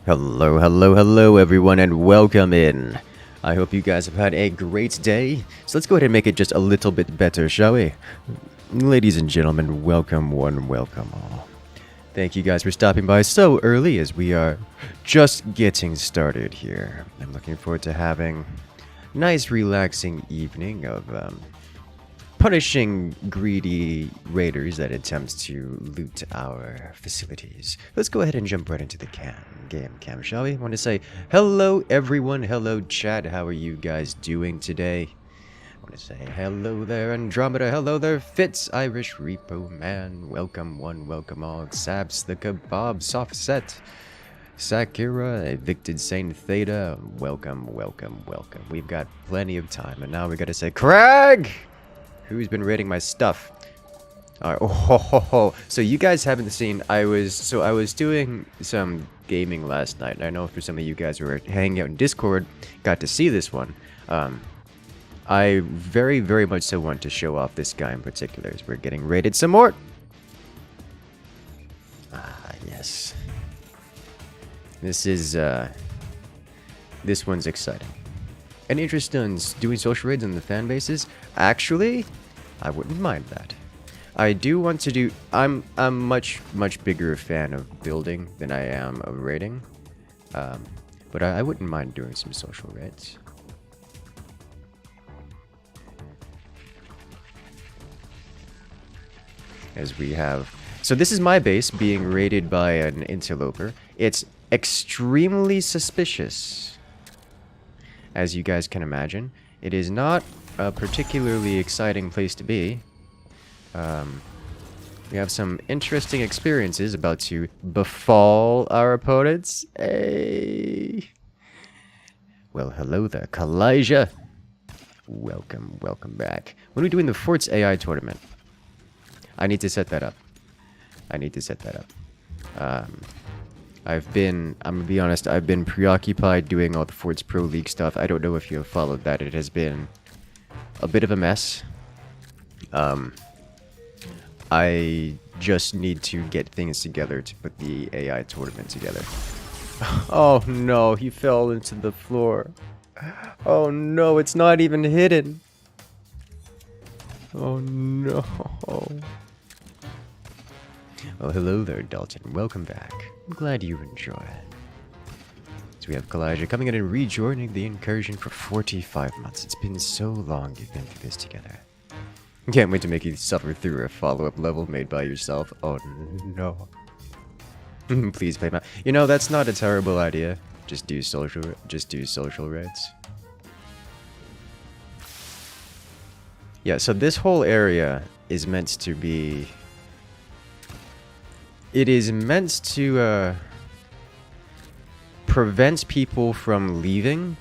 Hello, hello, hello everyone, and welcome in. I hope you guys have had a great day. So let's go ahead and make it just a little bit better, shall we? Ladies and gentlemen, welcome one, welcome all. Thank you guys for stopping by so early as we are just getting started here. I'm looking forward to having a nice relaxing evening of punishing greedy raiders that attempt to loot our facilities. Let's go ahead and jump right into the game cam, shall we? I want to say hello everyone, hello chat, how are you guys doing today? I want to say hello there Andromeda, hello there Fitz, Irish Repo Man, welcome one, welcome all, Saps the Kebab, Soft Set, Sakura, Evicted Saint Theta, welcome, welcome, welcome. We've got plenty of time, and now we gotta say Craig! Who's been raiding my stuff? Alright, oh ho ho ho. So you guys haven't seen, I was doing some gaming last night. I know for some of you guys who were hanging out in Discord, got to see this one. I very, very much so want to show off this guy in particular as we're getting raided some more. Ah, yes. This is, this one's exciting. Any interest in doing social raids on the fan bases? Actually, I wouldn't mind that. I do want to do... I'm much bigger fan of building than I am of raiding. But I wouldn't mind doing some social raids. As we have... So this is my base being raided by an interloper. It's extremely suspicious. As you guys can imagine, it is not a particularly exciting place to be. We have some interesting experiences about to befall our opponents. Hey. Well, hello there, Kalijah. Welcome, welcome back. When are we doing the Forts AI tournament? I need to set that up. I'm gonna be honest, I've been preoccupied doing all the Forts Pro League stuff. I don't know if you have followed that. It has been a bit of a mess. I just need to get things together to put the AI tournament together. Oh no, he fell into the floor. Oh no, it's not even hidden. Oh no. Oh, hello there, Dalton. Welcome back. I'm glad you enjoy. So we have Kalijah coming in and rejoining the incursion for 45 months. It's been so long you've been through this together. Can't wait to make you suffer through a follow-up level made by yourself. Oh no. Please play my... You know, that's not a terrible idea. Just do social raids. Yeah, so this whole area is meant to be... It is meant to prevent people from leaving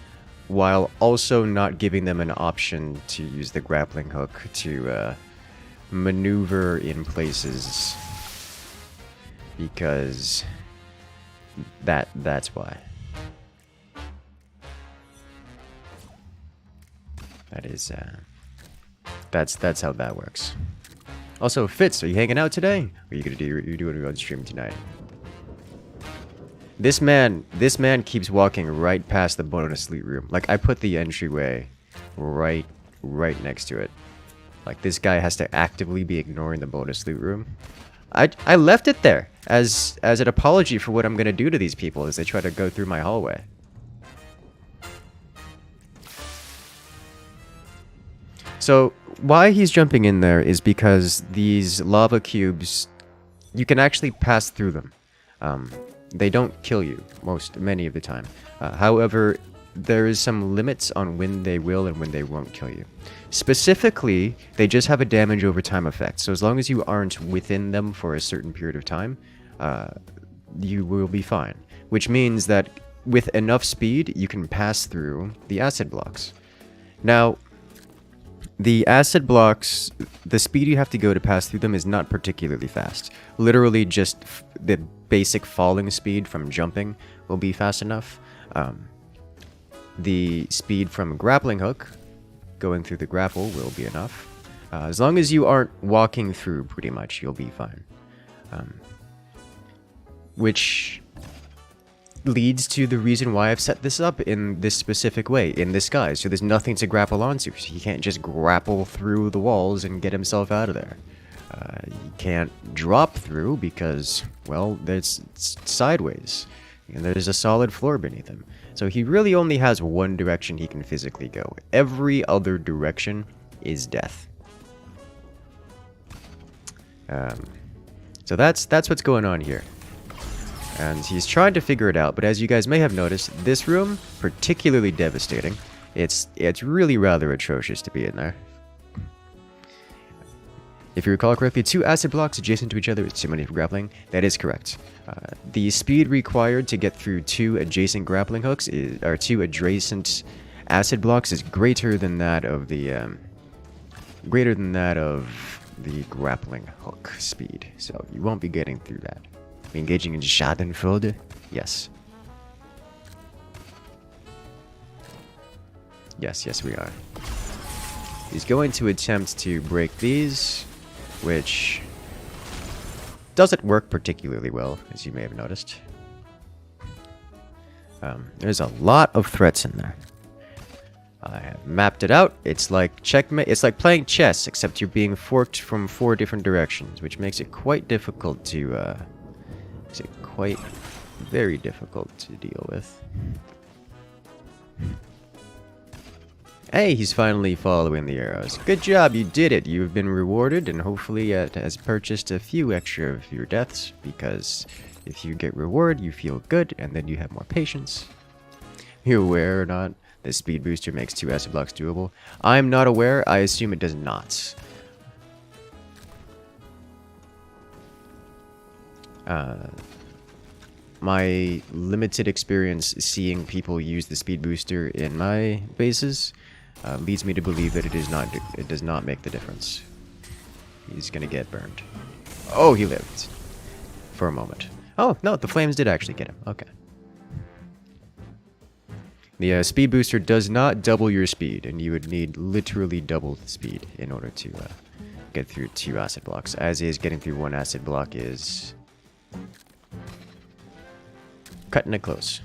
while also not giving them an option to use the grappling hook to maneuver in places. Because that's why. That is that's how that works. Also, Fitz, are you hanging out today? Or are you gonna do you doing it on stream tonight? This man keeps walking right past the bonus loot room. Like, I put the entryway right next to it. Like, this guy has to actively be ignoring the bonus loot room. I left it there as an apology for what I'm gonna do to these people as they try to go through my hallway. So why he's jumping in there is because these lava cubes, you can actually pass through them. They don't kill you many of the time. However, there is some limits on when they will and when they won't kill you. Specifically, they just have a damage over time effect. So as long as you aren't within them for a certain period of time, you will be fine. Which means that with enough speed, you can pass through the acid blocks. Now, the acid blocks, the speed you have to go to pass through them is not particularly fast. Literally just the basic falling speed from jumping will be fast enough. The speed from a grappling hook, going through the grapple, will be enough. As long as you aren't walking through, pretty much, you'll be fine. Which leads to the reason why I've set this up in this specific way, in this guise. So there's nothing to grapple onto. So he can't just grapple through the walls and get himself out of there. He can't drop through because, well, it's sideways. And there's a solid floor beneath him. So he really only has one direction he can physically go. Every other direction is death. So that's what's going on here. And he's trying to figure it out, but as you guys may have noticed, this room, particularly devastating. It's really rather atrocious to be in there. If you recall correctly, 2 acid blocks adjacent to each other is too many for grappling. That is correct. The speed required to get through 2 adjacent grappling hooks, or 2 adjacent acid blocks, is greater than that of the grappling hook speed. So you won't be getting through that. Be engaging in Schadenfreude? Yes. Yes, we are. He's going to attempt to break these, which doesn't work particularly well, as you may have noticed. There's a lot of threats in there. I have mapped it out. It's like checkmate. It's like playing chess, except you're being forked from 4 different directions, which makes it quite difficult to, very difficult to deal with. Hey, he's finally following the arrows. Good job, you did it. You've been rewarded, and hopefully it has purchased a few extra of your deaths, because if you get reward, you feel good, and then you have more patience. You're aware or not, the speed booster makes 2 acid blocks doable? I'm not aware. I assume it does not. My limited experience seeing people use the speed booster in my bases leads me to believe that it does not make the difference. He's gonna get burned. Oh, he lived for a moment. Oh no, the flames did actually get him. Okay. The speed booster does not double your speed, and you would need literally double the speed in order to get through 2 acid blocks. As is, getting through 1 acid block is cutting it close.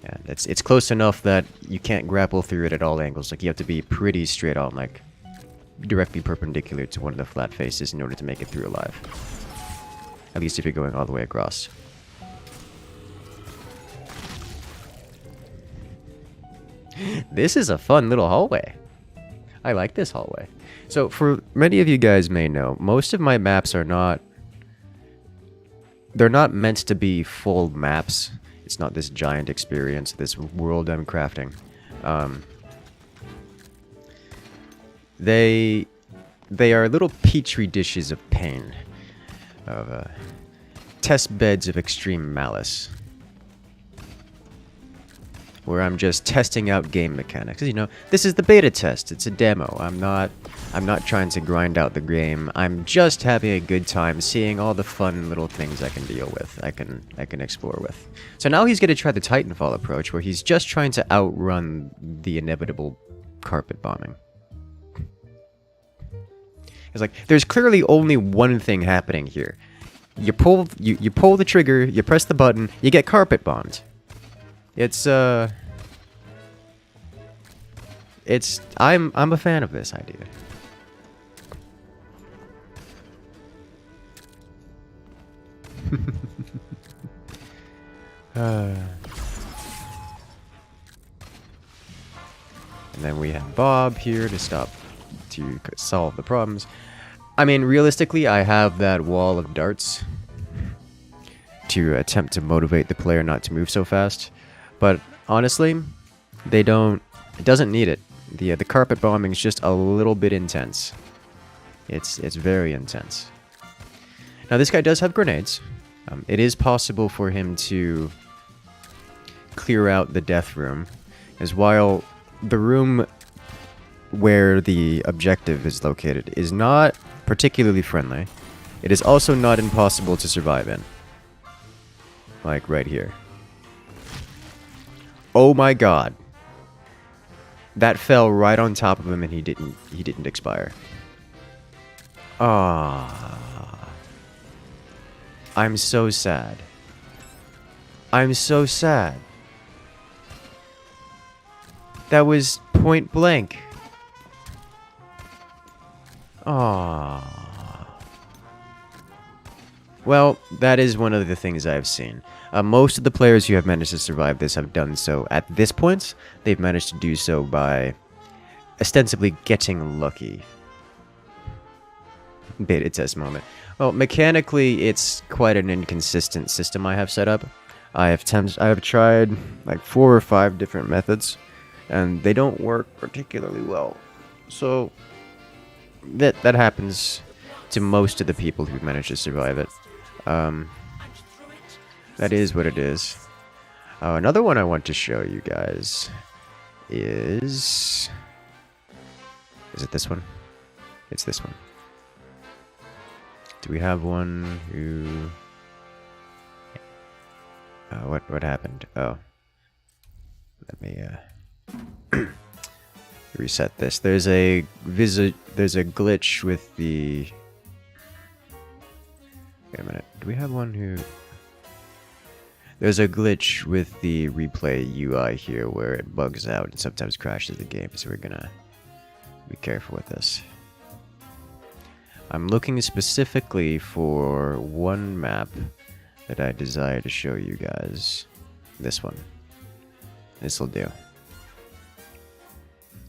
Yeah, it's close enough that you can't grapple through it at all angles. Like, you have to be pretty straight on, like directly perpendicular to one of the flat faces in order to make it through alive. At least if you're going all the way across. This is a fun little hallway. I like this hallway. So, for many of you guys may know, most of my maps are not... They're not meant to be full maps. It's not this giant experience, this world I'm crafting. They are little petri dishes of pain. Of test beds of extreme malice. Where I'm just testing out game mechanics. You know, this is the beta test. It's a demo. I'm not trying to grind out the game. I'm just having a good time seeing all the fun little things I can deal with. I can explore with. So now he's going to try the Titanfall approach, where he's just trying to outrun the inevitable carpet bombing. It's like, there's clearly only one thing happening here. You pull the trigger, you press the button, you get carpet bombed. I'm a fan of this idea. And then we have Bob here to solve the problems. I mean, realistically, I have that wall of darts to attempt to motivate the player not to move so fast. But honestly, it doesn't need it. The carpet bombing is just a little bit intense. It's very intense. Now, this guy does have grenades. It is possible for him to clear out the death room, as while the room where the objective is located is not particularly friendly, it is also not impossible to survive in. Like right here. Oh my god. That fell right on top of him and he didn't expire. Ah. I'm so sad. I'm so sad. That was point blank. Aww. Well, that is one of the things I've seen. Most of the players who have managed to survive this have done so at this point. They've managed to do so by ostensibly getting lucky. Beta test moment. Well, mechanically, it's quite an inconsistent system I have set up. I have tried like 4 or 5 different methods, and they don't work particularly well. So that happens to most of the people who manage to survive it. That is what it is. Another one I want to show you guys is it this one? It's this one. Do we have one who... what happened? Oh. Let me, reset this. There's a glitch with the... Wait a minute. Do we have one who... There's a glitch with the replay UI here where it bugs out and sometimes crashes the game, so we're gonna be careful with this. I'm looking specifically for one map that I desire to show you guys. This one. This'll do.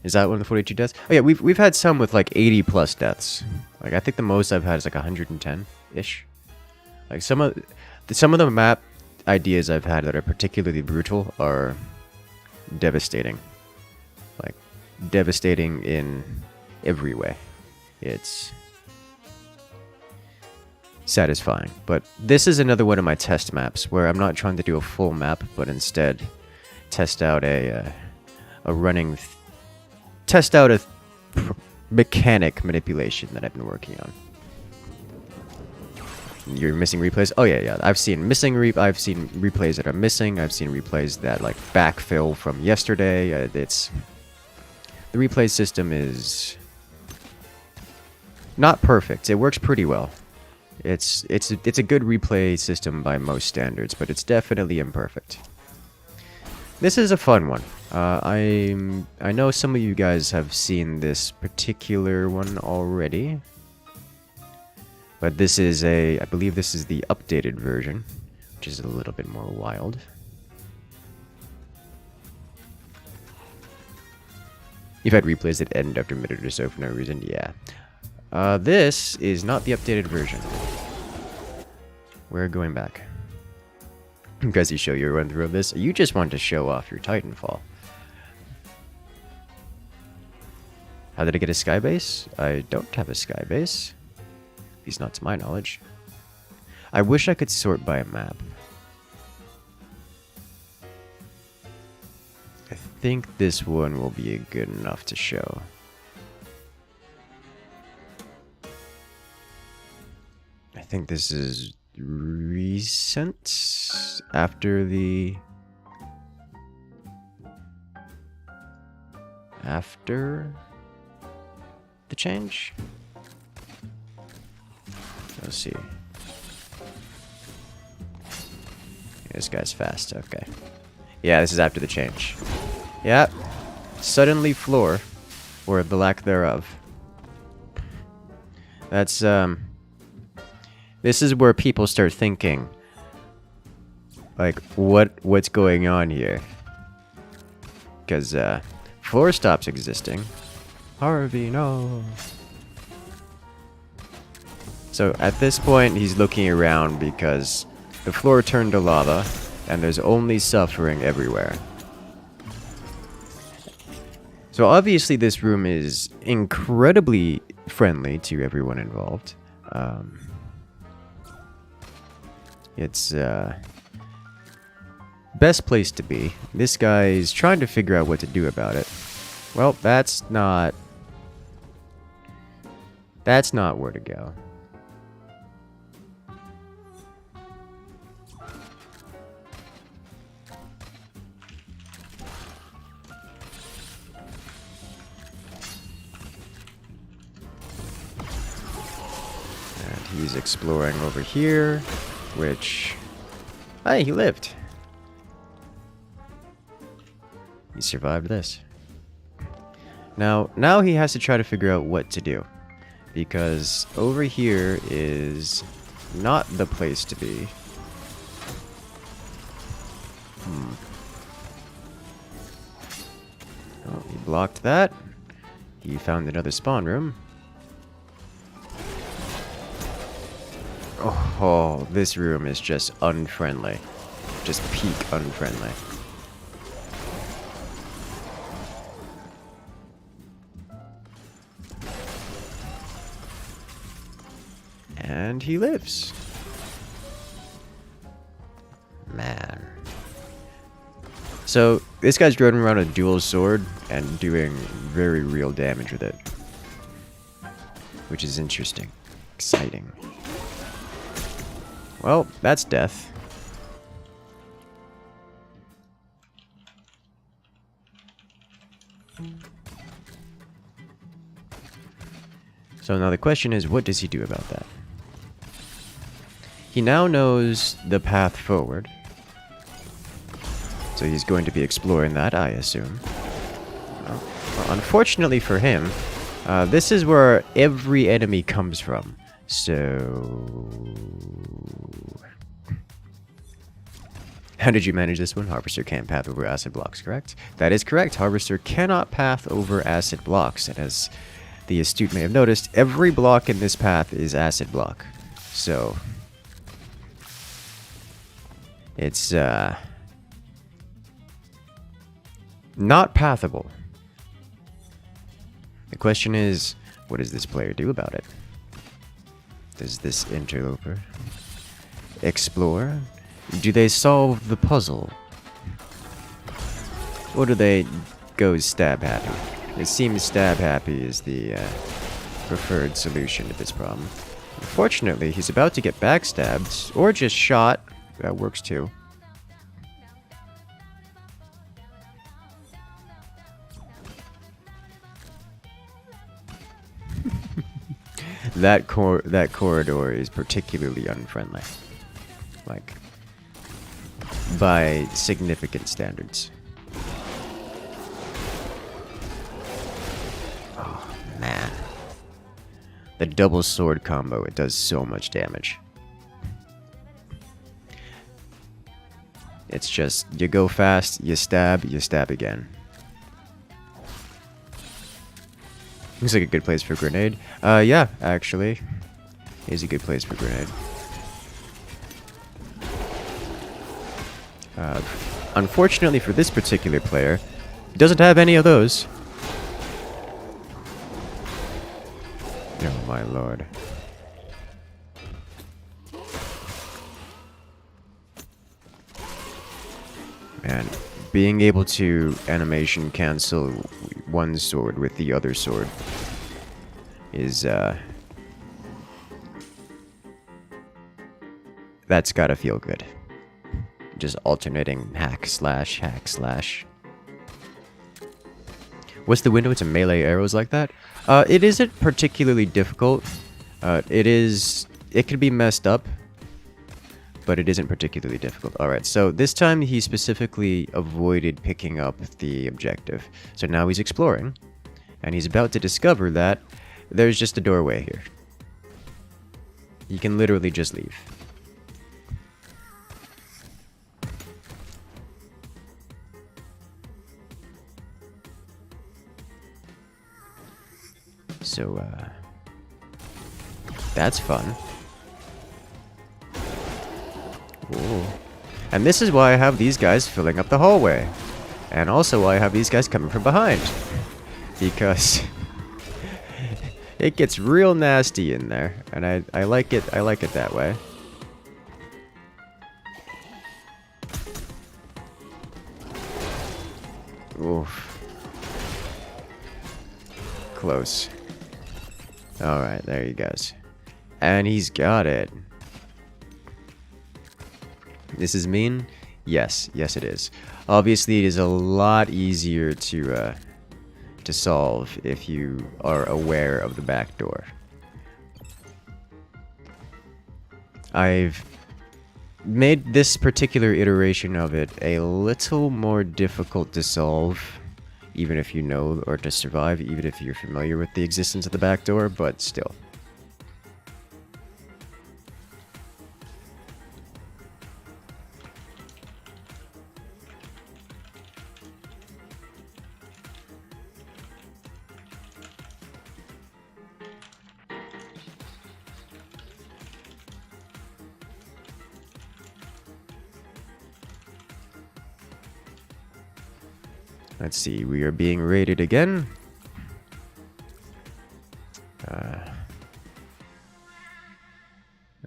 Is that one of the 42 deaths? Oh yeah, we've had some with like 80 plus deaths. Like I think the most I've had is like 110-ish. Like some of the map ideas I've had that are particularly brutal are devastating. Like devastating in every way. It's satisfying. But this is another one of my test maps where I'm not trying to do a full map, but instead test out a mechanic manipulation that I've been working on. You're missing replays? Oh yeah. I've seen replays that are missing. I've seen replays that like backfill from yesterday. The replay system is not perfect. It works pretty well. It's a good replay system by most standards, but it's definitely imperfect. This is a fun one. I know some of you guys have seen this particular one already. But this is I believe this is the updated version, which is a little bit more wild. You've had replays that end after a minute or so for no reason, yeah. This is not the updated version. We're going back. Because you show your run through of this, you just want to show off your Titanfall. How did I get a skybase? I don't have a skybase. At least not to my knowledge. I wish I could sort by a map. I think this one will be good enough to show. I think this is recent after the change. Let's see. This guy's fast, okay. Yeah, this is after the change. Yep. Suddenly floor, or the lack thereof. That's, this is where people start thinking, like, what's going on here? Because, floor stops existing. Harvey, no. So at this point, he's looking around because the floor turned to lava, and there's only suffering everywhere. So obviously this room is incredibly friendly to everyone involved. It's best place to be. This guy is trying to figure out what to do about it. Well, that's not where to go. And he's exploring over here, which... Hey, he lived. He survived this. Now he has to try to figure out what to do. Because over here is not the place to be. Oh, he blocked that. He found another spawn room. Oh, this room is just unfriendly. Just peak unfriendly. And he lives. Man. So, this guy's running around a dual sword and doing very real damage with it. Which is interesting. Exciting. Well, that's death. So now the question is, what does he do about that? He now knows the path forward. So he's going to be exploring that, I assume. Well, unfortunately for him, this is where every enemy comes from. So... How did you manage this one? Harvester can't path over acid blocks, correct? That is correct. Harvester cannot path over acid blocks. And as the astute may have noticed, every block in this path is acid block. So... it's, not pathable. The question is, what does this player do about it? Does this interloper explore? Do they solve the puzzle? Or do they go stab happy? It seems stab happy is the preferred solution to this problem. Unfortunately, he's about to get backstabbed, or just shot. That works too. That corridor is particularly unfriendly. Like, by significant standards. Oh, man. The double sword combo, it does so much damage. It's just, you go fast, you stab again. Looks like a good place for a grenade. Yeah, actually. Is a good place for a grenade. Unfortunately for this particular player, he doesn't have any of those. Oh my lord. Man, being able to animation cancel one sword with the other sword is, that's gotta feel good. Just alternating hack slash. What's the window to melee arrows like that? It isn't particularly difficult. It could be messed up, but it isn't particularly difficult. Alright, so this time he specifically avoided picking up the objective. So now he's exploring, and he's about to discover that there's just a doorway here. You can literally just leave. So, that's fun. Ooh. And this is why I have these guys filling up the hallway. And also why I have these guys coming from behind. Because it gets real nasty in there. And I like it that way. Oof. Close. Alright, there he goes. And he's got it. This is mean? Yes, it is. Obviously, it is a lot easier to solve if you are aware of the back door. I've made this particular iteration of it a little more difficult to solve, even if you know, or to survive, even if you're familiar with the existence of the back door, but still. Let's see, we are being raided again.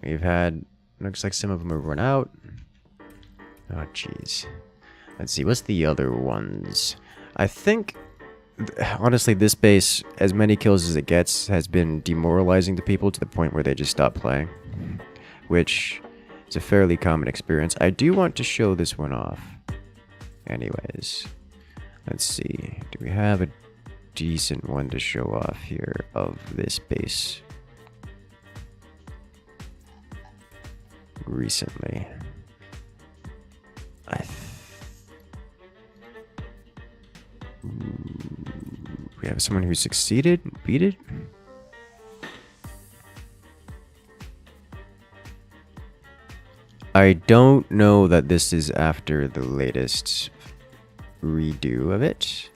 We've had, looks like some of them have run out. Oh, jeez. Let's see, what's the other ones? I think, honestly, this base, as many kills as it gets, has been demoralizing to people to the point where they just stop playing. Which is a fairly common experience. I do want to show this one off. Anyways. Let's see, do we have a decent one to show off here of this base recently? We have someone who succeeded, beat it? I don't know that this is after the latest redo of it.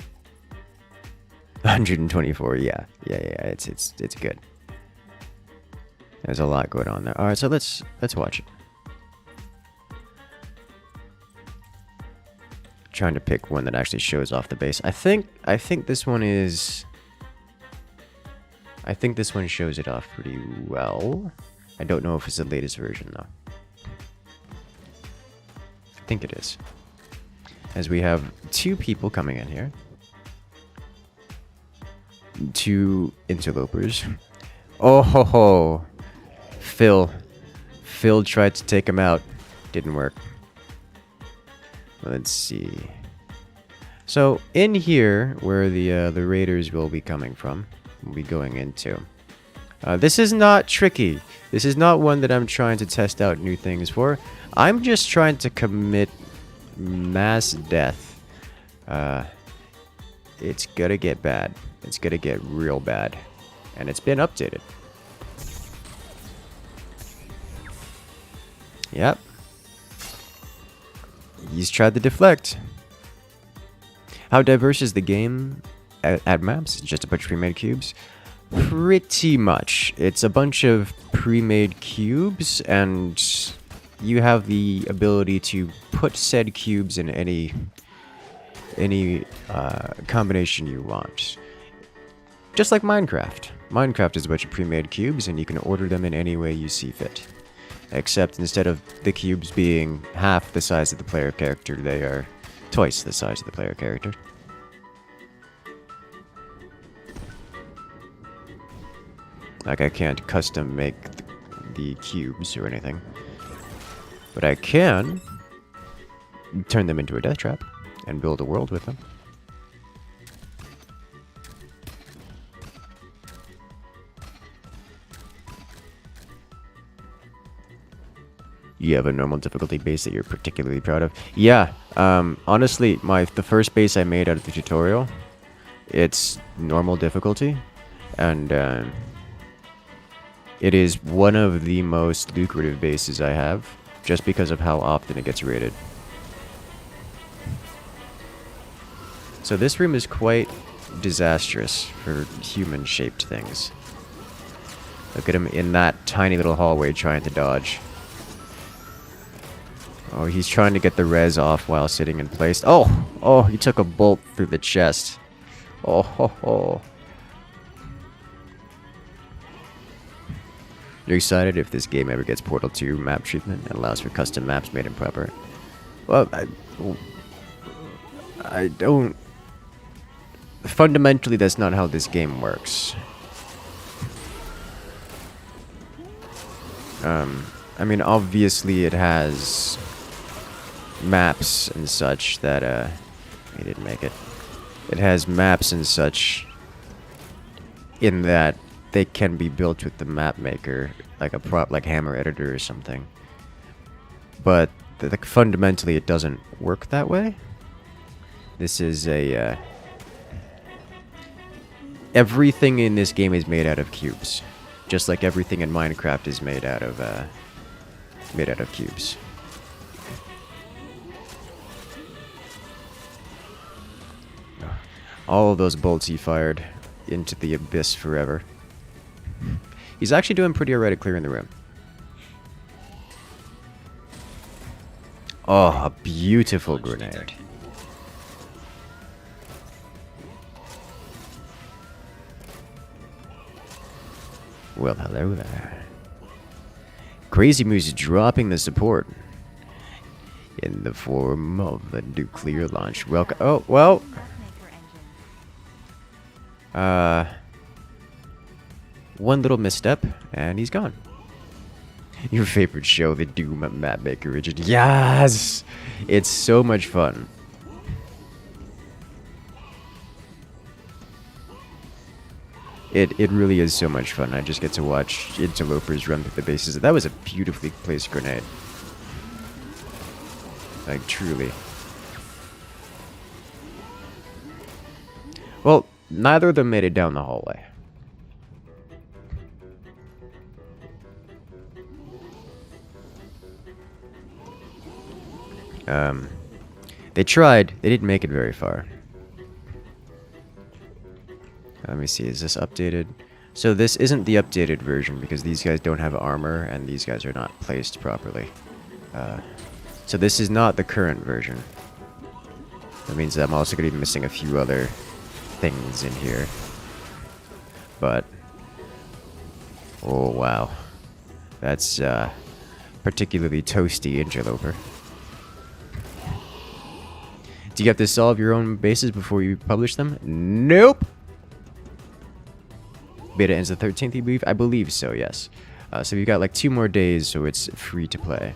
124, yeah, it's good. There's a lot going on there. All right, so let's watch it. Trying to pick one that actually shows off the base. I think this one is. I think this one shows it off pretty well. I don't know if it's the latest version though. I think it is. As we have two people coming in here. Two interlopers. Oh ho ho. Phil tried to take him out. Didn't work. Let's see. So in here, where the raiders will be coming from, we'll be going into. This is not tricky. This is not one that I'm trying to test out new things for. I'm just trying to commit mass death. It's gonna get bad. It's gonna get real bad. And it's been updated. Yep. He's tried to deflect. How diverse is the game at maps? It's just a bunch of pre-made cubes? Pretty much. It's a bunch of pre-made cubes, and you have the ability to put said cubes in any combination you want. Just like Minecraft. Minecraft is a bunch of pre-made cubes, and you can order them in any way you see fit. Except instead of the cubes being half the size of the player character, they are twice the size of the player character. Like, I can't custom make the cubes or anything. But I can turn them into a death trap and build a world with them. You have a normal difficulty base that you're particularly proud of? Yeah, honestly, the first base I made out of the tutorial, it's normal difficulty, and it is one of the most lucrative bases I have, just because of how often it gets raided. So this room is quite disastrous for human-shaped things. Look at him in that tiny little hallway trying to dodge. Oh, he's trying to get the res off while sitting in place. Oh, he took a bolt through the chest. Oh, ho, ho. You're excited if this game ever gets Portal 2 map treatment and allows for custom maps made in proper. Well, I don't... Fundamentally, that's not how this game works. I mean, obviously it has maps and such that, he didn't make it. It has maps and such in that they can be built with the map maker, like a prop, like Hammer Editor or something. but fundamentally it doesn't work that way. This is a everything in this game is made out of cubes, just like everything in Minecraft is made out of cubes. All of those bolts he fired into the abyss forever. He's actually doing pretty alright at clearing the room. Oh, a beautiful grenade. Well, hello there. Crazy Moose is dropping the support in the form of the nuclear launch. Welcome. Oh, well. One little misstep, and he's gone. Your favorite show, the Doom Mapmaker Rigid. Yes! It's so much fun. It really is so much fun. I just get to watch interlopers run through the bases. That was a beautifully placed grenade. Like, truly. Well, neither of them made it down the hallway. They tried. They didn't make it very far. Let me see, is this updated? So this isn't the updated version because these guys don't have armor and these guys are not placed properly. So this is not the current version. That means that I'm also going to be missing a few other things in here. But, oh wow. That's particularly toasty interloper. Do you have to solve your own bases before you publish them? Nope! Beta ends the 13th, you believe? I believe so, yes. So we've got like 2 more days, so it's free to play.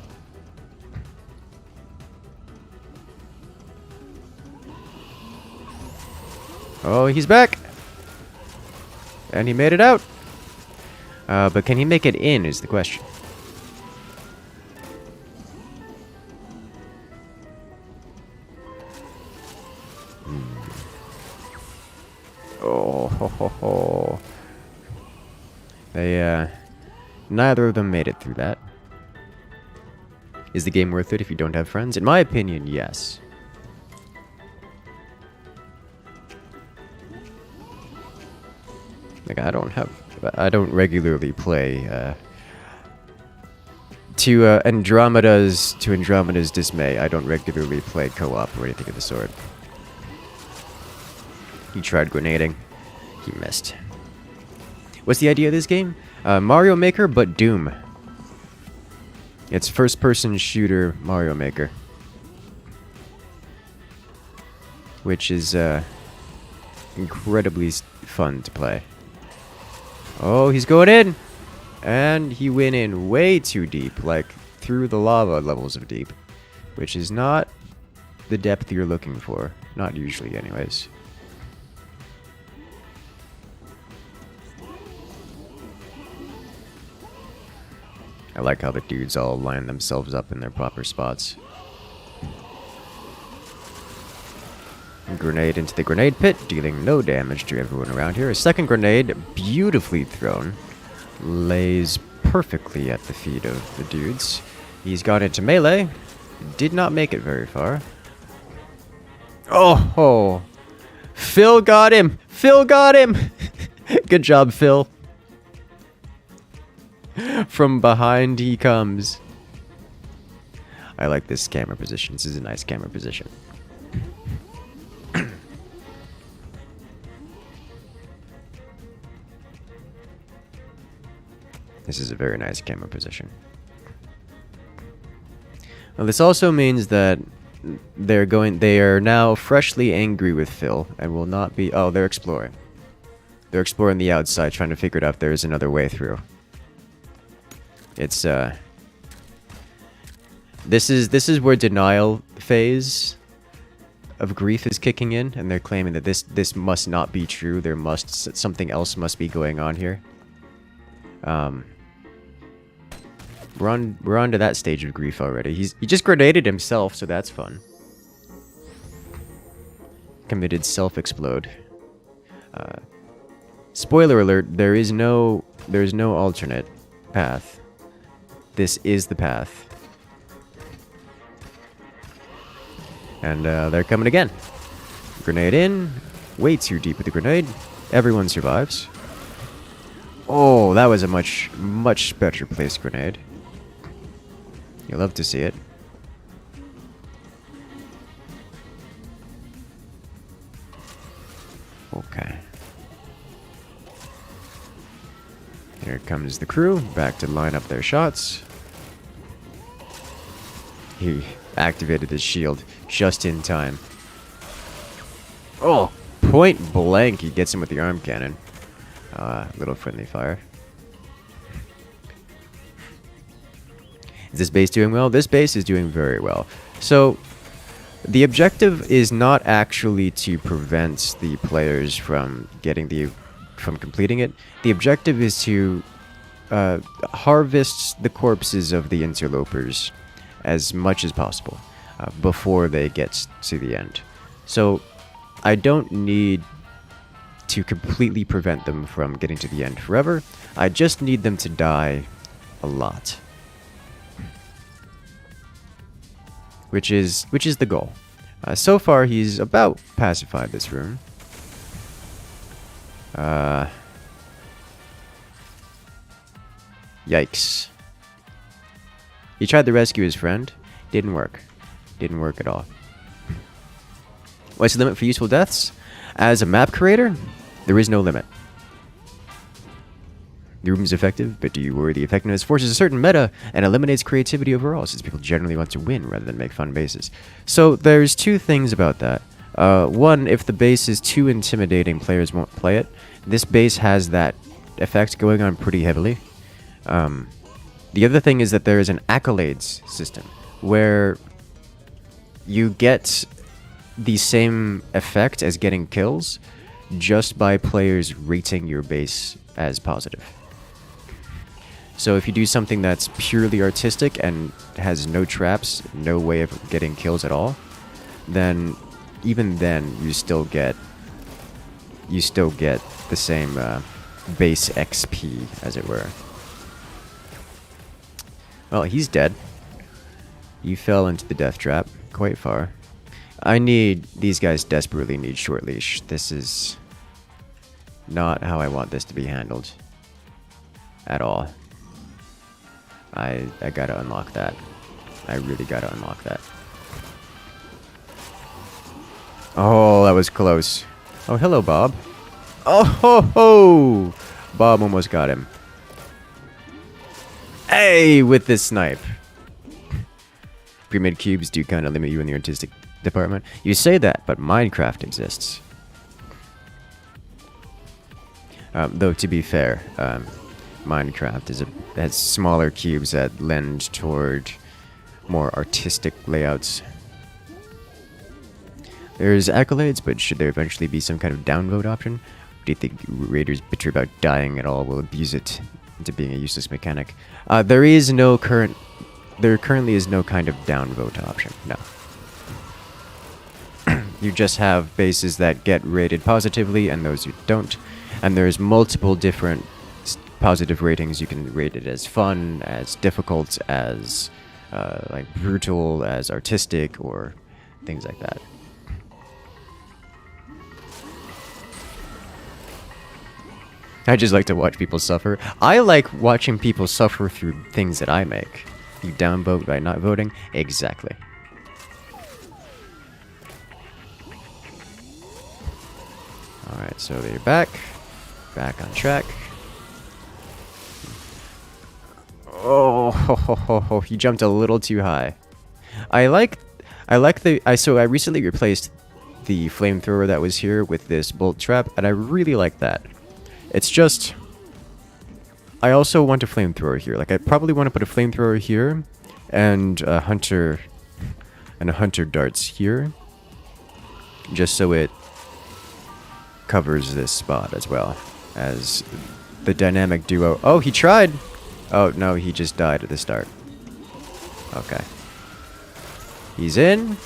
Oh, he's back! And he made it out! But can he make it in, is the question. Oh, ho, ho, ho. They, neither of them made it through that. Is the game worth it if you don't have friends? In my opinion, yes. Like, I don't regularly play, to Andromeda's dismay, I don't regularly play co-op or anything of the sort. He tried grenading. He missed. What's the idea of this game? Mario Maker, but Doom. It's first-person shooter Mario Maker. Which is, incredibly fun to play. Oh, he's going in! And he went in way too deep, like through the lava levels of deep. Which is not the depth you're looking for. Not usually, anyways. I like how the dudes all line themselves up in their proper spots. Grenade into the grenade pit, dealing no damage to everyone around here. A second grenade, beautifully thrown, lays perfectly at the feet of the dudes. He's got into melee, did not make it very far. Oh! Phil got him! Phil got him! Good job, Phil. From behind he comes. I like this camera position. This is a nice camera position. This is a very nice camera position. Well, this also means that they are now freshly angry with Phil and will not be... Oh, they're exploring. They're exploring the outside, trying to figure it out if there's another way through. It's this is where denial phase of grief is kicking in, and they're claiming that this must not be true. Something else must be going on here. We're on to that stage of grief already. He just grenaded himself, so that's fun. Committed self-explode. Spoiler alert, there's no alternate path. This is the path. And they're coming again. Grenade in. Way too deep with the grenade. Everyone survives. Oh, that was a much better placed grenade. You love to see it. Okay. Here comes the crew, back to line up their shots. He activated his shield just in time. Oh, point blank, he gets him with the arm cannon. Little friendly fire. Is this base doing well? This base is doing very well. So, the objective is not actually to prevent the players from completing it. The objective is to harvest the corpses of the interlopers as much as possible before they get to the end. So, I don't need to completely prevent them from getting to the end forever. I just need them to die a lot. Which is the goal. So far, he's about pacified this room. Yikes. He tried to rescue his friend. Didn't work. Didn't work at all. What's the limit for useful deaths? As a map creator, there is no limit. The room is effective, but do you worry the effectiveness forces a certain meta and eliminates creativity overall, since people generally want to win rather than make fun bases? So there's two things about that. One, if the base is too intimidating, players won't play it. This base has that effect going on pretty heavily. The other thing is that there is an accolades system, where you get the same effect as getting kills just by players rating your base as positive. So if you do something that's purely artistic and has no traps, no way of getting kills at all, then even then you still get the same base XP, as it were. Well, he's dead. You fell into the death trap quite far. These guys desperately need short leash. This is not how I want this to be handled at all. I gotta unlock that. I really gotta unlock that. Oh, that was close. Oh, hello, Bob. Oh, ho, ho! Bob almost got him. Hey, with this snipe. Pre-made cubes do kind of limit you in the artistic department. You say that, but Minecraft exists. Though, to be fair, Minecraft has smaller cubes that lend toward more artistic layouts. There's accolades, but should there eventually be some kind of downvote option? Do you think raiders bitter about dying at all will abuse it into being a useless mechanic? There currently is no kind of downvote option, no. You just have bases that get rated positively and those who don't. And there's multiple different positive ratings. You can rate it as fun, as difficult, as like brutal, as artistic, or things like that. I just like to watch people suffer. I like watching people suffer through things that I make. You downvote by not voting? Exactly. Alright, so they're back. Back on track. Oh, ho, ho, ho, ho. He jumped a little too high. So I recently replaced the flamethrower that was here with this bolt trap, and I really like that. It's just, I also want a flamethrower here. Like, I probably want to put a flamethrower here, and a hunter darts here, just so it covers this spot as well as the dynamic duo. Oh, he tried. Oh, no, he just died at the start. Okay. He's in.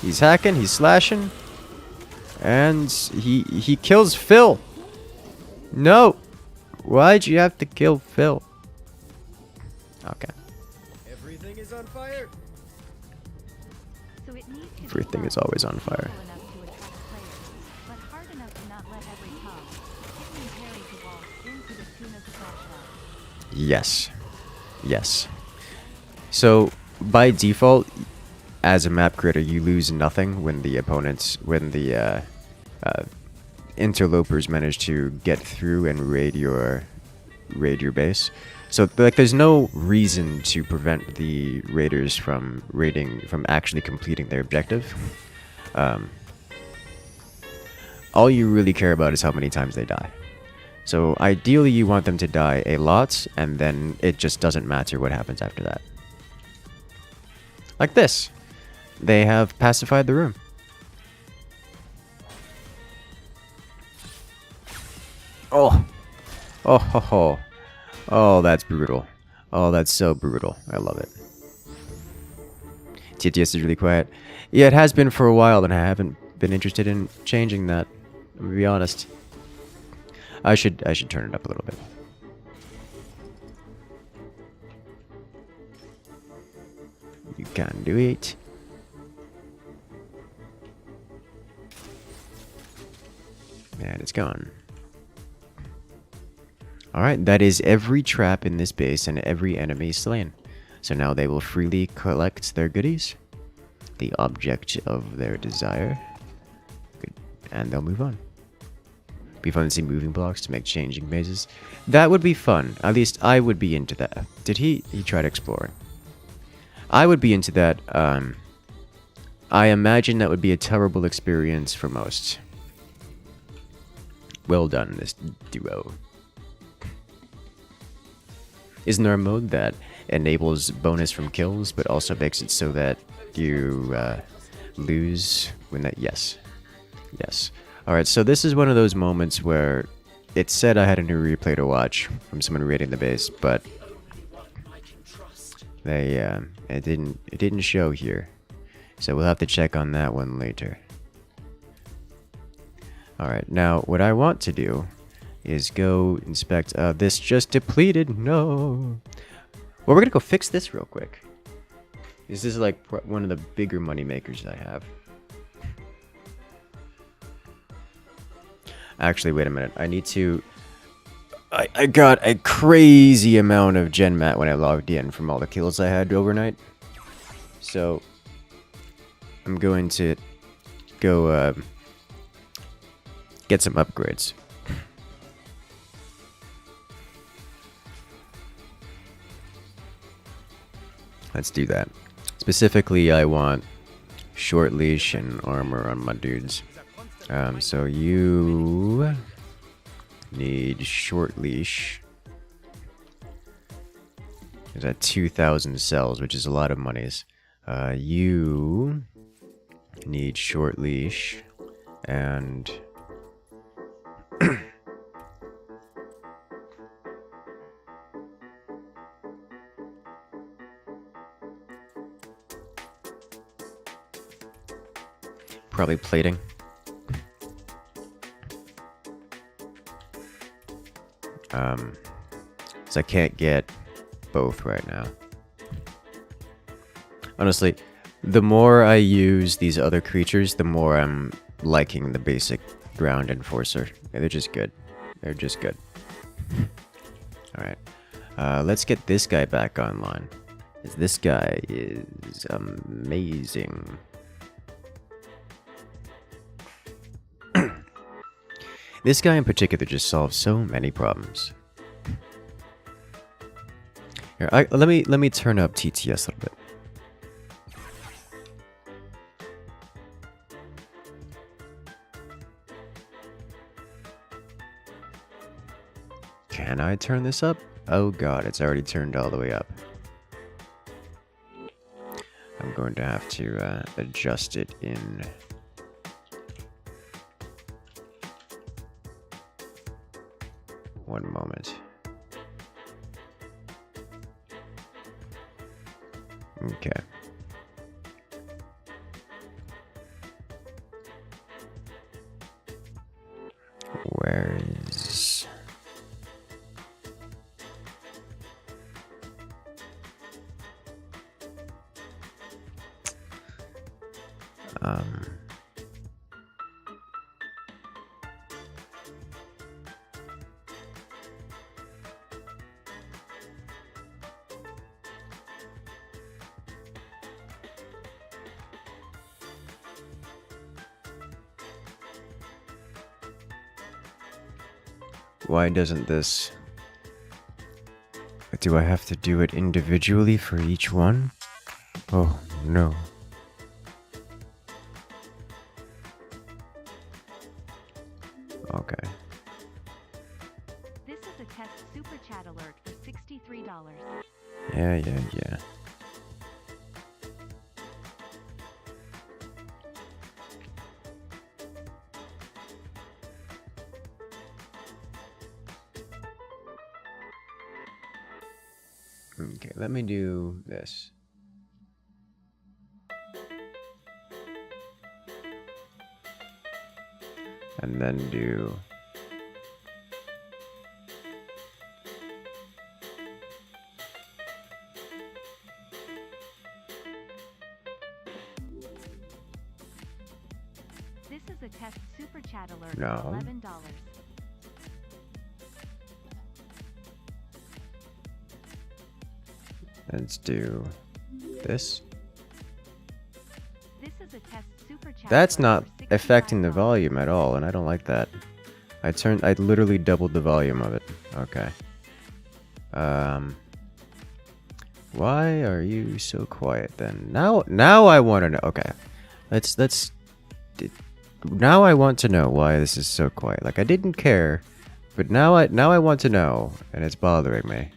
He's hacking. He's slashing. And he kills Phil. No. Why'd you have to kill Phil? Okay. Everything is on fire. So it needs to Everything be is always on fire. simple enough to attract players, but hard enough to not let every pub, hitting Harry to waltz into the tune of the flashlight. Yes. Yes. So, by default, as a map creator, you lose nothing when the interlopers manage to get through and raid your base. So, like, there's no reason to prevent the raiders from actually completing their objective. All you really care about is how many times they die. So ideally you want them to die a lot, and then it just doesn't matter what happens after that. Like this. They have pacified the room. Oh. Oh ho ho. Oh, that's brutal. Oh, that's so brutal. I love it. TTS is really quiet. Yeah, it has been for a while, and I haven't been interested in changing that. To be honest. I should turn it up a little bit. You can do it. And it's gone. Alright, that is every trap in this base and every enemy slain. So now they will freely collect their goodies, the object of their desire. Good. And they'll move on. Be fun to see moving blocks to make changing mazes. That would be fun. At least I would be into that. Did he tried exploring? I would be into that. I imagine that would be a terrible experience for most. Well done, this duo. Isn't there a mode that enables bonus from kills, but also makes it so that you lose when that... Yes. Yes. Alright, so this is one of those moments where it said I had a new replay to watch from someone raiding the base, but it didn't show here. So we'll have to check on that one later. Alright, now what I want to do is go inspect this just depleted. No. Well, we're gonna go fix this real quick. This is like one of the bigger money makers I have. Actually, wait a minute. I need to... I got a crazy amount of gen mat when I logged in from all the kills I had overnight. So, I'm going to go get some upgrades. Let's do that. Specifically, I want short leash and armor on my dudes. So you need short leash. Is at 2,000 cells, which is a lot of monies. You need short leash and probably plating. So I can't get both right now. Honestly, the more I use these other creatures, the more I'm liking the basic ground enforcer. Yeah, they're just good. They're just good. Alright. Let's get this guy back online. This guy is amazing. This guy in particular just solves so many problems. Here, let me turn up TTS a little bit. Can I turn this up? Oh god, it's already turned all the way up. I'm going to have to adjust it in... one moment. Okay. Where is... Why doesn't this... Do I have to do it individually for each one? Oh, no. Okay. This is a test super chat alert for $63. Yeah. Okay, let me do this. And then do... This is a test super chat alert No. for $11. Let's do this. This is a test super chat That's alert not for affecting the $65. volume at all, and I don't like that. I literally doubled the volume of it. Okay. Why are you so quiet then? Now I want to know. Okay. Now I want to know why this is so quiet. Like, I didn't care, but now I want to know, and it's bothering me.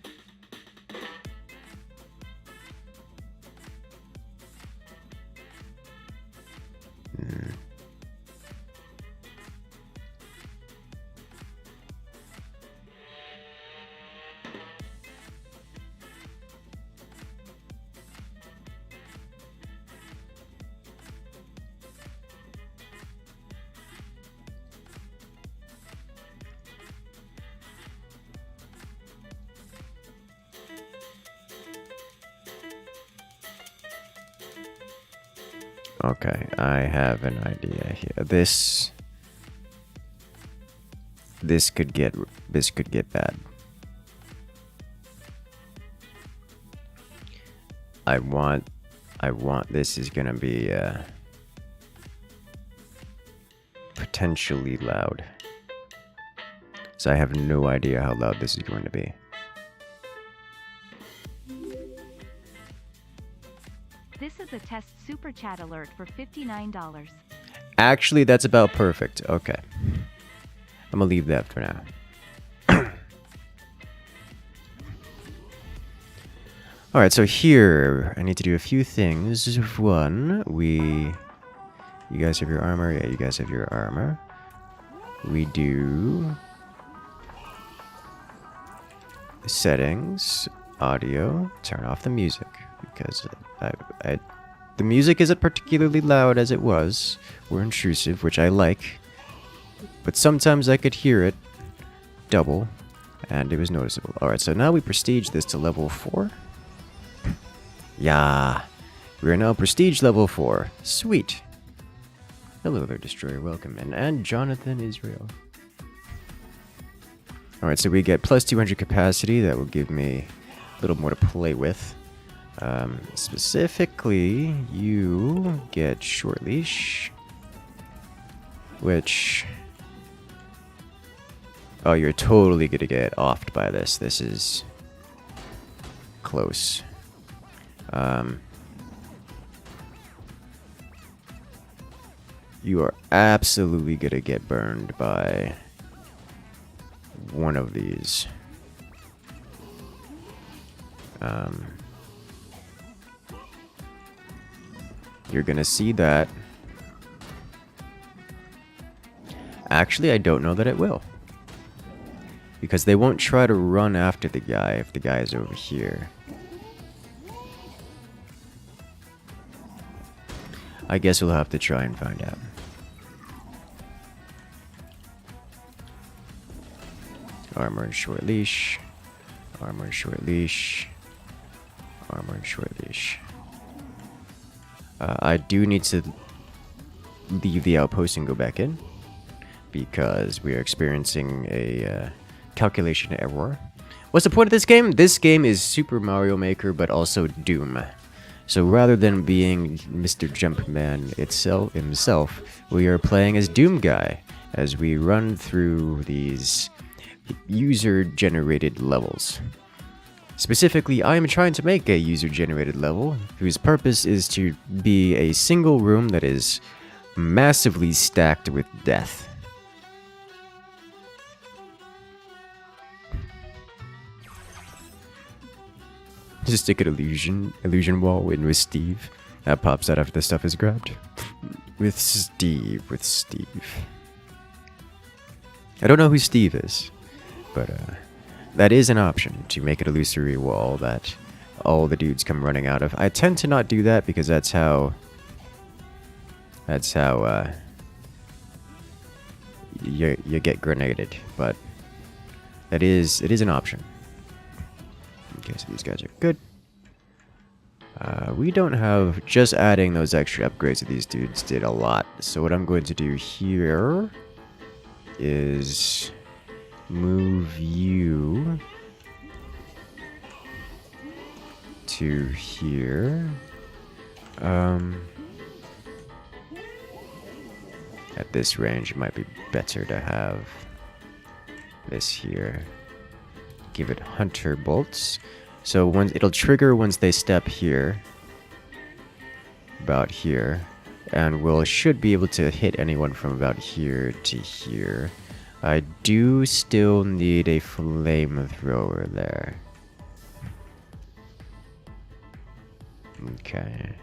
Okay, I have an idea here. This could get bad. I want this is gonna be potentially loud. So I have no idea how loud this is going to be. This is a test super chat alert for $59. Actually, that's about perfect. Okay. I'm gonna leave that for now. Alright, so here, I need to do a few things. One, you guys have your armor? Yeah, you guys have your armor. We do... settings, audio, turn off the music. Because the music isn't particularly loud as it was, or intrusive, which I like. But sometimes I could hear it double, and it was noticeable. Alright, so now we prestige this to level 4. Yeah, we are now prestige level 4. Sweet. Hello there, Destroyer. Welcome in. And Jonathan Israel. Alright, so we get plus 200 capacity. That will give me a little more to play with. Specifically, you get short leash. Which... oh, you're totally gonna get offed by this. This is... close. You are absolutely gonna get burned by one of these. You're gonna see that. Actually, I don't know that it will. Because they won't try to run after the guy if the guy is over here. I guess we'll have to try and find out. Armor and short leash. Armor and short leash. Armor and short leash. I do need to leave the outpost and go back in, because we are experiencing a calculation error. What's the point of this game? This game is Super Mario Maker, but also Doom. So rather than being Mr. Jumpman himself, we are playing as Doom Guy, as we run through these user-generated levels. Specifically, I am trying to make a user-generated level whose purpose is to be a single room that is massively stacked with death. Just stick an illusion wall in with Steve. That pops out after the stuff is grabbed. With Steve. I don't know who Steve is, but that is an option, to make an illusory wall that all the dudes come running out of. I tend to not do that because that's how you get grenaded, but it is an option. Okay, so these guys are good. We don't have... Just adding those extra upgrades to these dudes did a lot. So what I'm going to do here is move you to here. At this range, it might be better to have this here. Give it hunter bolts. So it'll trigger once they step here. About here. And should be able to hit anyone from about here to here. I do still need a flamethrower there. Okay.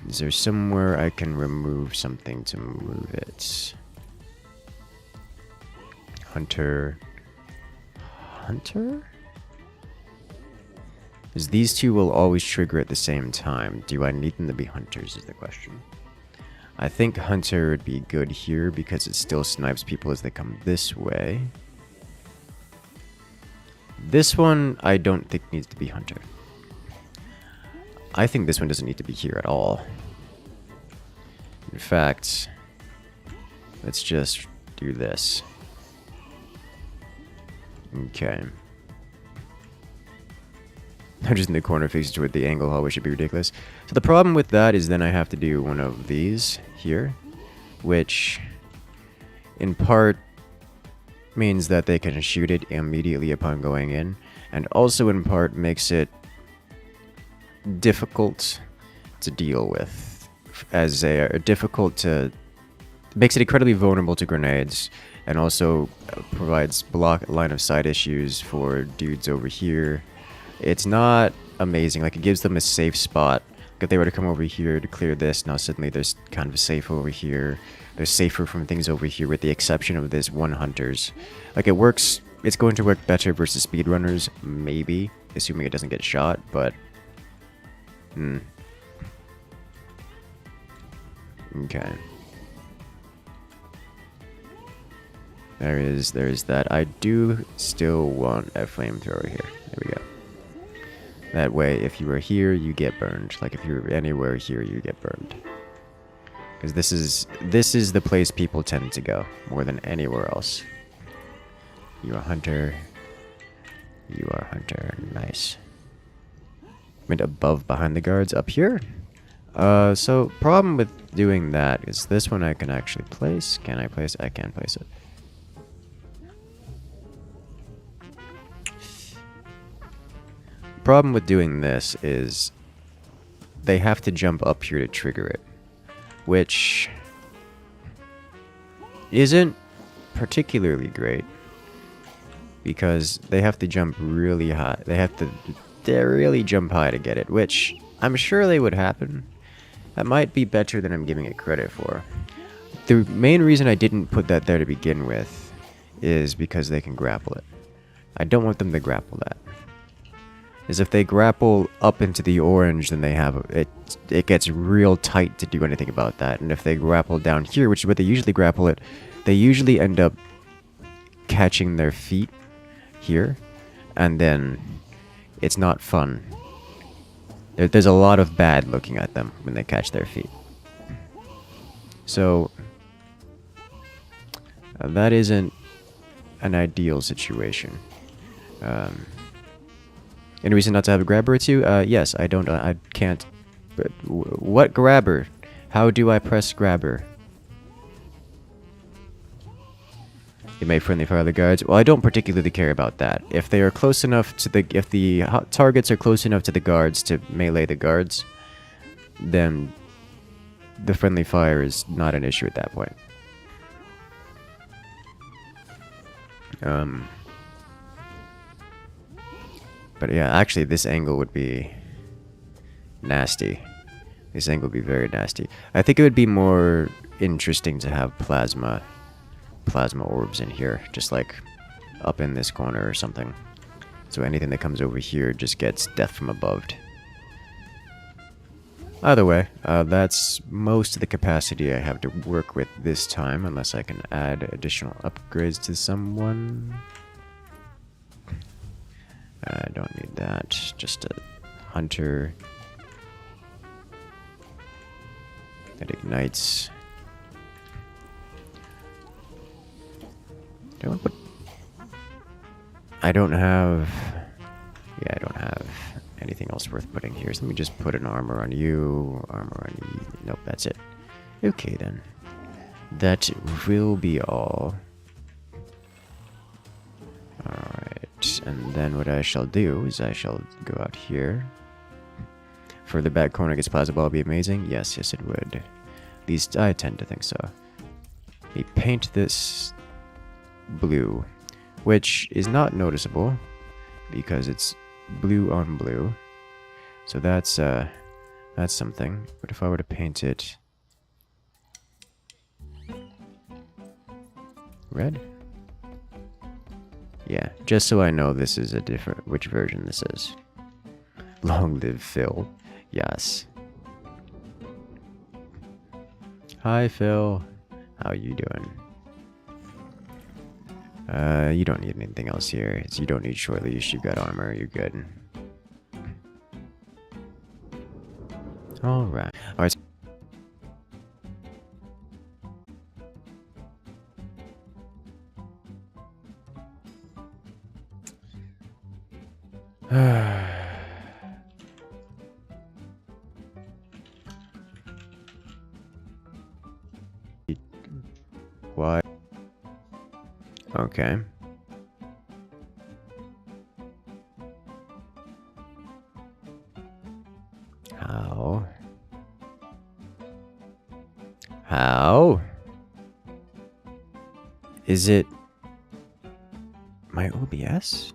Is there somewhere I can remove something to move it? Hunter? Because these two will always trigger at the same time. Do I need them to be hunters is the question. I think hunter would be good here because it still snipes people as they come this way. This one I don't think needs to be hunter. I think this one doesn't need to be here at all. In fact, let's just do this. Okay. I'm just in the corner facing toward the angle hallway, should be ridiculous. So the problem with that is then I have to do one of these here, which in part means that they can shoot it immediately upon going in, and also in part makes it difficult to deal with, as makes it incredibly vulnerable to grenades, and also provides line of sight issues for dudes over here. It's not amazing. Like, it gives them a safe spot. Like, if they were to come over here to clear this, now suddenly there's kind of safe over here. They're safer from things over here, with the exception of this one hunters. Like, it works. It's going to work better versus speedrunners, maybe, assuming it doesn't get shot, but okay. There's that. I do still want a flamethrower here. There we go. That way, if you are here, you get burned. Like, if you're anywhere here, you get burned. Because this is the place people tend to go more than anywhere else. You are hunter. You are hunter. Nice. Went above behind the guards up here. So problem with doing that is this one I can actually place. Can I place it? I can place it. Problem with doing this is they have to jump up here to trigger it, which isn't particularly great because they have to jump really high. They really jump high to get it, which I'm sure they would happen. That might be better than I'm giving it credit for. The main reason I didn't put that there to begin with is because they can grapple it. I don't want them to grapple that. is if they grapple up into the orange, then they have it. It gets real tight to do anything about that. And if they grapple down here, which is what they usually grapple it, they usually end up catching their feet here, and then it's not fun. There's a lot of bad looking at them when they catch their feet. So that isn't an ideal situation. Any reason not to have a grabber or two? Yes, I don't. I can't. But what grabber? How do I press grabber? You may friendly fire the guards. Well, I don't particularly care about that. If they are close enough to the, if the targets are close enough to the guards to melee the guards, then the friendly fire is not an issue at that point. But yeah, actually this angle would be nasty. This angle would be very nasty. I think it would be more interesting to have plasma orbs in here, just like up in this corner or something. So anything that comes over here just gets death from above. Either way, that's most of the capacity I have to work with this time, unless I can add additional upgrades to someone. I don't need that. Just a hunter that ignites. I don't have anything else worth putting here. So let me just put an armor on you. Armor on you. Nope, that's it. Okay then. That will be all. Alright, and then what I shall do is I shall go out here. For the back corner gets plasma ball, be amazing? Yes, yes it would. At least I tend to think so. Let me paint this blue, which is not noticeable because it's blue on blue. So that's something. But if I were to paint it red? Yeah, just so I know this is a different, which version this is. Long live Phil. Yes. Hi Phil. How you doing? You don't need anything else here. You don't need short leash, you've got armor, you're good. Alright. Alright. What? Okay. How? How? Is it my OBS?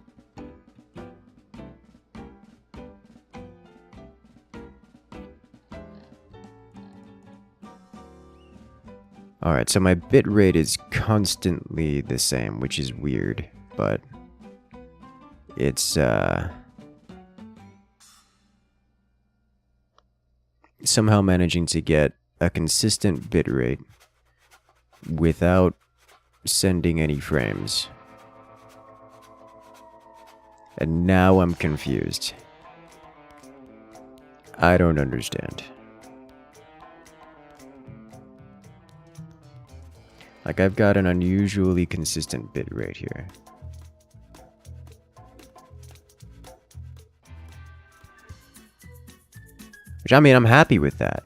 Alright, so my bitrate is constantly the same, which is weird, but it's somehow managing to get a consistent bitrate without sending any frames. And now I'm confused. I don't understand. Like, I've got an unusually consistent bit rate here. Which, I mean, I'm happy with that.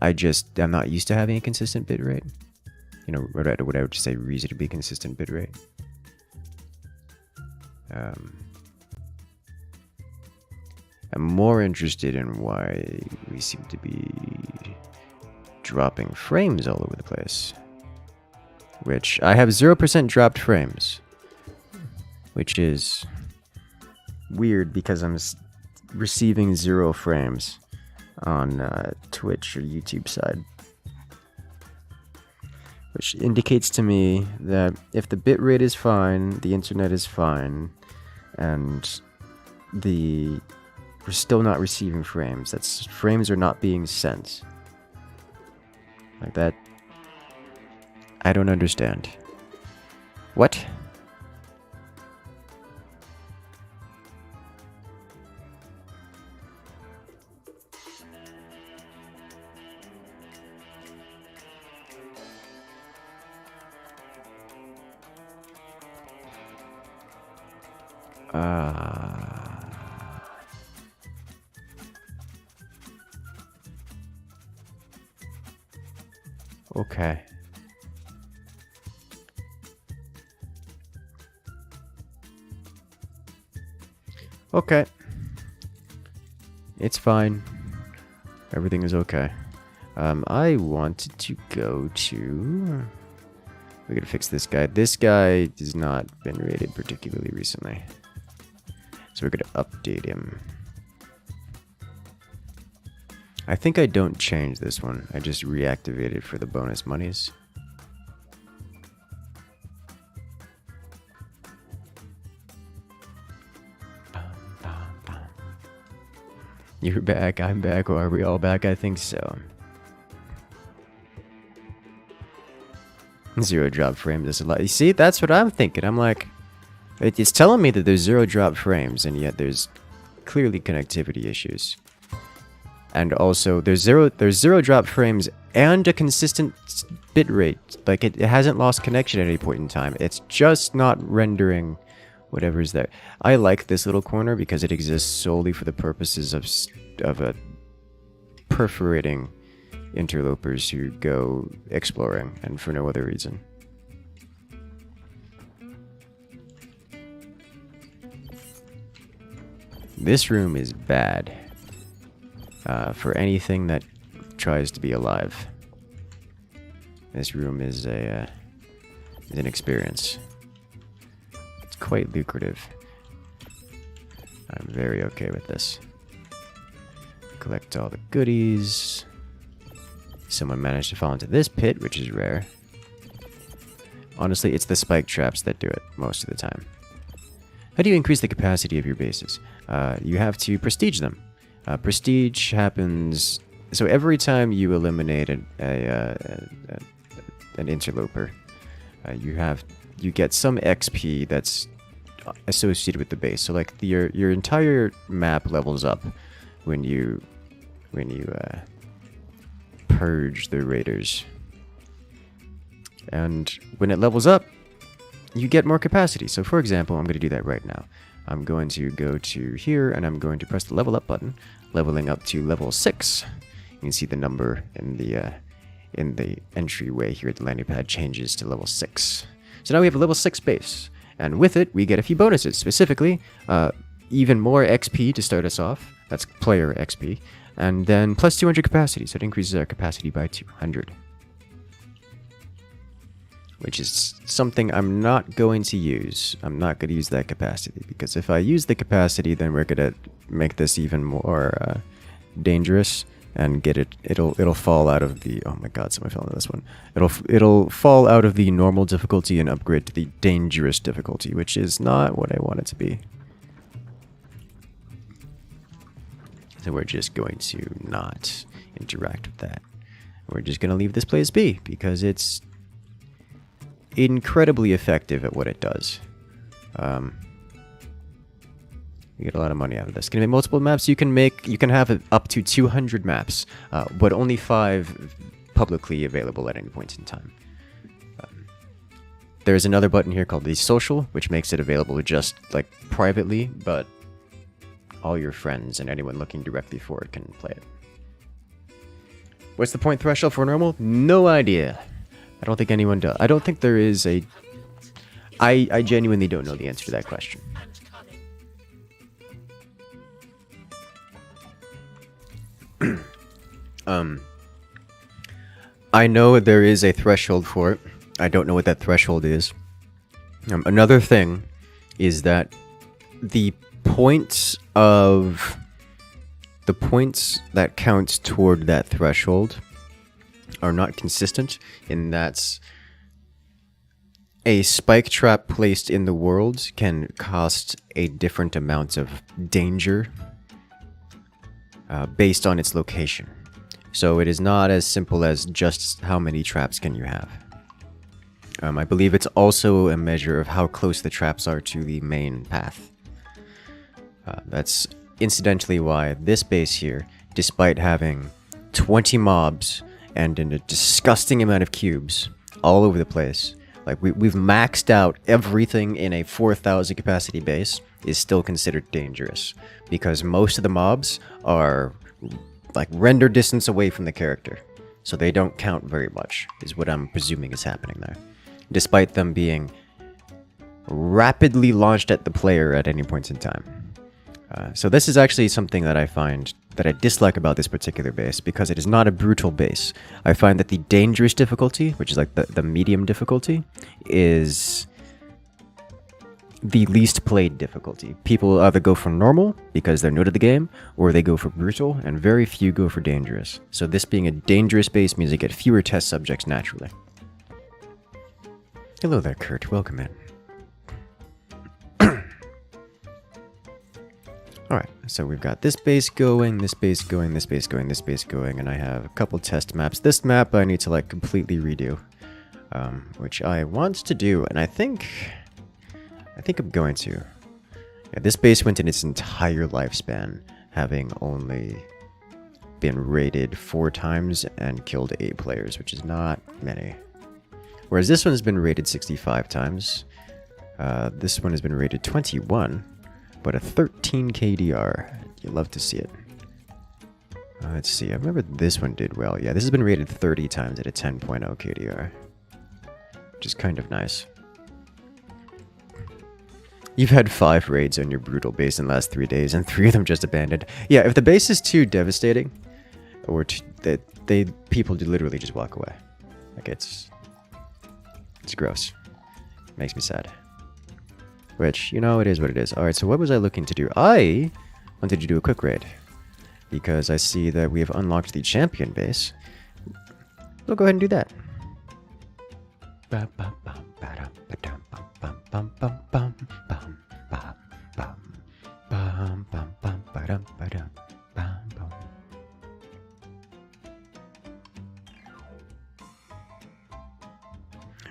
I'm not used to having a consistent bit rate. You know, what I would say reasonably consistent bit rate. I'm more interested in why we seem to be dropping frames all over the place. Which, I have 0% dropped frames. Which is weird because I'm receiving 0 frames on Twitch or YouTube side. Which indicates to me that if the bitrate is fine, the internet is fine, and we're still not receiving frames. Frames are not being sent. Like that. I don't understand. What? Okay. Okay. It's fine. Everything is okay. I wanted to go to... We gotta fix this guy. This guy has not been rated particularly recently. So we're gonna update him. I think I don't change this one. I just reactivate it for the bonus monies. You're back, I'm back, or are we all back? I think so. 0 drop frames is a lot. You see, that's what I'm thinking. I'm like, it's telling me that there's 0 drop frames, and yet there's clearly connectivity issues. And also, there's zero drop frames and a consistent bit rate. Like, it hasn't lost connection at any point in time. It's just not rendering whatever's there. I like this little corner because it exists solely for the purposes of perforating interlopers who go exploring, and for no other reason. This room is bad. For anything that tries to be alive. This room is an experience. It's quite lucrative. I'm very okay with this. Collect all the goodies. Someone managed to fall into this pit, which is rare. Honestly, it's the spike traps that do it most of the time. How do you increase the capacity of your bases? You have to prestige them. Prestige happens... So every time you eliminate an interloper, you get some XP that's associated with the base. So like your entire map levels up when you purge the raiders. And when it levels up, you get more capacity. So for example, I'm going to do that right now. I'm going to go to here and I'm going to press the level up button, leveling up to level 6. You can see the number in the entryway here at the landing pad changes to level 6. So now we have a level 6 base, and with it we get a few bonuses, specifically even more XP to start us off. That's player XP, and then plus 200 capacity, so it increases our capacity by 200. Which is something I'm not going to use. I'm not going to use that capacity, because if I use the capacity, then we're going to make this even more dangerous and get it. It'll fall out of the. Oh my God! Someone fell into this one. It'll fall out of the normal difficulty and upgrade to the dangerous difficulty, which is not what I want it to be. So we're just going to not interact with that. We're just going to leave this place be, because it's incredibly effective at what it does. You get a lot of money out of this. Can you make multiple maps? You can have up to 200 maps, but only 5 publicly available at any point in time. There's another button here called the social, which makes it available just like privately, but all your friends and anyone looking directly for it can play it. What's the point threshold for normal? No idea. I don't think anyone does. I don't think there is a... I genuinely don't know the answer to that question. I know there is a threshold for it. I don't know what that threshold is. Another thing is that the points that count toward that threshold are not consistent, in that a spike trap placed in the world can cost a different amount of danger based on its location. So it is not as simple as just how many traps can you have. I believe it's also a measure of how close the traps are to the main path. That's incidentally why this base here, despite having 20 mobs and a disgusting amount of cubes all over the place, like we've maxed out everything in a 4,000 capacity base, is still considered dangerous because most of the mobs are like render distance away from the character, so they don't count very much, is what I'm presuming is happening there, despite them being rapidly launched at the player at any point in time. So this is actually something that I find that I dislike about this particular base, because it is not a brutal base. I find that the dangerous difficulty, which is like the medium difficulty, is the least played difficulty. People either go for normal because they're new to the game, or they go for brutal, and very few go for dangerous. So this being a dangerous base means you get fewer test subjects naturally. Hello there, Kurt. Welcome in. Alright, so we've got this base going, this base going, this base going, this base going, and I have a couple test maps. This map I need to like completely redo, which I want to do, and I think I'm going to. Yeah, this base went in its entire lifespan, having only been raided 4 times and killed 8 players, which is not many. Whereas this one has been raided 65 times. This one has been raided 21. But a 13 KDR. You love to see it. Let's see. I remember this one did well. Yeah, this has been rated 30 times at a 10.0 KDR. Which is kind of nice. You've had 5 raids on your brutal base in the last 3 days, and 3 of them just abandoned. Yeah, if the base is too devastating, or people do literally just walk away. Like, it's gross. Makes me sad. Which, you know, it is what it is. Alright, so what was I looking to do? I wanted to do a quick raid, because I see that we have unlocked the champion base. We'll go ahead and do that.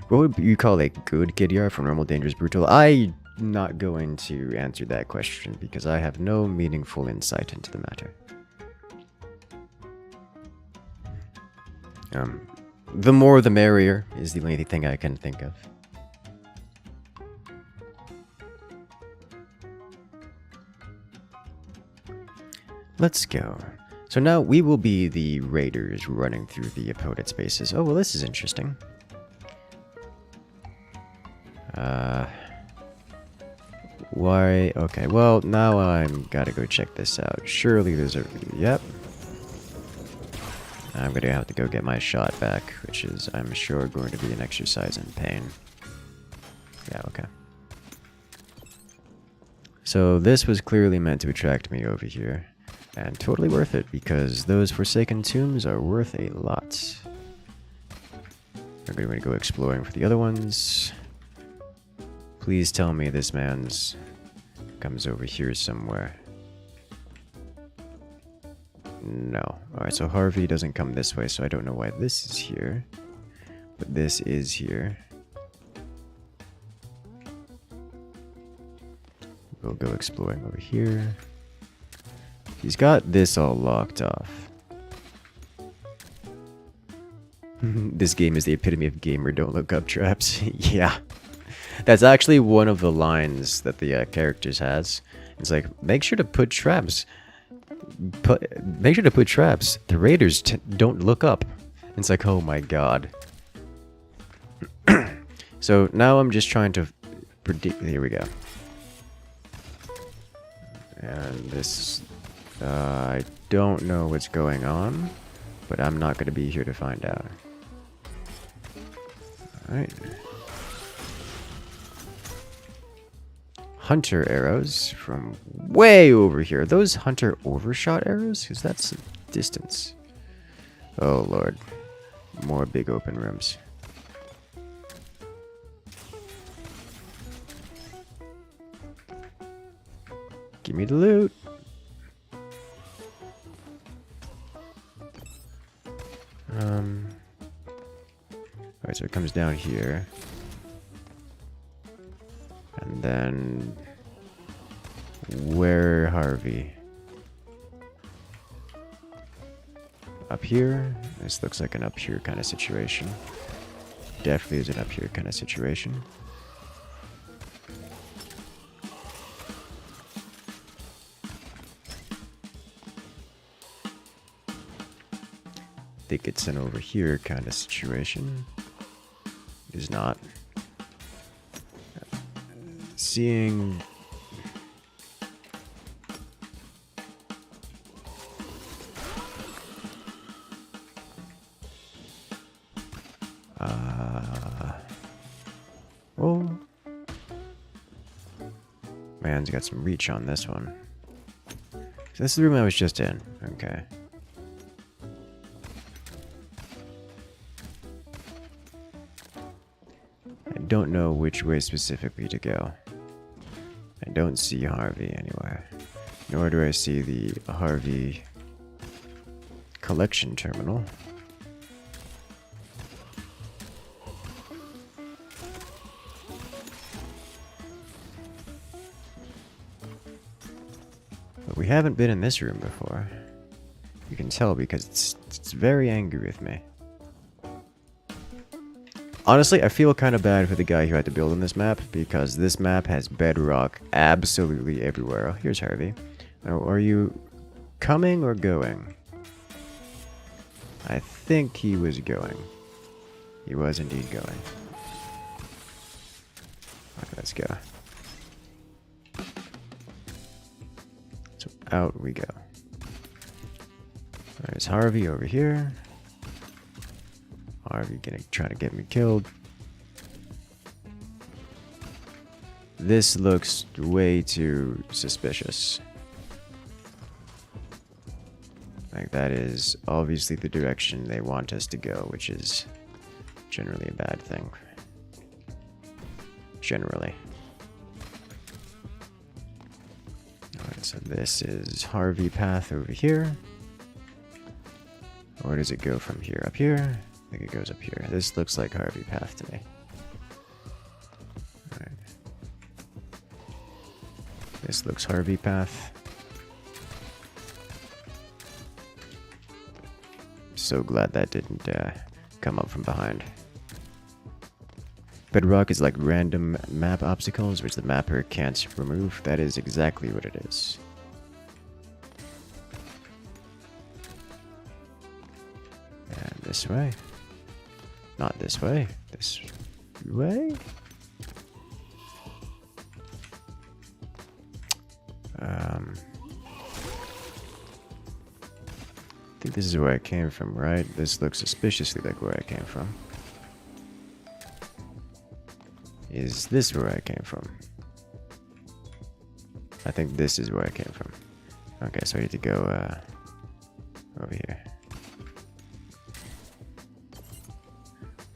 What would you call a good KDR for normal, dangerous, brutal? I'm not going to answer that question because I have no meaningful insight into the matter. The more the merrier is the only thing I can think of. Let's go. So now we will be the raiders running through the opponent's bases. Oh, well, this is interesting. Why? Okay, well, now I'm gotta go check this out. Surely there's a... Yep. I'm gonna have to go get my shot back, which is, I'm sure, going to be an exercise in pain. Yeah, okay. So this was clearly meant to attract me over here. And totally worth it, because those Forsaken Tombs are worth a lot. I'm going to go exploring for the other ones. Please tell me this man's comes over here somewhere. No. Alright, so Harvey doesn't come this way, so I don't know why this is here. But this is here. We'll go exploring over here. He's got this all locked off. This game is the epitome of gamer don't look up traps. Yeah. That's actually one of the lines that the characters has. It's like, make sure to put traps. Make sure to put traps. The raiders don't look up. It's like, oh my god. So now I'm just trying to predict. Here we go. And this... I don't know what's going on, but I'm not going to be here to find out. Alright. Hunter arrows from way over here. Are those hunter overshot arrows? Because that's distance. Oh lord. More big open rooms. Give me the loot. Alright, so it comes down here. And then... Where, Harvey? Up here? This looks like an up here kind of situation. Definitely is an up here kind of situation. Think it's an over here kind of situation. It is not. Seeing... Oh. Man's got some reach on this one. So this is the room I was just in. Okay. I don't know which way specifically to go. I don't see Harvey anywhere. Nor do I see the Harvey collection terminal. But we haven't been in this room before. You can tell because it's very angry with me. Honestly, I feel kind of bad for the guy who had to build on this map, because this map has bedrock absolutely everywhere. Oh, here's Harvey. Now, are you coming or going? I think he was going. He was indeed going. Okay, let's go. So out we go. There's Harvey over here. Harvey gonna try to get me killed. This looks way too suspicious. Like, that is obviously the direction they want us to go, which is generally a bad thing. Generally. Alright, so this is Harvey path over here. Where does it go from here? Up here? I think it goes up here. This looks like Harvey path to me. Alright. This looks Harvey path. So glad that didn't come up from behind. Bedrock is like random map obstacles which the mapper can't remove. That is exactly what it is. And this way. Not this way. This way? I think this is where I came from, right? This looks suspiciously like where I came from. Is this where I came from? I think this is where I came from. Okay, so I need to go over here.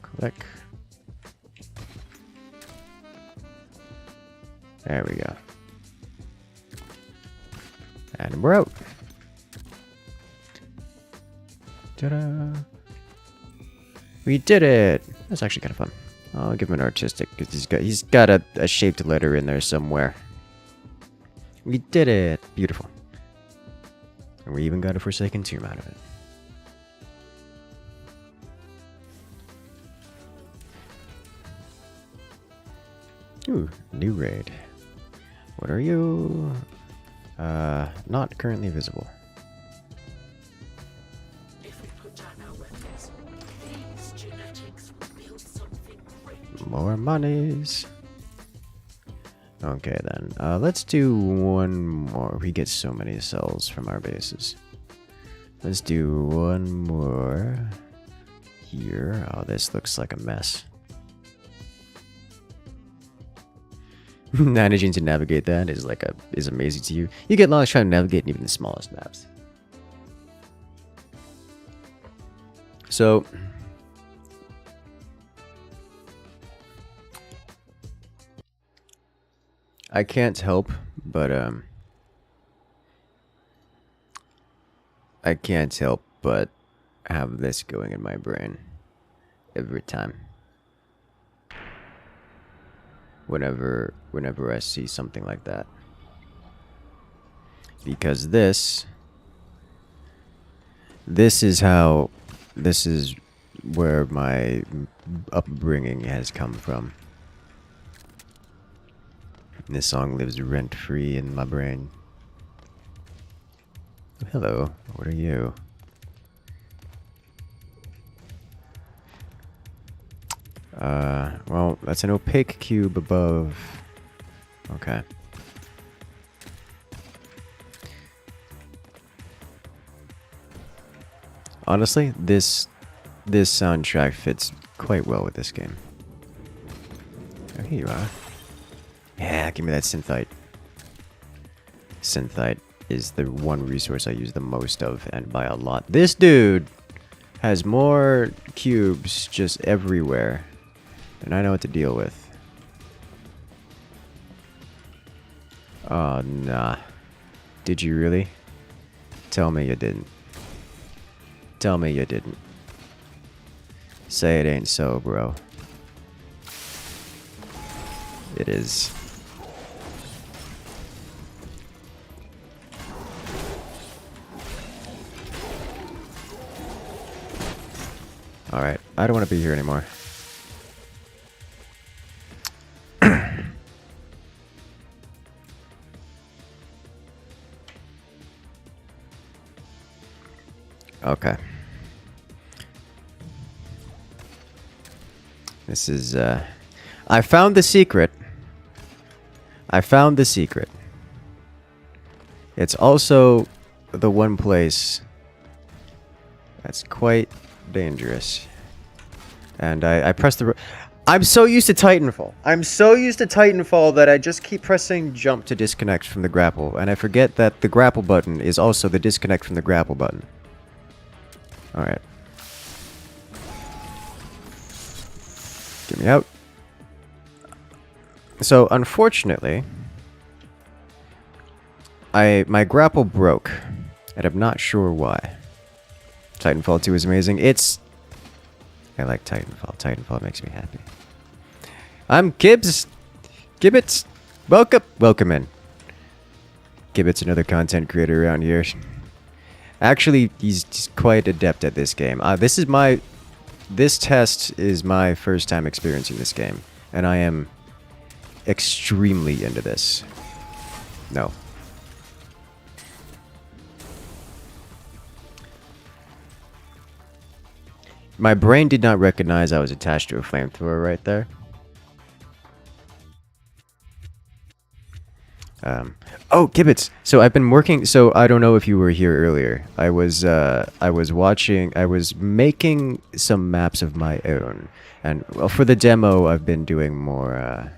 Click. There we go. And we're out. Ta-da! We did it! That's actually kind of fun. I'll give him an artistic, because he's got a shaped letter in there somewhere. We did it! Beautiful. And we even got a Forsaken Tomb out of it. Ooh, new raid. What are you? Not currently visible. More monies. Okay then, let's do one more. We get so many cells from our bases. Let's do one more here. Oh, this looks like a mess. Managing to navigate that is amazing to you. You get lost trying to navigate even the smallest maps. So I can't help but I can't help but have this going in my brain every time. Whenever I see something like that. Because this is where my upbringing has come from. This song lives rent-free in my brain. Hello, what are you? Well, that's an opaque cube above. Okay. Honestly, this soundtrack fits quite well with this game. Oh, here you are. Yeah, give me that synthite. Synthite is the one resource I use the most of, and by a lot. This dude has more cubes just everywhere, and I know what to deal with. Oh, nah. Did you really? Tell me you didn't. Tell me you didn't. Say it ain't so, bro. It is. Alright, I don't want to be here anymore. Okay. This is, I found the secret. I found the secret. It's also the one place that's quite dangerous. And I pressed the... I'm so used to Titanfall. I'm so used to Titanfall that I just keep pressing jump to disconnect from the grapple. And I forget that the grapple button is also the disconnect from the grapple button. Alright. Get me out. So, unfortunately, my grapple broke, and I'm not sure why. Titanfall 2 is amazing. I like Titanfall. Titanfall makes me happy. I'm Gibbs. Gibbets. Welcome in. Gibbets, another content creator around here. Actually, he's quite adept at this game. This test is my first time experiencing this game, and I am extremely into this. No. My brain did not recognize I was attached to a flamethrower right there. Oh, Gibbets! So I've been working, so I don't know if you were here earlier. I was making some maps of my own. And, well, for the demo, I've been doing more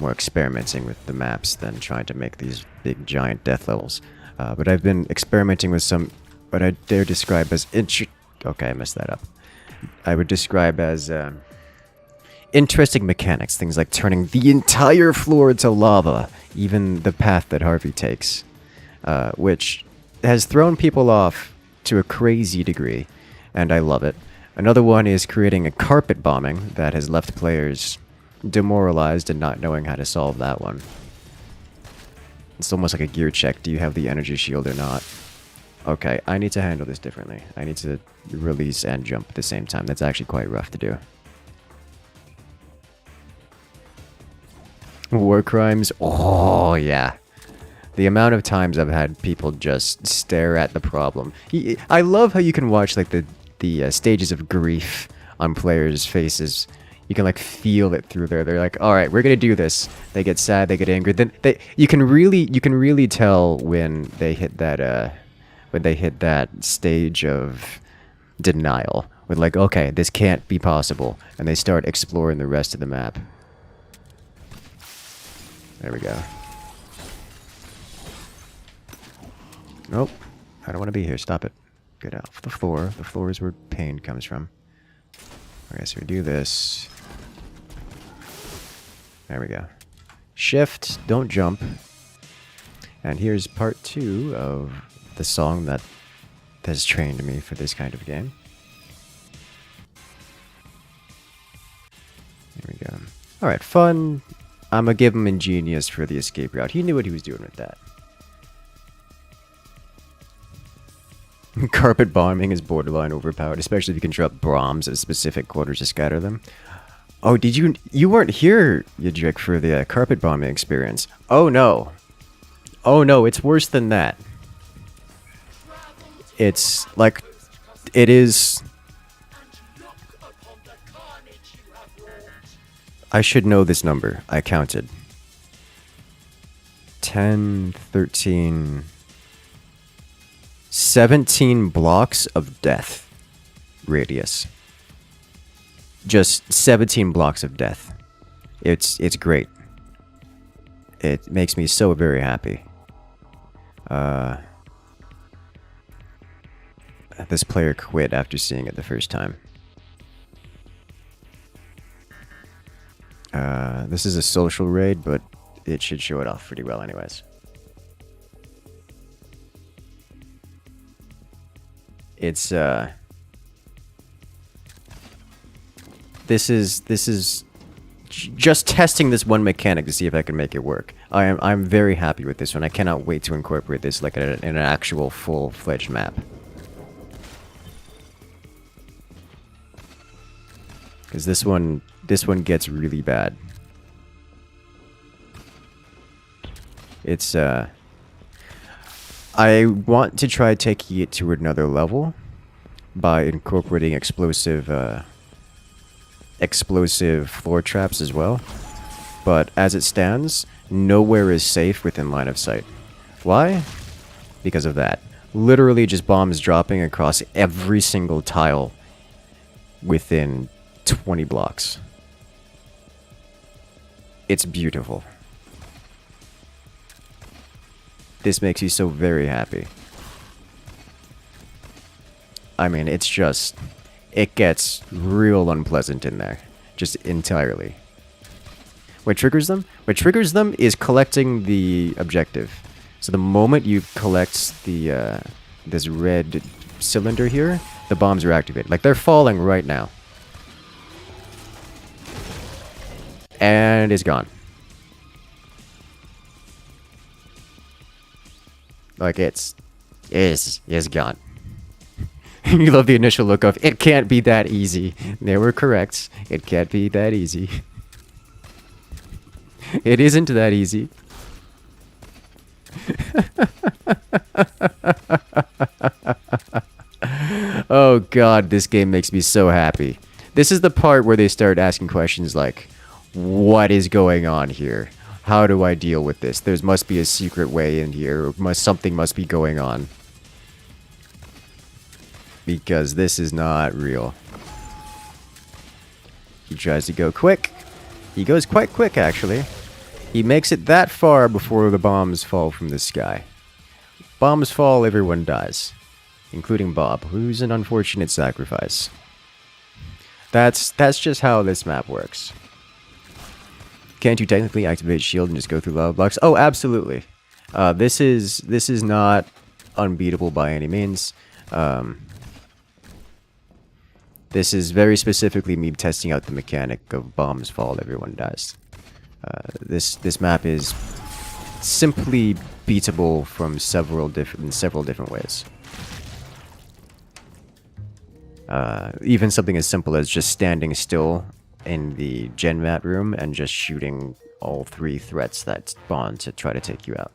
experimenting with the maps than trying to make these big, giant death levels. But I've been experimenting with some, what I dare describe as okay, I messed that up. I would describe as, interesting mechanics, things like turning the entire floor to lava, even the path that Harvey takes, which has thrown people off to a crazy degree, and I love it. Another one is creating a carpet bombing that has left players demoralized and not knowing how to solve that one. It's almost like a gear check. Do you have the energy shield or not? Okay, I need to handle this differently. I need to release and jump at the same time. That's actually quite rough to do. War crimes? Oh, yeah. The amount of times I've had people just stare at the problem. I love how you can watch like the stages of grief on players' faces. You can like feel it through there. They're like, "All right, we're gonna do this." They get sad, they get angry. Then you can really tell when they hit that stage of denial. With like, okay, this can't be possible, and they start exploring the rest of the map. There we go. Nope. I don't want to be here. Stop it. Get off the floor. The floor is where pain comes from. Okay, so we do this. There we go. Shift. Don't jump. And here's part 2 of the song that has trained me for this kind of game. There we go. Alright, fun. I'm gonna give him ingenious for the escape route. He knew what he was doing with that. Carpet bombing is borderline overpowered, especially if you can drop bombs at specific quarters to scatter them. Oh, did you... You weren't here, Yadrik, for the carpet bombing experience. Oh, no. Oh, no, it's worse than that. It's, like... It is... I should know this number. I counted. 10, 13... 17 blocks of death radius. Just 17 blocks of death. It's great. It makes me so very happy. This player quit after seeing it the first time. This is a social raid, but it should show it off pretty well anyways. It's this is just testing this one mechanic to see if I can make it work. I'm very happy with this one. I cannot wait to incorporate this like in an actual full-fledged map. Because this one gets really bad. It's I want to try taking it to another level by incorporating explosive floor traps as well. But as it stands, nowhere is safe within line of sight. Why? Because of that. Literally just bombs dropping across every single tile within 20 blocks. It's beautiful. This makes you so very happy. I mean, it's just... It gets real unpleasant in there. Just entirely. What triggers them? What triggers them is collecting the objective. So the moment you collect the this red cylinder here, the bombs are activated. Like, they're falling right now. And it's gone. Like, it's gone. You love the initial look of, it can't be that easy. They were correct. It can't be that easy. It isn't that easy. Oh god, this game makes me so happy. This is the part where they start asking questions like, what is going on here? How do I deal with this? There must be a secret way in here. Something must be going on. Because this is not real. He tries to go quick. He goes quite quick, actually. He makes it that far before the bombs fall from the sky. Bombs fall, everyone dies. Including Bob, who's an unfortunate sacrifice. That's just how this map works. Can't you technically activate shield and just go through lava blocks? Oh, absolutely. This is not unbeatable by any means. This is very specifically me testing out the mechanic of bombs fall, everyone dies. This map is simply beatable from several different ways. Even something as simple as just standing still in the gen mat room and just shooting all 3 threats that spawn to try to take you out.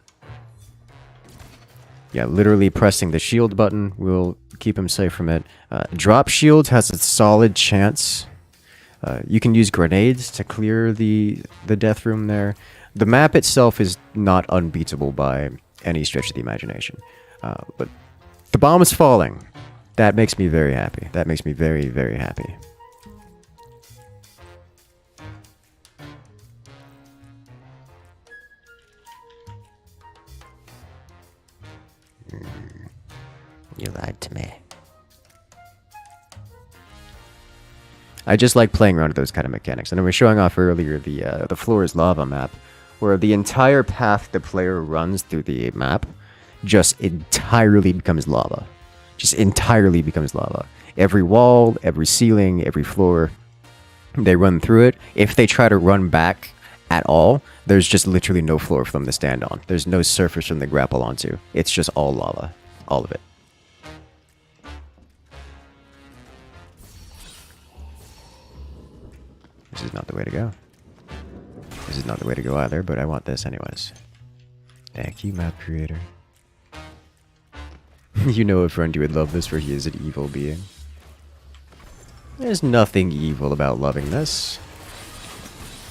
Yeah, literally pressing the shield button will keep him safe from it. Drop shield has a solid chance. You can use grenades to clear the death room there. The map itself is not unbeatable by any stretch of the imagination. But the bomb is falling. That makes me very happy. That makes me very, very happy. You lied to me. I just like playing around with those kind of mechanics. And I was showing off earlier the floor is lava map, where the entire path the player runs through the map just entirely becomes lava. just entirely becomes lava. Every wall, every ceiling, every floor, they run through it. If they try to run back at all, there's just literally no floor for them to stand on. There's no surface for them to grapple onto. It's just all lava. All of it. This is not the way to go. This is not the way to go either, but I want this anyways. Thank you, map creator. You know a friend who would love this, for he is an evil being. There's nothing evil about loving this.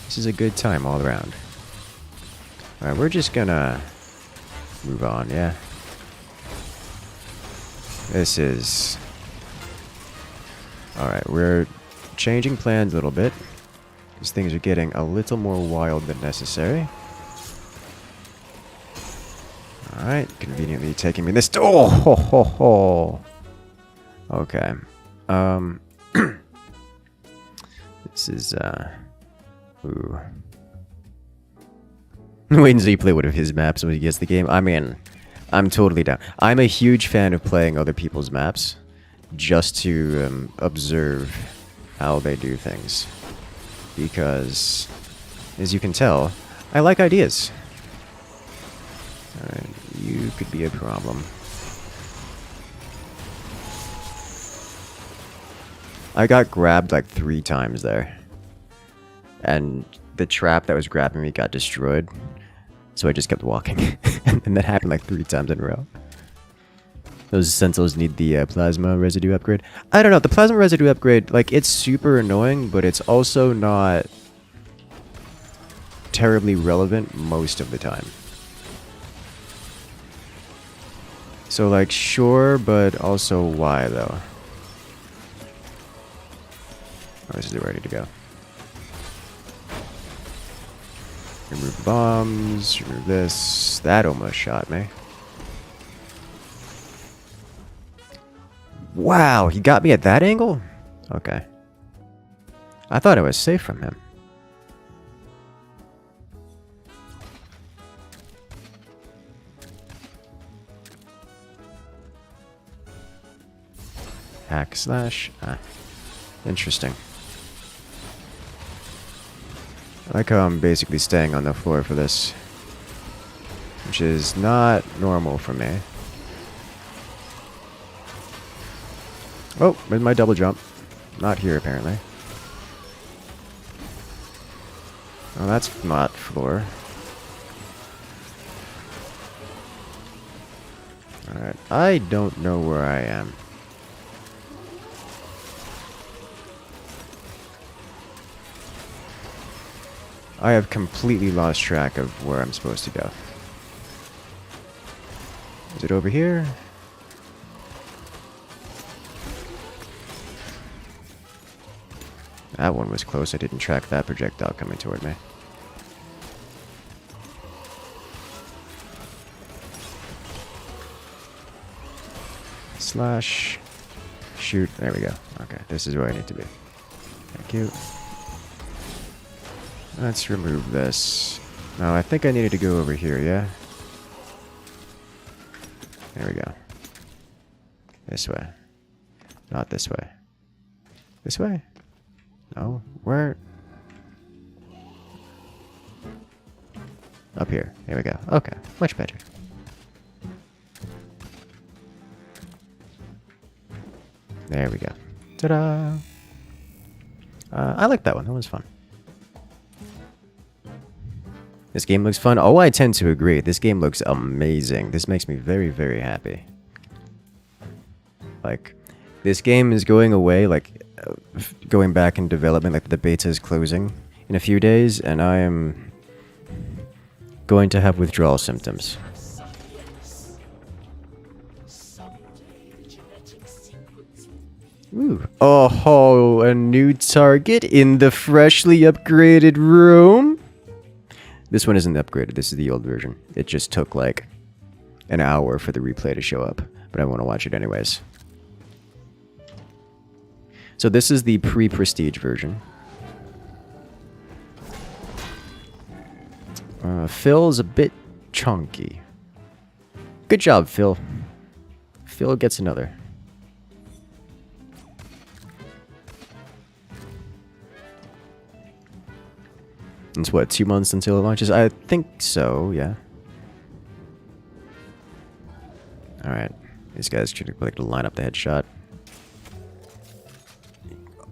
This is a good time all around. Alright, we're just gonna move on, yeah. This is... Alright, we're changing plans a little bit. These things are getting a little more wild than necessary. Alright, conveniently taking me this... Oh! Ho, ho, ho. Okay. This is, ooh. Wait until you play one of his maps when he gets the game. I mean, I'm totally down. I'm a huge fan of playing other people's maps just to observe how they do things. Because, as you can tell, I like ideas. Alright, you could be a problem. I got grabbed like 3 times there. And the trap that was grabbing me got destroyed. So I just kept walking. And that happened like 3 times in a row. Those Sentinels need the plasma residue upgrade. I don't know, the plasma residue upgrade, like, it's super annoying, but it's also not terribly relevant most of the time. So, like, sure, but also why, though? Oh, this is ready to go. Remove bombs, remove this. That almost shot me. Wow, he got me at that angle? Okay. I thought I was safe from him. Hack slash. Ah, interesting. I like how I'm basically staying on the floor for this. Which is not normal for me. Oh, where's my double jump? Not here, apparently. Oh, that's not floor. Alright, I don't know where I am. I have completely lost track of where I'm supposed to go. Is it over here? That one was close. I didn't track that projectile coming toward me. Slash. Shoot. There we go. Okay, this is where I need to be. Thank you. Let's remove this. No, I think I needed to go over here, yeah? There we go. This way. Not this way. This way? No. Where? Up here. Here we go. Okay. Much better. There we go. Ta-da! I like that one. That was fun. This game looks fun. Oh, I tend to agree. This game looks amazing. This makes me very, very happy. Like, this game is going away, like, going back in development, like the beta is closing in a few days, and I am going to have withdrawal symptoms. Ooh. Oh, a new target in the freshly upgraded room. This one isn't upgraded. This is the old version. It just took like an hour for the replay to show up, but I want to watch it anyways. So this is the pre-prestige version. Phil's a bit chunky. Good job, Phil. Phil gets another. It's what, 2 months until it launches? I think so, yeah. Alright. These guys should like to line up the headshot.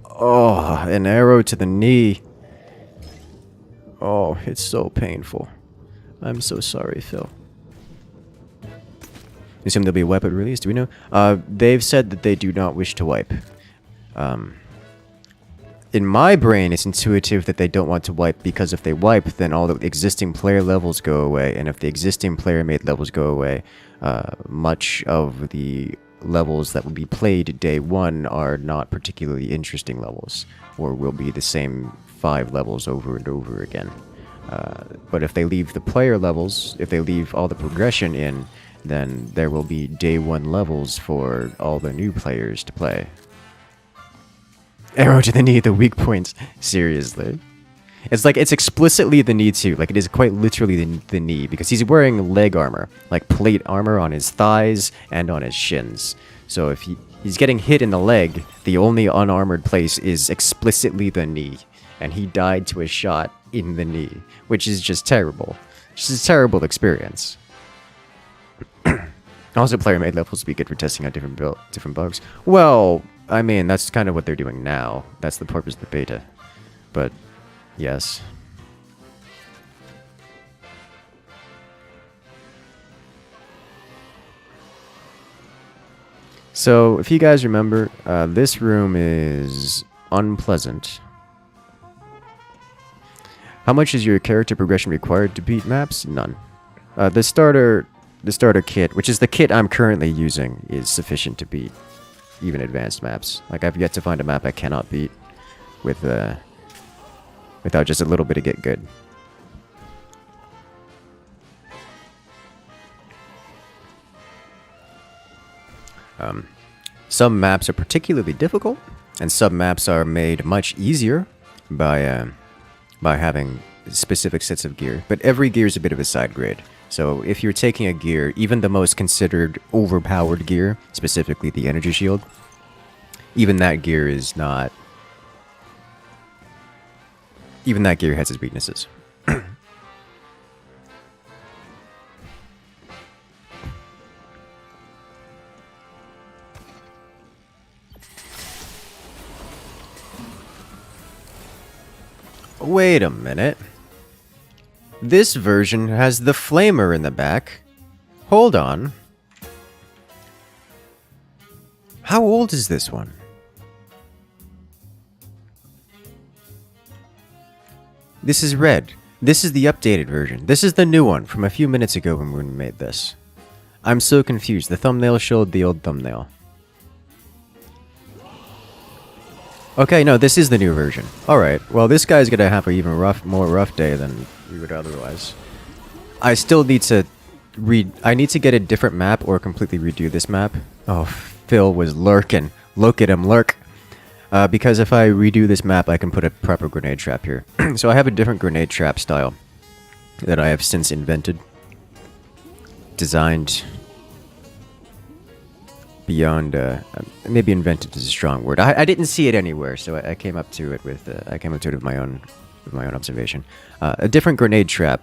Oh, an arrow to the knee. Oh, it's so painful. I'm so sorry, Phil. You assume there'll be a wipe at release? Do we know? They've said that they do not wish to wipe. In my brain, it's intuitive that they don't want to wipe because if they wipe, then all the existing player levels go away. And if the existing player-made levels go away, much of the levels that will be played day one are not particularly interesting levels, or will be the same 5 levels over and over again. But if they leave the player levels, if they leave all the progression in, then there will be day 1 levels for all the new players to play. Arrow to the knee, the weak points. Seriously. It's like, it's explicitly the knee too. Like, it is quite literally the knee, because he's wearing leg armor. Like, plate armor on his thighs and on his shins. So if he's getting hit in the leg, the only unarmored place is explicitly the knee. And he died to a shot in the knee, which is just terrible. Just a terrible experience. Also, player-made levels would be good for testing out different bugs. Well, I mean, that's kind of what they're doing now. That's the purpose of the beta. But, yes. So, if you guys remember, this room is unpleasant. How much is your character progression required to beat maps? None. The starter kit, which is the kit I'm currently using, is sufficient to beat even advanced maps. Like, I've yet to find a map I cannot beat with without just a little bit of get good. Some maps are particularly difficult, and some maps are made much easier by having specific sets of gear. But every gear is a bit of a side grade. So if you're taking a gear, even the most considered overpowered gear, specifically the energy shield, even that gear is not... Even that gear has its weaknesses. Wait a minute. This version has the flamer in the back. Hold on. How old is this one? This is red. This is the updated version. This is the new one from a few minutes ago when we made this. I'm so confused. The thumbnail showed the old thumbnail. Okay, no, this is the new version. Alright, well, this guy's gonna have an even more rough day than we would otherwise. I still need to I need to get a different map or completely redo this map. Oh, Phil was lurking. Look at him lurk. Because if I redo this map, I can put a proper grenade trap here. So I have a different grenade trap style that I have since invented. Designed beyond, maybe invented is a strong word. I didn't see it anywhere, so I came up to it with my own observation. A different grenade trap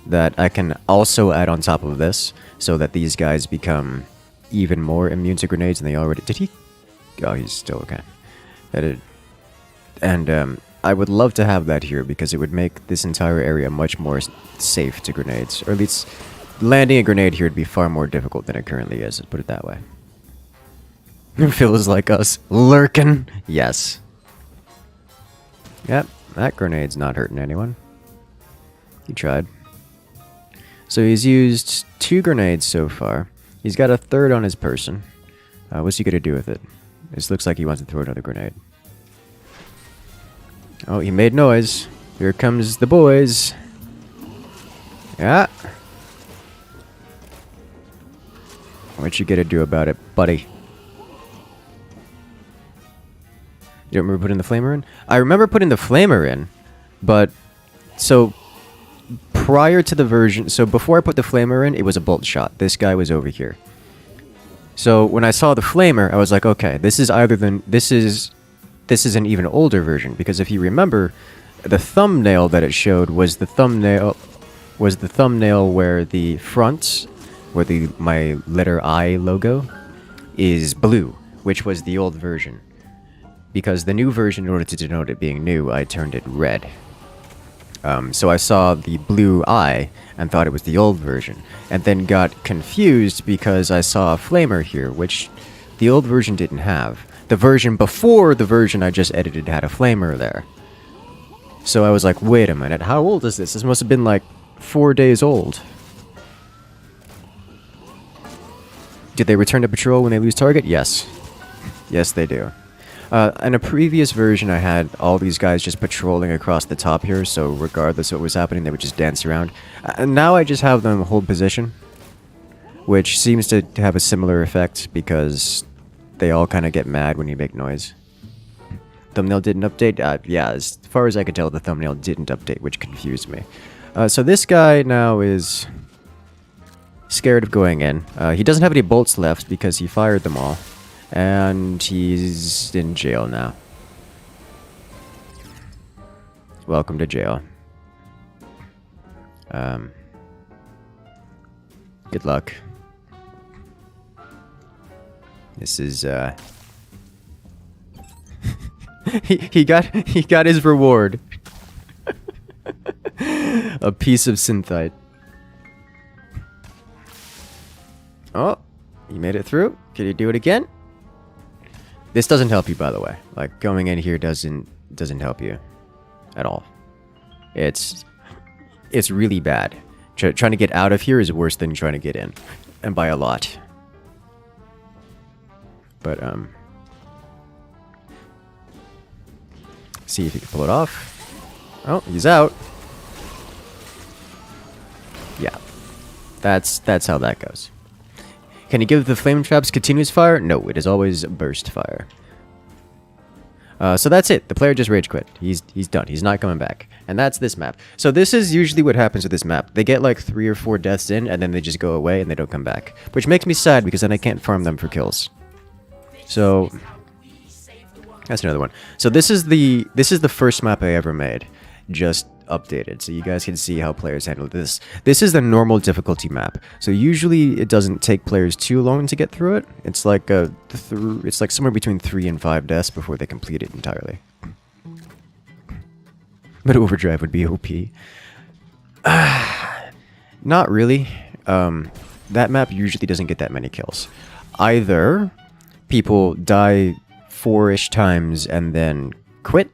that I can also add on top of this, so that these guys become even more immune to grenades than they already... Did he... Oh, he's still okay. And I would love to have that here, because it would make this entire area much more safe to grenades. Or at least landing a grenade here would be far more difficult than it currently is, let's put it that way. Feels like us lurking. Yes. Yep, that grenade's not hurting anyone. He tried. So he's used 2 grenades so far. He's got a third on his person. What's he gonna do with it? This looks like he wants to throw another grenade. Oh, he made noise. Here comes the boys. Yeah. What you gonna do about it, buddy? You don't remember putting the flamer in? I remember putting the flamer in, but... So, prior to the version... So, before I put the flamer in, it was a bolt shot. This guy was over here. So, when I saw the flamer, I was like, okay, this is either the... This is an even older version, because if you remember, the thumbnail that it showed was the thumbnail where the front, where my letter I logo is blue, which was the old version. Because the new version, in order to denote it being new, I turned it red. So I saw the blue eye and thought it was the old version, and then got confused because I saw a flamer here, which the old version didn't have. The version before the version I just edited had a flamer there. So I was like, wait a minute, how old is this? This must have been like 4 days old. Did they return to patrol when they lose target? Yes. Yes, they do. In a previous version, I had all these guys just patrolling across the top here, so regardless of what was happening, they would just dance around. And now I just have them hold position, which seems to have a similar effect, because they all kind of get mad when you make noise. Thumbnail didn't update? Yeah, as far as I could tell, the thumbnail didn't update, which confused me. So this guy now is scared of going in. He doesn't have any bolts left because he fired them all. And he's in jail now. Welcome to jail. Good luck. This is he got his reward. A piece of synthite. Oh, you made it through. Can you do it again? This doesn't help you, by the way. Like, going in here doesn't help you at all. It's really bad. Trying to get out of here is worse than trying to get in, and by a lot. But see if you can pull it off. Oh, he's out. Yeah, that's how that goes. Can you give the flame traps continuous fire? No, it is always burst fire. So that's it. The player just rage quit. He's done. He's not coming back. And that's this map. So this is usually what happens with this map. They get like 3 or 4 deaths in, and then they just go away and they don't come back. Which makes me sad, because then I can't farm them for kills. So that's another one. So this is the first map I ever made, just updated, so you guys can see how players handle this. This is the normal difficulty map. So usually it doesn't take players too long to get through it. It's like it's like somewhere between 3 and 5 deaths before they complete it entirely. But overdrive would be OP. Not really. That map usually doesn't get that many kills. Either people die 4-ish times and then quit,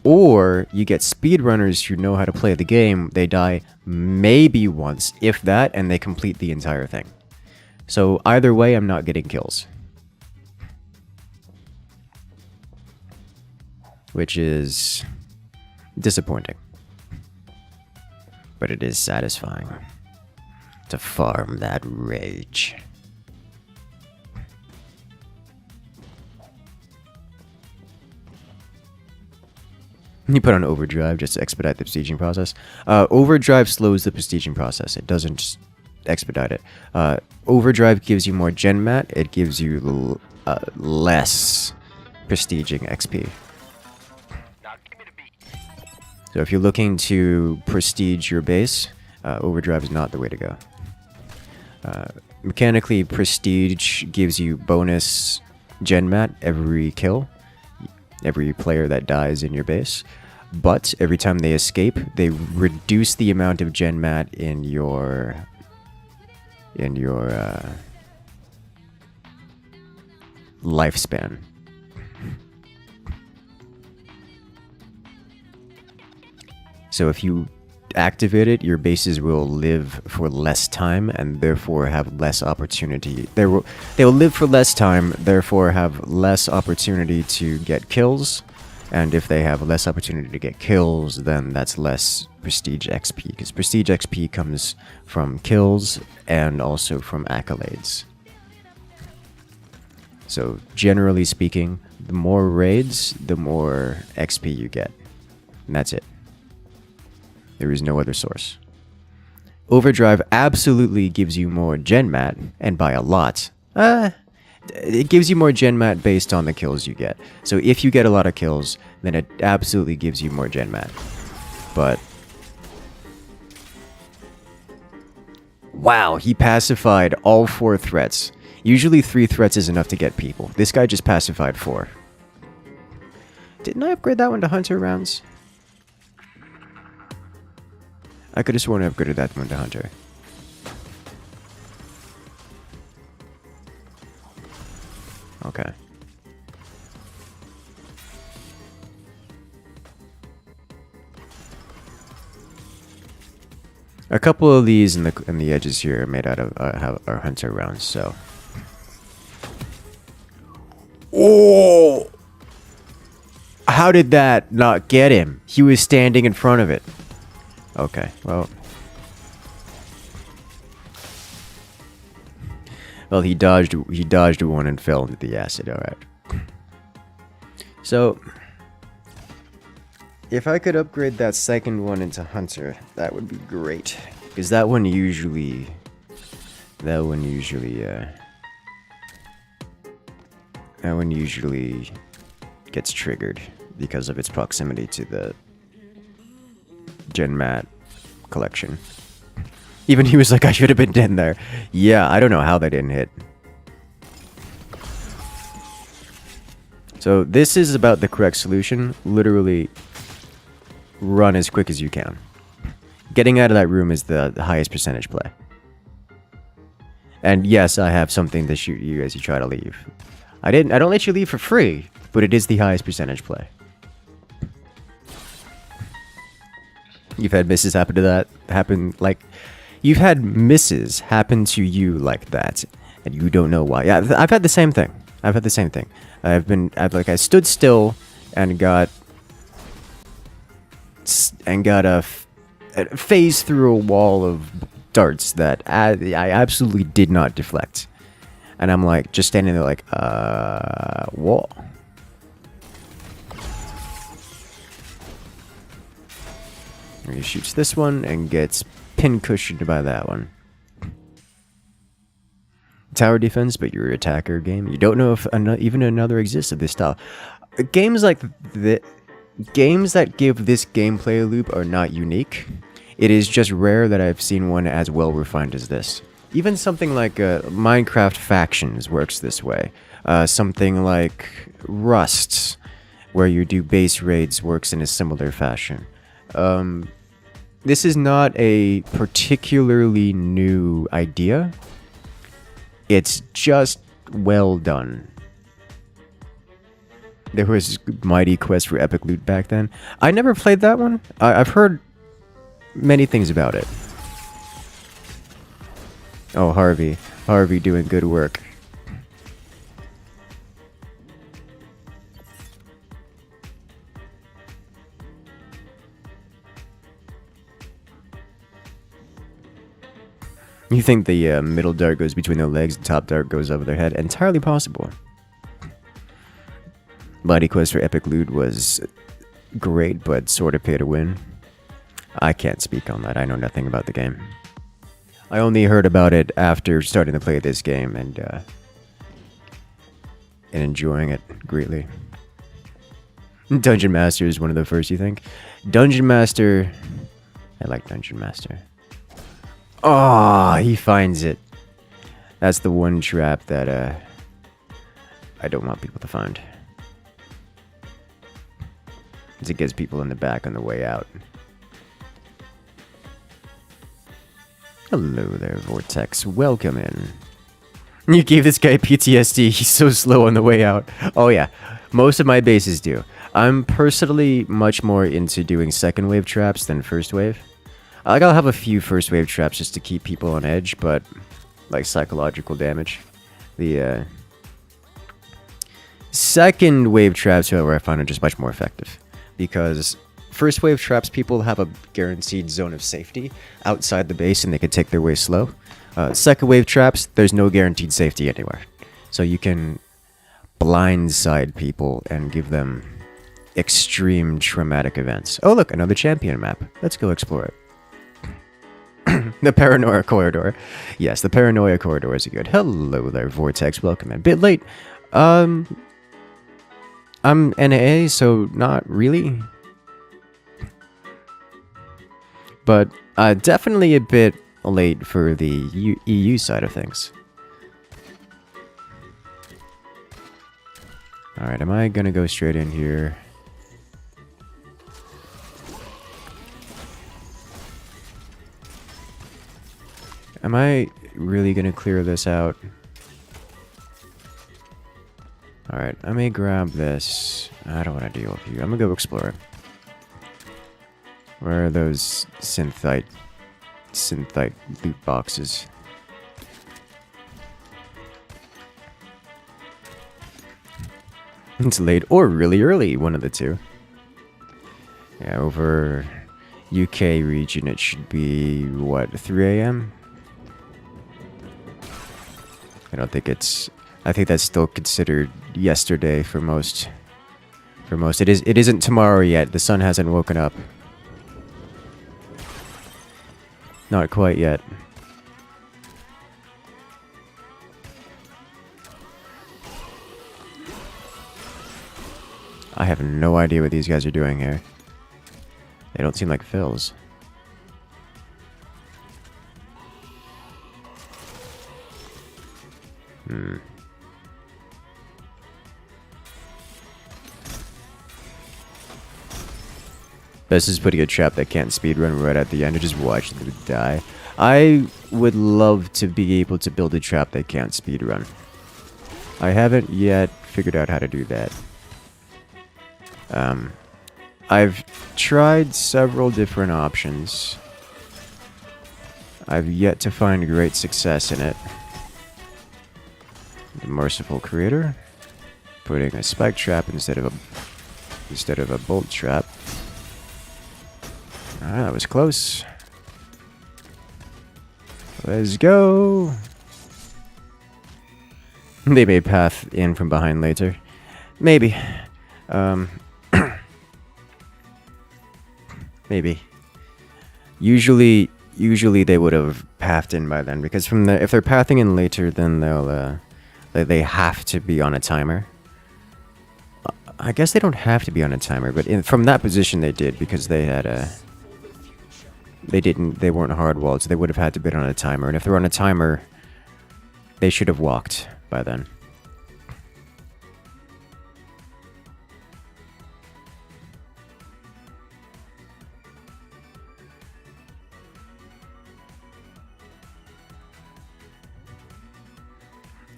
or you get speedrunners who know how to play the game. They die maybe once, if that, and they complete the entire thing. So either way, I'm not getting kills. Which is disappointing. But it is satisfying to farm that rage. You put on overdrive just to expedite the prestiging process. Overdrive slows the prestiging process. It doesn't just expedite it. Overdrive gives you more gen mat. It gives you less prestiging XP. So if you're looking to prestige your base, overdrive is not the way to go. Mechanically, prestige gives you bonus gen mat every kill. Every player that dies in your base, but every time they escape, they reduce the amount of gen mat in your lifespan. So if you activate it, your bases will live for less time and therefore have less opportunity. They will live for less time, therefore have less opportunity to get kills. And if they have less opportunity to get kills, then that's less prestige XP, because prestige XP comes from kills and also from accolades. So generally speaking, the more raids, the more XP you get. And that's it. There is no other source. Overdrive absolutely gives you more gen mat, and by a lot. It gives you more gen mat based on the kills you get. So if you get a lot of kills, then it absolutely gives you more gen mat. but... Wow, he pacified all 4 threats. Usually 3 threats is enough to get people. This guy just pacified 4. Didn't I upgrade that one to Hunter rounds? I could have sworn I upgraded that one to Hunter. Okay. A couple of these in the edges here are made out of are Hunter rounds, so. Oh! How did that not get him? He was standing in front of it. Okay, well. Well, he dodged one and fell into the acid, alright. So, if I could upgrade that second one into Hunter, that would be great. Because that one usually gets triggered because of its proximity to the Gen Mat collection. Even he was like, I should have been dead there. Yeah, I don't know how that didn't hit. So this is about the correct solution. Literally, run as quick as you can. Getting out of that room is the highest percentage play. And yes, I have something to shoot you as you try to leave. I don't let you leave for free, but it is the highest percentage play. You've had misses happen to you've had misses happen to you like that, and you don't know why. Yeah, I've had the same thing. I stood still and got phased through a wall of darts that I absolutely did not deflect. And I'm like, just standing there like, what? He shoots this one and gets pin cushioned by that one. Tower defense, but your attacker game. You don't know if even another exists of this style. Games like games that give this gameplay loop are not unique. It is just rare that I've seen one as well refined as this. Even something like Minecraft Factions works this way. Something like Rust, where you do base raids, works in a similar fashion. This is not a particularly new idea. It's just well done. There was Mighty Quest for Epic Loot back then. I never played that one. I've heard many things about it. Oh, Harvey. Harvey doing good work. You think the middle dart goes between their legs, the top dart goes over their head? Entirely possible. Mighty Quest for Epic Loot was great, but sort of pay to win. I can't speak on that. I know nothing about the game. I only heard about it after starting to play this game and enjoying it greatly. Dungeon Master is one of the first, you think? Dungeon Master... I like Dungeon Master. Oh, he finds it. That's the one trap that I don't want people to find. Because it gets people in the back on the way out. Hello there, Vortex. Welcome in. You gave this guy PTSD. He's so slow on the way out. Oh yeah, most of my bases do. I'm personally much more into doing second wave traps than first wave. Like, I'll have a few first wave traps just to keep people on edge, but like psychological damage. The second wave traps, however, I find are just much more effective. Because first wave traps, people have a guaranteed zone of safety outside the base and they can take their way slow. Second wave traps, there's no guaranteed safety anywhere. So you can blindside people and give them extreme traumatic events. Oh look, another champion map. Let's go explore it. The Paranoia Corridor. Yes, the Paranoia Corridor is good. Hello there, Vortex. Welcome in. Bit late. I'm NA, so not really. But definitely a bit late for the EU side of things. Alright, am I gonna go straight in here? Am I really gonna clear this out? Alright, I may grab this. I don't want to deal with you. I'm gonna go explore. Where are those synthite loot boxes? It's late or really early, one of the two. Yeah, over UK region it should be, what, 3 a.m.? I don't think it's... I think that's still considered yesterday for most. It isn't tomorrow yet. The sun hasn't woken up. Not quite yet. I have no idea what these guys are doing here. They don't seem like fills. Best is putting a trap that can't speedrun right at the end and just watch them die. I would love to be able to build a trap that can't speedrun. I haven't yet figured out how to do that. I've tried several different options. I've yet to find great success in it. The Merciful Creator, putting a spike trap instead of a bolt trap. Ah, that was close. Let's go. They may path in from behind later. Maybe. Maybe. Usually they would have pathed in by then, because if they're pathing in later, then they have to be on a timer. I guess they don't have to be on a timer, but from that position they did, because they had a... They weren't hard-walled, so they would have had to be on a timer. And if they're on a timer, they should have walked by then.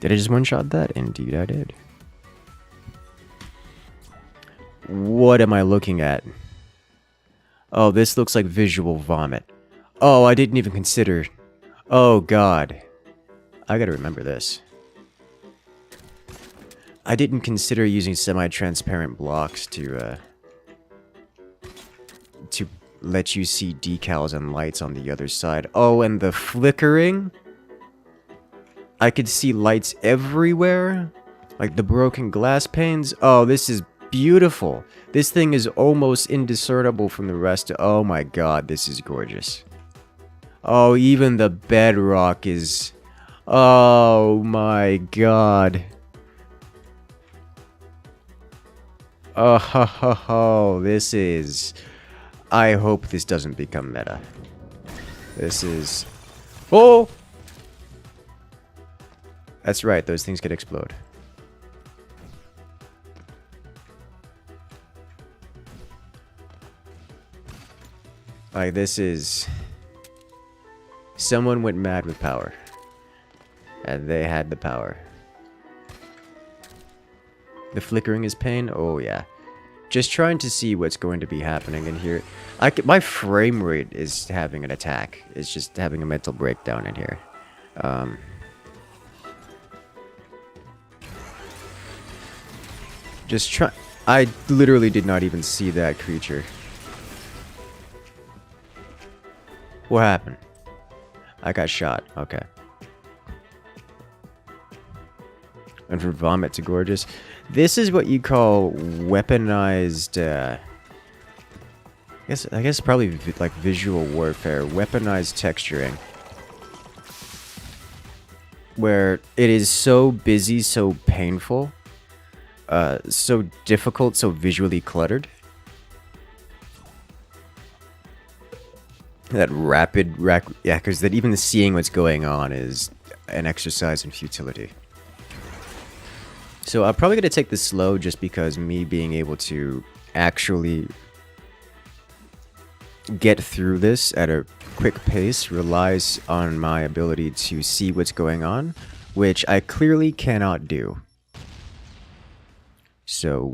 Did I just one-shot that? Indeed I did. What am I looking at? Oh, this looks like visual vomit. Oh, I didn't even consider... Oh, God. I gotta remember this. I didn't consider using semi-transparent blocks to let you see decals and lights on the other side. Oh, and the flickering? I could see lights everywhere? Like the broken glass panes? Oh, this is beautiful. This thing is almost indiscernible from the rest. Oh my god, this is gorgeous. Oh, even the bedrock is... Oh my god. Oh, ho, ho, ho. This is... I hope this doesn't become meta. This is... Oh! That's right, those things could explode. Like, this is... Someone went mad with power. And they had the power. The flickering is pain? Oh, yeah. Just trying to see what's going to be happening in here. My frame rate is having an attack. It's just having a mental breakdown in here. Just try... I literally did not even see that creature. What happened? I got shot. Okay. And from vomit to gorgeous. This is what you call weaponized, I guess probably like visual warfare. Weaponized texturing. Where it is so busy, so painful. So difficult, so visually cluttered. that yeah, because that even seeing what's going on is an exercise in futility. So I'm probably going to take this slow just because me being able to actually get through this at a quick pace relies on my ability to see what's going on, which I clearly cannot do. So,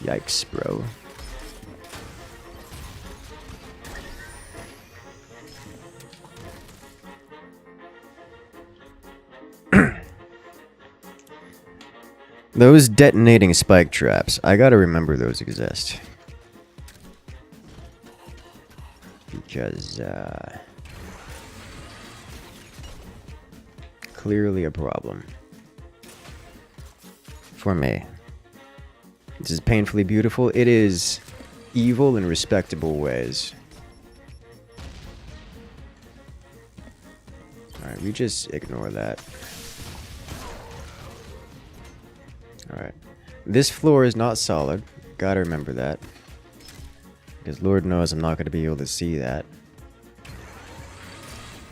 yikes, bro. Those detonating spike traps, I gotta remember those exist. Because, clearly a problem. For me. This is painfully beautiful. It is evil in respectable ways. Alright, we just ignore that. Alright. This floor is not solid. Gotta remember that. Because Lord knows I'm not going to be able to see that.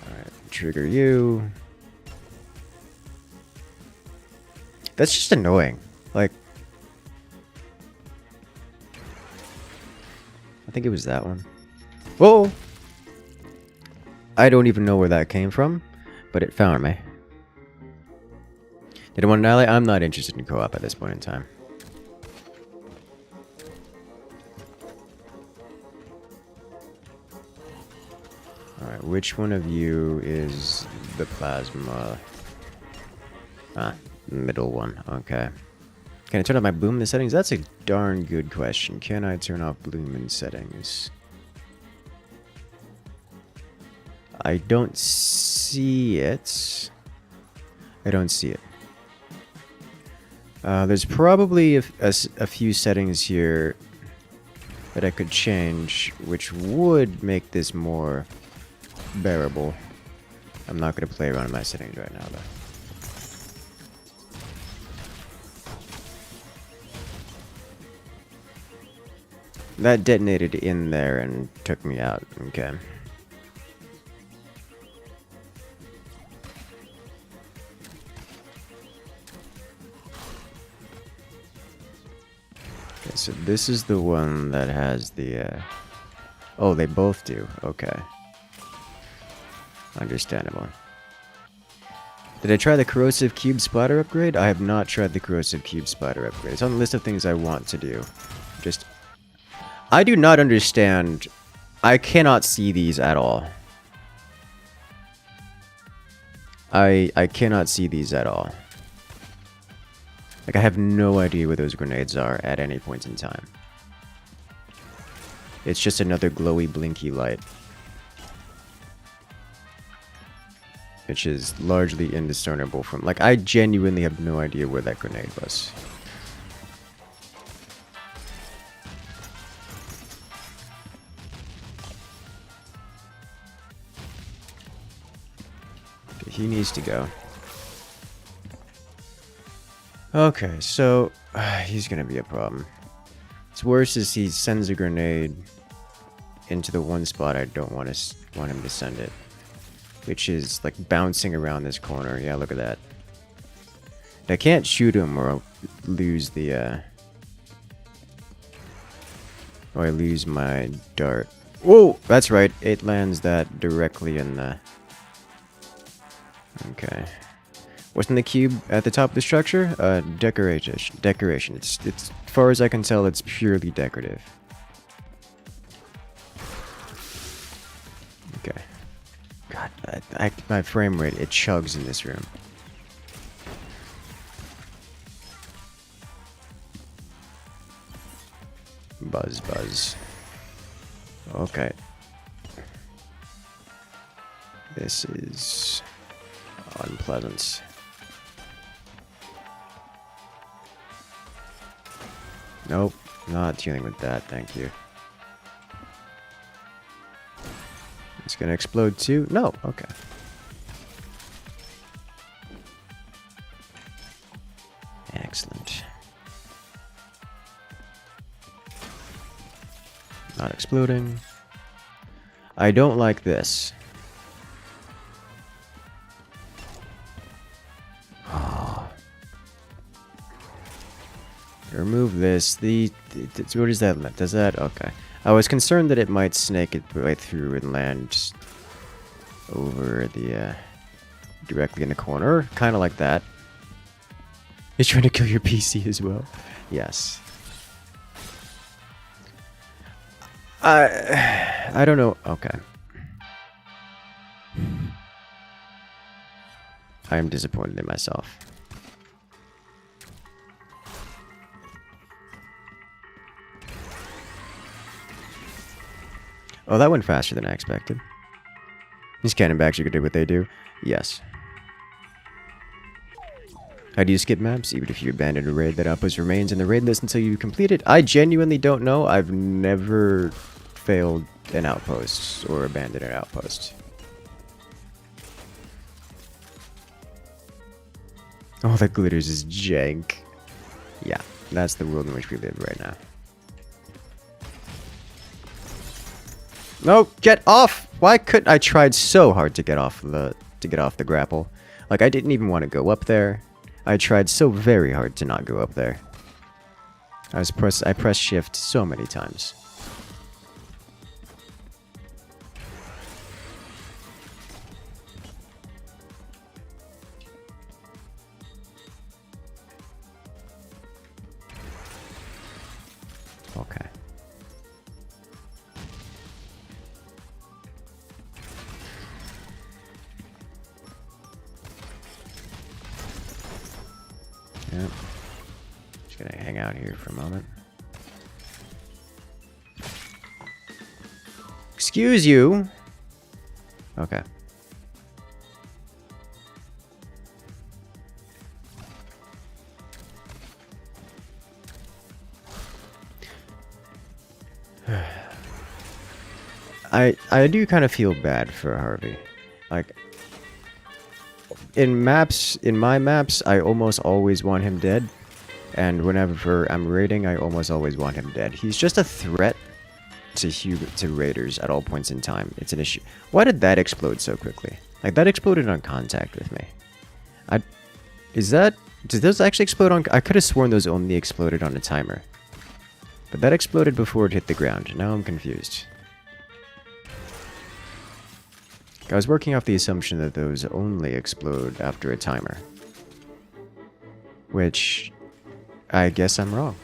Alright, trigger you. That's just annoying. Like, I think it was that one. Whoa! I don't even know where that came from, but it found me. Did I want an ally? I'm not interested in co-op at this point in time. Alright, which one of you is the plasma? Ah, middle one. Okay. Can I turn off my bloom in the settings? That's a darn good question. Can I turn off bloom in settings? I don't see it. I don't see it. There's probably a few settings here that I could change, which would make this more bearable. I'm not going to play around in my settings right now, though. That detonated in there and took me out. Okay. Okay, so this is the one that has the, Oh, they both do. Okay. Understandable. Did I try the corrosive cube splatter upgrade? I have not tried the corrosive cube splatter upgrade. It's on the list of things I want to do. Just... I do not understand. I cannot see these at all. I cannot see these at all. Like, I have no idea where those grenades are at any point in time. It's just another glowy, blinky light. Which is largely indiscernible from... Like, I genuinely have no idea where that grenade was. Okay, he needs to go. Okay, so... he's gonna be a problem. What's worse is he sends a grenade into the one spot I don't want him to send it. Which is, like, bouncing around this corner. Yeah, look at that. I can't shoot him or I'll lose the, or I lose my dart. Whoa! That's right. It lands that directly in the... Okay. Wasn't the cube at the top of the structure? Decoration. It's, as far as I can tell, it's purely decorative. Okay. God, my frame rate, it chugs in this room. Buzz. Okay. This is unpleasant. Nope, not dealing with that, thank you. It's gonna explode too? No, okay. Excellent. Not exploding. I don't like this. Remove this. What is that? Does that? Okay. I was concerned that it might snake it right through and land just over the directly in the corner, kind of like that. He's trying to kill your PC as well. Yes. I don't know. Okay. I am disappointed in myself. Oh, that went faster than I expected. These cannon bags are gonna do what they do. Yes. How do you skip maps? Even if you abandon a raid, that outpost remains in the raid list until you complete it? I genuinely don't know. I've never failed an outpost or abandoned an outpost. Oh, that glitters is jank. Yeah, that's the world in which we live right now. No, get off! Why couldn't I tried so hard to get off the grapple? Like I didn't even want to go up there. I tried so very hard to not go up there. I pressed shift so many times. Okay. Yep. Just gonna hang out here for a moment. Excuse you. Okay. I do kind of feel bad for Harvey. Like in my maps, I almost always want him dead. And whenever I'm raiding, I almost always want him dead. He's just a threat to raiders at all points in time. It's an issue. Why did that explode so quickly? Like that exploded on contact with me. Did those actually explode on? I could have sworn those only exploded on a timer. But that exploded before it hit the ground. Now I'm confused. I was working off the assumption that those only explode after a timer. Which, I guess I'm wrong.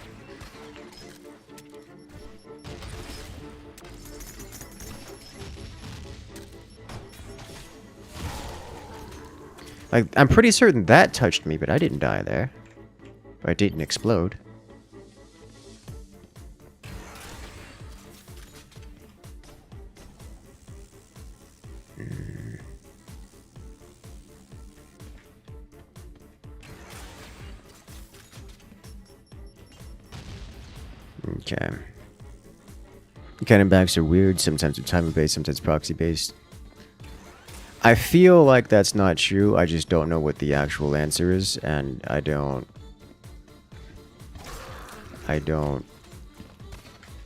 Like, I'm pretty certain that touched me, but I didn't die there. Or I didn't explode. Okay. Cannon backs are weird. Sometimes they're timer-based, sometimes proxy-based. I feel like that's not true. I just don't know what the actual answer is, and I don't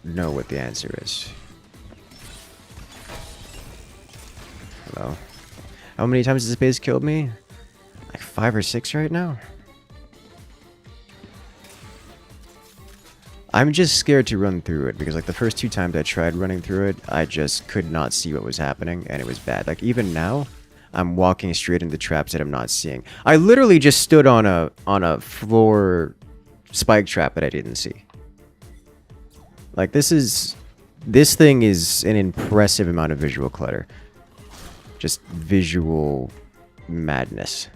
know what the answer is. Hello? How many times has this base killed me? Like 5 or 6 right now? I'm just scared to run through it, because like the first 2 times I tried running through it, I just could not see what was happening, and it was bad. Like even now, I'm walking straight into traps that I'm not seeing. I literally just stood on a floor spike trap that I didn't see. Like this thing is an impressive amount of visual clutter. Just visual madness.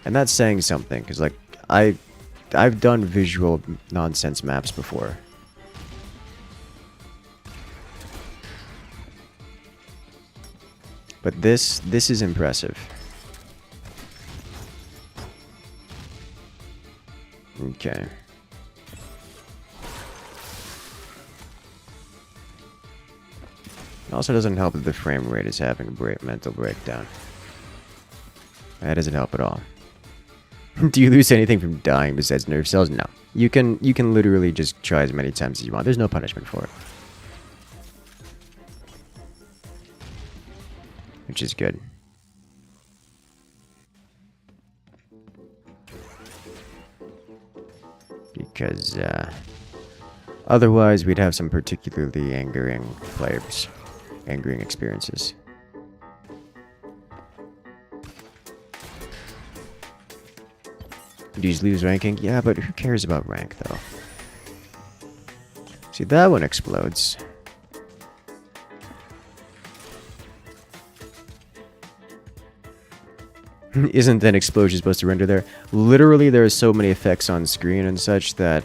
And that's saying something, because like I've done visual nonsense maps before. But this is impressive. Okay. It also doesn't help that the frame rate is having a mental breakdown. That doesn't help at all. Do you lose anything from dying besides nerve cells? No. You can literally just try as many times as you want. There's no punishment for it. which is good. Because otherwise we'd have some particularly angering players, angering experiences. Do you lose ranking? Yeah, but who cares about rank though? See, that one explodes. Isn't an explosion supposed to render there? Literally, there are so many effects on screen and such that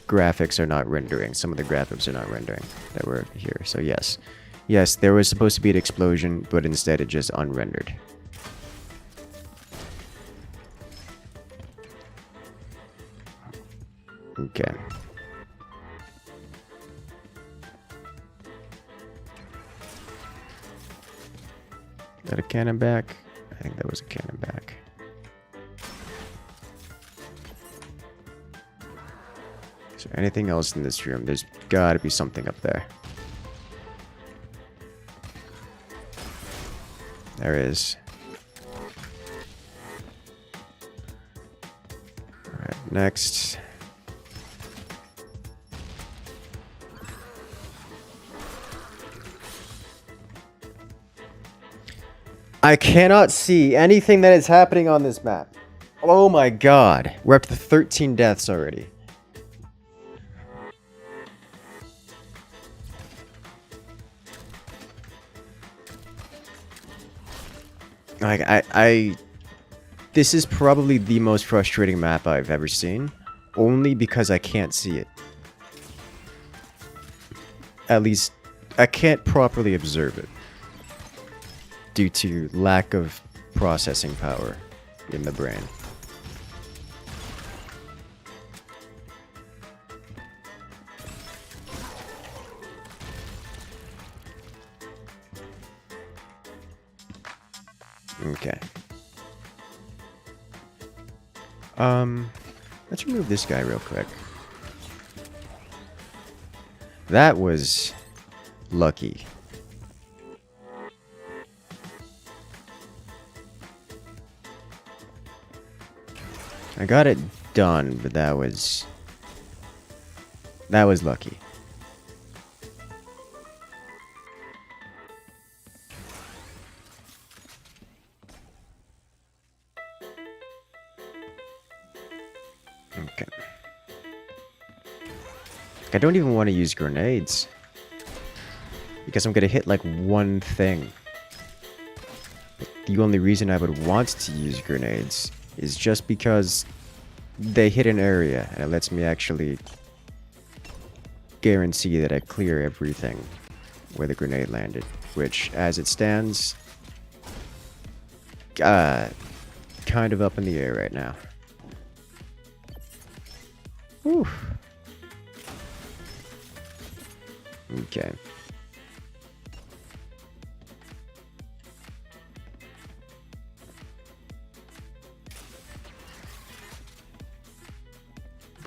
graphics are not rendering. Some of the graphics are not rendering that were here. So yes. Yes, there was supposed to be an explosion, but instead it just unrendered. Okay. Is that a cannon back? I think that was a cannon back. Is there anything else in this room? There's gotta be something up there. There is. Alright, next. I cannot see anything that is happening on this map. Oh my god. We're up to 13 deaths already. Like, this is probably the most frustrating map I've ever seen. Only because I can't see it. At least, I can't properly observe it. Due to lack of processing power in the brain. Okay. Let's remove this guy real quick. That was lucky. I got it done, but that was lucky. Okay. I don't even want to use grenades. Because I'm going to hit like one thing. The only reason I would want to use grenades is just because they hit an area and it lets me actually guarantee that I clear everything where the grenade landed, which as it stands, kind of up in the air right now. Whew. Okay.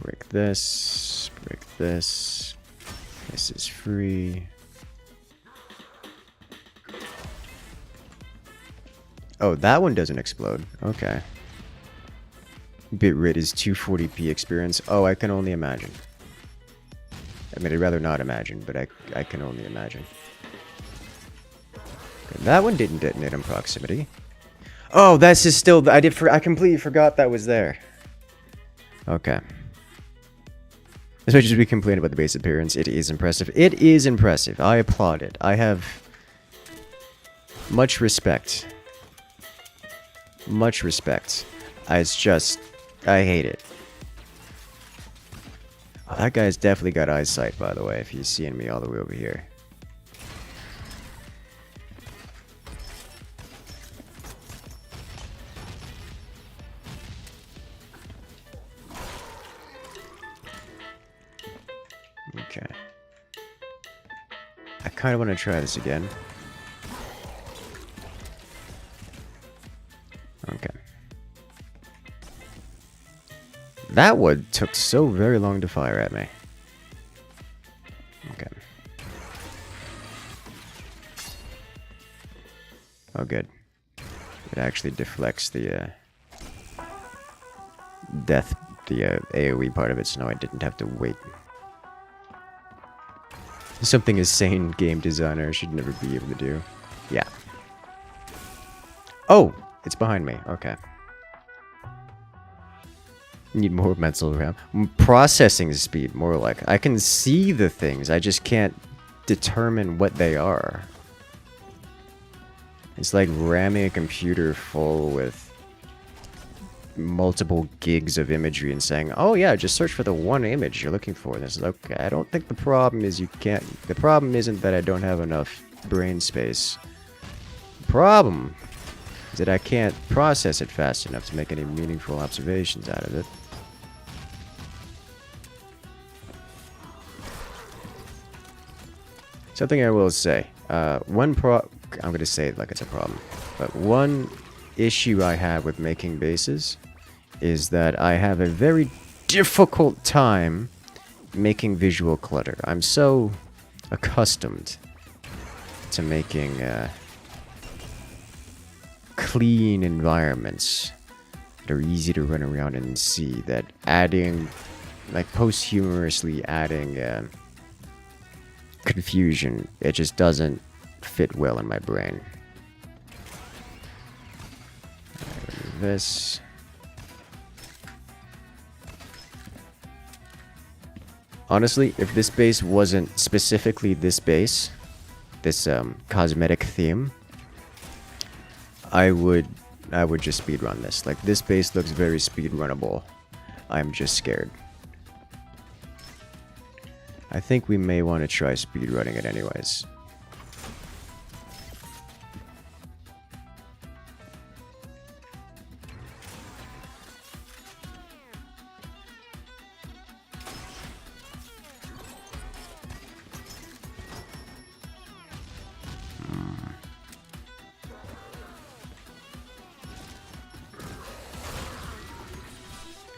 Break this. Break this. This is free. Oh, that one doesn't explode. Okay. Bitrate is 240p experience. Oh, I can only imagine. I mean, I'd rather not imagine, but I can only imagine. Okay, that one didn't detonate in proximity. Oh, that's just still... I completely forgot that was there. Okay. As much as we complain about the base appearance, it is impressive. It is impressive. I applaud it. I have much respect. Much respect. It's just... I hate it. Oh, that guy's definitely got eyesight, by the way, if he's seeing me all the way over here. Okay. I kind of want to try this again. Okay. That one took so very long to fire at me. Okay. Oh, good. It actually deflects the death, the AoE part of it, so now I didn't have to wait. Something a sane game designer should never be able to do. Yeah. Oh! It's behind me. Okay. Need more mental RAM. Processing speed, more like. I can see the things, I just can't determine what they are. It's like ramming a computer full with multiple gigs of imagery and saying, oh yeah, just search for the one image you're looking for. And it's like, okay, I don't think the problem is you can't... The problem isn't that I don't have enough brain space. The problem is that I can't process it fast enough to make any meaningful observations out of it. Something I will say. I'm going to say it like it's a problem. But one issue I have with making bases is that I have a very difficult time making visual clutter. I'm so accustomed to making clean environments that are easy to run around and see that adding, like posthumously adding confusion, it just doesn't fit well in my brain. This. Honestly, if this base wasn't specifically this base, this cosmetic theme, I would just speedrun this. Like, this base looks very speedrunnable. I'm just scared. I think we may want to try speedrunning it anyways.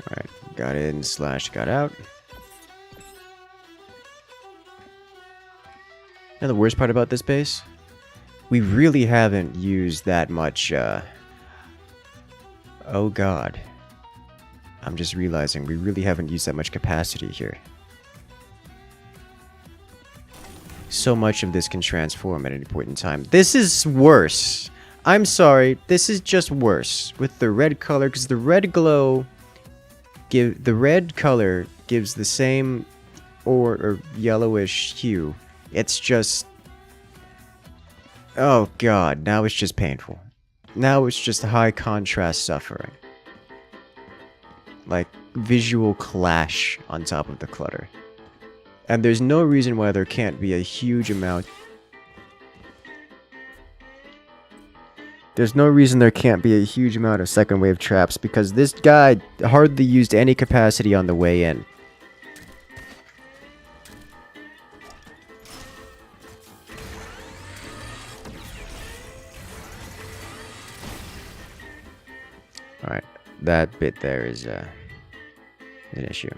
Alright, got in / got out. Now the worst part about this base, we really haven't used that much, oh god. I'm just realizing we really haven't used that much capacity here. So much of this can transform at any point in time. This is worse. I'm sorry, this is just worse with the red color, because the red glow... the red color gives the same or yellowish hue. It's just... oh god, now it's just painful. Now it's just high contrast suffering. Like, visual clash on top of the clutter. And there's no reason why there can't be a huge amount... There's no reason there can't be a huge amount of second wave traps, because this guy hardly used any capacity on the way in. Alright, that bit there is an issue.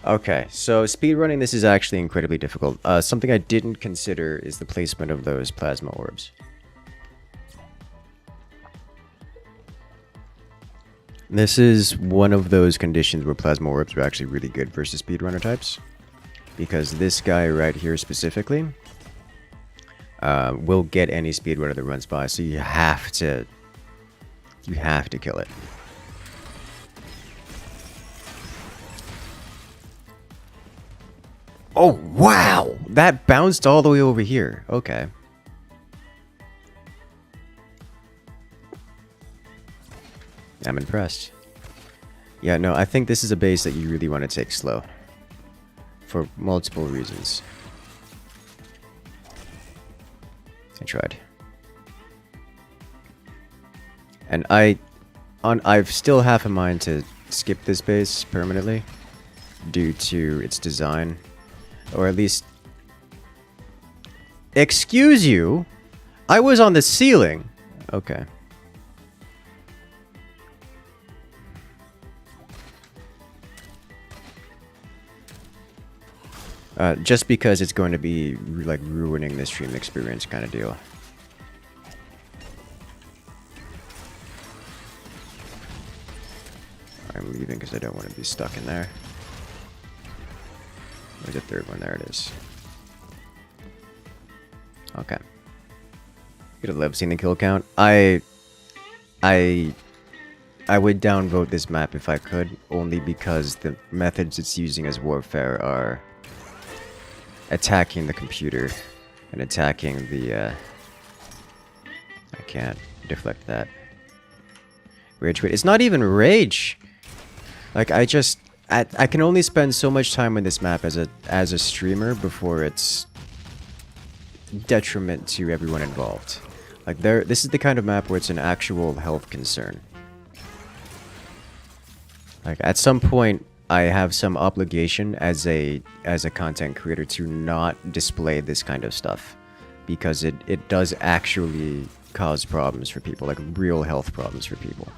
Okay, so speedrunning this is actually incredibly difficult. Something I didn't consider is the placement of those plasma orbs. This is one of those conditions where plasma orbs are actually really good versus speedrunner types. Because this guy right here specifically will get any speedrunner that runs by, so you have to kill it. Oh, wow! That bounced all the way over here. Okay. I'm impressed. Yeah, no, I think this is a base that you really want to take slow. For multiple reasons. I tried. And I've still half a mind to skip this base permanently due to its design. Or at least... Excuse you? I was on the ceiling. Okay. Just because it's going to be like ruining the stream experience kind of deal. I'm leaving because I don't want to be stuck in there. Where's the third one? There it is. Okay. Could have loved seeing the kill count. I would downvote this map if I could, only because the methods it's using as warfare are attacking the computer and attacking the I can't deflect that. Rage quit. It's not even rage. Like I can only spend so much time on this map as a streamer before it's detriment to everyone involved. Like this is the kind of map where it's an actual health concern. Like at some point I have some obligation as a content creator to not display this kind of stuff, because it does actually cause problems for people, like real health problems for people.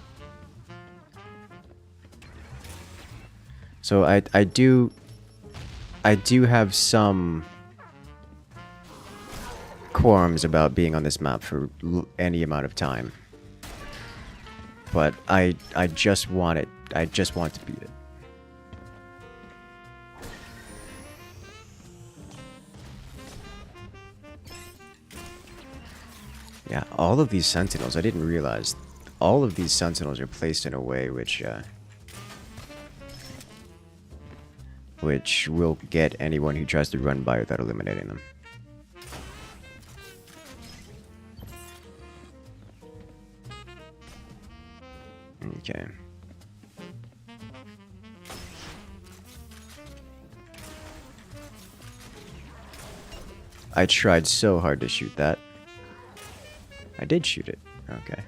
So I do have some qualms about being on this map for any amount of time. But I just want it. I just want to beat it. Yeah, all of these sentinels, I didn't realize all of these sentinels are placed in a way which will get anyone who tries to run by without eliminating them. Okay. I tried so hard to shoot that. I did shoot it. Okay.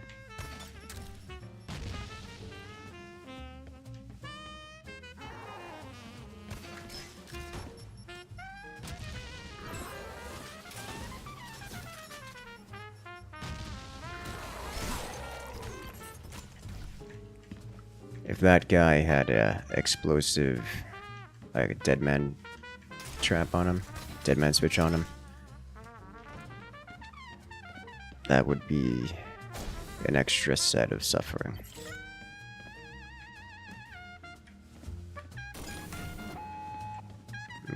If that guy had a explosive, like a dead man trap on him, dead man switch on him, that would be an extra set of suffering.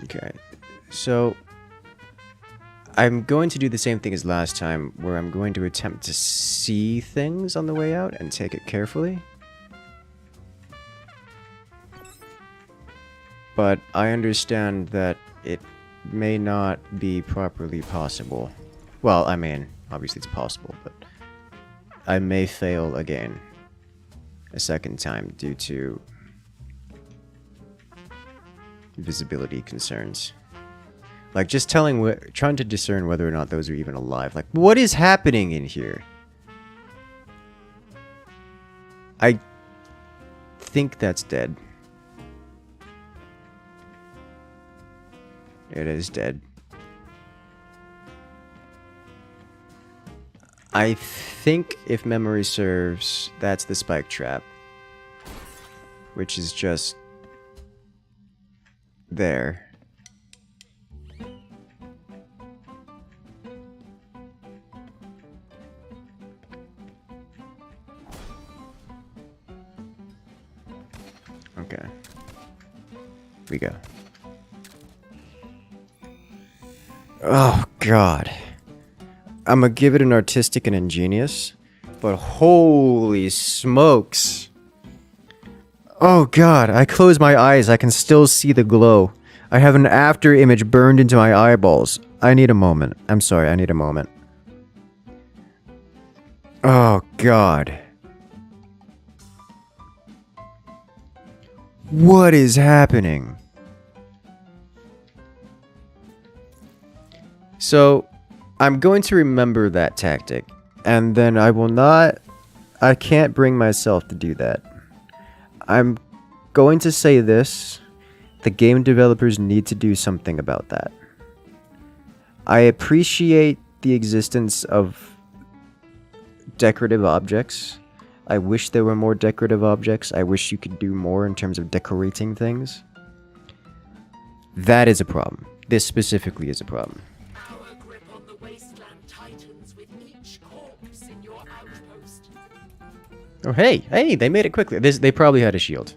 Okay, so I'm going to do the same thing as last time, where I'm going to attempt to see things on the way out and take it carefully. But I understand that it may not be properly possible. Well, I mean, obviously it's possible, but I may fail again a second time due to visibility concerns. Like just trying to discern whether or not those are even alive. Like, what is happening in here? I think that's dead. It is dead. I think, if memory serves, that's the spike trap, which is just there. Okay. We go. Oh, God. I'm gonna give it an artistic and ingenious, but holy smokes. Oh, God. I close my eyes. I can still see the glow. I have an after image burned into my eyeballs. I need a moment. I'm sorry. I need a moment. Oh, God. What is happening? So, I'm going to remember that tactic, and then I can't bring myself to do that. I'm going to say this: the game developers need to do something about that. I appreciate the existence of decorative objects. I wish there were more decorative objects. I wish you could do more in terms of decorating things. That is a problem. This specifically is a problem. Our grip on the wasteland tightens with each corpse in your outpost. Oh, hey, they made it quickly. They probably had a shield.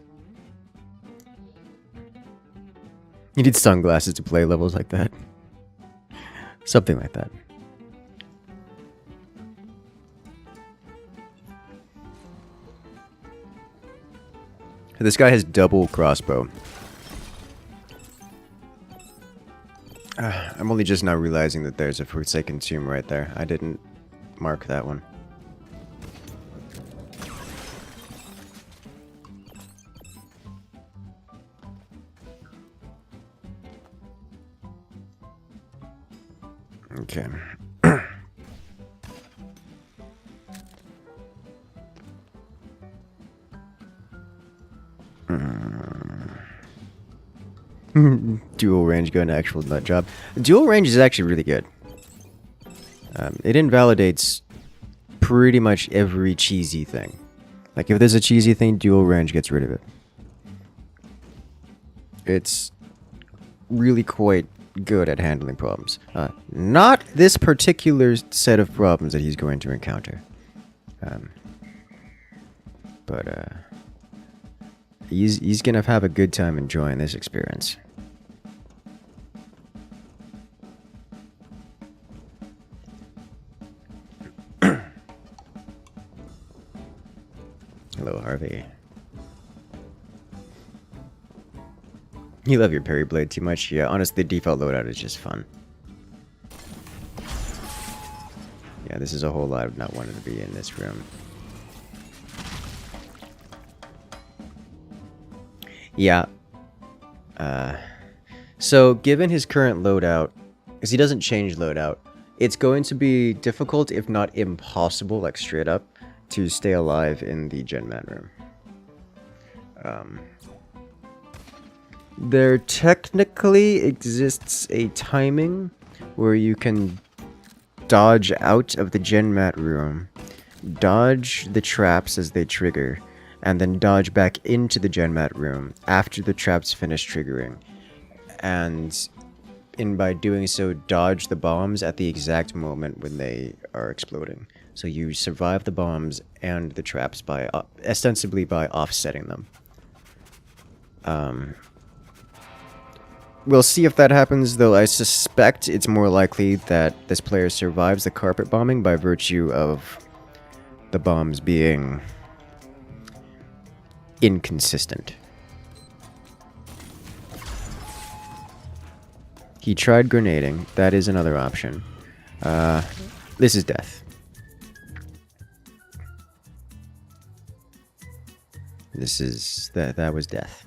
You need sunglasses to play levels like that. Something like that. This guy has double crossbow. I'm only just now realizing that there's a Forsaken Tomb right there. I didn't mark that one. Okay. Dual range gun, actual nut job. Dual range is actually really good. It invalidates pretty much every cheesy thing. Like if there's a cheesy thing, dual range gets rid of it. It's really quite good at handling problems. Not this particular set of problems that he's going to encounter. But he's gonna have a good time enjoying this experience. Hello, Harvey. You love your parry blade too much? Yeah, honestly, the default loadout is just fun. Yeah, this is a whole lot of not wanting to be in this room. Yeah. So, given his current loadout, because he doesn't change loadout, it's going to be difficult, if not impossible, like straight up, to stay alive in the Genmat room. There technically exists a timing where you can dodge out of the Genmat room, dodge the traps as they trigger, and then dodge back into the Genmat room after the traps finish triggering. And by doing so, dodge the bombs at the exact moment when they are exploding. So you survive the bombs and the traps by ostensibly by offsetting them. We'll see if that happens, though I suspect it's more likely that this player survives the carpet bombing by virtue of the bombs being inconsistent. He tried grenading. That is another option. This is death. This is... That was death.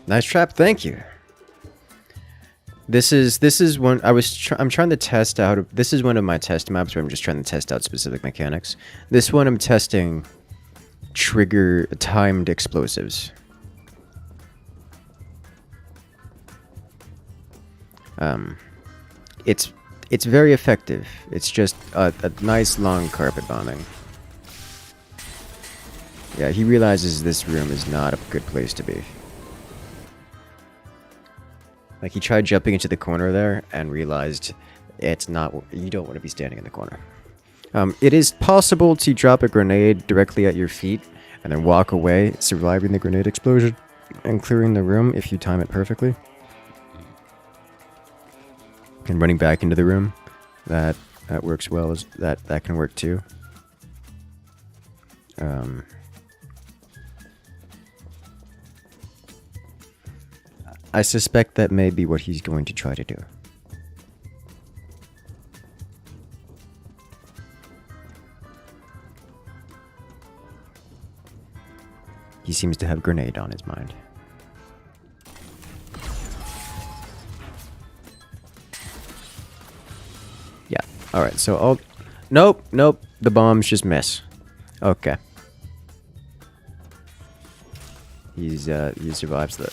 Nice trap, thank you. This is one I'm trying to test out. This is one of my test maps where I'm just trying to test out specific mechanics. This one I'm testing trigger timed explosives. It's very effective. It's just a nice long carpet bombing. Yeah, he realizes this room is not a good place to be. Like, he tried jumping into the corner there and realized it's not... You don't want to be standing in the corner. It is possible to drop a grenade directly at your feet and then walk away, surviving the grenade explosion and clearing the room if you time it perfectly. And running back into the room. That works well. That can work too. I suspect that may be what he's going to try to do. He seems to have grenade on his mind. Yeah. Alright, so I'll... Nope. the bombs just miss. Okay. He survives that.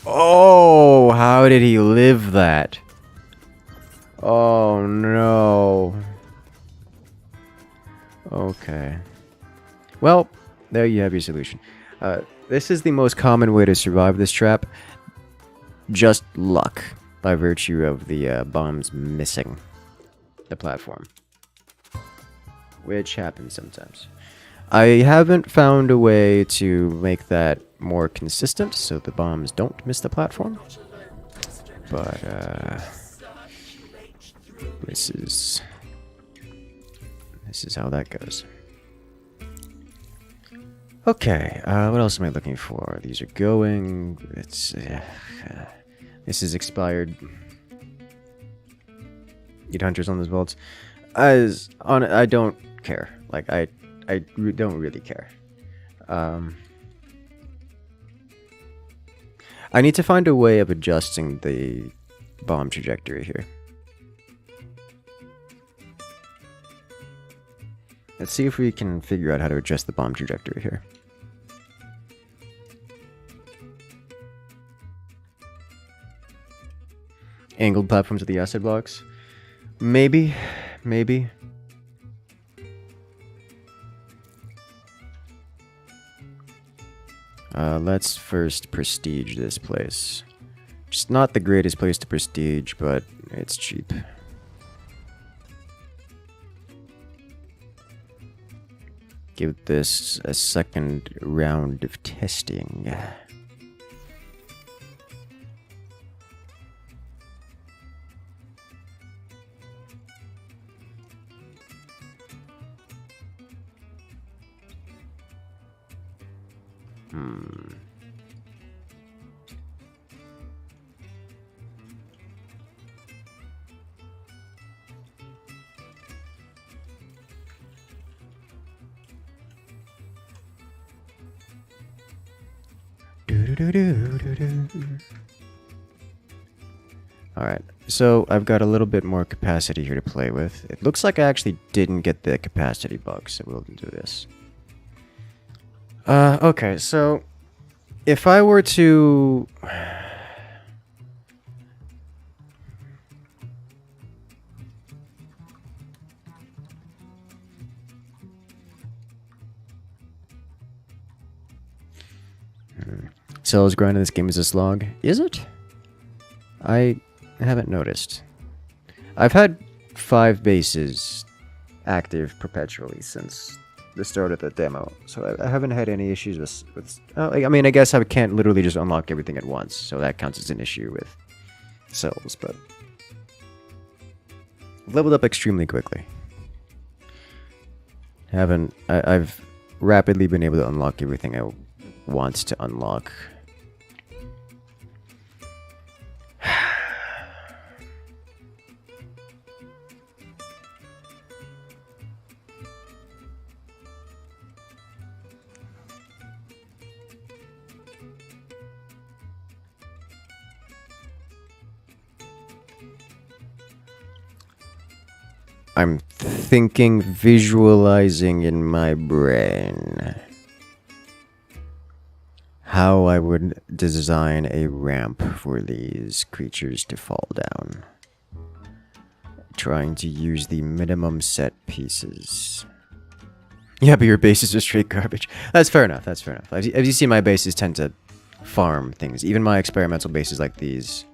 Oh, how did he live that? Oh no. Okay. Well, there you have your solution. This is the most common way to survive this trap. Just luck, by virtue of the bombs missing the platform. Which happens sometimes. I haven't found a way to make that more consistent so the bombs don't miss the platform. But, this is how that goes. Okay, what else am I looking for? These are going. This is expired. Need hunters on those vaults. I don't care. Like I don't really care. I need to find a way of adjusting the bomb trajectory here. Let's see if we can figure out how to adjust the bomb trajectory here. Angled platforms with the acid blocks? Maybe. Maybe. Let's first prestige this place. Just not the greatest place to prestige, but it's cheap. Give this a second round of testing. Alright, so I've got a little bit more capacity here to play with. It looks like I actually didn't get the capacity bug, so we'll do this. Okay, so if I were to... Cells grind in this game is a slog. Is it? I haven't noticed. I've had 5 bases active perpetually since the start of the demo, so I haven't had any issues with I mean, I guess I can't literally just unlock everything at once, so that counts as an issue with cells, but I've leveled up extremely quickly. I've rapidly been able to unlock everything I want to unlock. I'm thinking, visualizing in my brain how I would design a ramp for these creatures to fall down. Trying to use the minimum set pieces. Yeah, but your bases are straight garbage. That's fair enough, that's fair enough. As you see, my bases tend to farm things. Even my experimental bases like these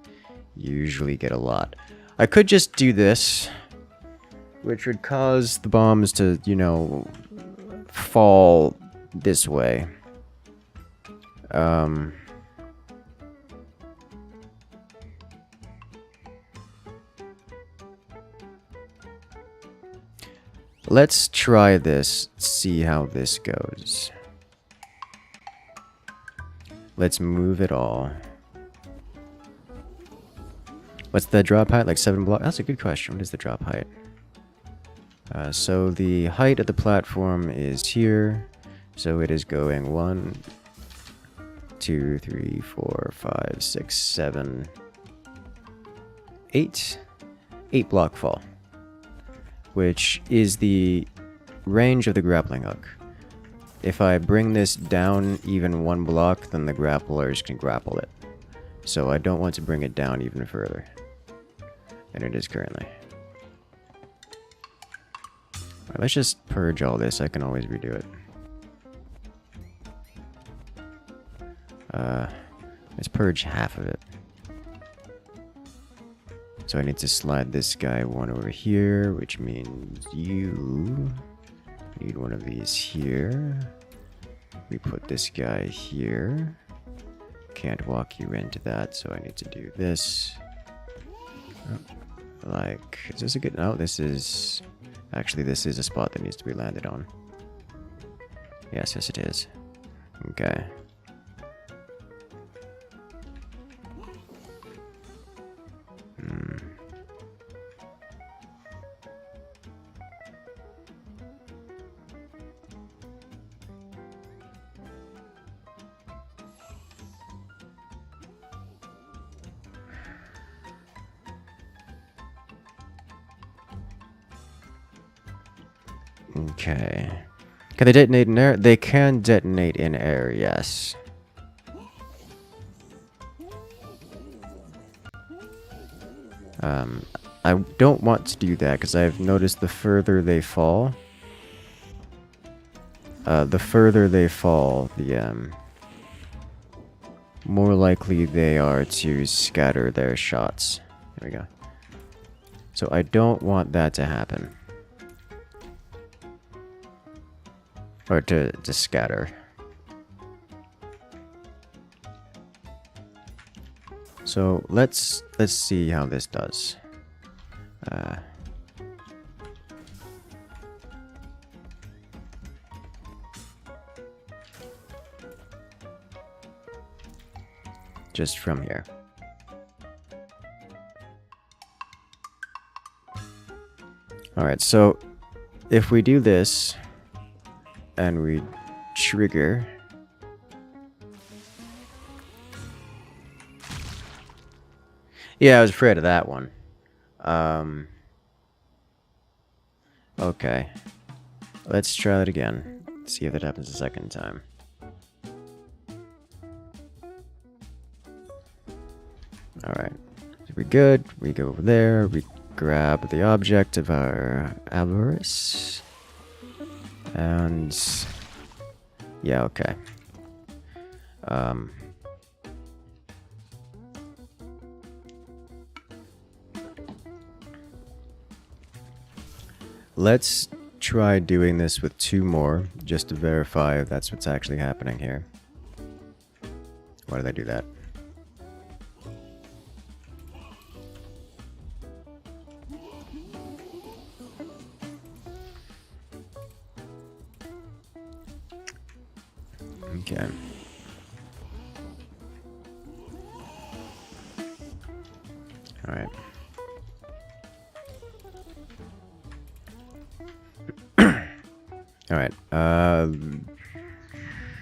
usually get a lot. I could just do this, which would cause the bombs to, you know, fall this way. Let's try this, see how this goes. Let's move it all. What's the drop height? Like 7 blocks? That's a good question. What is the drop height? So the height of the platform is here. So it is going 1, 2, 3, 4, 5, 6, 7, 8. 8 block fall. Which is the range of the grappling hook. If I bring this down even 1 block, then the grapplers can grapple it. So I don't want to bring it down even further than it is currently. Alright, let's just purge all this. I can always redo it. Let's purge half of it. So I need to slide this guy one over here, which means you need one of these here. We put this guy here. Can't walk you into that, so I need to do this. Like, is this a good... No, this is... Actually, this is a spot that needs to be landed on. Yes, yes it is. Okay. Okay. Can they detonate in air? They can detonate in air, yes. I don't want to do that because I've noticed the further they fall, the more likely they are to scatter their shots. There we go. So I don't want that to happen. Or to scatter. So let's see how this does. Just from here. Alright, so if we do this and we trigger, yeah, I was afraid of that one. Okay. Let's try it again. See if it happens a second time. Alright. So we're good. We go over there. We grab the object of our avarice. And... yeah, okay. Let's try doing this with 2 more, just to verify if that's what's actually happening here. Why did I do that? Okay. All right. All right.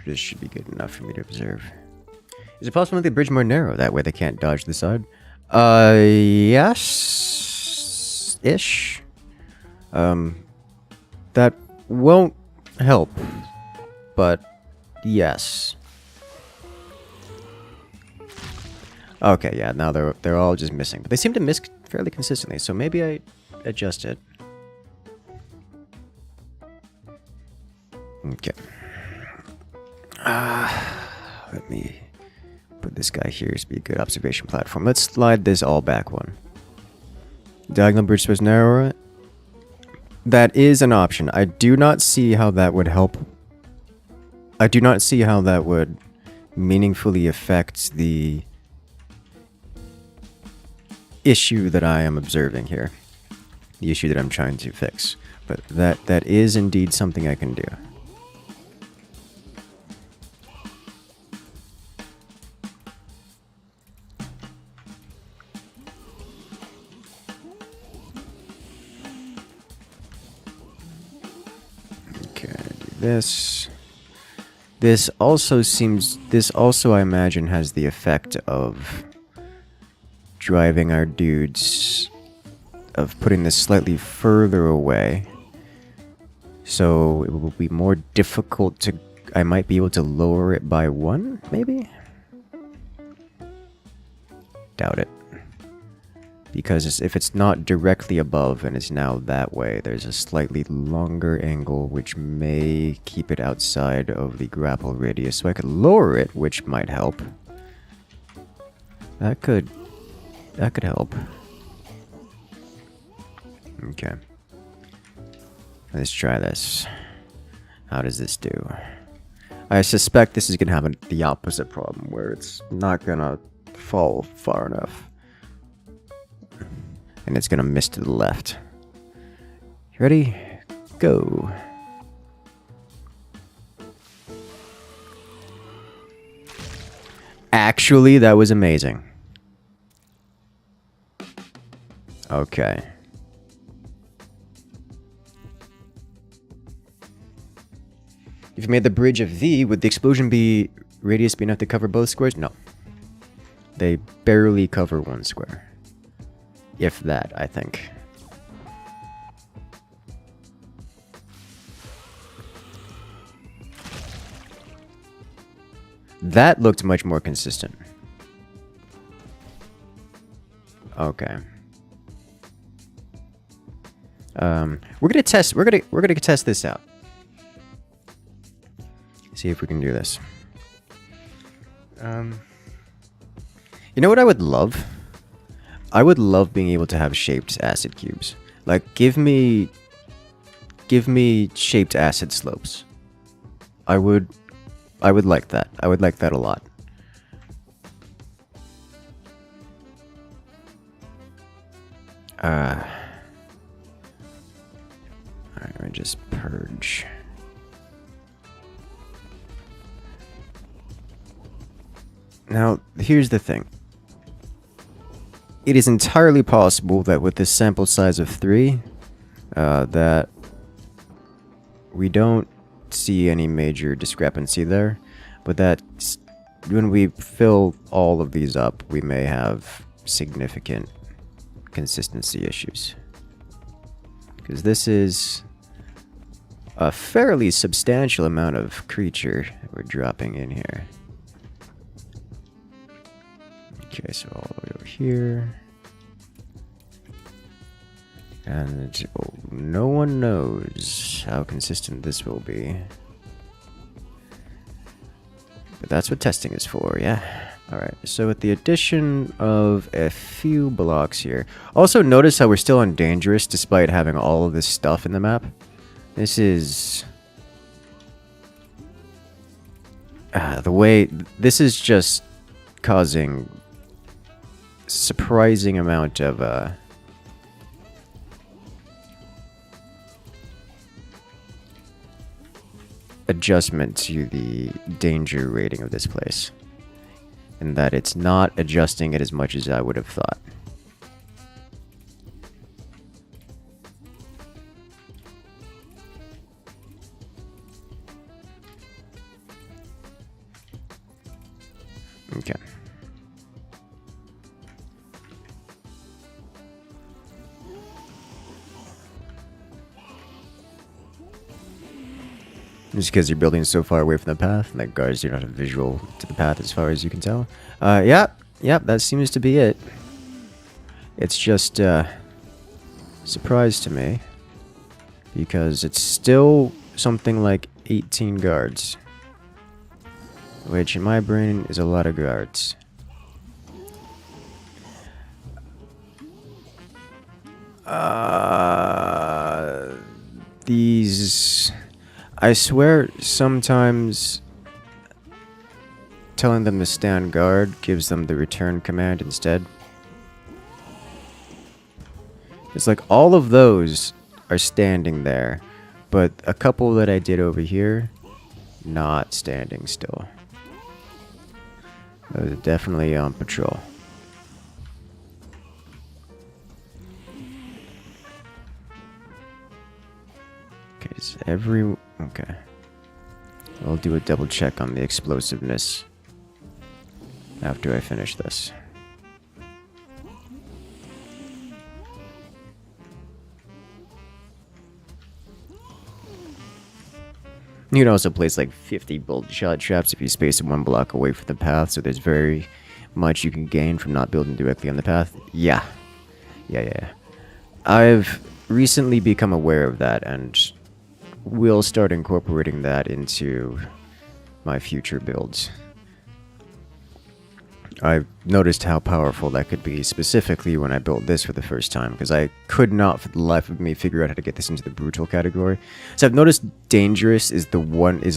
This should be good enough for me to observe. Is it possible to make the bridge more narrow? That way they can't dodge the side? Yes. Ish. That won't help. But, yes. Okay, yeah, now they're all just missing. But they seem to miss fairly consistently, so maybe I adjust it. Okay. Let me put this guy here to be a good observation platform. Let's slide this all back one. Diagonal bridge supposed narrower. That is an option. I do not see how that would help. I do not see how that would meaningfully affect the issue that I am observing here. The issue that I'm trying to fix. But that is indeed something I can do. Okay, do this. This also I imagine has the effect of driving our dudes, of putting this slightly further away So it will be more difficult to... I might be able to lower it by 1, maybe? Doubt it. Because if it's not directly above and it's now that way, there's a slightly longer angle which may keep it outside of the grapple radius. So I could lower it, which might help. That could help. Okay. Let's try this. How does this do? I suspect this is going to have the opposite problem, where it's not going to fall far enough. And it's going to miss to the left. Ready? Go. Actually, that was amazing. Okay. If you made the bridge of V, would the explosion radius be enough to cover both squares? No. They barely cover one square. If that, I think. That looked much more consistent. Okay. We're gonna test this out. See if we can do this. You know what I would love? I would love being able to have shaped acid cubes. Like, give me shaped acid slopes. I would like that. I would like that a lot. Alright, let me just purge. Now, here's the thing. It is entirely possible that with this sample size of 3, that we don't see any major discrepancy there, but that when we fill all of these up, we may have significant consistency issues. Because this is a fairly substantial amount of creature that we're dropping in here. Okay, so all the way over here. And no one knows how consistent this will be. But that's what testing is for, yeah. Alright, so with the addition of a few blocks here. Also notice how we're still on dangerous despite having all of this stuff in the map. This is... the way... This is just causing... surprising amount of adjustment to the danger rating of this place, and that it's not adjusting it as much as I would have thought. Okay. Just because you're building so far away from the path, and that guards do not have visual to the path as far as you can tell. Yep, that seems to be it. It's just surprise to me, because it's still something like 18 guards, which in my brain is a lot of guards. These... I swear sometimes telling them to stand guard gives them the return command instead. It's like all of those are standing there, but a couple that I did over here, not standing still. Those are definitely on patrol. Okay, is okay. I'll do a double check on the explosiveness after I finish this. You can also place like 50 bolt shot traps if you space them 1 block away from the path, so there's very much you can gain from not building directly on the path. Yeah. I've recently become aware of that, and will start incorporating that into my future builds. I've noticed how powerful that could be, specifically when I built this for the first time, because I could not for the life of me figure out how to get this into the brutal category. So I've noticed dangerous is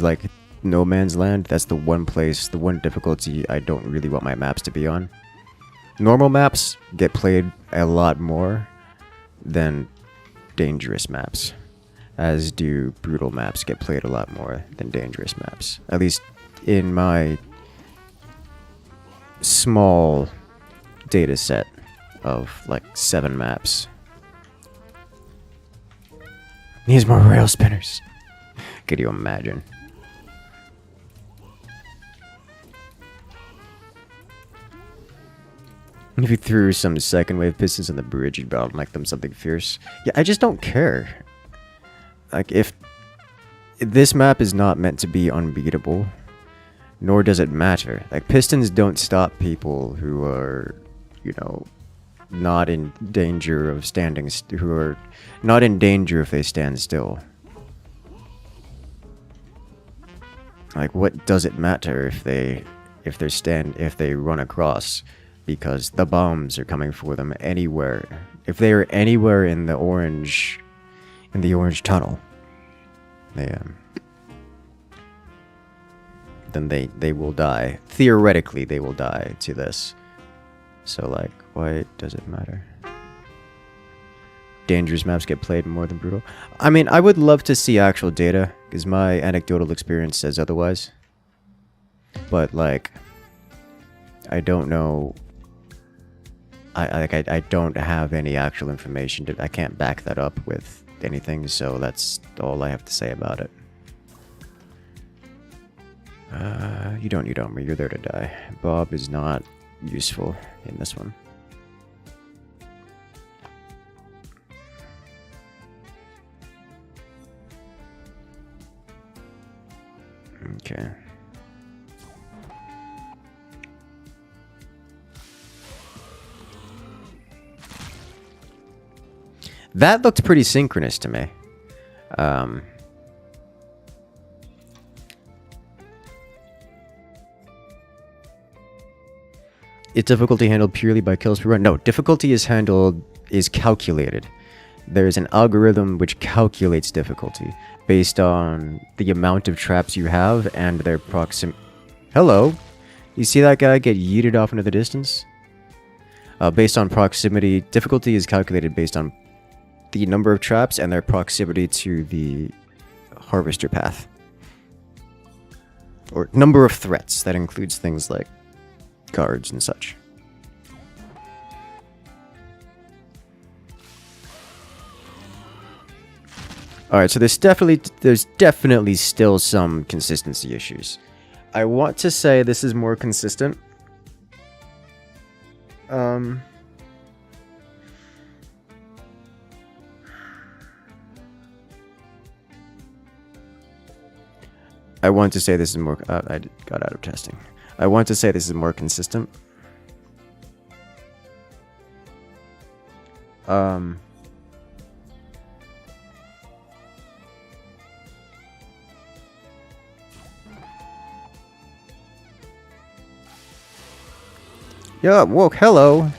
like no man's land. That's the one place, the one difficulty I don't really want my maps to be on. Normal maps get played a lot more than dangerous maps, as do brutal maps get played a lot more than dangerous maps. At least in my small data set of like 7 maps. Needs more rail spinners. Could you imagine? If you threw some second wave pistons on the bridge, you'd bottleneck them something fierce. Yeah, I just don't care. Like, if this map is not meant to be unbeatable, nor does it matter. Like, pistons don't stop people who are, you know, not in danger of standing, who are not in danger if they stand still. Like, what does it matter if they run across? Because the bombs are coming for them anywhere. If they are anywhere in the orange tunnel, then they will die. Theoretically, they will die to this. So, like, why does it matter? Dangerous maps get played more than brutal. I mean, I would love to see actual data, because my anecdotal experience says otherwise. But, like, I don't know. I don't have any actual information. I can't back that up with anything, so that's all I have to say about it. You don't need armor. You're there to die. Bob is not useful in this one. Okay. That looked pretty synchronous to me. Is difficulty handled purely by kills per run? No, difficulty is calculated. There's an algorithm which calculates difficulty based on the amount of traps you have and their Hello? You see that guy get yeeted off into the distance? Based on proximity, difficulty is calculated based on the number of traps and their proximity to the harvester path. Or number of threats. That includes things like guards and such. Alright, so there's definitely still some consistency issues. I want to say this is more consistent. I want to say this is more... I got out of testing. I want to say this is more consistent. Yeah, whoa, hello.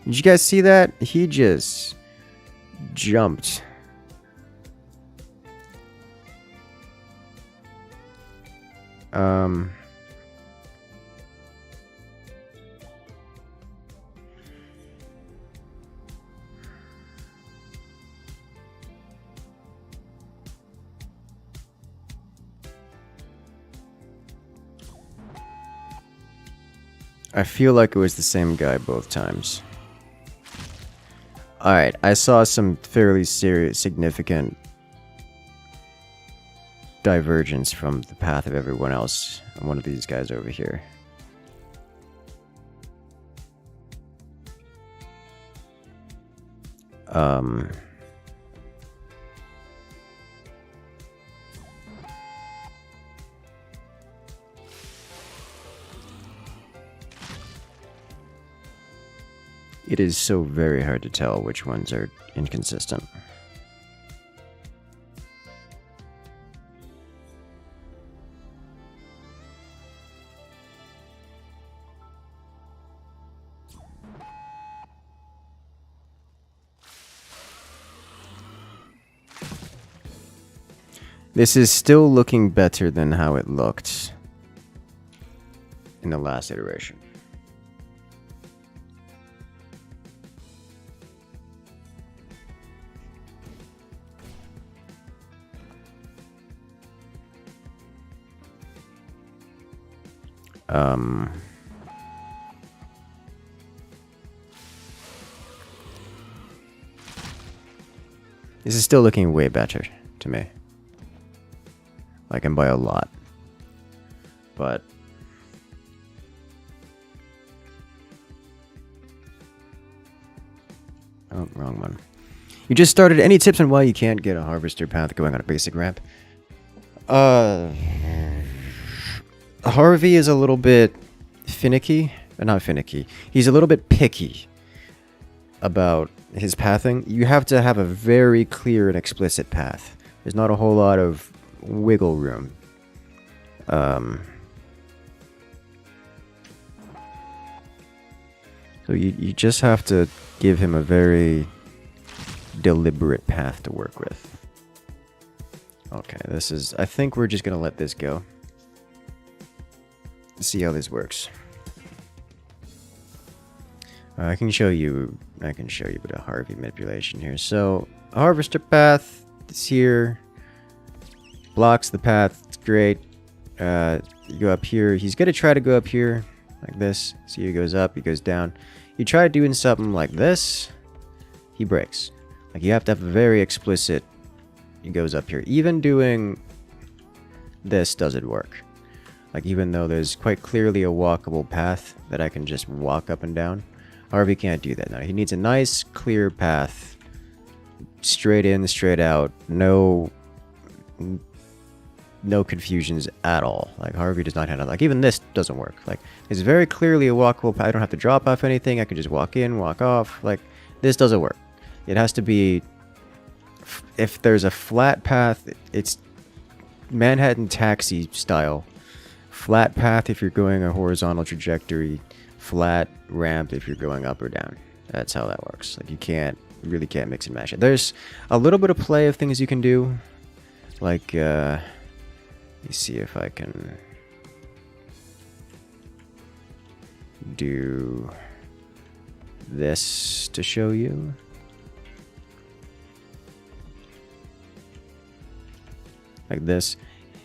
Did you guys see that? He just jumped. I feel like it was the same guy both times. Alright, I saw some fairly significant divergence from the path of everyone else on one of these guys over here. It is so very hard to tell which ones are inconsistent. This is still looking better than how it looked in the last iteration. This is still looking way better to me. Like, and by a lot. But oh, wrong one. You just started. Any tips on why you can't get a harvester path going on a basic ramp? Harvey is a little bit finicky. Not finicky. He's a little bit picky about his pathing. You have to have a very clear and explicit path. There's not a whole lot of wiggle room. So you just have to give him a very deliberate path to work with. Okay, this is... I think we're just gonna let this go. See how this works. I can show you a bit of Harvey manipulation here. So, a harvester path is here. Blocks the path. It's great. You go up here. He's gonna try to go up here like this. See, he goes up, he goes down. You try doing something like this, he breaks. Like, you have to have a very explicit. He goes up here. Even doing this doesn't work. Like, even though there's quite clearly a walkable path that I can just walk up and down, Harvey can't do that now. He needs a nice, clear path. Straight in, straight out. No confusions at all. Like, Harvey does not handle. Like, even this doesn't work. Like, it's very clearly a walkable path. I don't have to drop off anything. I can just walk in, walk off. Like, this doesn't work. It has to be... If there's a flat path, it's Manhattan Taxi style. Flat path if you're going a horizontal trajectory. Flat ramp if you're going up or down. That's how that works. Like, you really can't mix and match it. There's a little bit of play of things you can do. Like, let me see if I can do this to show you. Like this.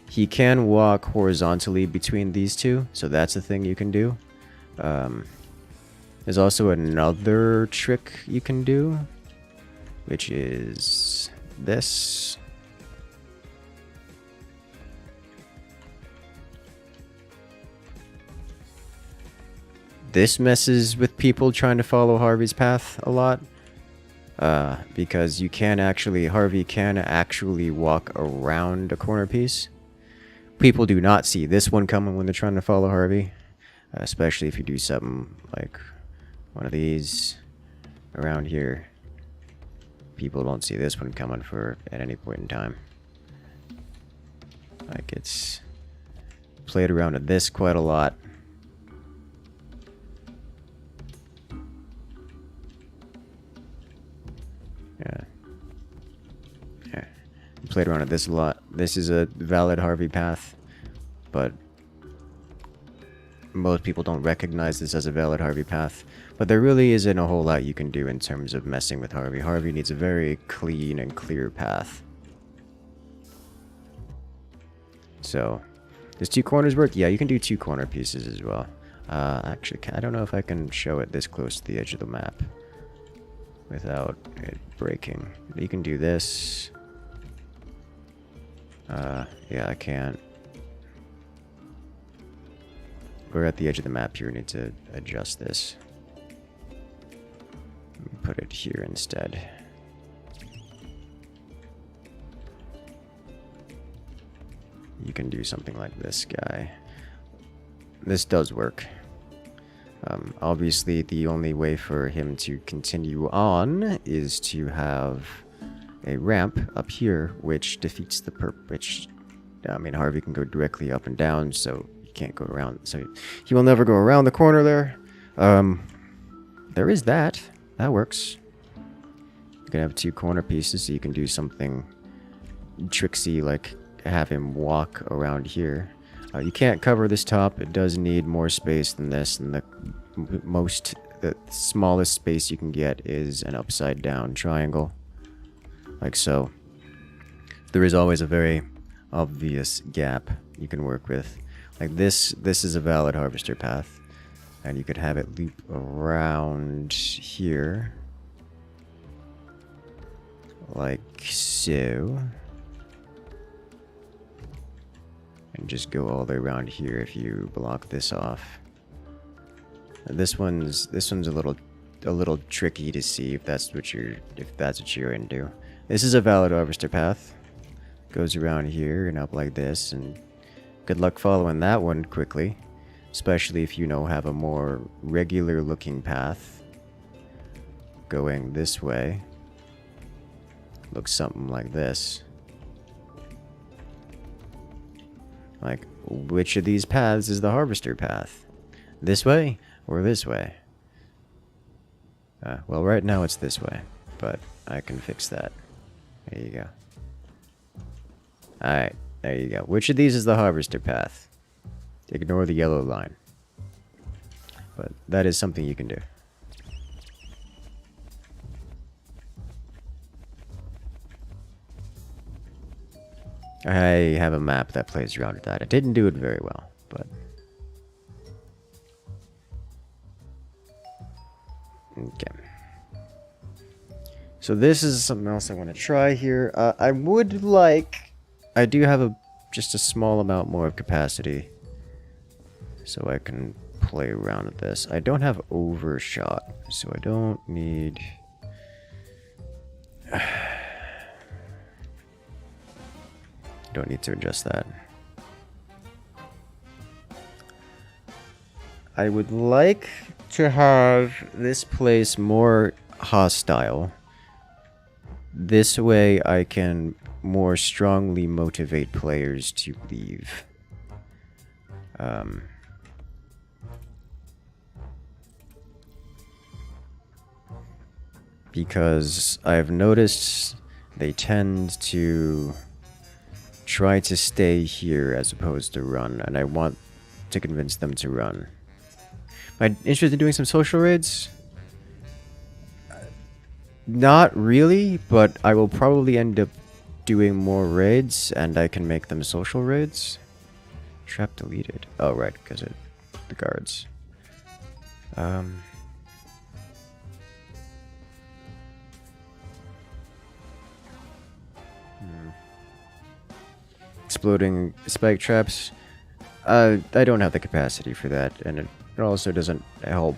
He can walk horizontally between these two, so that's a thing you can do. There's also another trick you can do, which is this. This messes with people trying to follow Harvey's path a lot. Because Harvey can actually walk around a corner piece. People do not see this one coming when they're trying to follow Harvey. Especially if you do something like one of these around here. People don't see this one coming at any point in time. Like, it's played around with this quite a lot. Yeah. Played around with this a lot. This is a valid Harvey path, but most people don't recognize this as a valid Harvey path. But there really isn't a whole lot you can do in terms of messing with Harvey. Harvey needs a very clean and clear path. So, does two corners work? Yeah, you can do two corner pieces as well. Actually, I don't know if I can show it this close to the edge of the map without it breaking. You can do this. Yeah, I can't. We're at the edge of the map here. We need to adjust this. Put it here instead. You can do something like this guy. This does work. Obviously, the only way for him to continue on is to have a ramp up here, which defeats the which, I mean, Harvey can go directly up and down, so he can't go around. So he will never go around the corner there. There is that. That works. You can have 2 corner pieces, so you can do something tricksy, like have him walk around here. You can't cover this top. It does need more space than this, and the smallest space you can get is an upside down triangle, like so. There is always a very obvious gap you can work with. Like this is a valid harvester path, and you could have it loop around here, like so. And just go all the way around here if you block this off. This one's a little tricky to see if that's what you're into. This is a valid harvester path. Goes around here and up like this, and good luck following that one quickly, especially if you have a more regular looking path going this way. Looks something like this. Like, which of these paths is the harvester path? This way or this way? Well, right now it's this way, but I can fix that. There you go. Alright, there you go. Which of these is the harvester path? Ignore the yellow line. But that is something you can do. I have a map that plays around with that. I didn't do it very well, but... Okay. So this is something else I want to try here. I would like... I do have just a small amount more of capacity, so I can play around with this. I don't have overshot, so I don't need... Don't need to adjust that. I would like to have this place more hostile. This way I can more strongly motivate players to leave. Because I've noticed they tend to try to stay here as opposed to run, and I want to convince them to run. Am I interested in doing some social raids? Not really, but I will probably end up doing more raids, and I can make them social raids. Trap deleted. Oh, right, because of the guards. Exploding spike traps. I don't have the capacity for that, and it also doesn't help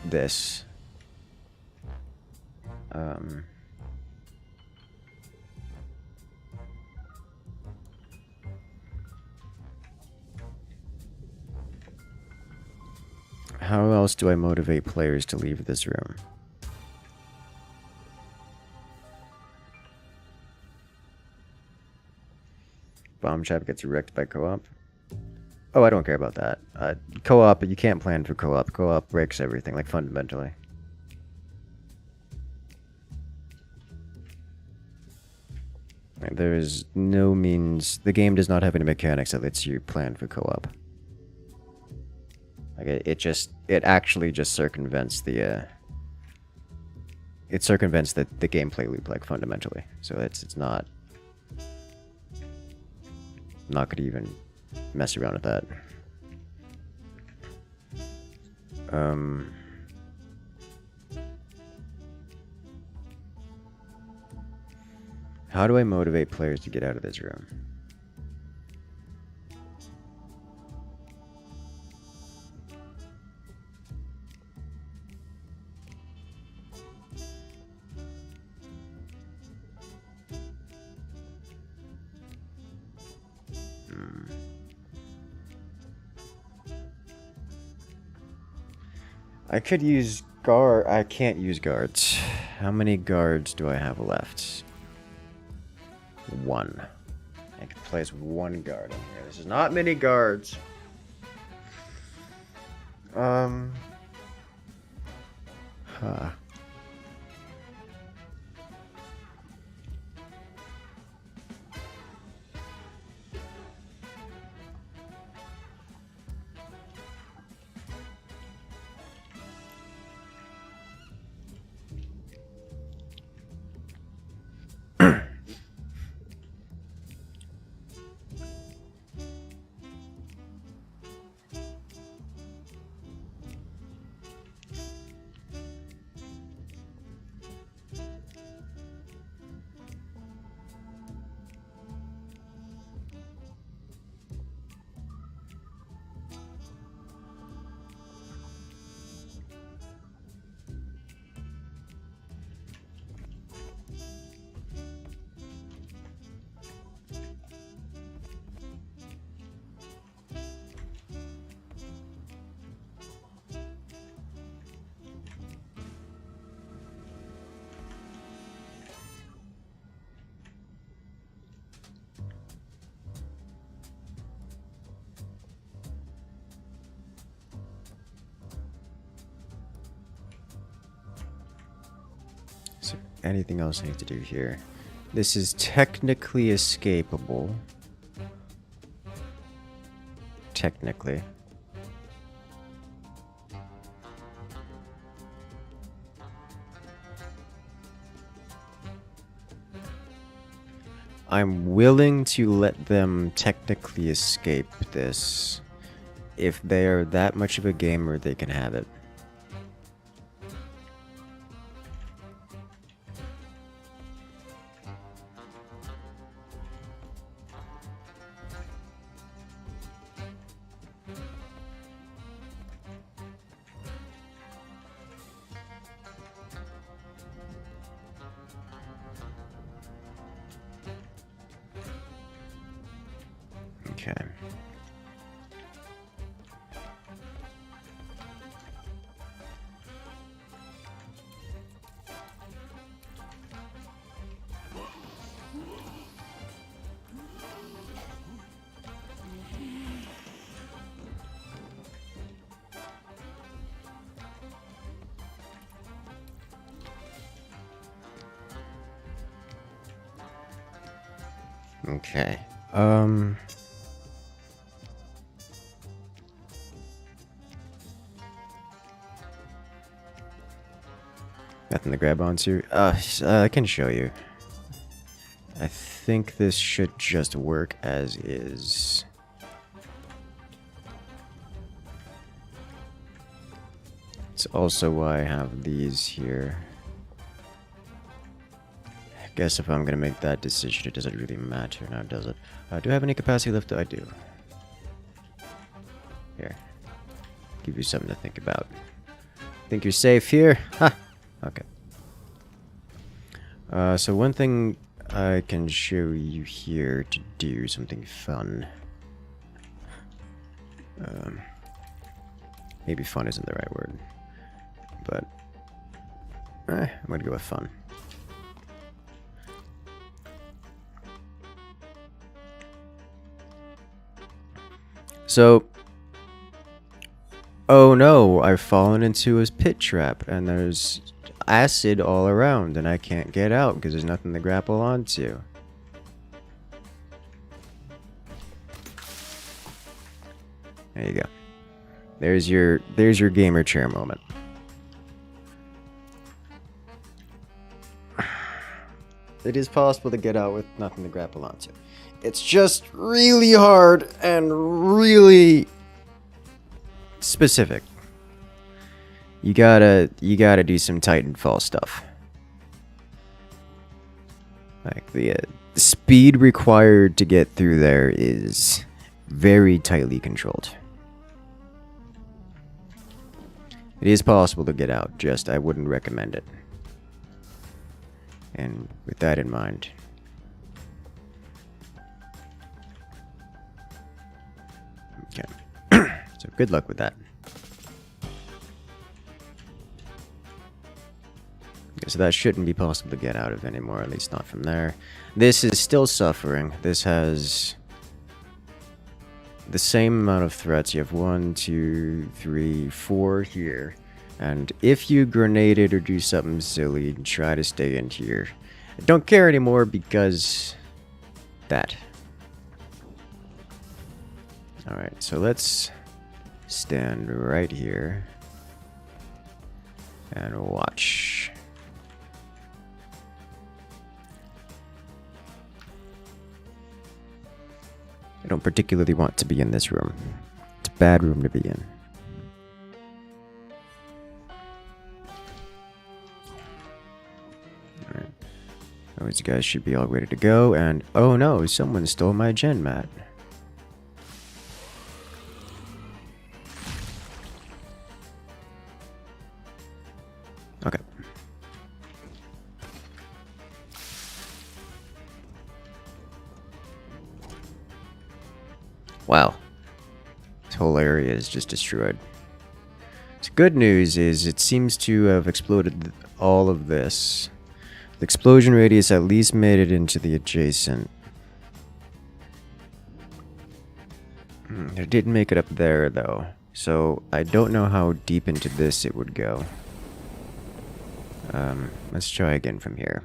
this. How else do I motivate players to leave this room? Bomb trap gets wrecked by co-op. Oh, I don't care about that. Co-op, you can't plan for co-op. Co-op breaks everything, like, fundamentally. There is no means... The game does not have any mechanics that lets you plan for co-op. Like, it actually just circumvents the, It circumvents the gameplay loop, like, fundamentally. So it's not... I'm not gonna even mess around with that. How do I motivate players to get out of this room? I could use guard. I can't use guards. How many guards do I have left? 1. I can place 1 guard in here. This is not many guards. Huh. Is there anything else I need to do here? This is technically escapable. Technically. I'm willing to let them technically escape this. If they are that much of a gamer, they can have it. Okay. Okay. Nothing to grab onto. I can show you. I think this should just work as is. It's also why I have these here. I guess if I'm gonna make that decision, it doesn't really matter now, does it? Do I have any capacity left? I do. Here. Give you something to think about. Think you're safe here? Ha! Okay. So one thing I can show you here to do something fun. Maybe fun isn't the right word, but I'm gonna go with fun. So, oh no, I've fallen into a pit trap, and there's acid all around, and I can't get out because there's nothing to grapple onto. There you go. There's your gamer chair moment. It is possible to get out with nothing to grapple onto. It's just really hard and really specific. You gotta do some Titanfall stuff. Like the speed required to get through there is very tightly controlled. It is possible to get out, just I wouldn't recommend it. And with that in mind, okay. So good luck with that. So that shouldn't be possible to get out of anymore, at least not from there. This is still suffering. This has the same amount of threats. You have 1, 2, 3, 4 here. And if you grenade it or do something silly, try to stay in here. I don't care anymore because that. Alright, so let's stand right here and watch. I don't particularly want to be in this room. It's a bad room to be in. Alright. Those guys should be all ready to go, and oh no, someone stole my gen mat. Okay. Wow. This whole area is just destroyed. The good news is it seems to have exploded all of this. The explosion radius at least made it into the adjacent. It didn't make it up there though. So I don't know how deep into this it would go. Let's try again from here.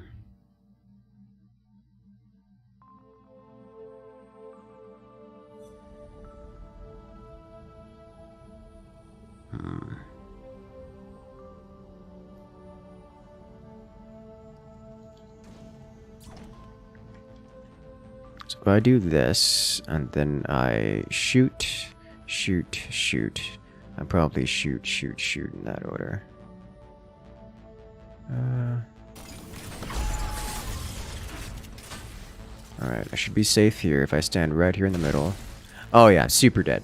So if I do this, and then I shoot, shoot, shoot, I probably shoot, shoot, shoot in that order. Alright, I should be safe here if I stand right here in the middle. Oh yeah, super dead.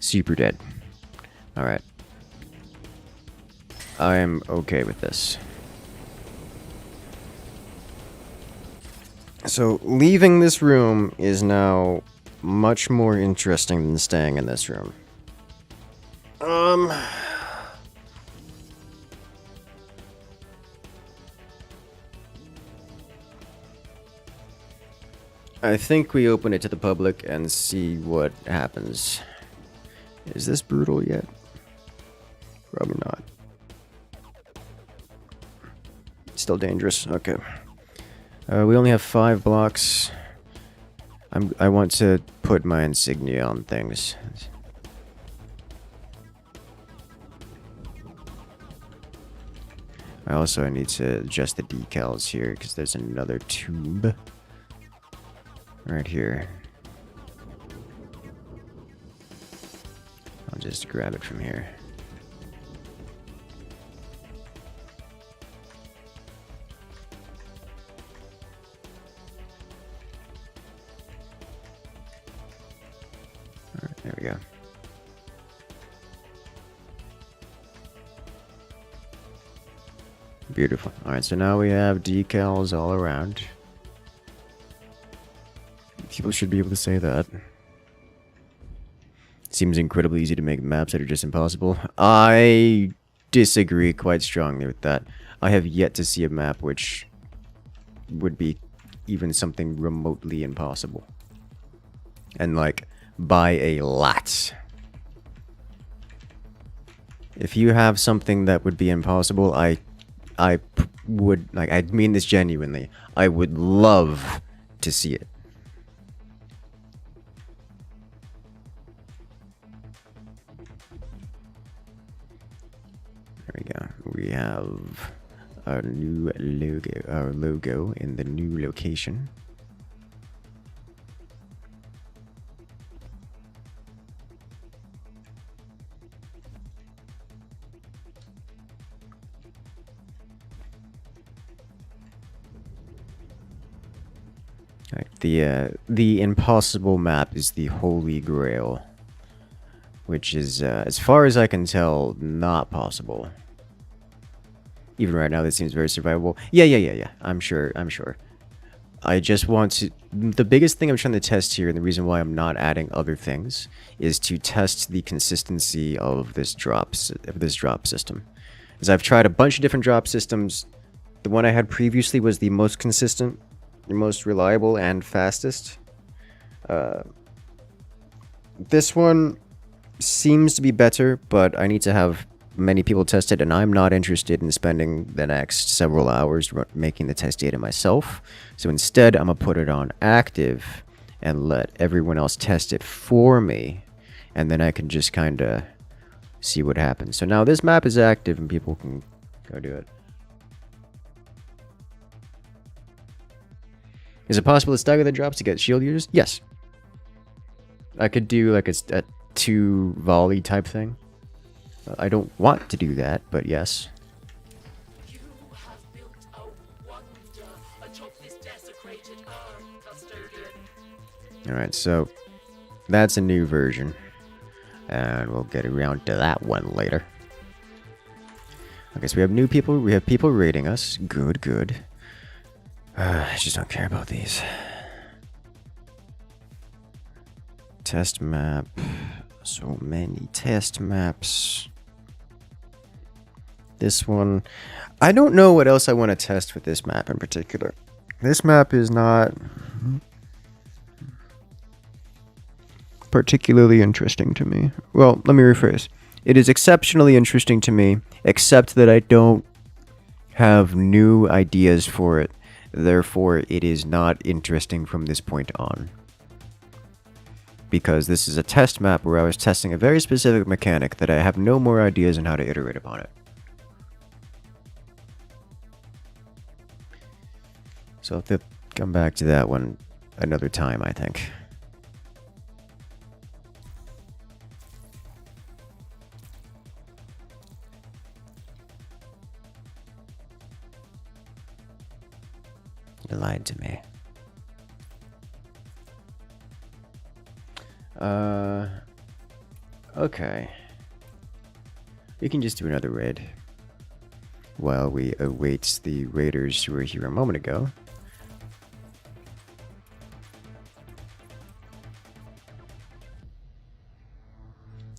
Super dead. Alright. I am okay with this. So, leaving this room is now much more interesting than staying in this room. I think we open it to the public and see what happens. Is this brutal yet? Probably not. Still dangerous. Okay. We only have 5 blocks. I want to put my insignia on things. I need to adjust the decals here because there's another tube right here. I'll just grab it from here. Alright, there we go. Beautiful. Alright, so now we have decals all around. People should be able to say that. Seems incredibly easy to make maps that are just impossible. I disagree quite strongly with that. I have yet to see a map which would be even something remotely impossible. And like, by a lot. If you have something that would be impossible, I would, like, I mean this genuinely, I would love to see it. There we go. We have our new logo in the new location. Right, the impossible map is the Holy Grail, which is, as far as I can tell, not possible. Even right now, this seems very survivable. Yeah. I'm sure. I just want to... The biggest thing I'm trying to test here, and the reason why I'm not adding other things, is to test the consistency of this drop system. As I've tried a bunch of different drop systems. The one I had previously was the most consistent, the most reliable, and fastest. This one seems to be better, but I need to have many people test it, and I'm not interested in spending the next several hours making the test data myself. So instead, I'm going to put it on active and let everyone else test it for me, and then I can just kind of see what happens. So now this map is active, and people can go do it. Is it possible to stagger the drops to get shield users? Yes. I could do like a 2 volley type thing. I don't want to do that, but yes. You have built a wonder atop this desecrated earth, custodian. Alright, so that's a new version. And we'll get around to that one later. Okay, so we have new people. We have people rating us. Good, good. I just don't care about these. Test map. So many test maps. This one. I don't know what else I want to test with this map in particular. This map is not particularly interesting to me. Well, let me rephrase. It is exceptionally interesting to me, except that I don't have new ideas for it. Therefore, it is not interesting from this point on. Because this is a test map where I was testing a very specific mechanic that I have no more ideas on how to iterate upon it. So I'll have to come back to that one another time, I think. You lied to me. Okay. We can just do another raid while we await the raiders who were here a moment ago.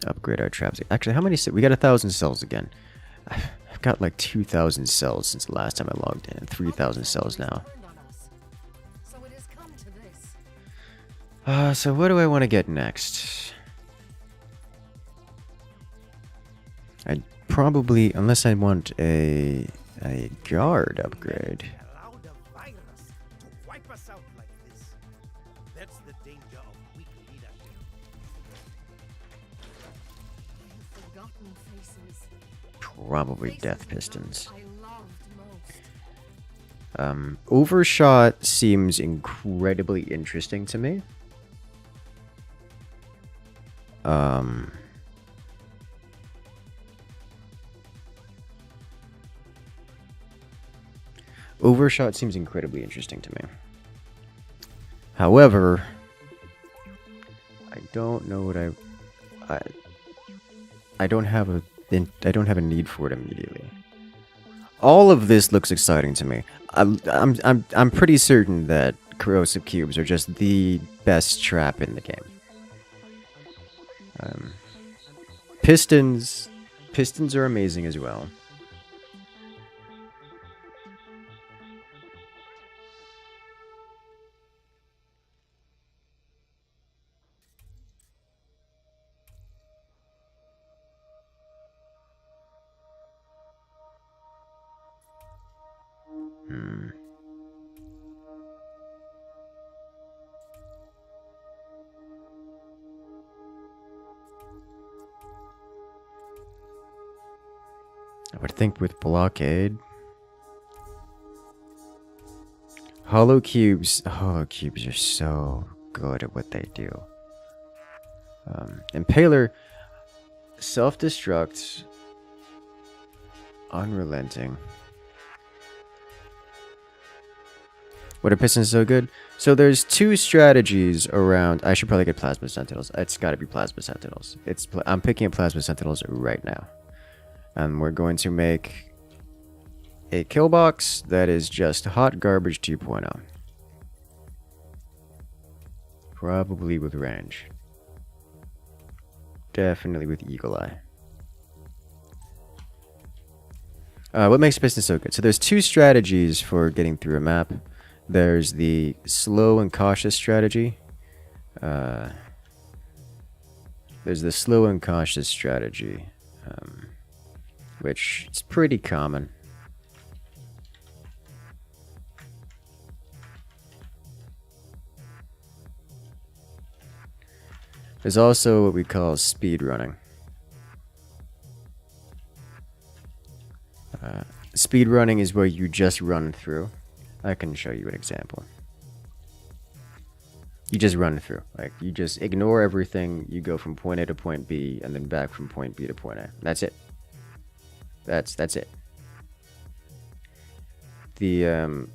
Upgrade our traps. Actually, how many? We got 1,000 cells again. I've got like 2,000 cells since the last time I logged in, and 3,000 cells now. So it has come to this. So what do I want to get next? I probably, unless I want a guard upgrade. Allow the virus to wipe us out like this. That's the danger of weak leadership. I've forgotten faces. Probably Faces death of pistons. those I loved most. Overshot seems incredibly interesting to me. Overshot seems incredibly interesting to me. However, I don't know what I don't have a need for it immediately. All of this looks exciting to me. I'm pretty certain that corrosive cubes are just the best trap in the game. Pistons are amazing as well. I would think with blockade. Hollow cubes are so good at what they do. Impaler, self-destruct, unrelenting. What are pistons so good? So there's 2 strategies around. I should probably get plasma sentinels. It's got to be plasma sentinels. I'm picking up plasma sentinels right now. And we're going to make a kill box that is just hot garbage 2.0. Probably with range. Definitely with eagle eye. What makes Piston so good? So there's two strategies for getting through a map. There's the slow and cautious strategy. There's the slow and cautious strategy, which is pretty common. There's also what we call speed running. Speed running is where you just run through. I can show you an example. You just run through. Like, you just ignore everything. You go from point A to point B, and then back from point B to point A. That's it. That's it. The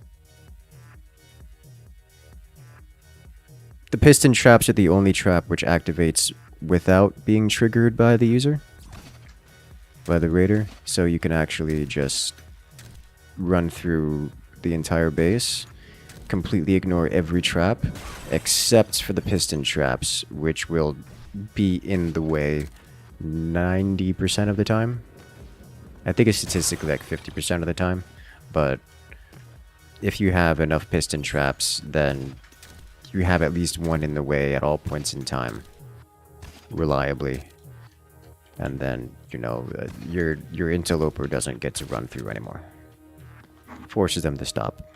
piston traps are the only trap which activates without being triggered by the user, by the raider. So you can actually just run through the entire base, completely ignore every trap, except for the piston traps, which will be in the way 90% of the time. I think it's statistically like 50% of the time, but if you have enough piston traps, then you have at least one in the way at all points in time, reliably. And then, you know, your interloper doesn't get to run through anymore. Forces them to stop.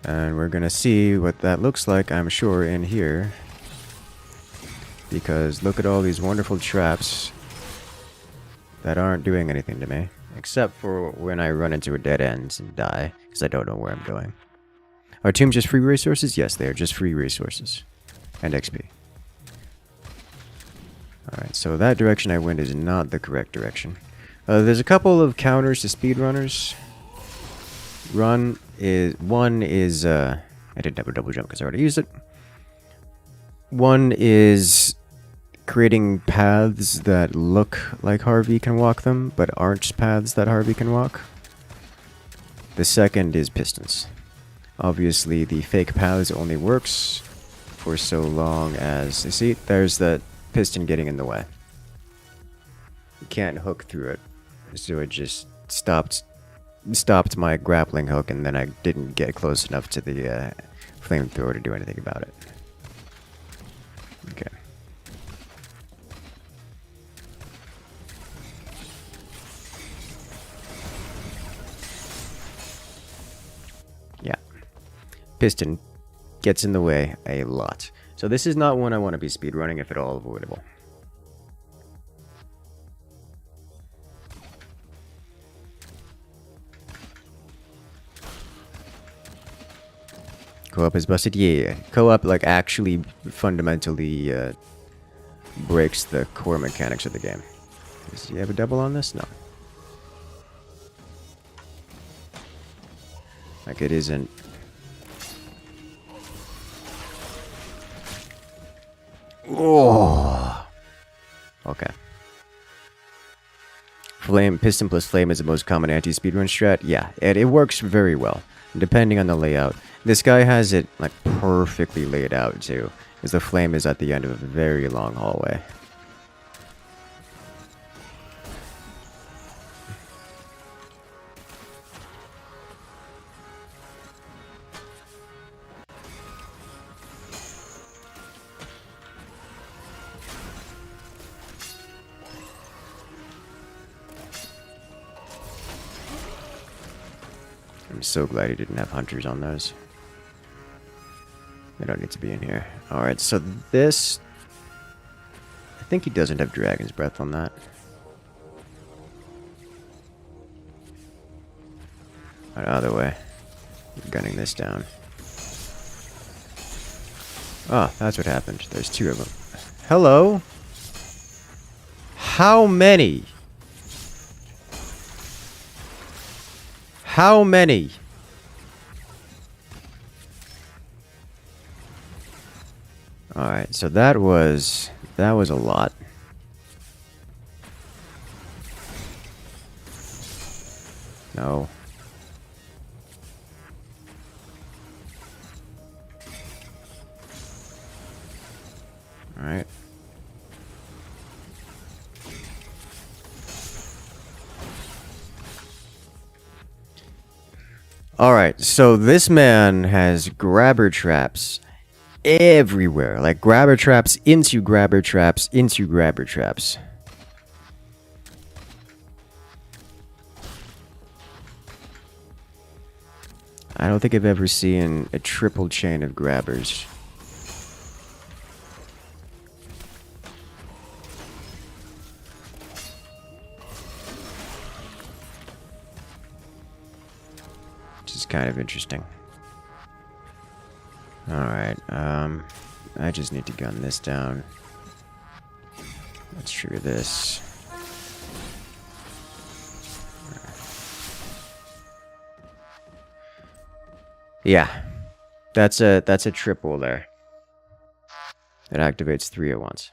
And we're gonna see what that looks like, I'm sure, in here. Because look at all these wonderful traps that aren't doing anything to me. Except for when I run into a dead end and die, because I don't know where I'm going. Are tombs just free resources? Yes, they are just free resources. And XP. Alright, so that direction I went is not the correct direction. There's a couple of counters to speedrunners. One is I didn't have a double jump because I already used it. One is creating paths that look like Harvey can walk them, but aren't paths that Harvey can walk. The second is pistons. Obviously, the fake paths only works for so long as... See, there's that piston getting in the way. You can't hook through it. So it just stopped my grappling hook, and then I didn't get close enough to the flamethrower to do anything about it. Okay. Yeah. Piston gets in the way a lot. So this is not one I want to be speedrunning, if at all avoidable. Co-op is busted? Yeah. Co-op, like, actually fundamentally breaks the core mechanics of the game. Does he have a double on this? No. Like, it isn't... Oh! Okay. Piston plus flame is the most common anti-speedrun strat? Yeah, it works very well, depending on the layout. This guy has it, like, perfectly laid out, too, as the flame is at the end of a very long hallway. I'm so glad he didn't have hunters on those. They don't need to be in here. Alright, so this... I think he doesn't have Dragon's Breath on that. Right, other way. Gunning this down. Oh, that's what happened. There's two of them. Hello? How many? How many? Alright, so that was a lot. No. Alright. Alright, so this man has grabber traps everywhere. Like grabber traps into grabber traps into grabber traps. I don't think I've ever seen a triple chain of grabbers. Which is kind of interesting. Alright, I just need to gun this down. Let's trigger this. Yeah. That's a triple there. It activates 3 at once.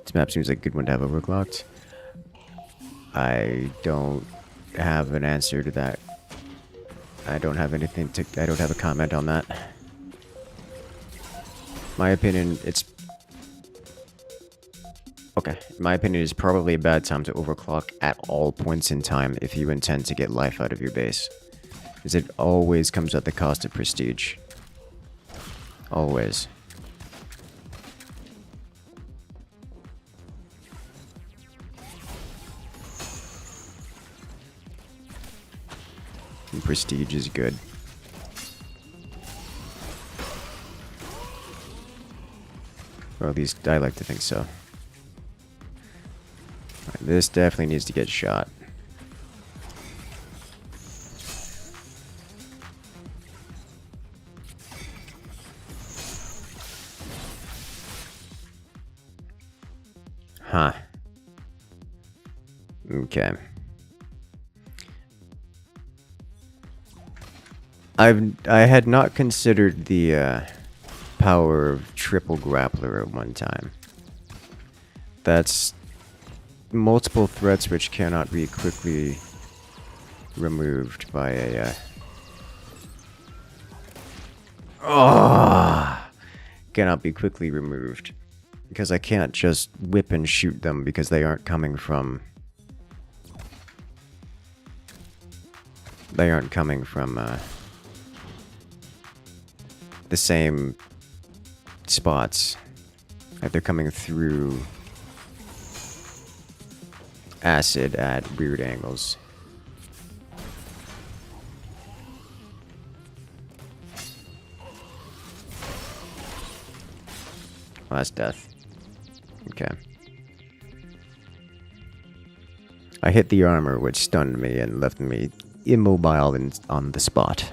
This map seems like a good one to have overclocked. I don't have an answer to that. I don't have anything to... I don't have a comment on that. My opinion, it's... Okay, in my opinion, it's probably a bad time to overclock at all points in time if you intend to get life out of your base. Because it always comes at the cost of prestige. Always. And prestige is good. Or at least I like to think so. Right, this definitely needs to get shot. Huh. Okay. I had not considered the power of triple grappler at one time. That's multiple threats which cannot be quickly removed by a cannot be quickly removed because I can't just whip and shoot them because they aren't coming from the same spots. Like they're coming through acid at weird angles. Last death. Okay. I hit the armor, which stunned me and left me immobile on the spot.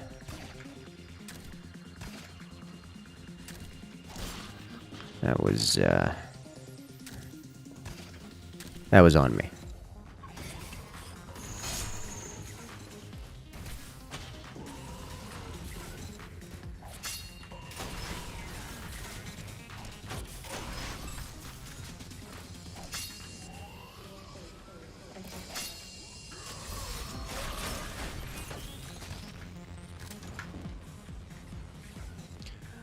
That was on me.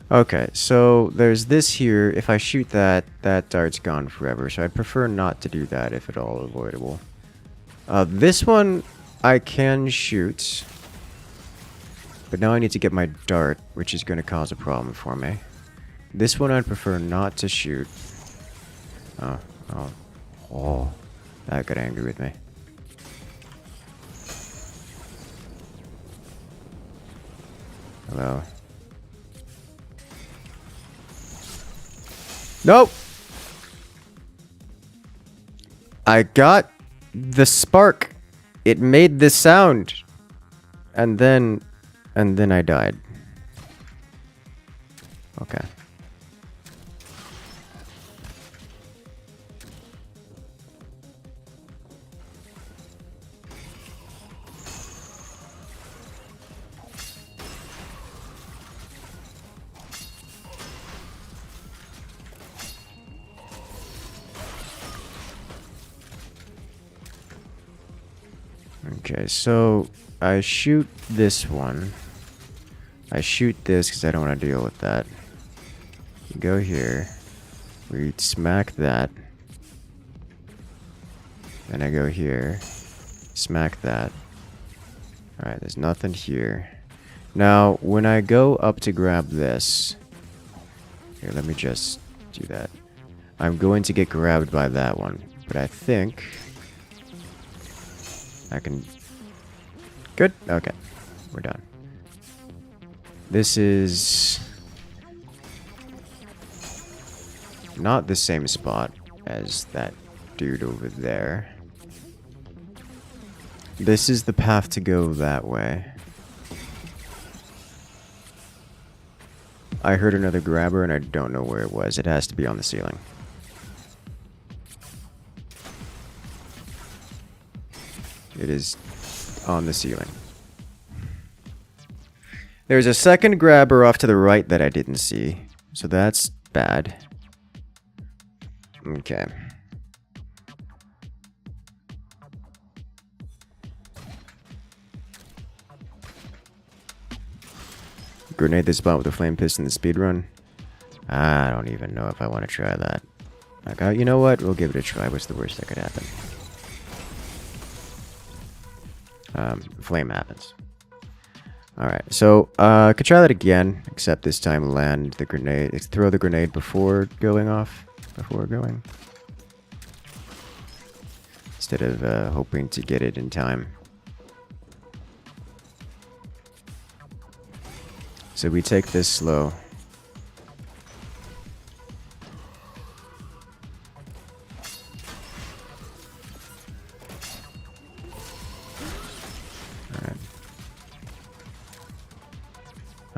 Okay, so there's this here. If I shoot that, that dart's gone forever, so I'd prefer not to do that if at all avoidable. This one I can shoot, but now I need to get my dart, which is going to cause a problem for me. This one I'd prefer not to shoot. Oh, that got angry with me. Hello. Nope. I got the spark. It made this sound. And then I died. Okay. Okay, so I shoot this one. I shoot this because I don't want to deal with that. You go here. We smack that. Then I go here. Smack that. Alright, there's nothing here. Now, when I go up to grab this... Here, let me just do that. I'm going to get grabbed by that one. But I think... I can... Good? Okay. We're done. This is... not the same spot as that dude over there. This is the path to go that way. I heard another grabber and I don't know where it was. It has to be on the ceiling. It is on the ceiling. There's a second grabber off to the right that I didn't see. So that's bad. Okay. Grenade the spot with a flame piston in the speedrun. I don't even know if I want to try that. Like, you know what? We'll give it a try. What's the worst that could happen? Flame happens. Alright, so, I could try that again, except this time land the grenade, throw the grenade before going off, before going. Instead of, hoping to get it in time. So we take this slow.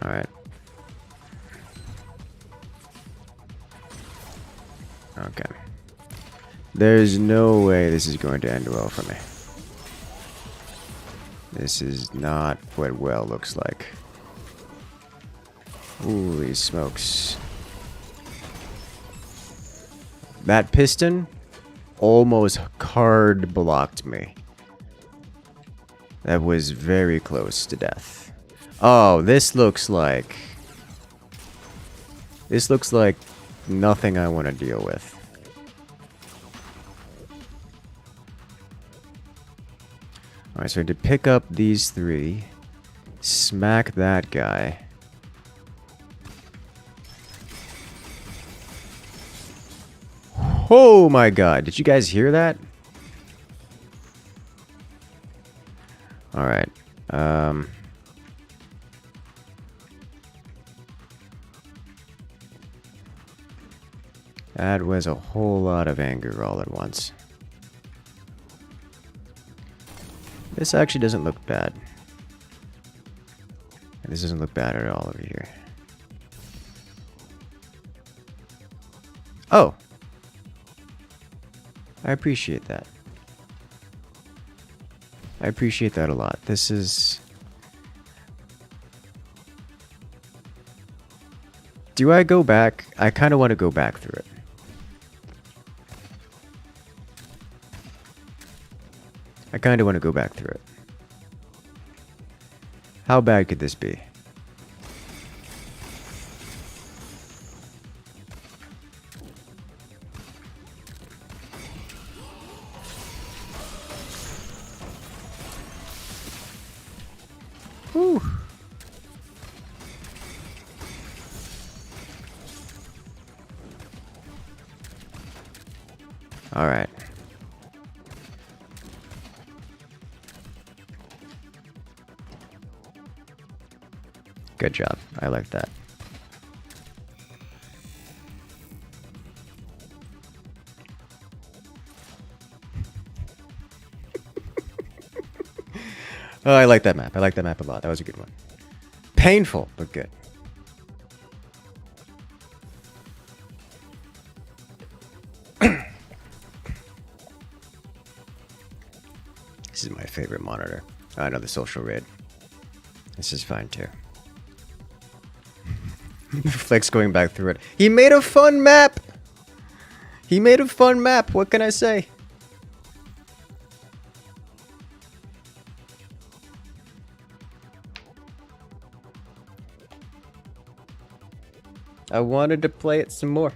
Alright. Okay. There's no way this is going to end well for me. This is not what well looks like. Holy smokes. That piston almost card blocked me. That was very close to death. Oh, this looks like... This looks like nothing I want to deal with. Alright, so I had to pick up these three. Smack that guy. Oh my god, did you guys hear that? Alright, that was a whole lot of anger all at once. This actually doesn't look bad. This doesn't look bad at all over here. Oh! I appreciate that. I appreciate that a lot. This is... Do I go back? I kind of want to go back through it. I kind of want to go back through it. How bad could this be? Whew. All right. Good job. I like that. Oh, I like that map. I like that map a lot. That was a good one. Painful, but good. This is my favorite monitor. Oh, I know the social raid. This is fine too. Flex going back through it. He made a fun map! He made a fun map. What can I say? I wanted to play it some more.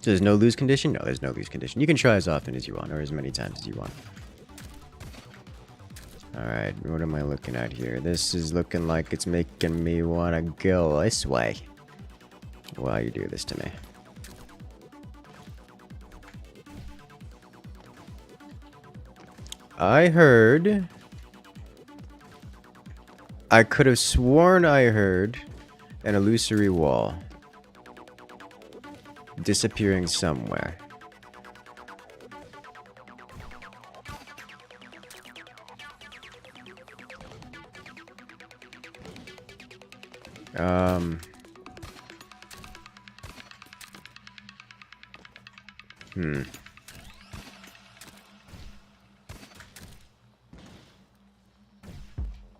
So there's no lose condition? No, there's no lose condition. You can try as often as you want, or as many times as you want. Alright, what am I looking at here? This is looking like it's making me want to go this way. Why you do this to me? I heard... I could have sworn I heard an illusory wall disappearing somewhere.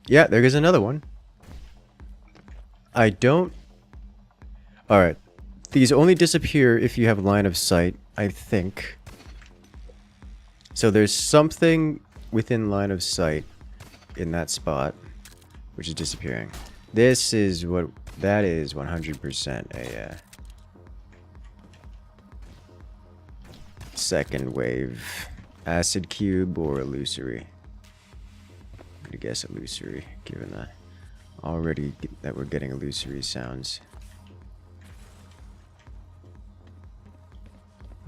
Yeah, there is another one. I don't... Alright. These only disappear if you have line of sight, I think. So there's something within line of sight in that spot, which is disappearing. This is what... That is 100% a... second wave. Acid cube or illusory. I'm gonna guess illusory, given that already that we're getting illusory sounds.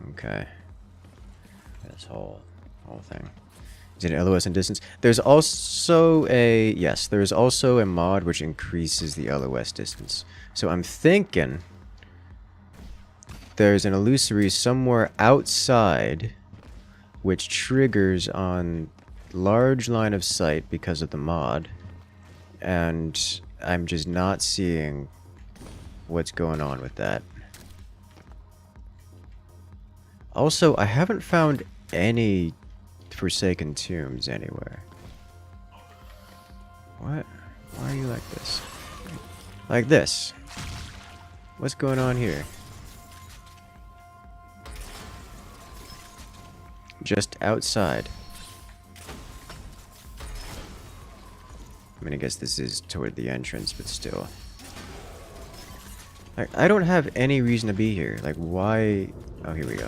Okay. This whole thing. Is it LOS and distance? There's also a... Yes, there's also a mod which increases the LOS distance. So I'm thinking there's an illusory somewhere outside which triggers on large line of sight because of the mod. And I'm just not seeing what's going on with that. Also, I haven't found any Forsaken tombs anywhere. What? Why are you like this? Like this? What's going on here? Just outside. I mean, I guess this is toward the entrance, but still. Like, I don't have any reason to be here. Like, why? Oh, here we go.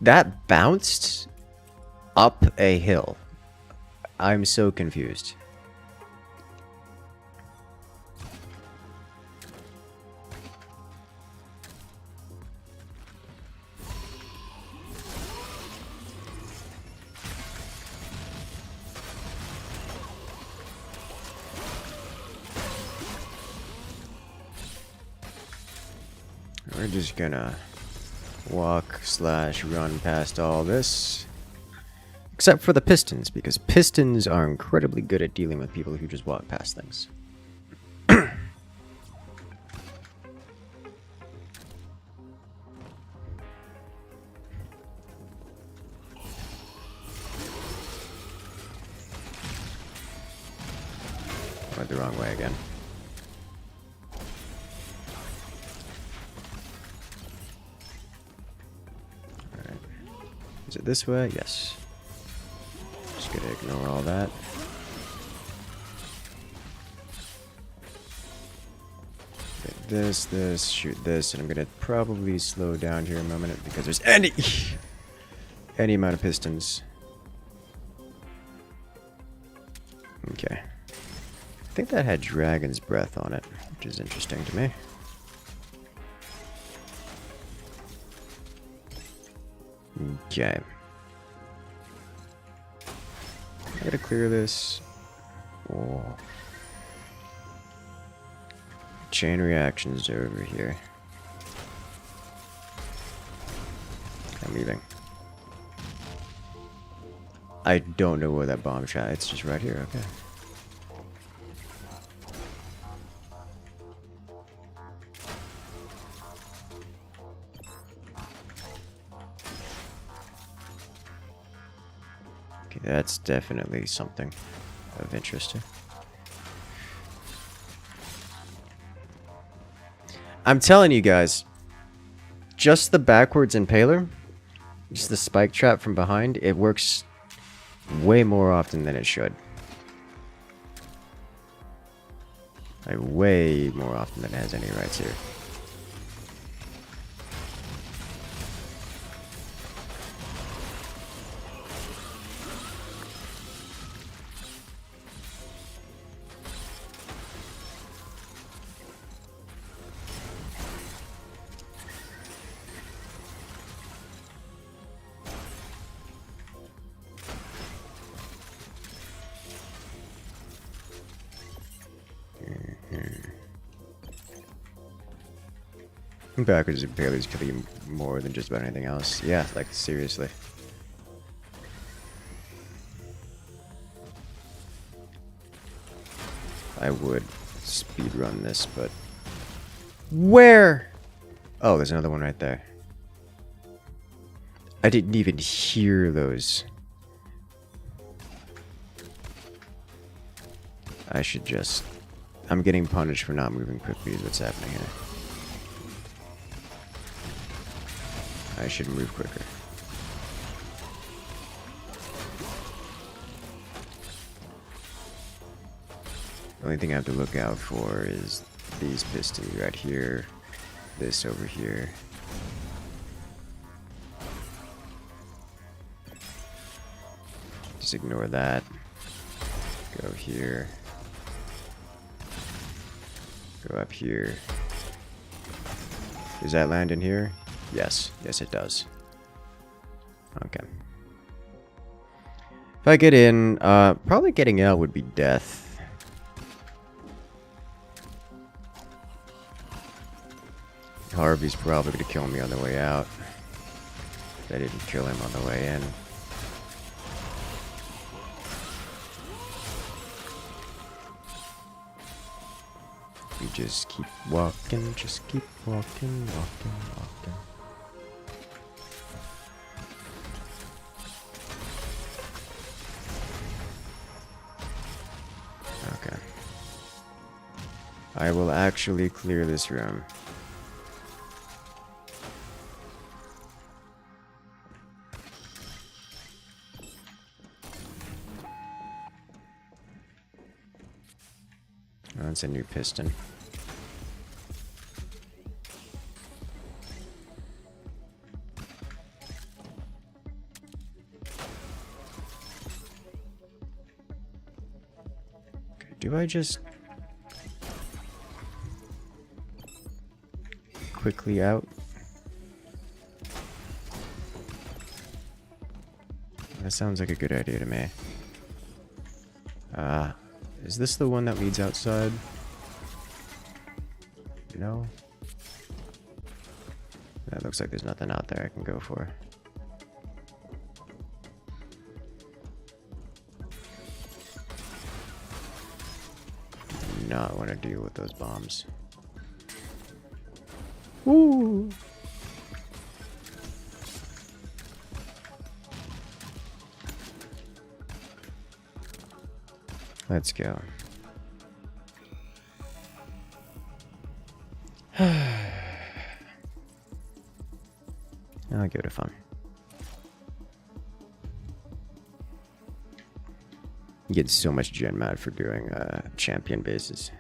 That bounced up a hill. I'm so confused. We're just gonna walk/run past all this. Except for the pistons, because pistons are incredibly good at dealing with people who just walk past things. Went the wrong way again. Alright. Is it this way? Yes. Just gonna ignore all that. Get this, shoot this, and I'm gonna probably slow down here a moment because there's any amount of pistons. Okay. I think that had Dragon's Breath on it, which is interesting to me. Okay. I gotta clear this. Whoa. Chain reactions are over here. I'm leaving. I don't know where that bomb shot. It's just right here. Okay. Okay, that's definitely something of interest here. I'm telling you guys, just the backwards impaler Just the spike trap from behind, it works way more often than it should. Like, way more often than it has any right to. Backwards and Paley's kill you more than just about anything else. Yeah, like, seriously. I would speedrun this, but... Where? Oh, there's another one right there. I didn't even hear those. I should just... I'm getting punished for not moving quickly is what's happening here. I should move quicker. The only thing I have to look out for is these pistons right here. This over here. Just ignore that. Go here. Go up here. Does that land in here? Yes. Yes, it does. Okay. If I get in, probably getting out would be death. Harvey's probably going to kill me on the way out. I didn't kill him on the way in. You just keep walking, just keep walking, walking, walking. Okay. I will actually clear this room. Oh, that's a new piston. Do I just quickly out? That sounds like a good idea to me. Is this the one that leads outside? No. That looks like there's nothing out there I can go for. Do not want to deal with those bombs. Woo! Let's go. I'll give it a fun. You get so much gen mat for doing champion bases.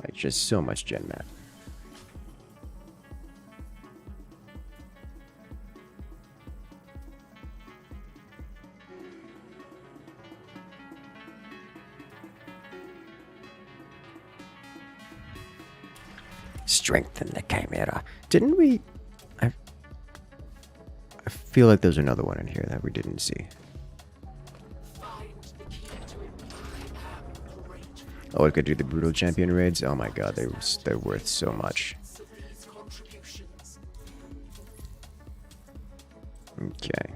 Like, just so much gen mat. Strengthen the chimera. Didn't we? I feel like there's another one in here that we didn't see. Oh, I could do the brutal champion raids. Oh my god, they're worth so much. Okay.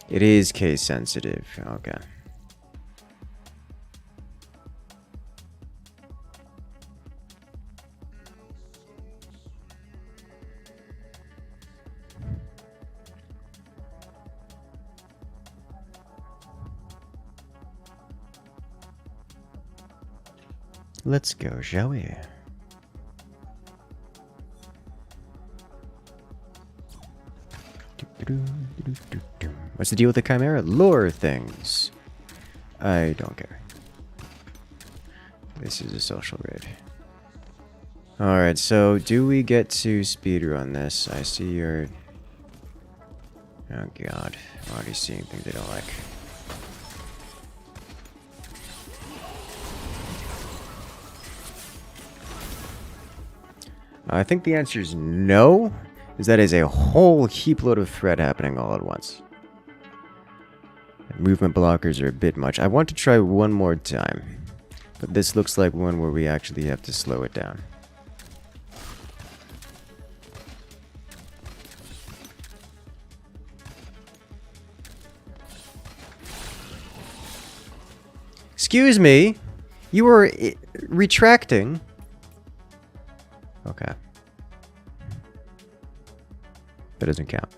It is case sensitive. Okay. Let's go, shall we? What's the deal with the Chimera? Lure things. I don't care. This is a social raid. Alright, so do we get to speedrun this? I see your... Oh god, I'm already seeing things I don't like. I think the answer is no, because that is a whole heap load of thread happening all at once. Movement blockers are a bit much. I want to try one more time, but this looks like one where we actually have to slow it down. Excuse me, you were retracting. Okay. That doesn't count.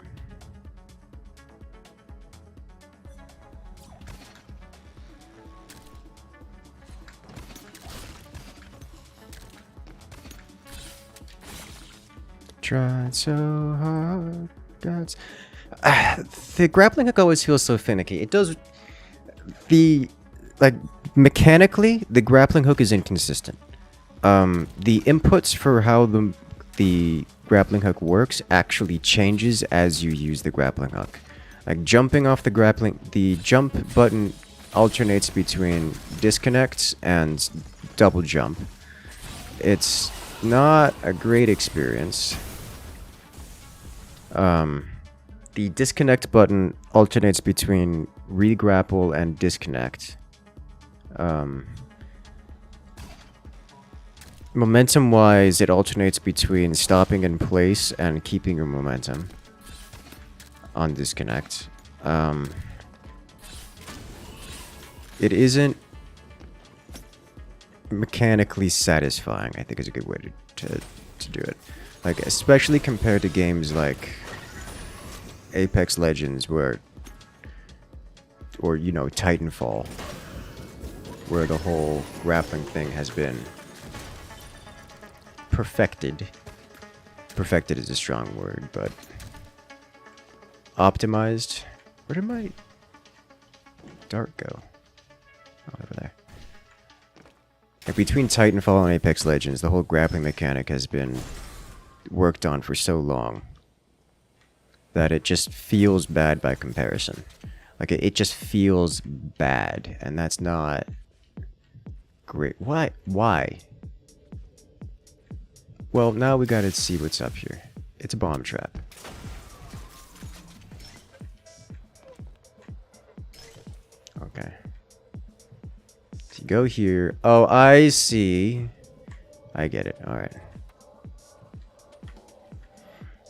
Tried so hard, gods. The grappling hook always feels so finicky. It does. Mechanically, the grappling hook is inconsistent. The inputs for how the grappling hook works actually changes as you use the grappling hook. Like jumping off the jump button alternates between disconnects and double jump. It's not a great experience. The disconnect button alternates between re-grapple and disconnect. Momentum-wise, it alternates between stopping in place and keeping your momentum on disconnect. It isn't mechanically satisfying, I think is a good way to do it. Like, especially compared to games like Apex Legends or you know, Titanfall, where the whole grappling thing has been perfected. Perfected is a strong word, but optimized. Where did my dart go? Oh, over there. Like between Titanfall and Apex Legends, the whole grappling mechanic has been worked on for so long that it just feels bad by comparison. Like it just feels bad, and that's not great. Why? Well, now we gotta see what's up here. It's a bomb trap. Okay. So you go here. Oh, I see. I get it. Alright.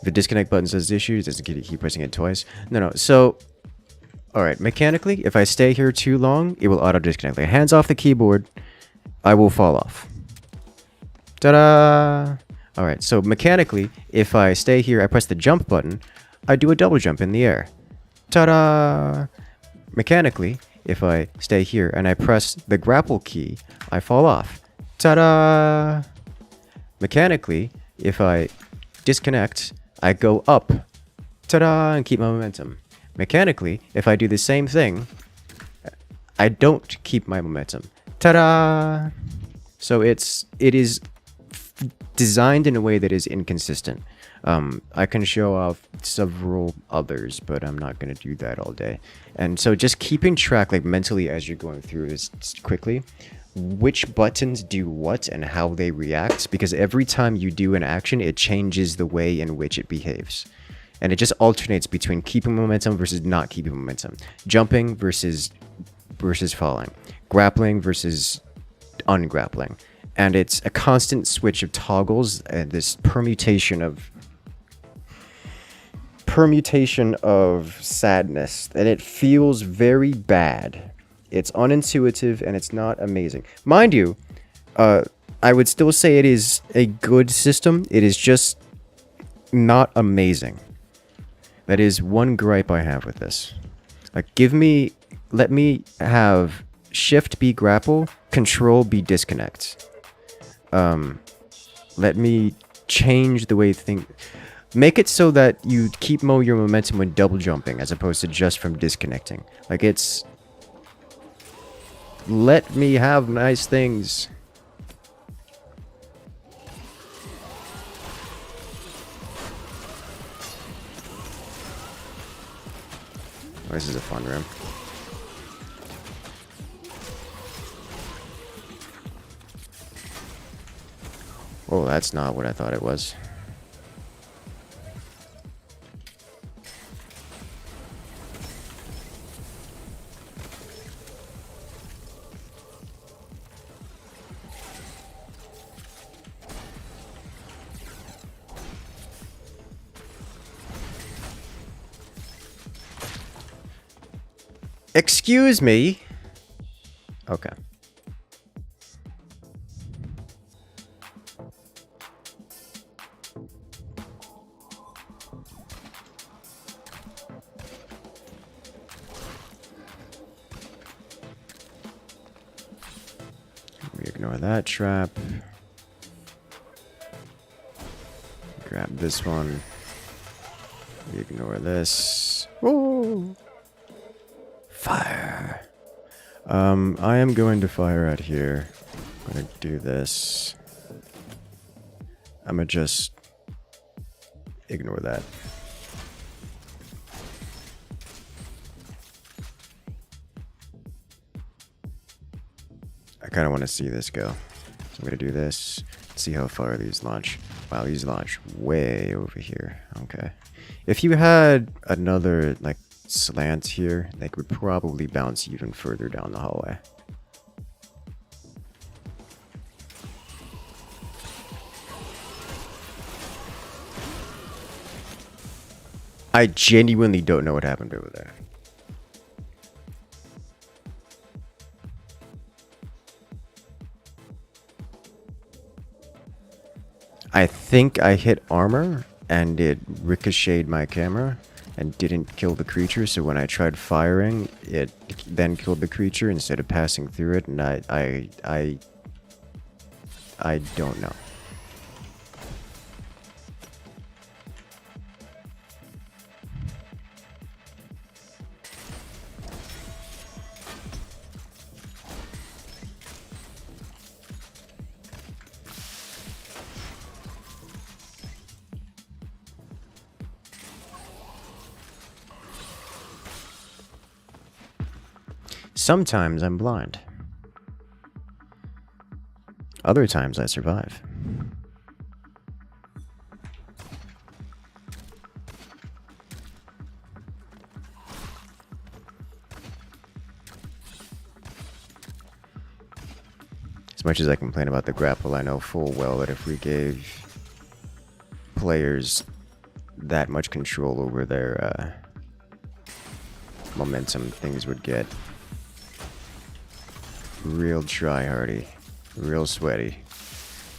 The disconnect button says issues. Doesn't keep pressing it twice. No. So, alright. Mechanically, if I stay here too long, it will auto disconnect. Like, hands off the keyboard, I will fall off. Ta-da! Alright, so mechanically, if I stay here, I press the jump button, I do a double jump in the air. Ta-da! Mechanically, if I stay here and I press the grapple key, I fall off. Ta-da! Mechanically, if I disconnect, I go up. Ta-da! And keep my momentum. Mechanically, if I do the same thing, I don't keep my momentum. Ta-da! So it is designed in a way that is inconsistent. I can show off several others, but I'm not going to do that all day. And so just keeping track, like mentally as you're going through this quickly, which buttons do what and how they react, because every time you do an action, it changes the way in which it behaves. And it just alternates between keeping momentum versus not keeping momentum. Jumping versus falling. Grappling versus ungrappling. And it's a constant switch of toggles and this permutation of sadness, and it feels very bad. It's unintuitive and it's not amazing. Mind you, I would still say it is a good system. It is just not amazing. That is one gripe I have with this. Like, let me have Shift be grapple, Control be disconnect. let me change the way make it so that you keep your momentum when double jumping as opposed to just from disconnecting. Like, it's... Let me have nice things. Oh, this is a fun room. Oh, that's not what I thought it was. Excuse me. Okay. We ignore that trap. Grab this one. We ignore this. Woo! Fire. I am going to fire out here. I'm gonna do this. I'm gonna just ignore that. I kind of want to see this go. So I'm gonna do this. See how far these launch. Wow, these launch way over here. Okay. If you had another, like, slant here, they would probably bounce even further down the hallway. I genuinely don't know what happened over there. I think I hit armor and it ricocheted my camera and didn't kill the creature, so when I tried firing, it then killed the creature instead of passing through it, and I don't know. Sometimes I'm blind. Other times I survive. As much as I complain about the grapple, I know full well that if we gave players that much control over their momentum, things would get real try-hardy, real sweaty.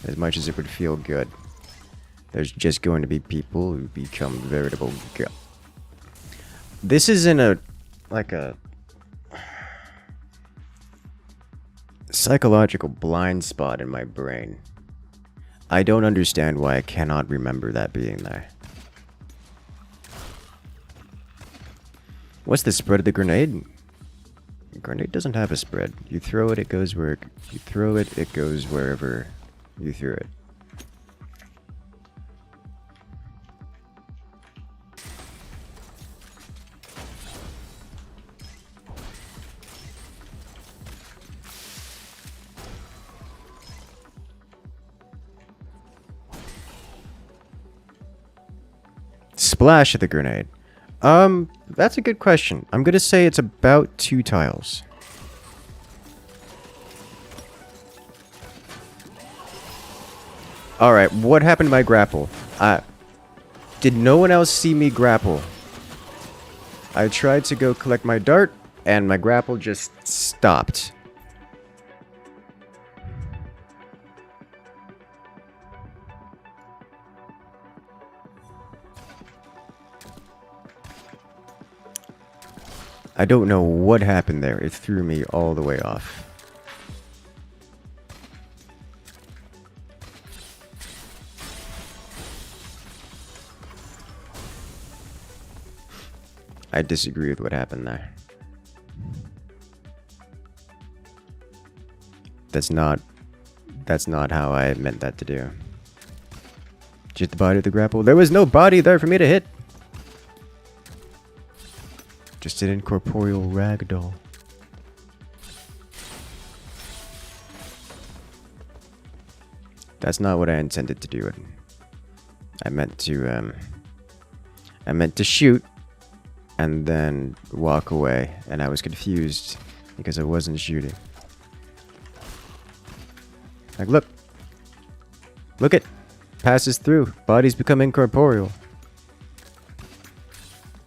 As much as it would feel good, there's just going to be people who become veritable This isn't a psychological blind spot in my brain. I don't understand why I cannot remember that being there. What's the spread of the grenade? Grenade doesn't have a spread. You throw it, it goes where you throw it, it goes wherever you threw it. Splash of the grenade. That's a good question. I'm gonna say it's about 2 tiles. Alright, what happened to my grapple? Did no one else see me grapple? I tried to go collect my dart, and my grapple just stopped. I don't know what happened there. It threw me all the way off. I disagree with what happened there. That's not how I meant that to do. Just the body of the grapple. There was no body there for me to hit. Just an incorporeal ragdoll. That's not what I intended to do. I meant to shoot and then walk away, and I was confused because I wasn't shooting. Like, look it passes through. Bodies become incorporeal.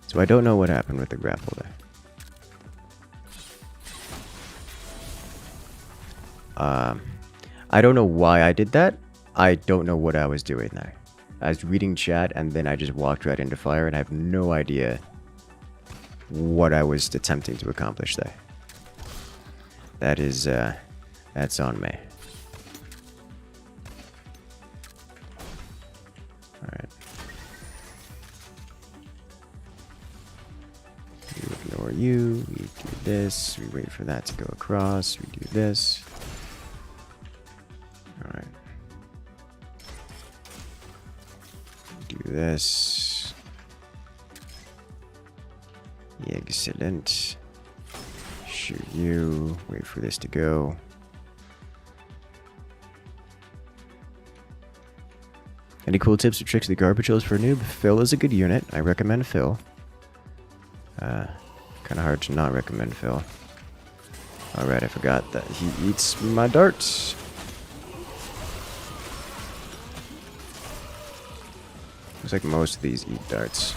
So I don't know what happened with the grapple there. I don't know why I did that. I don't know what I was doing there. I was reading chat and then I just walked right into fire, and I have no idea what I was attempting to accomplish there. That is, that's on me. Alright. We ignore you, we do this, we wait for that to go across, we do this. Alright. Do this. Excellent. Shoot you, wait for this to go. Any cool tips or tricks of the garbage holes for a noob? Phil is a good unit. I recommend Phil. Kind of hard to not recommend Phil. Alright, I forgot that he eats my darts. Looks like most of these eat darts.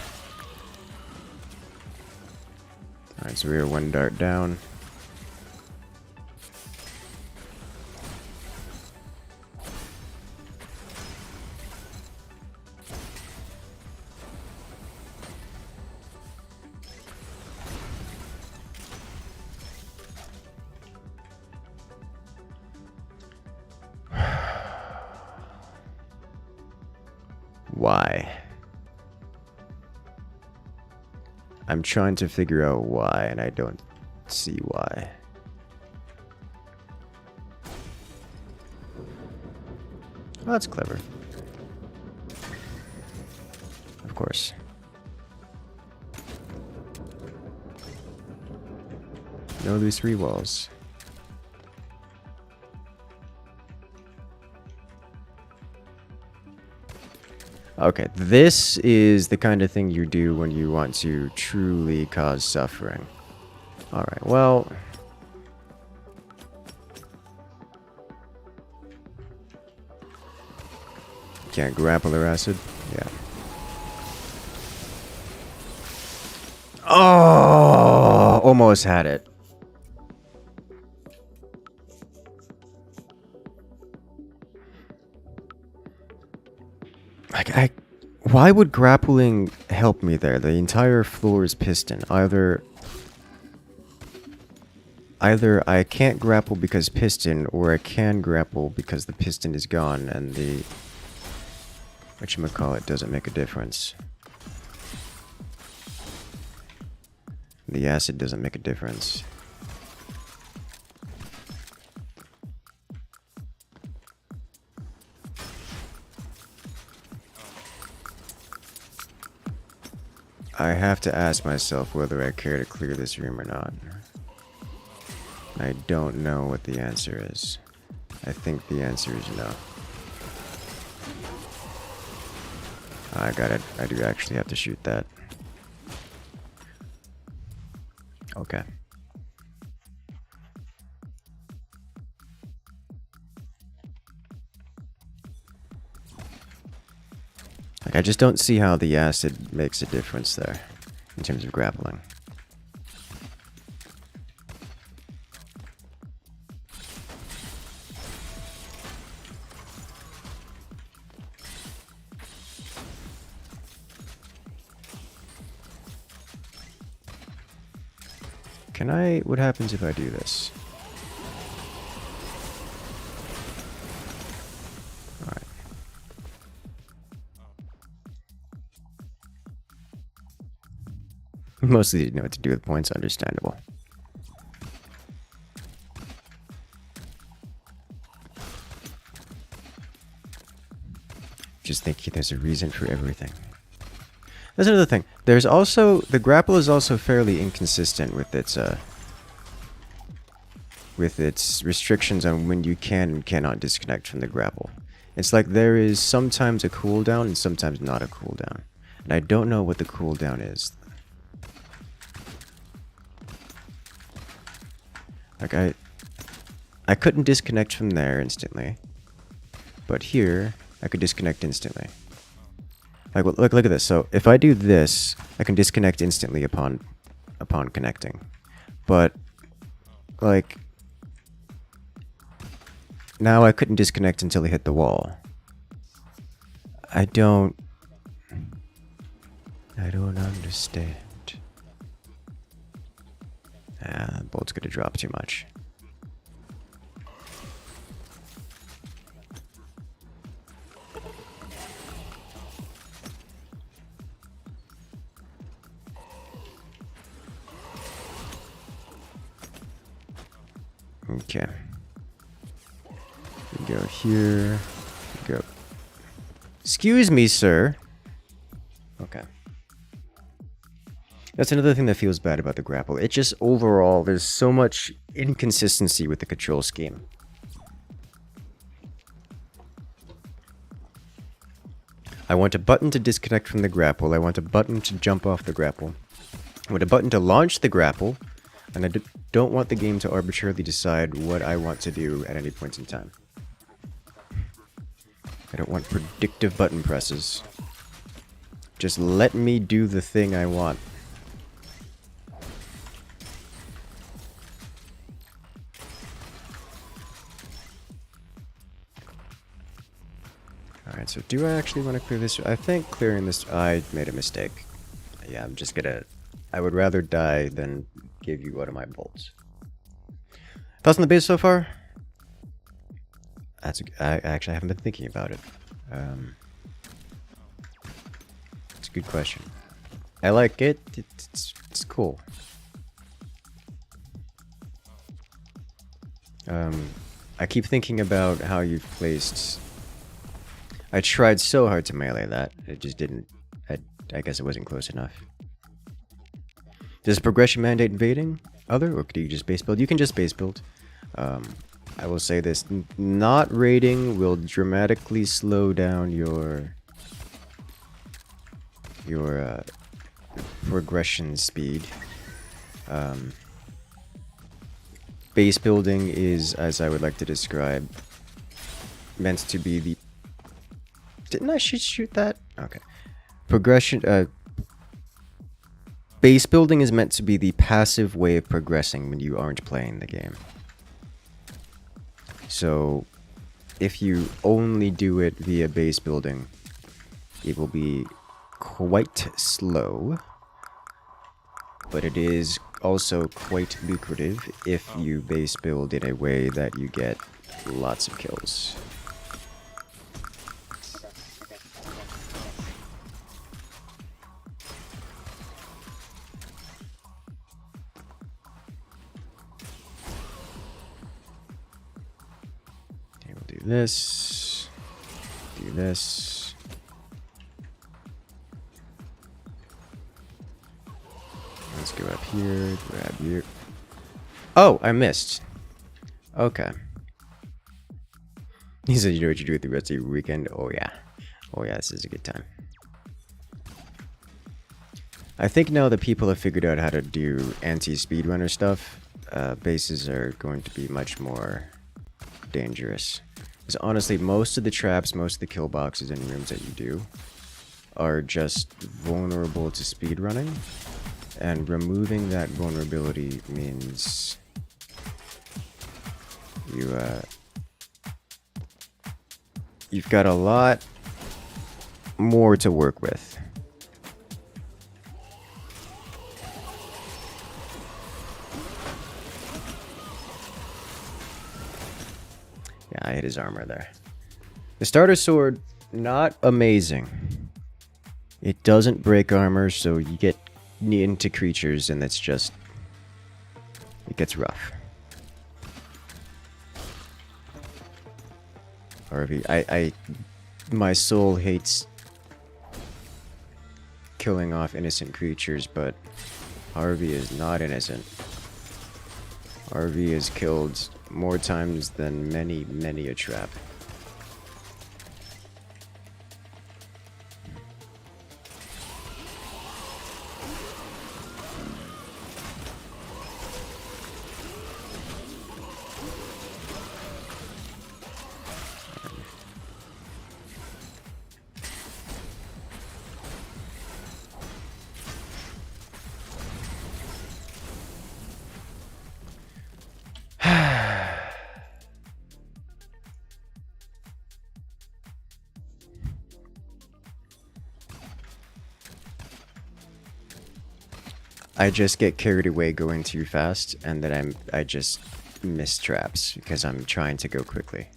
Alright, so we are one dart down. Why? I'm trying to figure out why, and I don't see why. Oh, that's clever. Of course. No, there's 3 walls. Okay, this is the kind of thing you do when you want to truly cause suffering. Alright, well... Can't grapple or acid? Yeah. Oh! Almost had it. Why would grappling help me there? The entire floor is piston. Either I can't grapple because piston, or I can grapple because the piston is gone and the whatchamacallit doesn't make a difference. The acid doesn't make a difference. I have to ask myself whether I care to clear this room or not. I don't know what the answer is. I think the answer is no. I got it. I do actually have to shoot that. Okay. Like, I just don't see how the acid makes a difference there in terms of grappling. Can I... What happens if I do this? Alright. Mostly didn't know what to do with points, understandable. Just think there's a reason for everything. That's another thing. There's also, the grapple is also fairly inconsistent with its restrictions on when you can and cannot disconnect from the grapple. It's like there is sometimes a cooldown and sometimes not a cooldown. And I don't know what the cooldown is. Like I couldn't disconnect from there instantly. But here, I could disconnect instantly. Like, look at this. So if I do this, I can disconnect instantly upon connecting. But like now I couldn't disconnect until I hit the wall. I don't understand. Bolt's gonna drop too much. Okay. We go here. We go. Excuse me, sir. Okay. That's another thing that feels bad about the grapple. It just overall, there's so much inconsistency with the control scheme. I want a button to disconnect from the grapple. I want a button to jump off the grapple. I want a button to launch the grapple. And I don't want the game to arbitrarily decide what I want to do at any point in time. I don't want predictive button presses. Just let me do the thing I want. Alright, so do I actually want to clear this? I think clearing this... I made a mistake. Yeah, I'm just gonna... I would rather die than give you one of my bolts. Thoughts on the base so far? I actually haven't been thinking about it. It's a good question. I like it. It's cool. I keep thinking about how you've placed... I tried so hard to melee that. It just didn't... I guess it wasn't close enough. Does progression mandate invading other, or do you just base build? You can just base build. I will say this, not raiding will dramatically slow down your progression speed. Base building is, as I would like to describe, meant to be the... Didn't I shoot that? Okay. Progression... Base building is meant to be the passive way of progressing when you aren't playing the game. So, if you only do it via base building, it will be quite slow. But it is also quite lucrative if you base build in a way that you get lots of kills. This, do this. Let's go up here, grab you. Oh, I missed. Okay. He said, you know what you do with the rest of your weekend? Oh yeah. Oh yeah, this is a good time. I think now that people have figured out how to do anti-speedrunner stuff, bases are going to be much more dangerous. Because honestly, most of the traps, most of the kill boxes and rooms that you do are just vulnerable to speedrunning. And removing that vulnerability means you've got a lot more to work with. Yeah, I hit his armor there. The starter sword, not amazing. It doesn't break armor, so you get into creatures, and it's just... it gets rough. Harvey, my soul hates killing off innocent creatures, but Harvey is not innocent. Harvey is killed more times than many a trap. I just get carried away going too fast, and then I just miss traps because I'm trying to go quickly.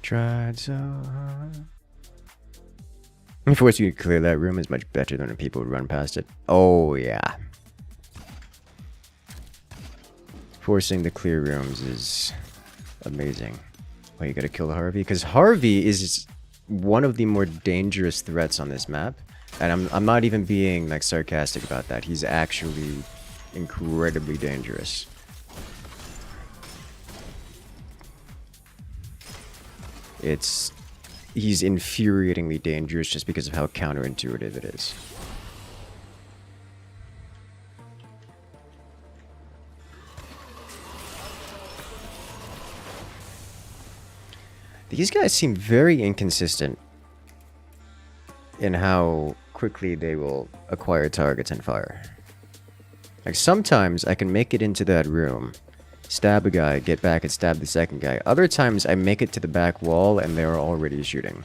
Tried so hard. Forcing you to clear that room is much better than when people would run past it. Oh, yeah. Forcing the clear rooms is amazing. Why you gotta kill Harvey? Because Harvey is one of the more dangerous threats on this map. And I'm not even being like sarcastic about that. He's actually incredibly dangerous. He's infuriatingly dangerous just because of how counterintuitive it is. These guys seem very inconsistent in how quickly they will acquire targets and fire. Like sometimes I can make it into that room, stab a guy, get back and stab the second guy. Other times I make it to the back wall and they're already shooting.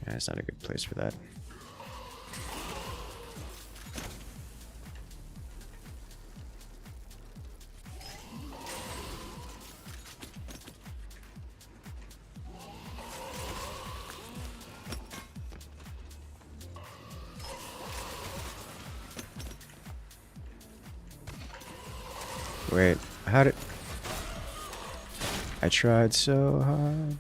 Yeah, it's not a good place for that. Wait, how did... I tried so hard.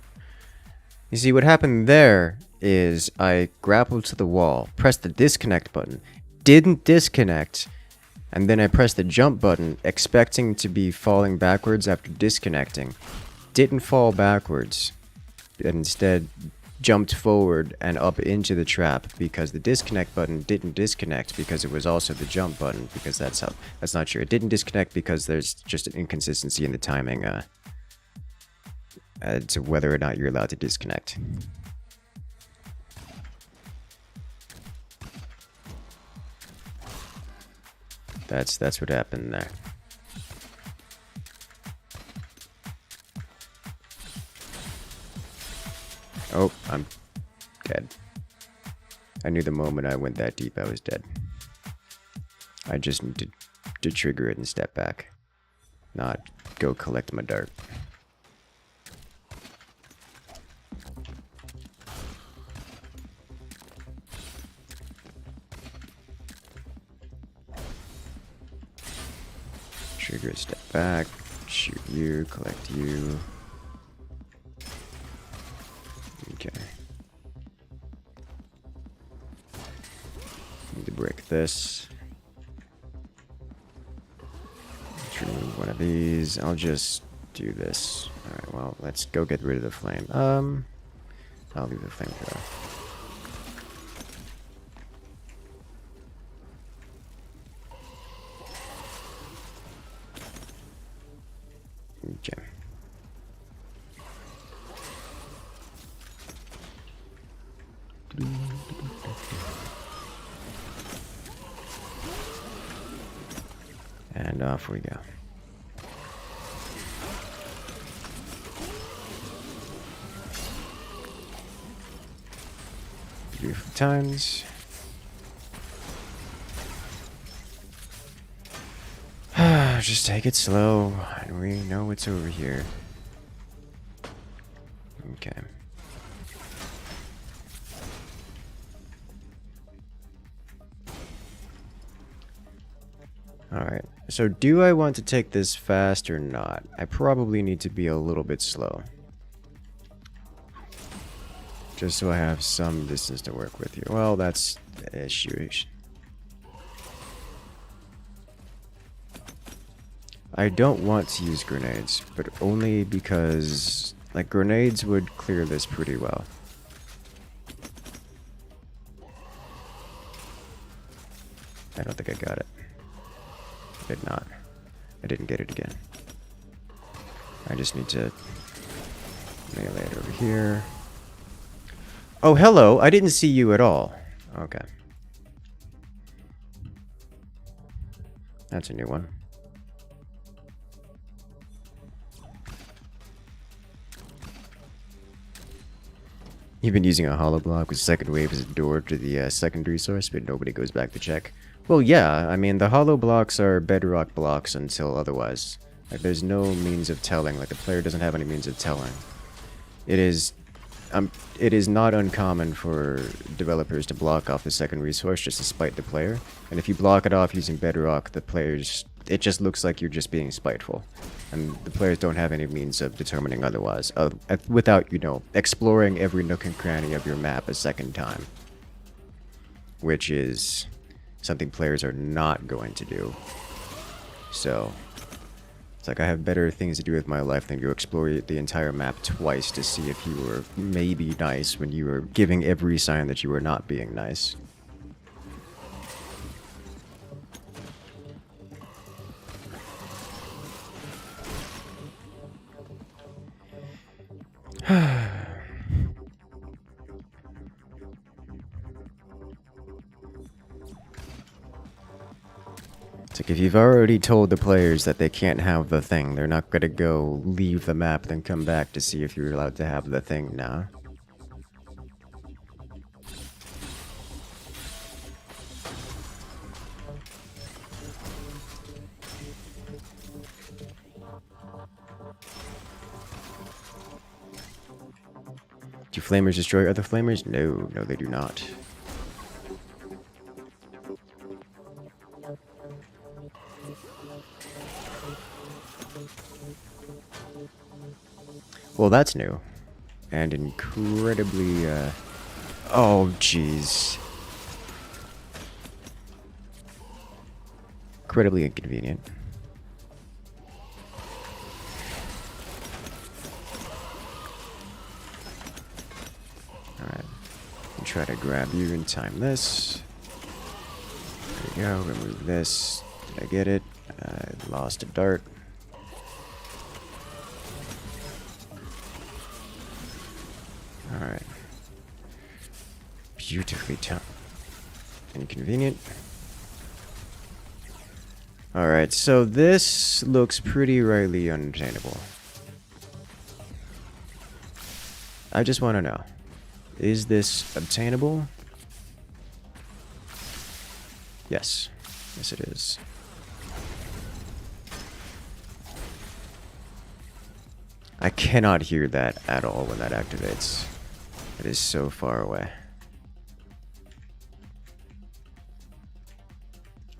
You see, what happened there is I grappled to the wall, pressed the disconnect button, didn't disconnect, and then I pressed the jump button, expecting to be falling backwards after disconnecting. Didn't fall backwards, and instead jumped forward and up into the trap because the disconnect button didn't disconnect because it was also the jump button, because that's not true. It didn't disconnect because there's just an inconsistency in the timing to whether or not you're allowed to disconnect. That's what happened there. Oh, I'm dead. I knew the moment I went that deep I was dead. I just needed to trigger it and step back, not go collect my dart. Trigger it, step back, shoot you, collect you. Okay. Need to break this. Let's remove one of these. I'll just do this. Alright, well, let's go get rid of the flame. I'll leave the flamethrower. Okay. And off we go. Beautiful times. Just take it slow, and we know it's over here. Okay. Alright, so do I want to take this fast or not? I probably need to be a little bit slow. Just so I have some distance to work with here. Well, that's the issue. I don't want to use grenades, but only because, like, grenades would clear this pretty well. I don't think I got it. I did not. I didn't get it again. I just need to melee it over here. Oh, hello! I didn't see you at all. Okay. That's a new one. You've been using a hollow block with second wave as a door to the secondary source, but nobody goes back to check. Well, yeah, I mean, the hollow blocks are bedrock blocks until otherwise. Like, there's no means of telling. Like, the player doesn't have any means of telling. It is not uncommon for developers to block off the second resource just to spite the player. And if you block it off using bedrock, the players... it just looks like you're just being spiteful. And the players don't have any means of determining otherwise, without, you know, exploring every nook and cranny of your map a second time. Which is something players are not going to do. So, it's like I have better things to do with my life than to explore the entire map twice to see if you were maybe nice when you were giving every sign that you were not being nice. It's like if you've already told the players that they can't have the thing, they're not gonna go leave the map then come back to see if you're allowed to have the thing now. Do flamers destroy other flamers? No, no they do not. Well, that's new. And incredibly, oh, jeez. Incredibly inconvenient. Alright. Try to grab you and time this. There we go, remove this. Did I get it? I lost a dart. Alright. Beautifully timed. Inconvenient. Alright, so this looks pretty rightly unattainable. I just want to know. Is this obtainable? Yes. Yes, it is. I cannot hear that at all when that activates. It is so far away.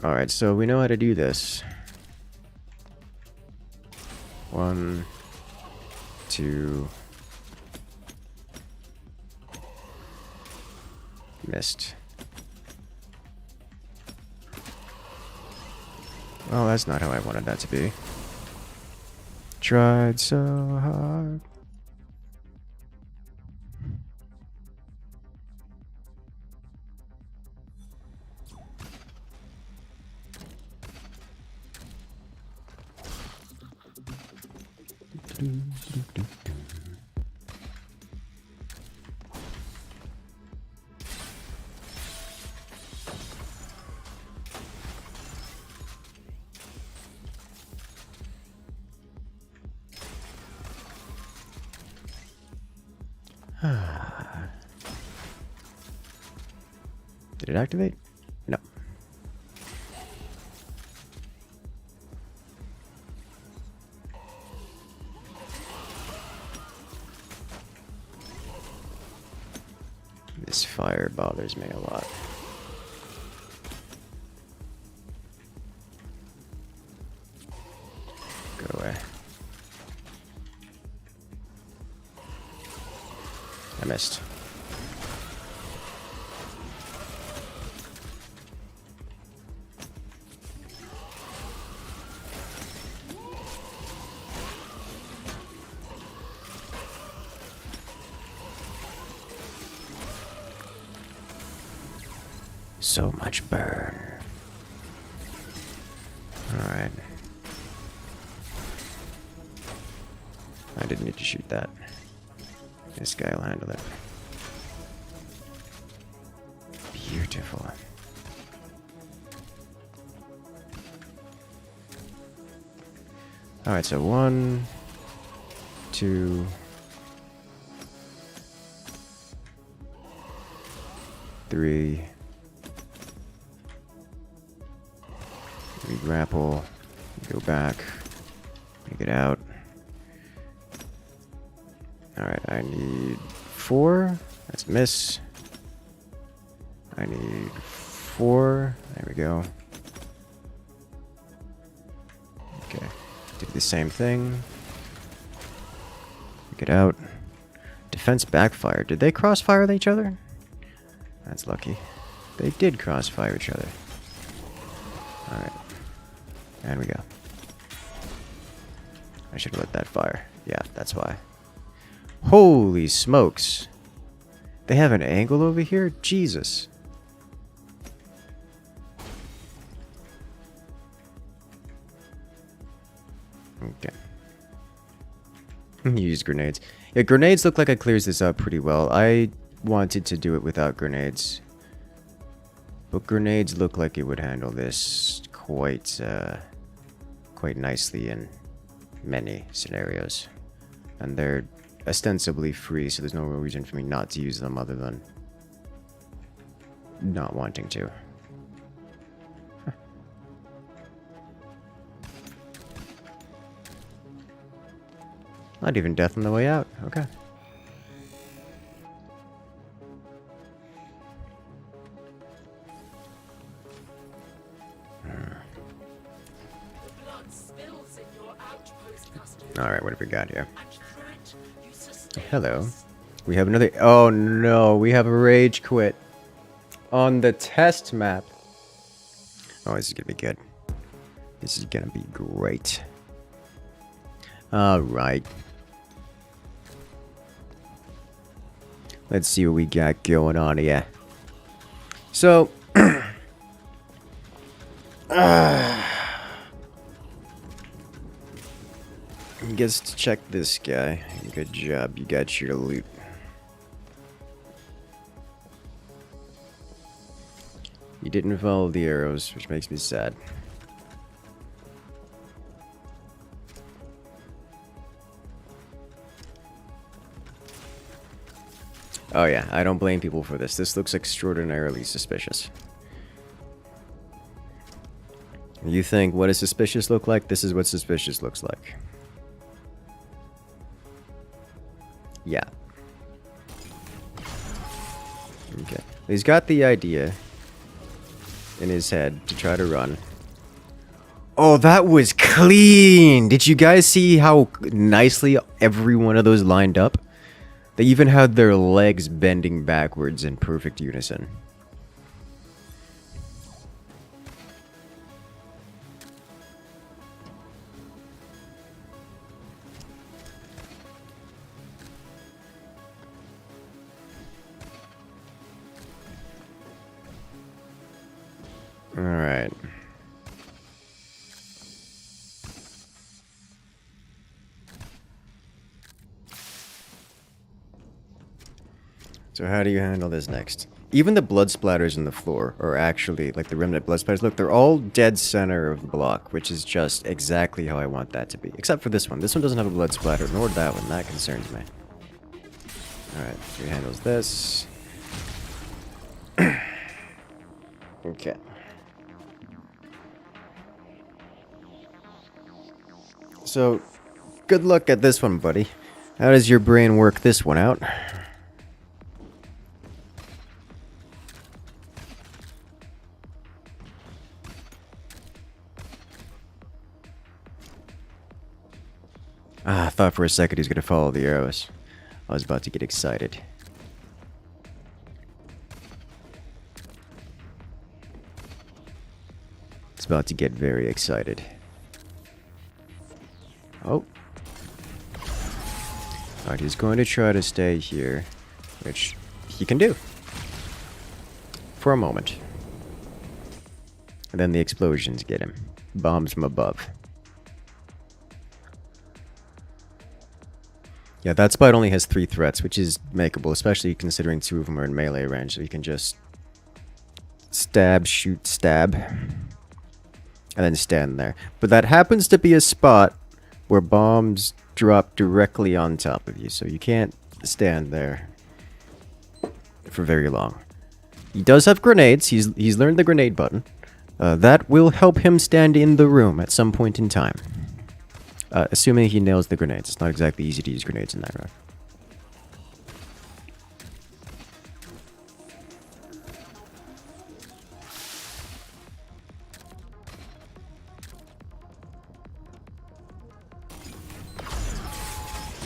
Alright, so we know how to do this. 1, 2... Missed. Well, that's not how I wanted that to be. Tried so hard. Did it activate? No. This fire bothers me a lot. Go away. I missed. So much burn. Alright. I didn't need to shoot that. This guy will handle it. Beautiful. Alright, so 1, 2, 3. We grapple, go back, make it out. Alright, I need 4. That's a miss. I need 4. There we go. Okay, do the same thing. Make it out. Defense backfire. Did they crossfire each other? That's lucky. They did crossfire each other. Alright. And we go. I should have let that fire. Yeah, that's why. Holy smokes. They have an angle over here? Jesus. Okay. Use grenades. Yeah, grenades look like it clears this up pretty well. I wanted to do it without grenades. But grenades look like it would handle this quite nicely in many scenarios. And they're ostensibly free, so there's no real reason for me not to use them other than not wanting to. Huh. Not even death on the way out. Okay. Alright, what have we got here? Hello. We have another... Oh no, we have a rage quit. On the test map. Oh, this is gonna be good. This is gonna be great. Alright. Let's see what we got going on here. So... Gets to check this guy. Good job, you got your loot. You didn't follow the arrows, which makes me sad. Oh yeah, I don't blame people for this. This looks extraordinarily suspicious. You think, what does suspicious look like? This is what suspicious looks like. Yeah. Okay. He's got the idea in his head to try to run. Oh, that was clean! Did you guys see how nicely every one of those lined up? They even had their legs bending backwards in perfect unison. Alright. So how do you handle this next? Even the blood splatters in the floor are actually, like the remnant blood splatters, look, they're all dead center of the block, which is just exactly how I want that to be. Except for this one. This one doesn't have a blood splatter, nor that one. That concerns me. Alright, so he handles this. Okay. So, good luck at this one, buddy. How does your brain work this one out? Ah, I thought for a second he was gonna follow the arrows. I was about to get excited. It's about to get very excited. Oh. Alright, he's going to try to stay here, which he can do. For a moment. And then the explosions get him. Bombs from above. Yeah, that spot only has 3 threats, which is makeable, especially considering 2 of them are in melee range, so you can just stab, shoot, stab, and then stand there. But that happens to be a spot where bombs drop directly on top of you, so you can't stand there for very long. He does have grenades. He's learned the grenade button. That will help him stand in the room at some point in time. Assuming he nails the grenades. It's not exactly easy to use grenades in that round.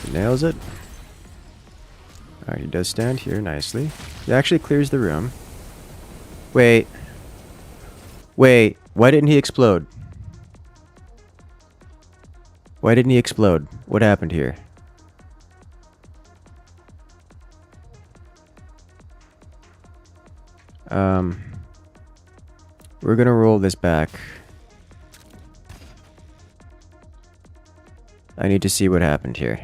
He nails it. Alright, he does stand here nicely. He actually clears the room. Wait. Wait, why didn't he explode? Why didn't he explode? What happened here? We're gonna roll this back. I need to see what happened here.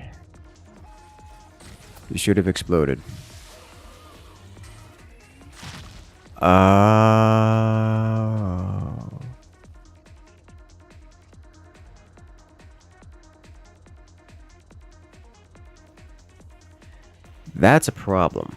He should have exploded. Oh. That's a problem.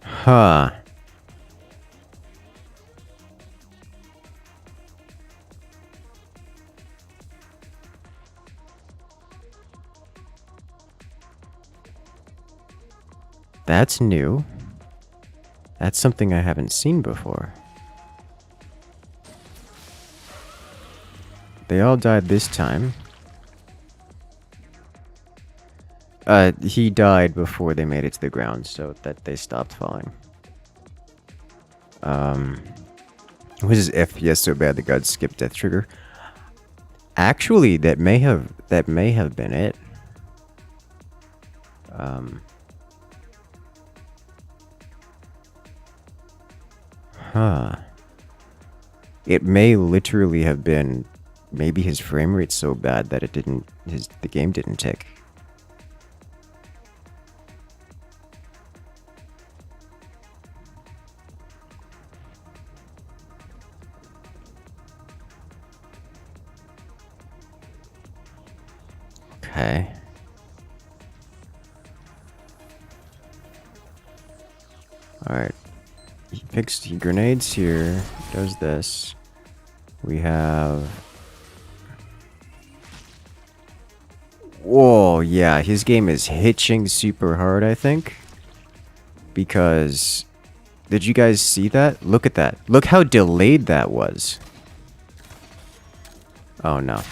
Huh. That's new. That's something I haven't seen before. They all died this time. He died before they made it to the ground, so that they stopped falling. What is FPS so bad the gods skip death trigger? Actually, that may have been it. Huh. It may literally have been maybe his frame rate's so bad that the game didn't tick. Okay. Alright. He grenades here, does this. We have... Whoa, yeah, his game is hitching super hard, I think. Because... Did you guys see that? Look at that. Look how delayed that was. Oh, no.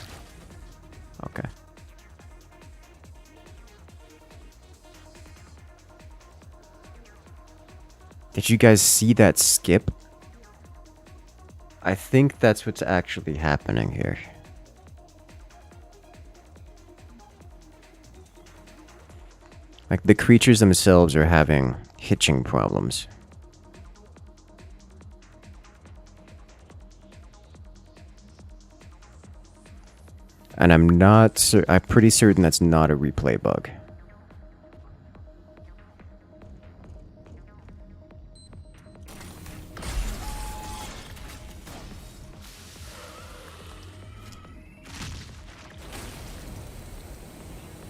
Okay. Did you guys see that skip? I think that's what's actually happening here. Like, the creatures themselves are having hitching problems. And I'm pretty certain that's not a replay bug.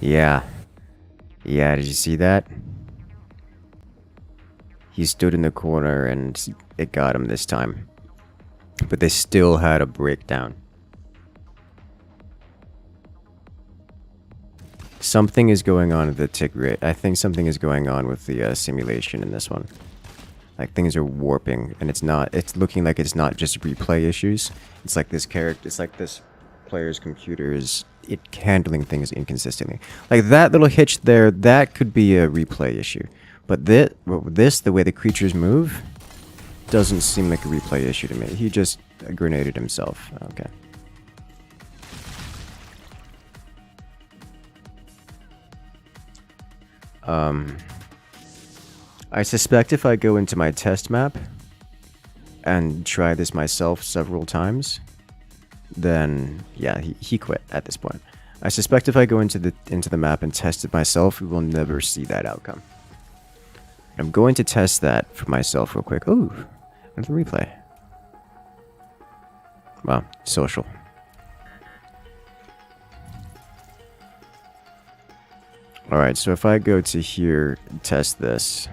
Yeah. Yeah, did you see that? He stood in the corner and it got him this time. But they still had a breakdown. Something is going on with the tick rate. I think something is going on with the simulation in this one. Like, things are warping, and it's looking like it's not just replay issues. It's like this player's computer is handling things inconsistently. Like, that little hitch there, that could be a replay issue. But the way the creatures move, doesn't seem like a replay issue to me. He just grenaded himself. Okay. I suspect if I go into my test map and try this myself several times, then yeah, he quit at this point. I suspect if I go into the map and test it myself, we will never see that outcome. I'm going to test that for myself real quick. Ooh, another replay. Wow, social. Alright, so if I go to here, test this.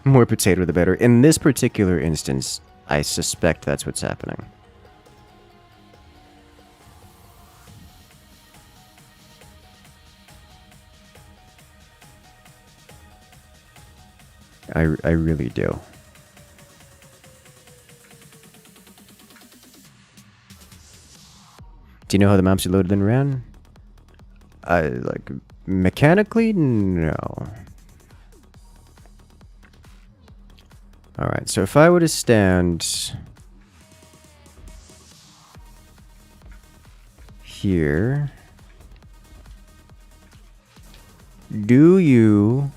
More potato the better. In this particular instance, I suspect that's what's happening. I really do. Do you know how the maps are loaded and ran? Like, mechanically? No. Alright, so if I were to stand here, do you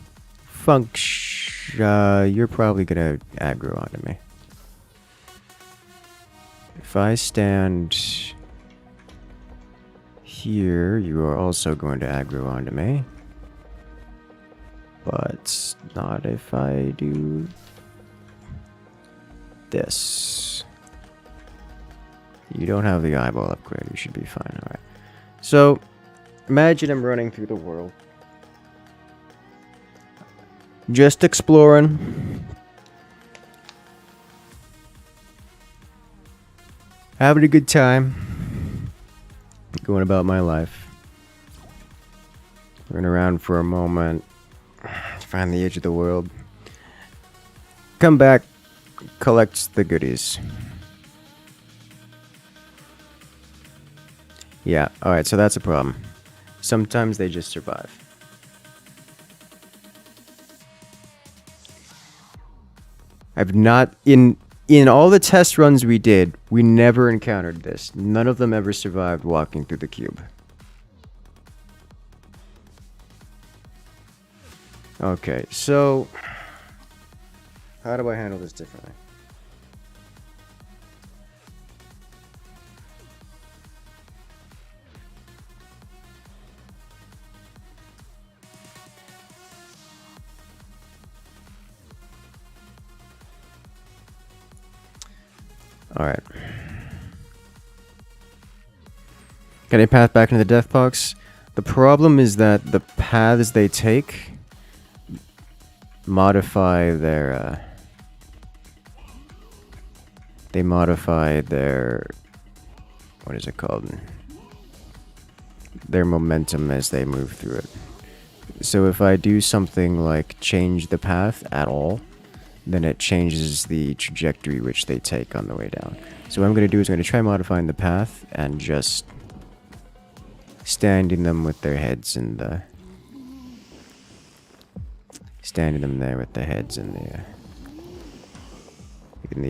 function? You're probably gonna aggro onto me. If I stand here, you are also going to aggro onto me. But not if I do this. You don't have the eyeball upgrade. You should be fine. Alright. So, imagine I'm running through the world. Just exploring. Having a good time. Going about my life. Run around for a moment. Find the edge of the world. Come back. Collect the goodies. Yeah, alright, so that's a problem. Sometimes they just survive. I've not... In all the test runs we did, we never encountered this. None of them ever survived walking through the cube. Okay, so... how do I handle this differently? Alright. Can I path back into the death box? The problem is that the paths they take modify their they modify their, what is it called? Their momentum as they move through it. So if I do something like change the path at all, then it changes the trajectory which they take on the way down. So what I'm going to do is I'm going to try modifying the path and just standing them with their heads in the... standing them there with the heads in the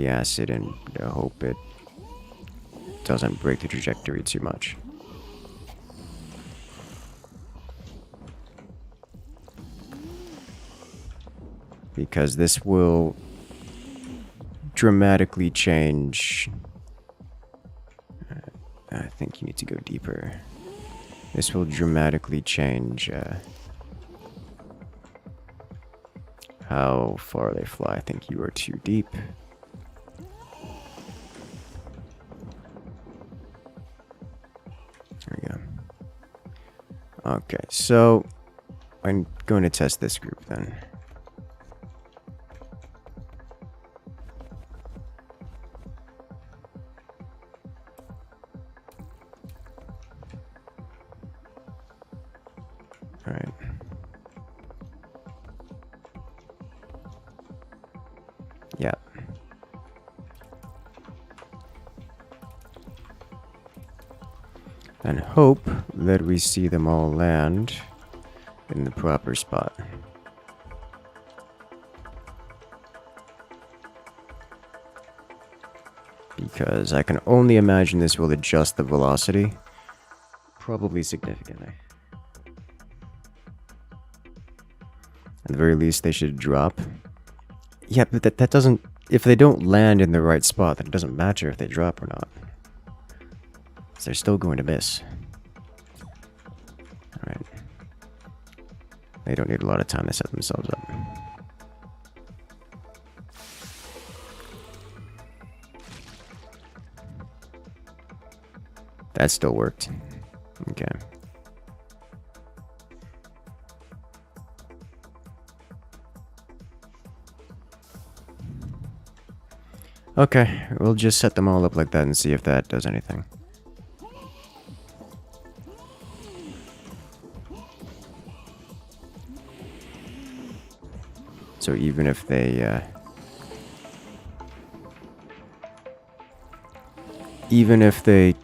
acid and hope it doesn't break the trajectory too much. because this will dramatically change. I think you need to go deeper. This will dramatically change how far they fly. I think you are too deep. There we go. Okay, so I'm going to test this group then. All right. Yeah. And hope that we see them all land in the proper spot. Because I can only imagine this will adjust the velocity, probably significantly. At the very least, they should drop. Yeah, but that doesn't... If they don't land in the right spot, then it doesn't matter if they drop or not. So they're still going to miss. Alright. They don't need a lot of time to set themselves up. That still worked. Okay. Okay, we'll just set them all up like that and see if that does anything. So even if they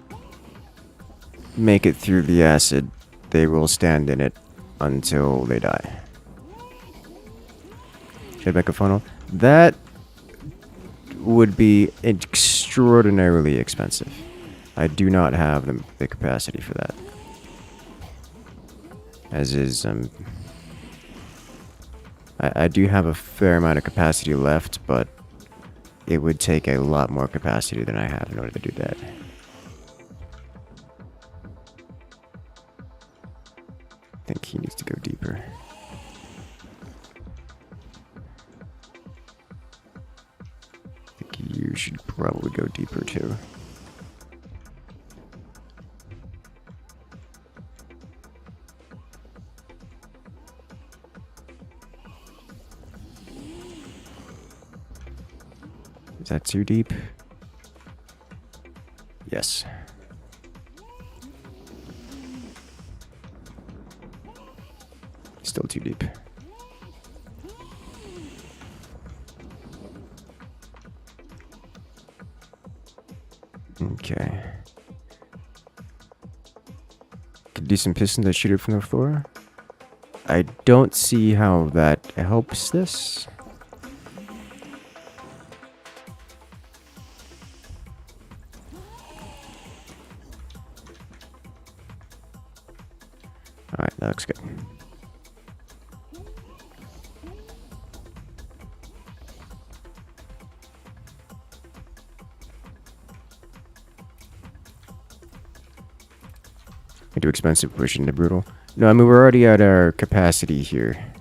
make it through the acid, they will stand in it until they die. Should I make a funnel? That would be extraordinarily expensive. I do not have the capacity for that. As is, I do have a fair amount of capacity left, but it would take a lot more capacity than I have in order to do that. I think he needs to go deeper. I think you should probably go deeper too. Is that too deep? Yes. Still too deep. Okay. Could do some pistons that shoot it from the floor. I don't see how that helps this. Alright, that looks good. Too expensive push into brutal. No, I mean, we're already at our capacity here.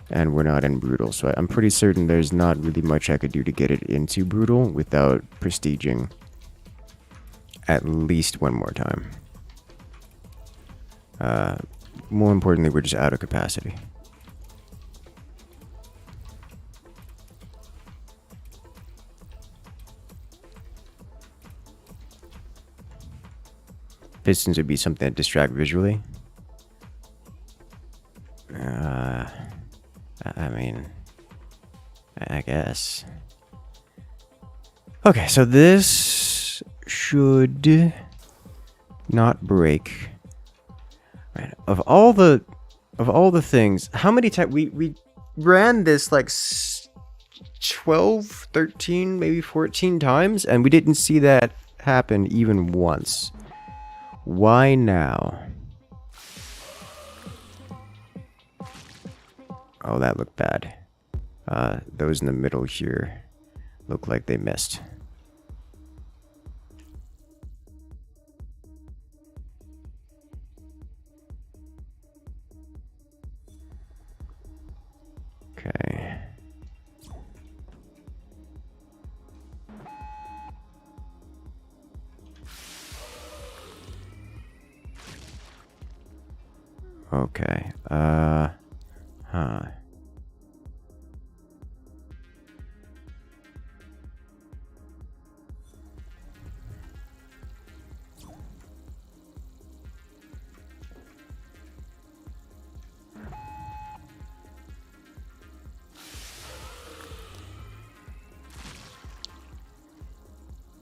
And we're not in brutal, so I'm pretty certain there's not really much I could do to get it into brutal without prestiging at least one more time. More importantly, we're just out of capacity. Pistons would be something that distract visually. I mean, I guess. Okay, so this should not break. Right. Of all the things, how many times we ran this like 12, 13, maybe 14 times, and we didn't see that happen even once. Why now? Oh, that looked bad. Those in the middle here look like they missed. Okay. Okay. Huh.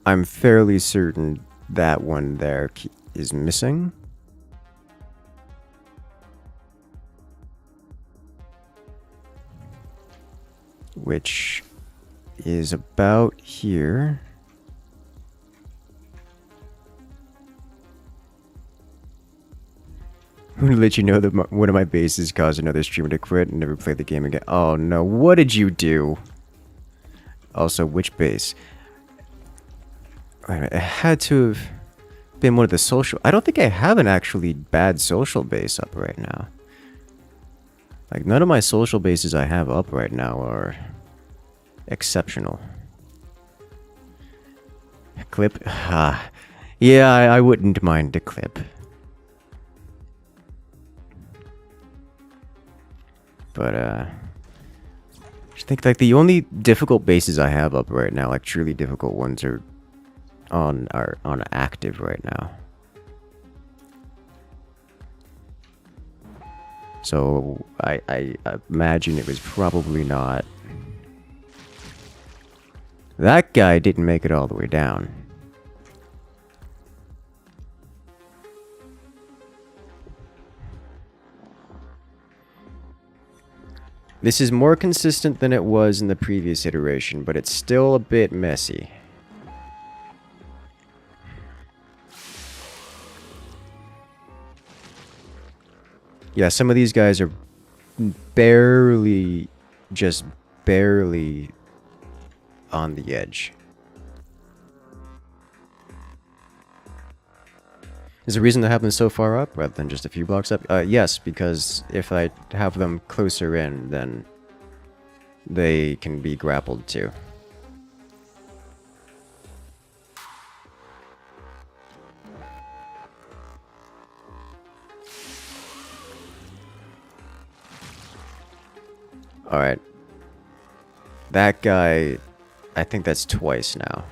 I'm fairly certain that one there is missing. Which is about here. I'm gonna let you know that one of my bases caused another streamer to quit and never play the game again. Oh no, what did you do? Also, which base? It had to have been one of the social... I don't think I have an actually bad social base up right now. Like, none of my social bases I have up right now are exceptional. Clip? Yeah, I wouldn't mind a clip. But, I think, like, the only difficult bases I have up right now, like, truly difficult ones, are on active right now. So, I imagine it was probably not... That guy didn't make it all the way down. This is more consistent than it was in the previous iteration, but it's still a bit messy. Yeah, some of these guys are barely, just barely on the edge. Is there a reason to have them so far up rather than just a few blocks up? Yes, because if I have them closer in, then they can be grappled too. Alright. That guy, I think that's twice now.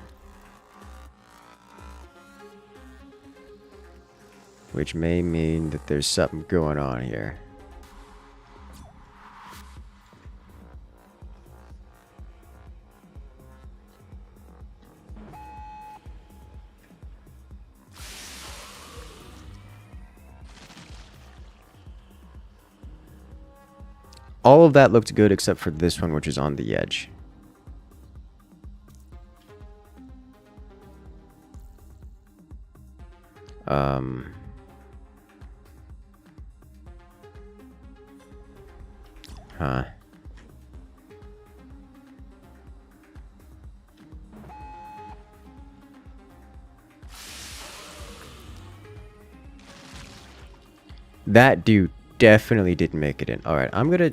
Which may mean that there's something going on here. All of that looked good except for this one, which is on the edge. Huh. That dude definitely didn't make it in. Alright, I'm gonna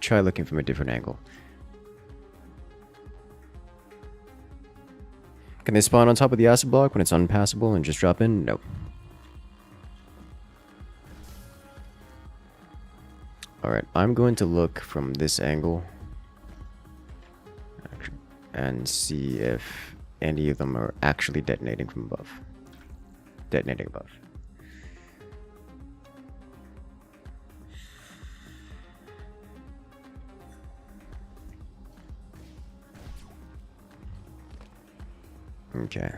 try looking from a different angle. Can they spawn on top of the acid block when it's unpassable and just drop in? Nope. Alright, I'm going to look from this angle and see if any of them are actually detonating from above. Detonating above. Okay.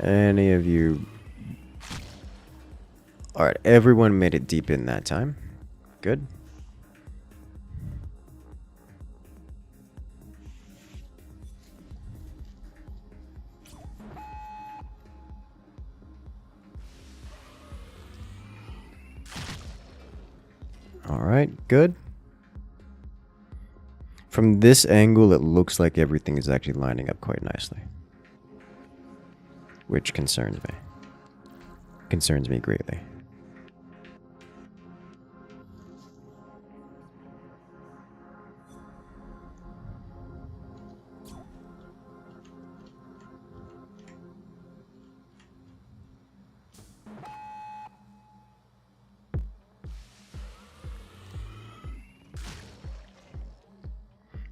Any of you... Alright, everyone made it deep in that time. Good. Alright, good. From this angle, it looks like everything is actually lining up quite nicely. Which concerns me. Concerns me greatly.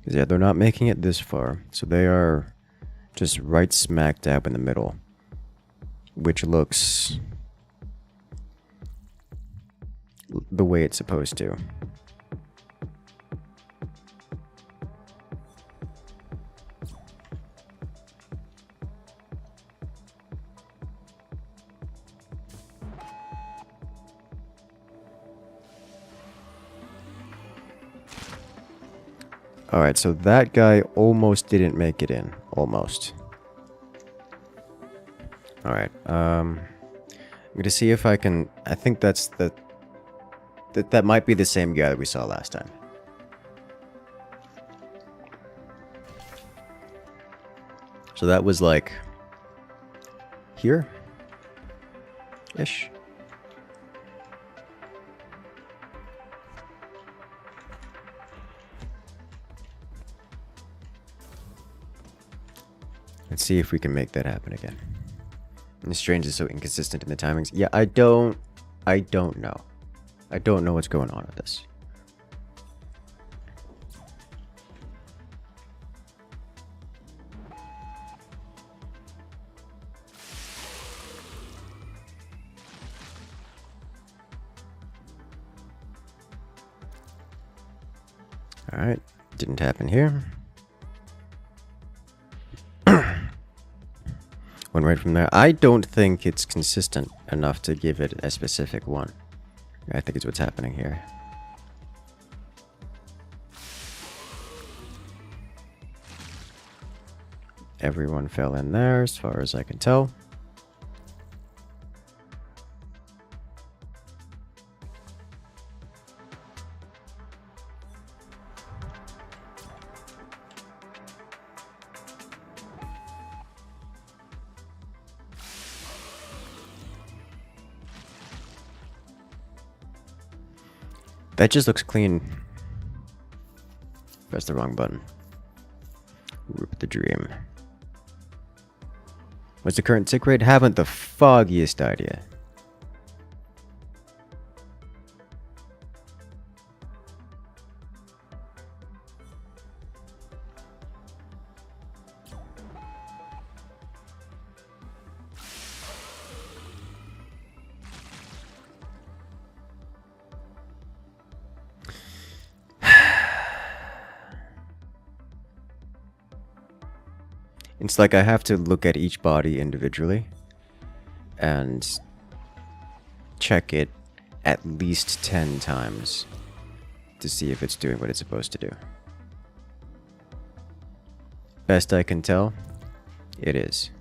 Yeah, they're not making it this far, so they are just right smack dab in the middle, which looks the way it's supposed to. Alright, so that guy almost didn't make it in. Almost. Alright, I'm gonna see if I can... I think that's the... That might be the same guy that we saw last time. So that was like... here? Ish. Let's see if we can make that happen again. And Strange is so inconsistent in the timings. Yeah, I don't know. I don't know what's going on with this. Alright, didn't happen here. One right from there. I don't think it's consistent enough to give it a specific one. I think it's what's happening here. Everyone fell in there as far as I can tell. That just looks clean. Press the wrong button. Rip the dream. What's the current tick rate? Haven't the foggiest idea. It's like I have to look at each body individually and check it at least 10 times to see if it's doing what it's supposed to do. Best I can tell, it is.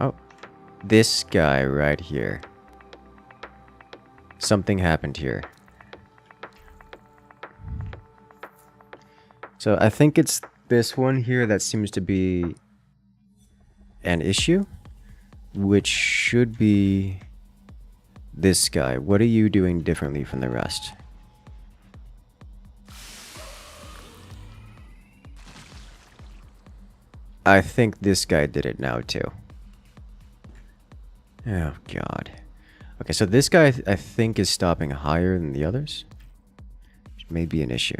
Oh, this guy right here. Something happened here. So I think it's this one here that seems to be an issue, which should be this guy. What are you doing differently from the rest? I think this guy did it now too. Oh, God. Okay, so this guy, I think, is stopping higher than the others. Which may be an issue.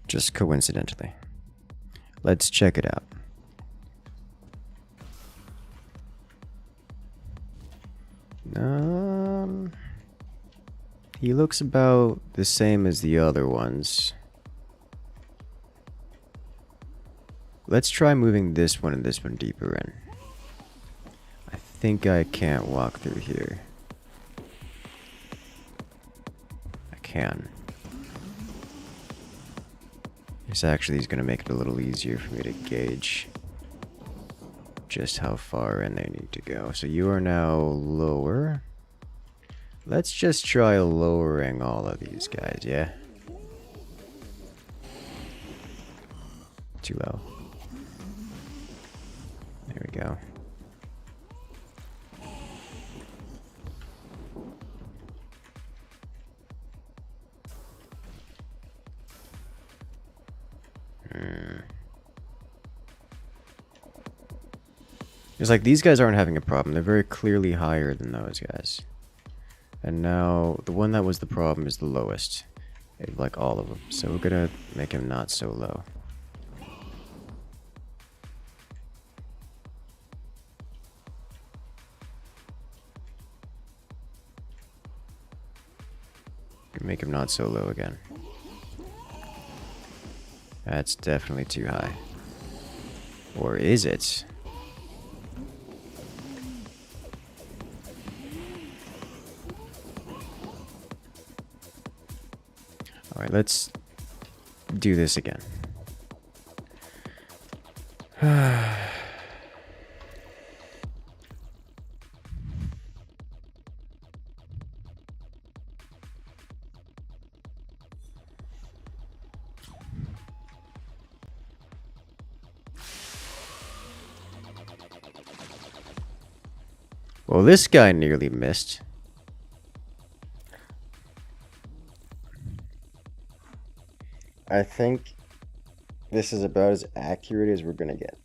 Just coincidentally. Let's check it out. He looks about the same as the other ones. Let's try moving this one and this one deeper in. think I can't walk through here. I can. This actually is going to make it a little easier for me to gauge just how far in they need to go. So you are now lower. Let's just try lowering all of these guys, yeah? Too low. There we go. It's like these guys aren't having a problem. They're very clearly higher than those guys. And now the one that was the problem is the lowest. Like all of them. So we're gonna make him not so low. Make him not so low again. That's definitely too high. Or is it? Alright, let's do this again. Well, this guy nearly missed. I think this is about as accurate as we're gonna get.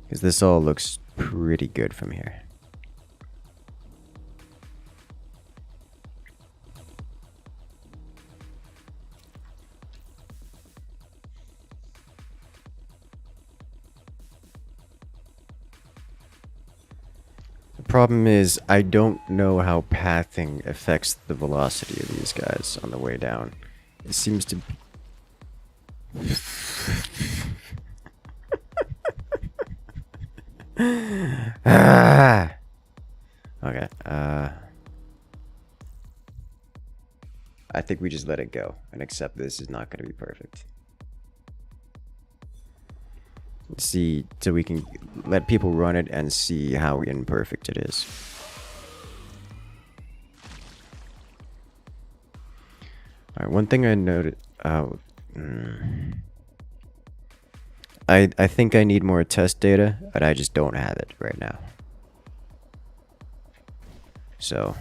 Because this all looks pretty good from here. Problem is, I don't know how pathing affects the velocity of these guys on the way down. It seems to be... ah! Okay, I think we just let it go and accept this is not going to be perfect. See, so we can let people run it and see how imperfect it is. Alright, one thing I noted... I think I need more test data, but I just don't have it right now. So,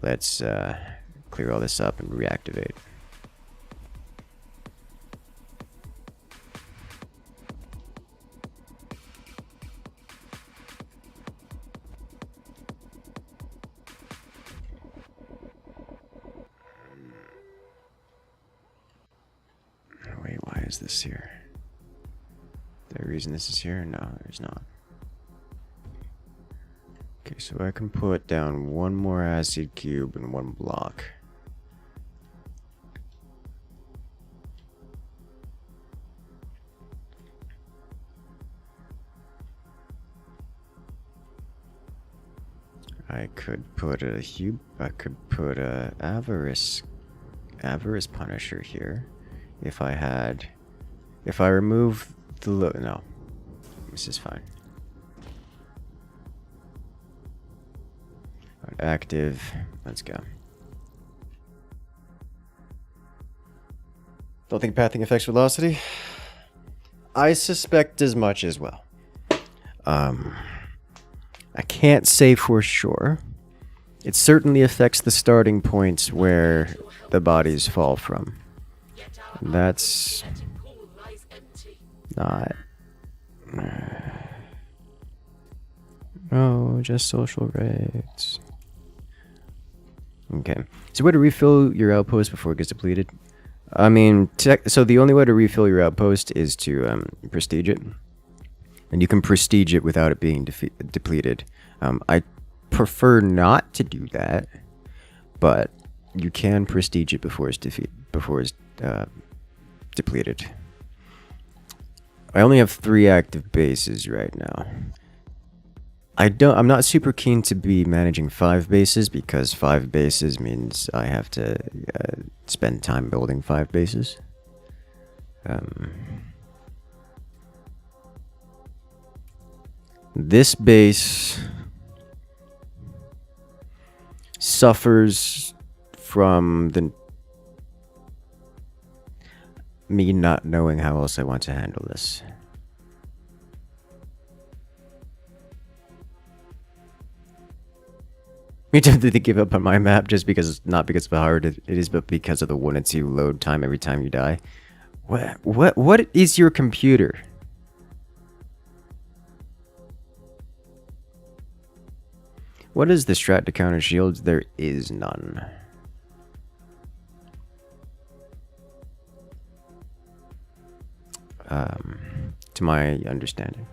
let's clear all this up and reactivate. Wait, why is this here? Is there a reason this is here? No, there's not. Okay, so I can put down one more acid cube and one block. I could put a I could put a avarice punisher here. If I remove the no, this is fine. Active, let's go. Don't think pathing affects velocity? I suspect as much as well. I can't say for sure. It certainly affects the starting points where the bodies fall from. That's not... Oh, just social rates. Okay. So way to refill your outpost before it gets depleted? I mean, so the only way to refill your outpost is to prestige it. And you can prestige it without it being depleted. I prefer not to do that, but you can prestige it before it's depleted. I only have 3 active bases right now. I'm not super keen to be managing 5 bases because 5 bases means I have to spend time building 5 bases. This base suffers from me not knowing how else I want to handle this. Me tempted to give up on my map just because, not because of how hard it is, but because of the 1 and 2 load time every time you die. What is your computer? What is the strat to counter shields? There is none. To my understanding.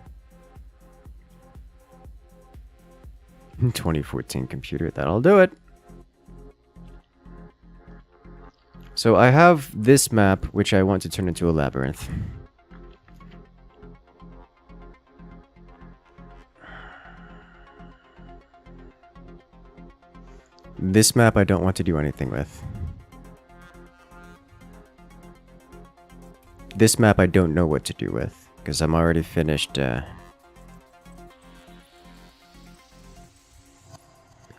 2014 computer, that'll do it. So I have this map, which I want to turn into a labyrinth. This map I don't want to do anything with. This map I don't know what to do with, because I'm already finished, I'm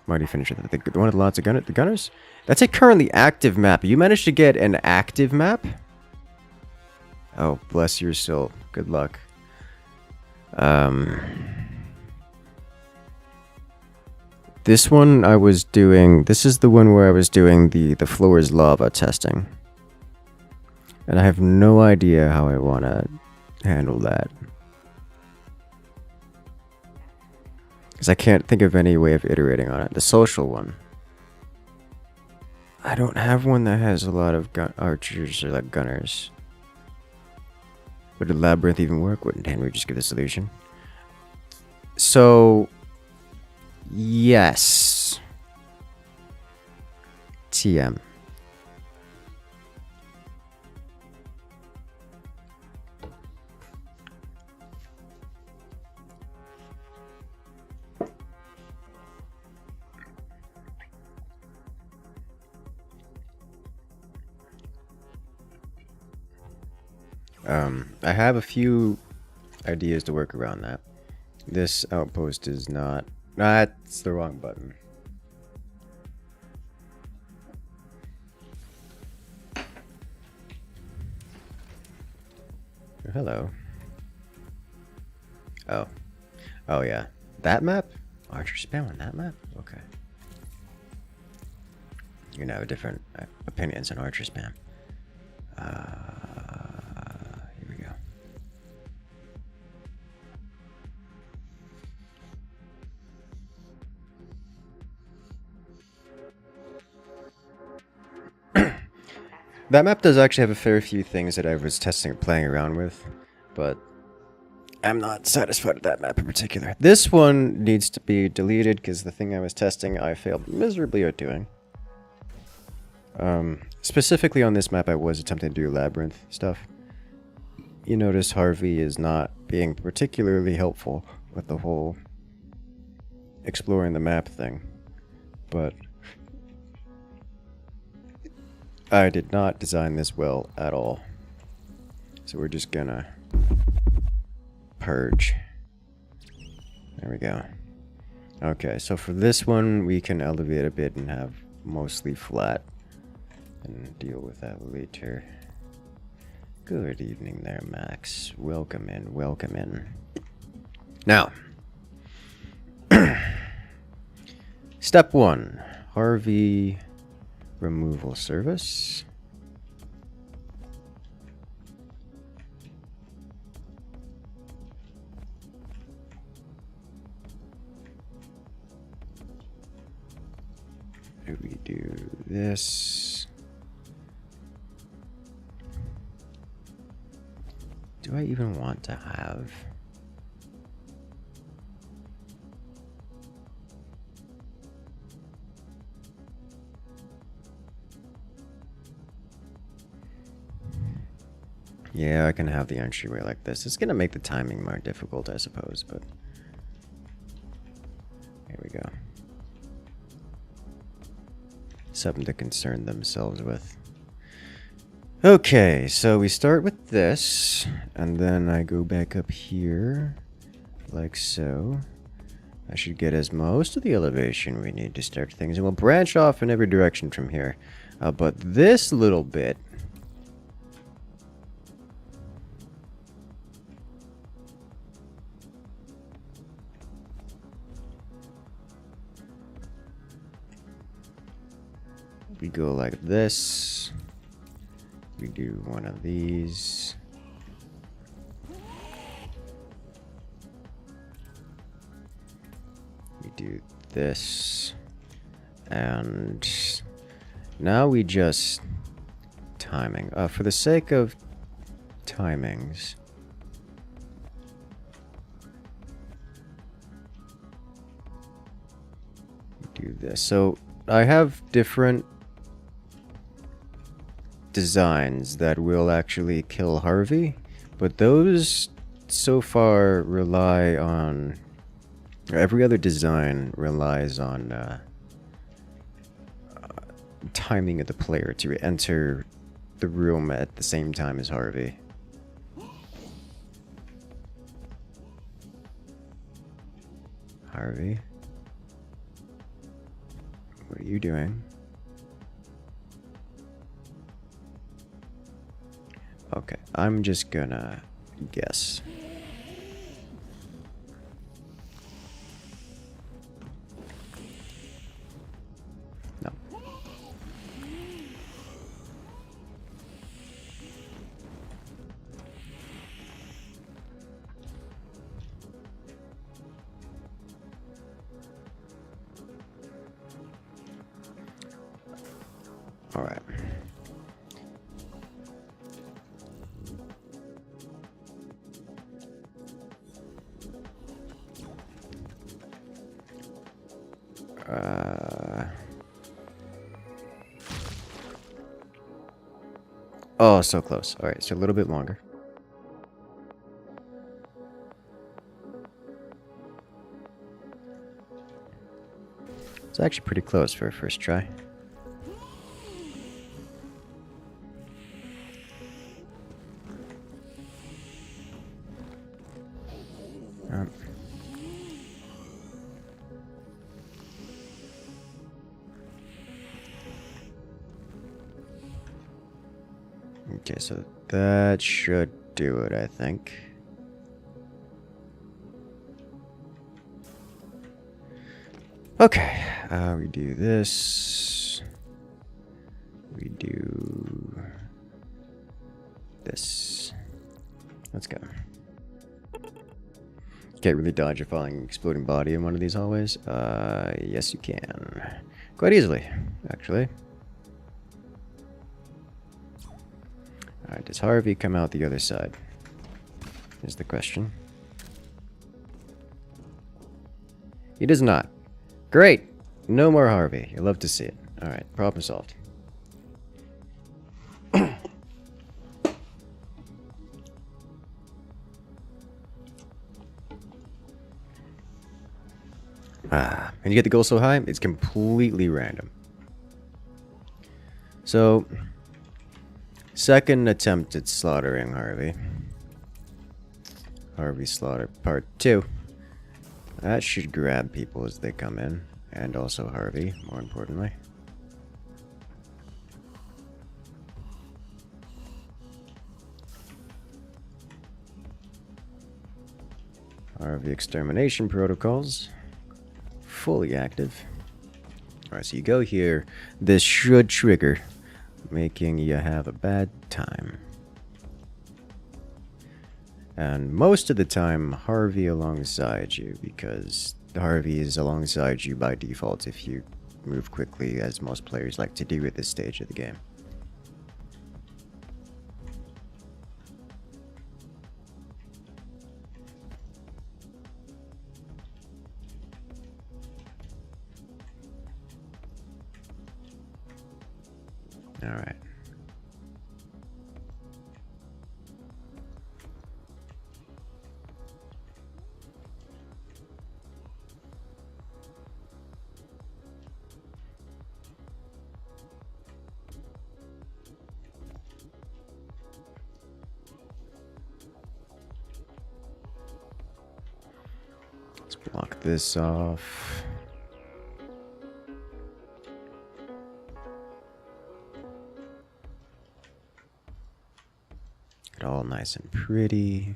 already finished with the one with lots of the gunners? That's a currently active map. You managed to get an active map? Oh, bless your soul. Good luck. This one I was doing... This is the one where I was doing the floor is lava testing. And I have no idea how I want to handle that. Because I can't think of any way of iterating on it. The social one. I don't have one that has a lot of archers or like gunners. Would a labyrinth even work? Wouldn't Henry just give the solution? So... Yes. TM. I have a few ideas to work around that. This outpost is not... That's the wrong button. Hello. Oh. Oh, yeah. That map? Archer spam on that map? Okay. You know, different opinions on Archer spam. Here we go. That map does actually have a fair few things that I was testing and playing around with, but I'm not satisfied with that map in particular. This one needs to be deleted because the thing I was testing I failed miserably at doing. Specifically on this map I was attempting to do labyrinth stuff. You notice Harvey is not being particularly helpful with the whole exploring the map thing, but I did not design this well at all. So we're just gonna purge. There we go. Okay, so for this one we can elevate a bit and have mostly flat and deal with that later. Good evening there, Max. Welcome in, welcome in. Now, step 1, Harvey removal service. Do we do this? Do I even want to have? Yeah, I can have the entryway like this. It's gonna make the timing more difficult, I suppose, but here we go. Something to concern themselves with. Okay, so we start with this, and then I go back up here, like so. I should get us most of the elevation we need to start things, and we'll branch off in every direction from here. But this little bit... we go like this. We do one of these. We do this. And now we just timing. For the sake of timings, we do this. So I have different designs that will actually kill Harvey, but those so far rely on, or every other design relies on timing of the player to enter the room at the same time as Harvey. Harvey, what are you doing? Okay, I'm just gonna guess. No. All right. Oh, so close. All right, so a little bit longer. It's actually pretty close for a first try. Okay, so that should do it, I think. Okay, we do this. We do this. Let's go. Can't really dodge a falling exploding body in one of these hallways. Yes you can. Quite easily, actually. Alright, does Harvey come out the other side? Is the question. He does not. Great! No more Harvey. You'll love to see it. Alright, problem solved. And you get the goal so high, it's completely random. So, second attempt at slaughtering Harvey. Harvey Slaughter Part 2. That should grab people as they come in. And also Harvey, more importantly. Harvey extermination protocols. Fully active. Alright, so you go here. This should trigger, making you have a bad time. And most of the time, Harvey alongside you, because Harvey is alongside you by default if you move quickly, as most players like to do at this stage of the game. Alright. Lock this off. Get all nice and pretty.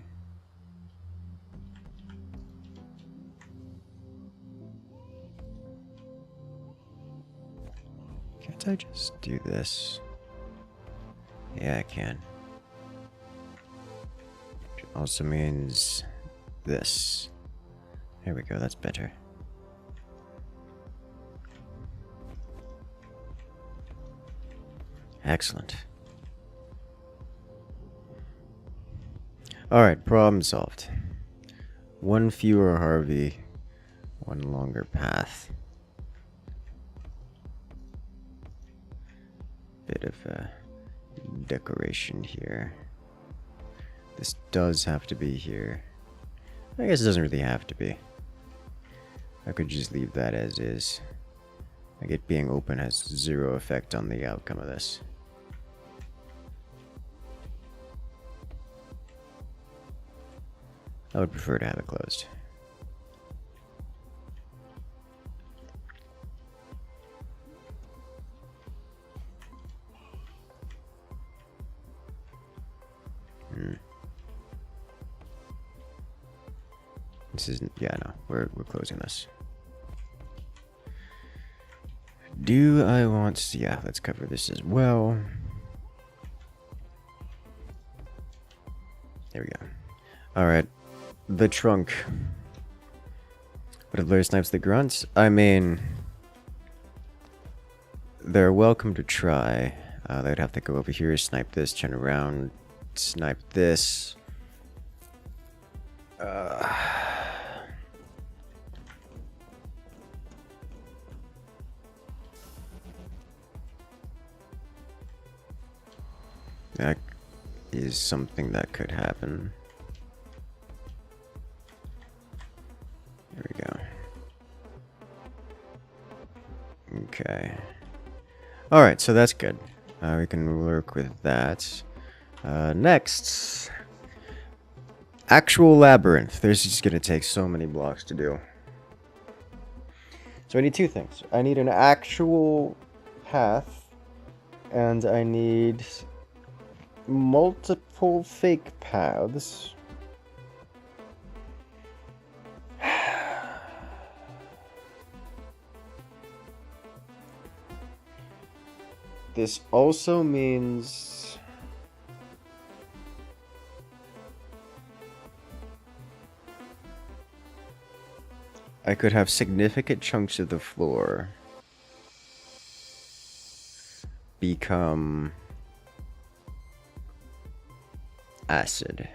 Can't I just do this? Yeah, I can. Which also means this. There we go, that's better. Excellent. Alright, problem solved. One fewer Harvey, one longer path. Bit of a decoration here. This does have to be here. I guess it doesn't really have to be. I could just leave that as is. Like, it being open has zero effect on the outcome of this. I would prefer to have it closed. This isn't, yeah, no, we're closing this. Do I want to, yeah, let's cover this as well. There we go. Alright, the trunk. What if Blair snipes the grunts? I mean, they're welcome to try. They'd have to go over here, snipe this, turn around, snipe this. That is something that could happen. There we go. Okay. Alright, so that's good. We can work with that. Next. Actual labyrinth. There's just gonna take so many blocks to do. So I need two things. I need an actual path, and I need multiple fake paths. This also means I could have significant chunks of the floor become acid.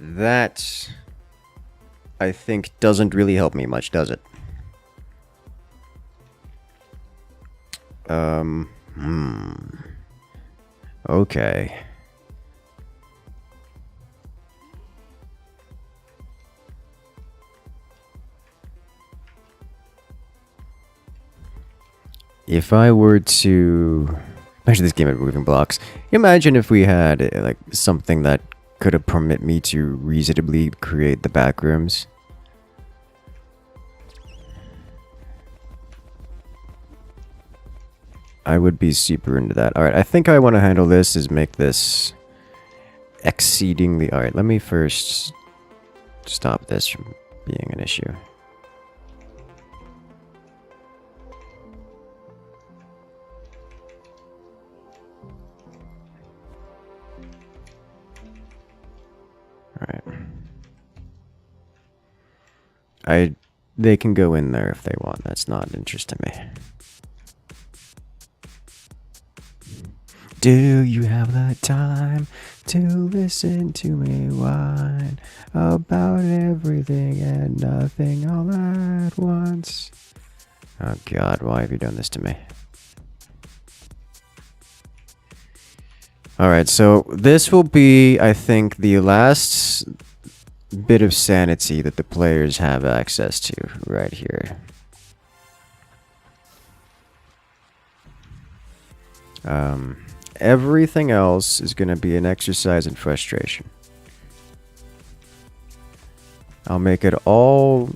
That, I think, doesn't really help me much, does it? Okay. If I were to imagine this game had moving blocks, imagine if we had like something that could have permit me to reasonably create the back rooms. I would be super into that. Alright, I think how I want to handle this is make this exceedingly... Alright, let me first stop this from being an issue. Alright. They can go in there if they want. That's not of interest to me. Do you have the time to listen to me whine about everything and nothing all at once? Oh God, why have you done this to me? Alright, so this will be, I think, the last bit of sanity that the players have access to right here. Everything else is going to be an exercise in frustration. I'll make it all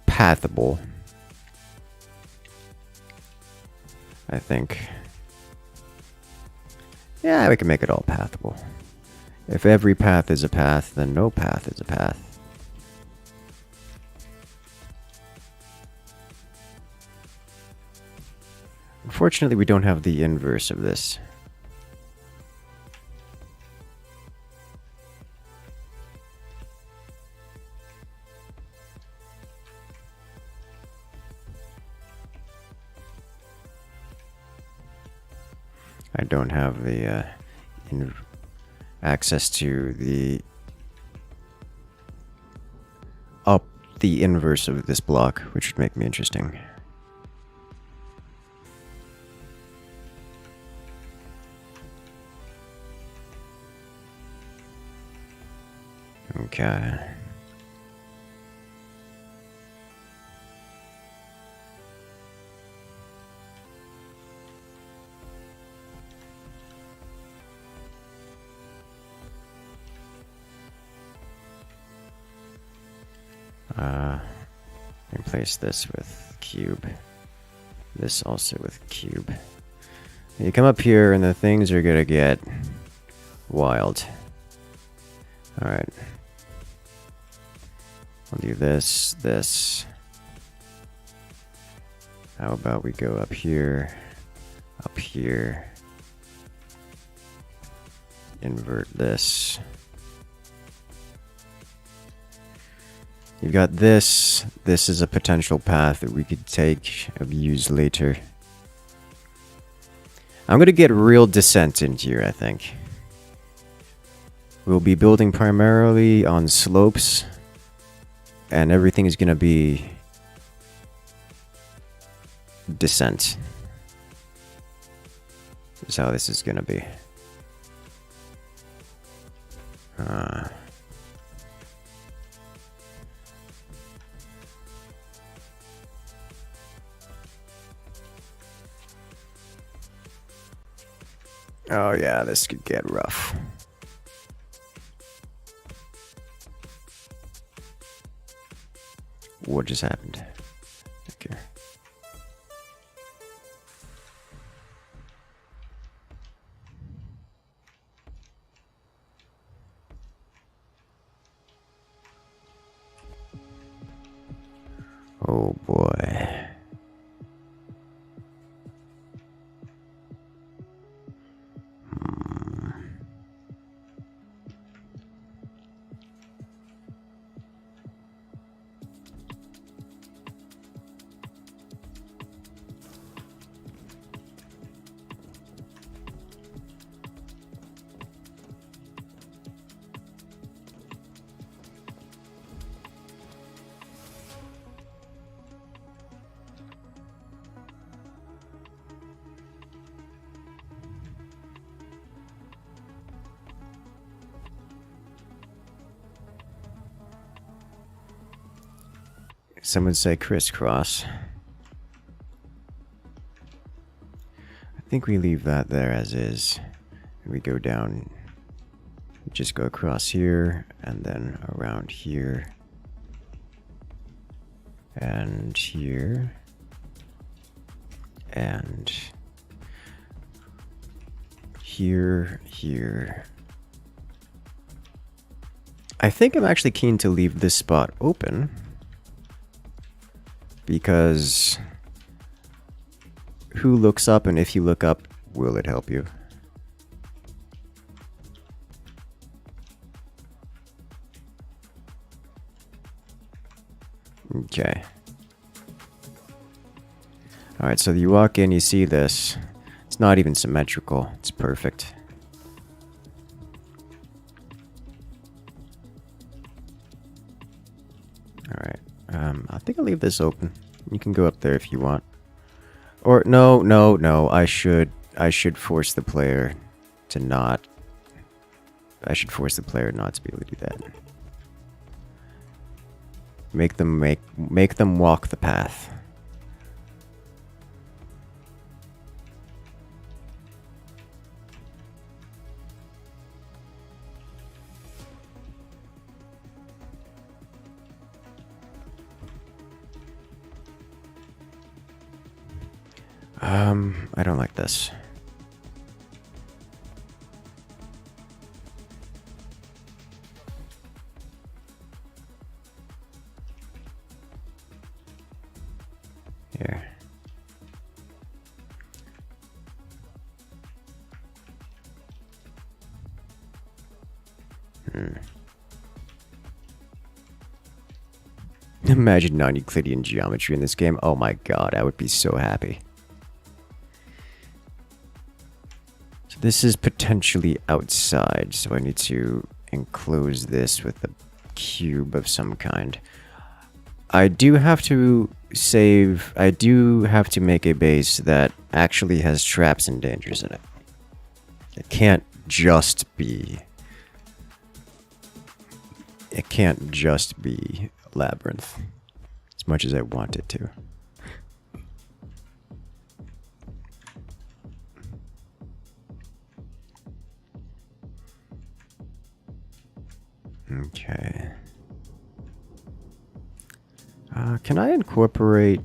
pathable, I think. Yeah, we can make it all pathable. If every path is a path, then no path is a path. Unfortunately, we don't have the inverse of this. I don't have the access to the inverse of this block, which would make me interesting. Okay. Replace this with cube. This also with cube. You come up here and the things are gonna get wild. Alright. I'll do this, this. How about we go up here, invert this. You've got this. This is a potential path that we could take, abuse later. I'm gonna get real descent in here, I think. We'll be building primarily on slopes, and everything is gonna be descent. This is how this is gonna be. Oh yeah, this could get rough. What just happened? Okay. Oh boy. Someone say crisscross. I think we leave that there as is. We go down, just go across here, and then around here, and here, and here. I think I'm actually keen to leave this spot open, because who looks up, and if you look up, will it help you? Okay. Alright, so you walk in, you see this. It's not even symmetrical. It's perfect. Alright. I think I'll leave this open. You can go up there if you want. Or no. I should force the player to not. I should force the player not to be able to do that. Make them walk the path. I don't like this. Here. Imagine non-Euclidean geometry in this game. Oh my god, I would be so happy. So this is potentially outside, so I need to enclose this with a cube of some kind. I do have to make a base that actually has traps and dangers in it. It can't just be Labyrinth, as much as I want it to. Okay. Can I incorporate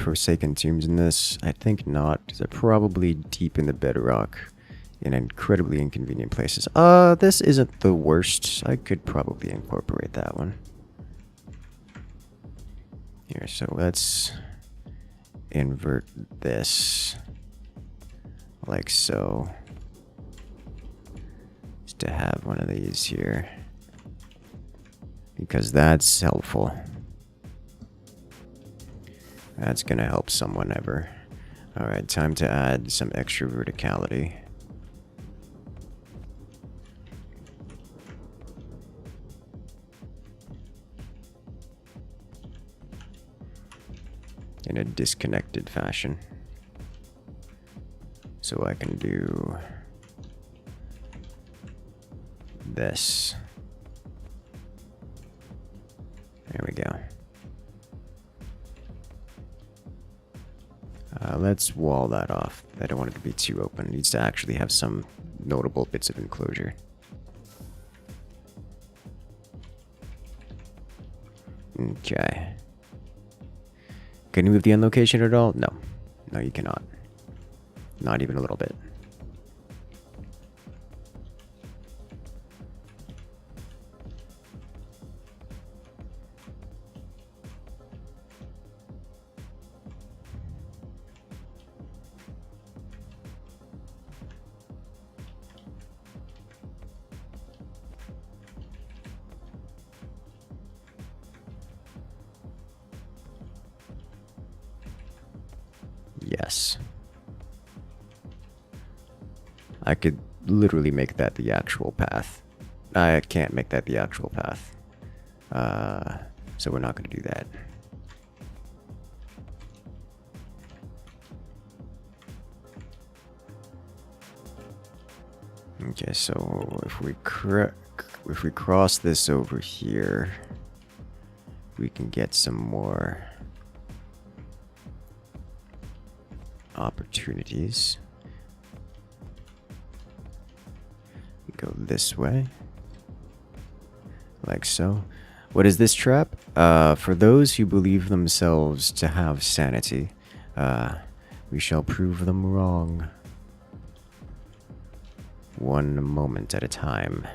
Forsaken Tombs in this? I think not, because they're probably deep in the bedrock in incredibly inconvenient places. This isn't the worst. I could probably incorporate that one. Here, so let's invert this like so. Just to have one of these here, because that's helpful. That's gonna help someone ever. Alright, time to add some extra verticality. In a disconnected fashion. So I can do this. There we go. Let's wall that off. I don't want it to be too open. It needs to actually have some notable bits of enclosure. Okay. Can you move the end location at all? No. No, you cannot. Not even a little bit. Yes. I could literally make that the actual path. I can't make that the actual path. So we're not going to do that. Okay, so if we cross this over here, we can get some more opportunities. Go this way, like so. What is this trap? For those who believe themselves to have sanity, we shall prove them wrong. One moment at a time.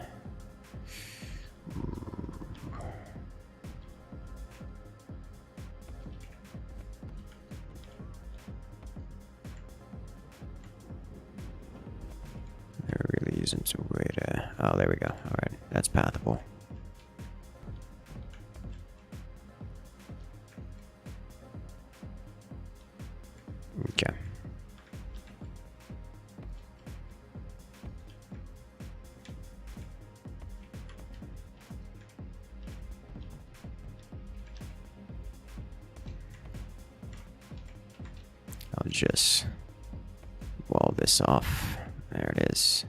There really isn't a way to... Oh, there we go. Alright, that's pathable. Okay. I'll just wall this off. There it is.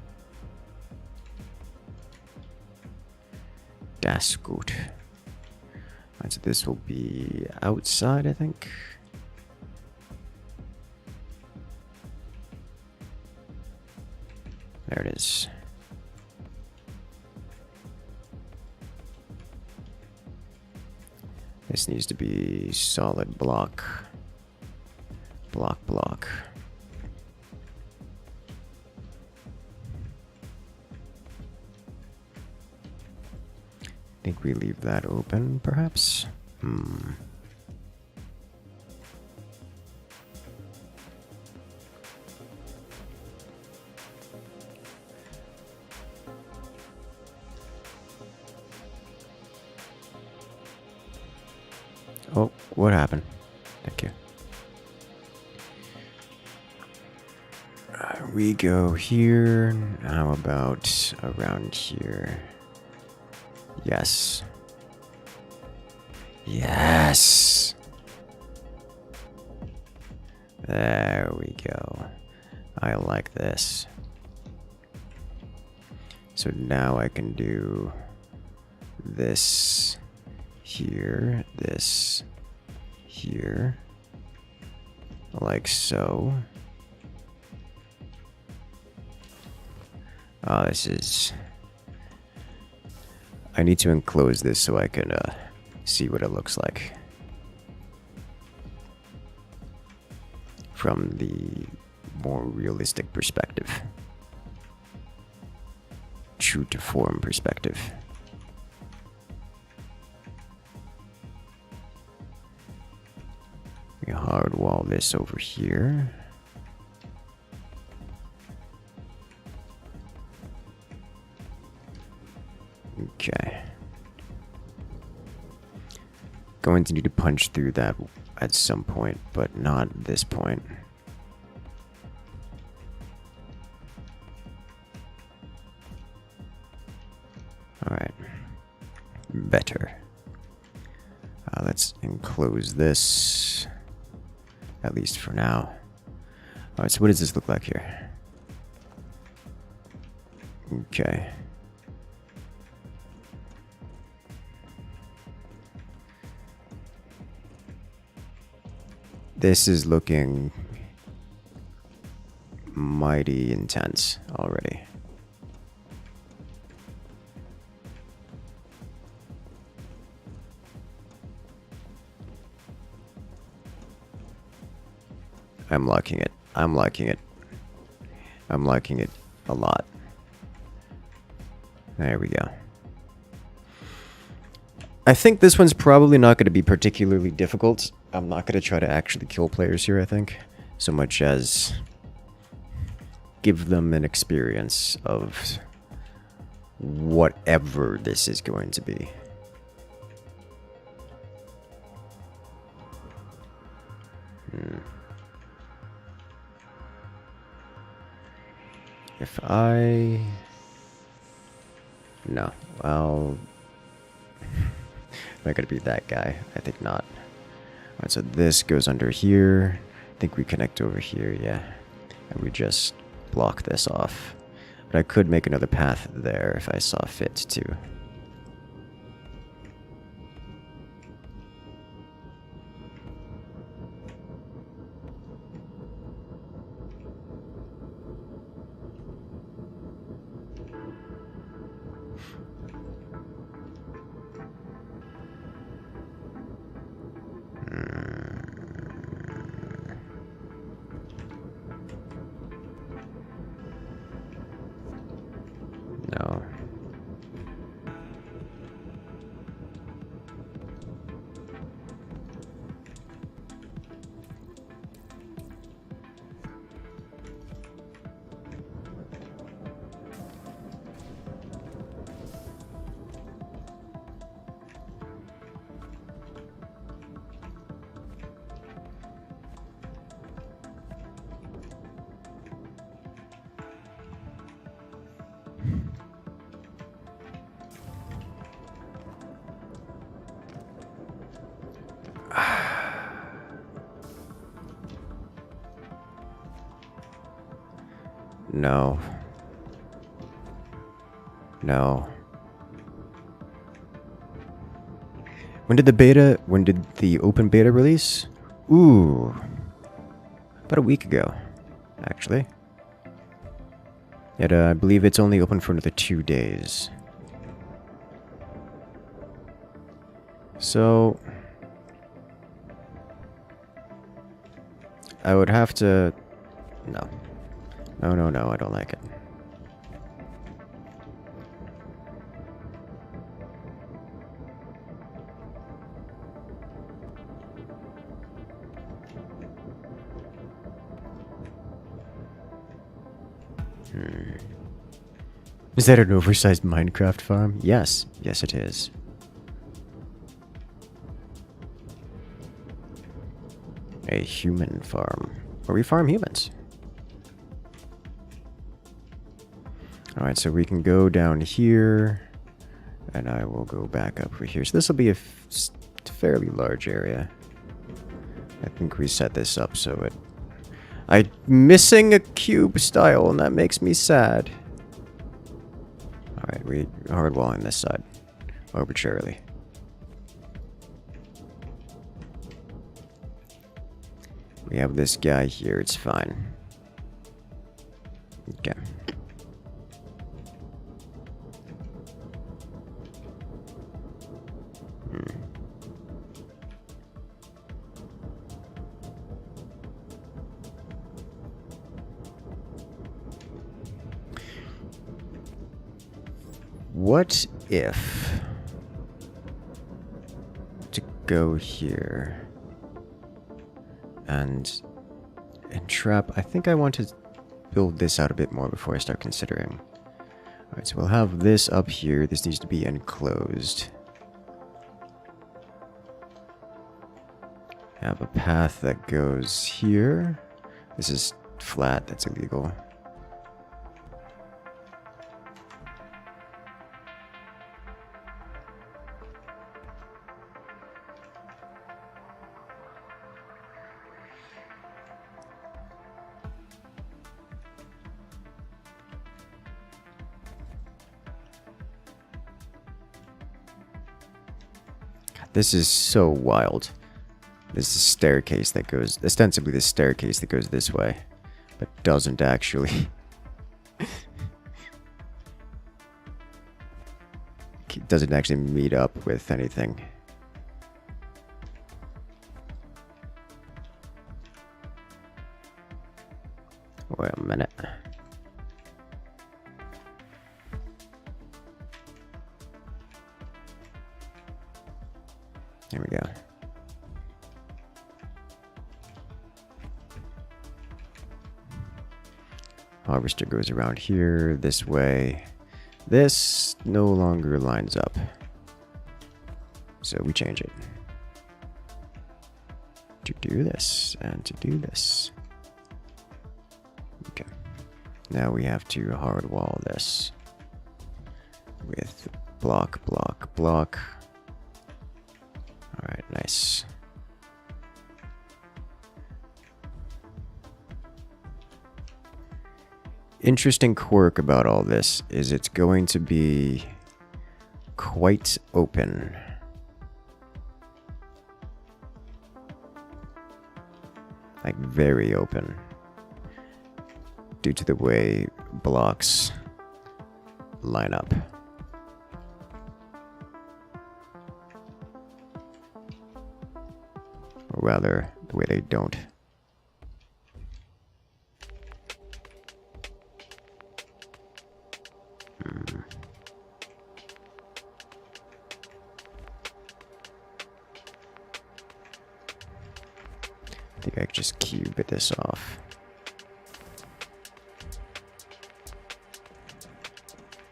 Das gut. Alright, so this will be outside, I think. There it is. This needs to be solid block block, block. I think we leave that open, perhaps? Oh, what happened? Thank you. We go here. How about around here? Yes. Yes! There we go. I like this. So now I can do this here, this here, like so. Oh, this is... I need to enclose this so I can see what it looks like from the more realistic perspective. True to form perspective. We hard wall this over here. Okay. Going to need to punch through that at some point, but not this point. Alright. Better. Let's enclose this, at least for now. Alright, so what does this look like here? Okay. This is looking mighty intense already. I'm liking it. I'm liking it. I'm liking it a lot. There we go. I think this one's probably not going to be particularly difficult. I'm not going to try to actually kill players here, I think, so much as give them an experience of whatever this is going to be. If I... No, well... Am I gonna be that guy? I think not. Alright, so this goes under here. I think we connect over here, yeah. And we just block this off. But I could make another path there if I saw fit too. No. No. No. When did the open beta release? Ooh. About a week ago, actually. Yet, I believe it's only open for another 2 days. So... I would have to... No. No, no, no, I don't like it. Is that an oversized Minecraft farm? Yes. Yes, it is. A human farm. Where we farm humans. Alright, so we can go down here. And I will go back up over here. So this will be a fairly large area. I think we set this up so it... I'm missing a cube style, and that makes me sad. Alright, we hardwalling this side. Arbitrarily. We have this guy here, it's fine. Okay. What if to go here and trap? I think I want to build this out a bit more before I start considering. Alright, so we'll have this up here. This needs to be enclosed. Have a path that goes here. This is flat, that's illegal. This is so wild. This is a staircase that goes, ostensibly the staircase that goes this way, but doesn't actually. Doesn't actually meet up with anything. Wait a minute. There we go. Harvester goes around here, this way. This no longer lines up. So we change it. To do this, and to do this. Okay. Now we have to hard wall this. With block, block, block. Alright, nice. Interesting quirk about all this is it's going to be quite open. Like very open. Due to the way blocks line up. Or rather, the way they don't. I think I could just cube this off.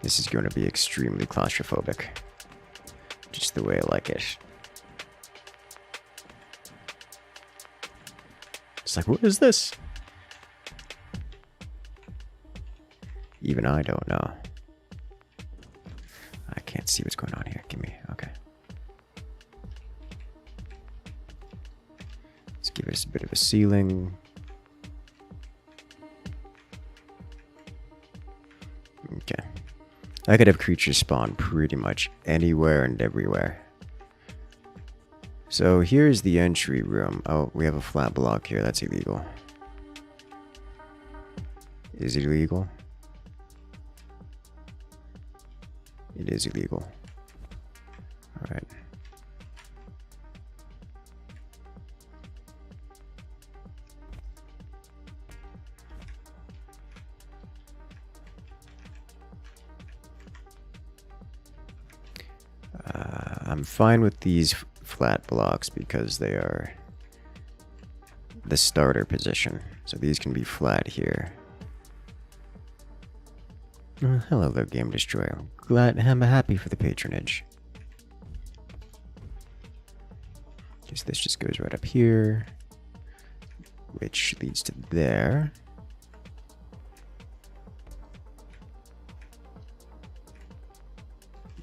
This is going to be extremely claustrophobic. Just the way I like it. It's like, what is this? Even I don't know. I can't see what's going on here. Give me, okay. Let's give it a bit of a ceiling. Okay. I could have creatures spawn pretty much anywhere and everywhere. So here's the entry room. Oh, we have a flat block here. That's illegal. Is it illegal? It is illegal. Alright. I'm fine with these flat blocks because they are the starter position. So these can be flat here. Hello there, Game Destroyer. I'm happy for the patronage. Guess this just goes right up here, which leads to there.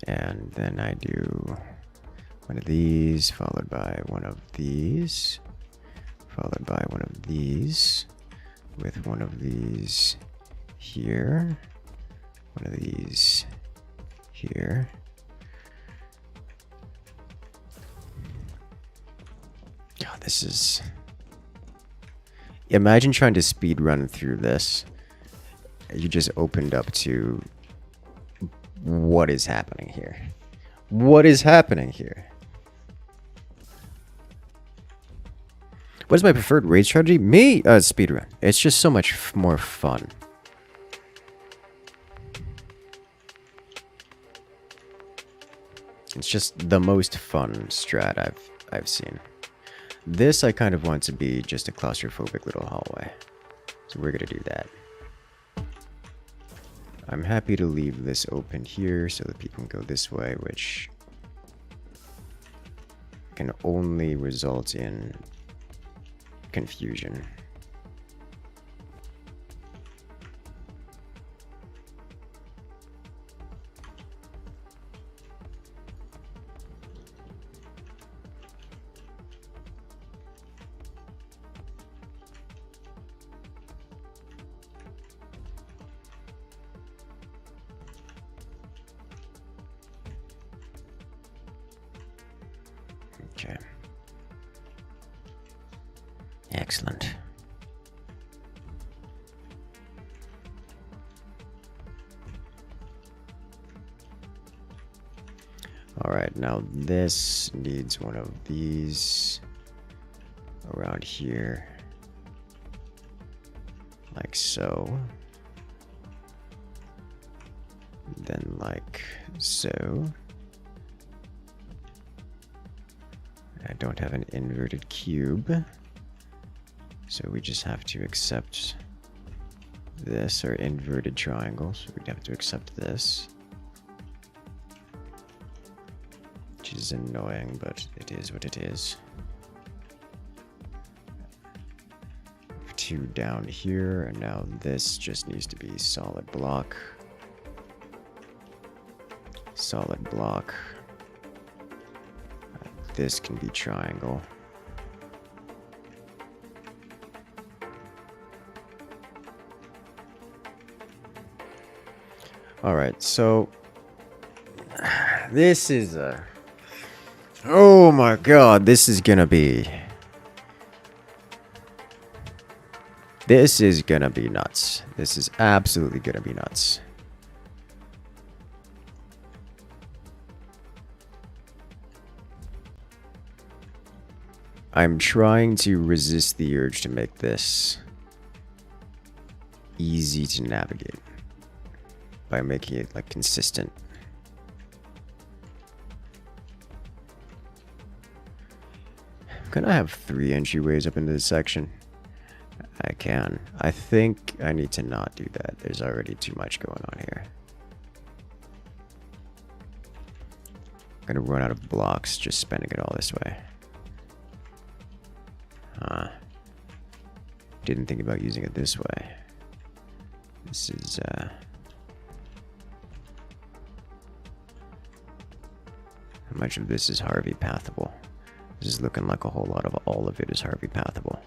And then I do one of these, followed by one of these, followed by one of these, with one of these here, one of these here. God, this is... Imagine trying to speed run through this. You just opened up to... What is happening here? What is happening here? What is my preferred raid strategy? Me? Speedrun. It's just so much more fun. It's just the most fun strat I've seen. This I kind of want to be just a claustrophobic little hallway. So we're gonna do that. I'm happy to leave this open here so that people can go this way, which can only result in confusion. Okay. Excellent. Alright, now this needs one of these around here. Like so. Then like so. I don't have an inverted cube, so we just have to accept this, or inverted triangle, so we'd have to accept this. Which is annoying, but it is what it is. 2 down here, and now this just needs to be solid block. Solid block. This can be triangle. Alright, so this is a... Oh my god, this is gonna be... This is gonna be nuts. This is absolutely gonna be nuts. I'm trying to resist the urge to make this easy to navigate by making it like consistent. Can I have 3 entryways up into this section? I can. I think I need to not do that. There's already too much going on here. I'm gonna run out of blocks just spending it all this way. Didn't think about using it this way. This is, how much of this is Harvey pathable? This is looking like a whole lot of all of it is Harvey pathable.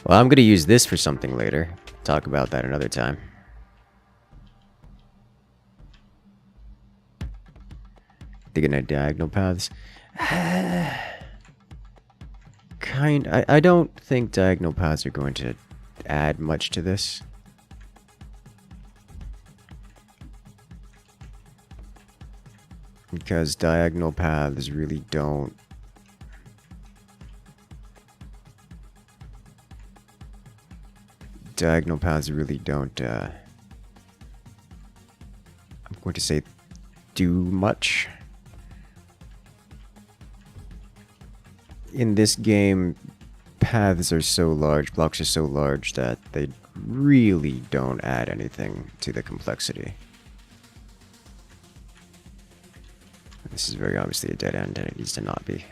Well, I'm going to use this for something later. Talk about that another time. Digging at diagonal paths. I don't think diagonal paths are going to add much to this. Because diagonal paths really don't... Diagonal paths really don't, I'm going to say, do much. In this game, paths are so large, blocks are so large that they really don't add anything to the complexity. This is very obviously a dead end, and it needs to not be.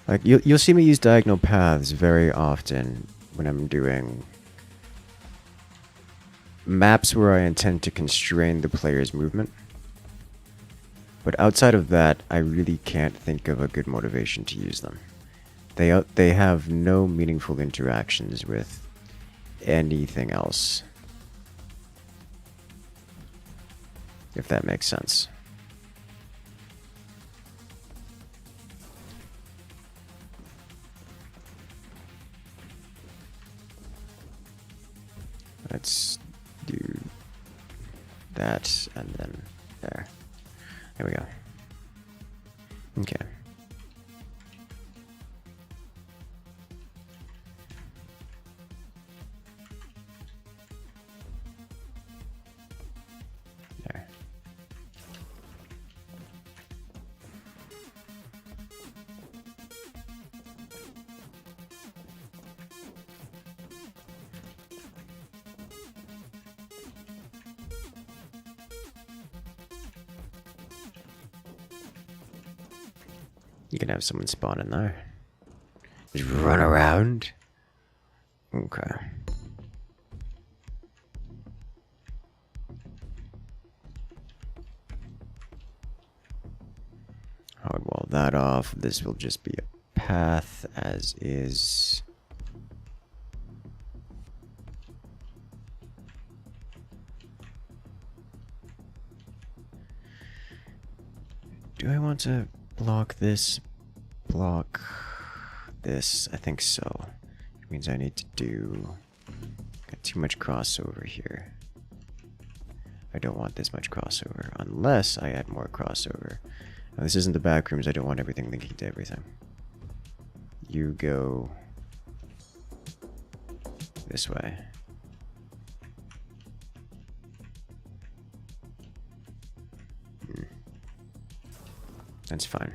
Like you'll see me use diagonal paths very often when I'm doing maps where I intend to constrain the player's movement. But outside of that, I really can't think of a good motivation to use them. They have no meaningful interactions with anything else. If that makes sense. Let's do that and then there. There we go. Okay. There. You can have someone spawn in there. Just run around. Okay. Hard wall that off. This will just be a path as is. Do I want to block this? Block this? I think so. It means I need to do... Got too much crossover here. I don't want this much crossover, unless I add more crossover. Now, this isn't the back rooms. I don't want everything linking to everything. You go this way. That's fine.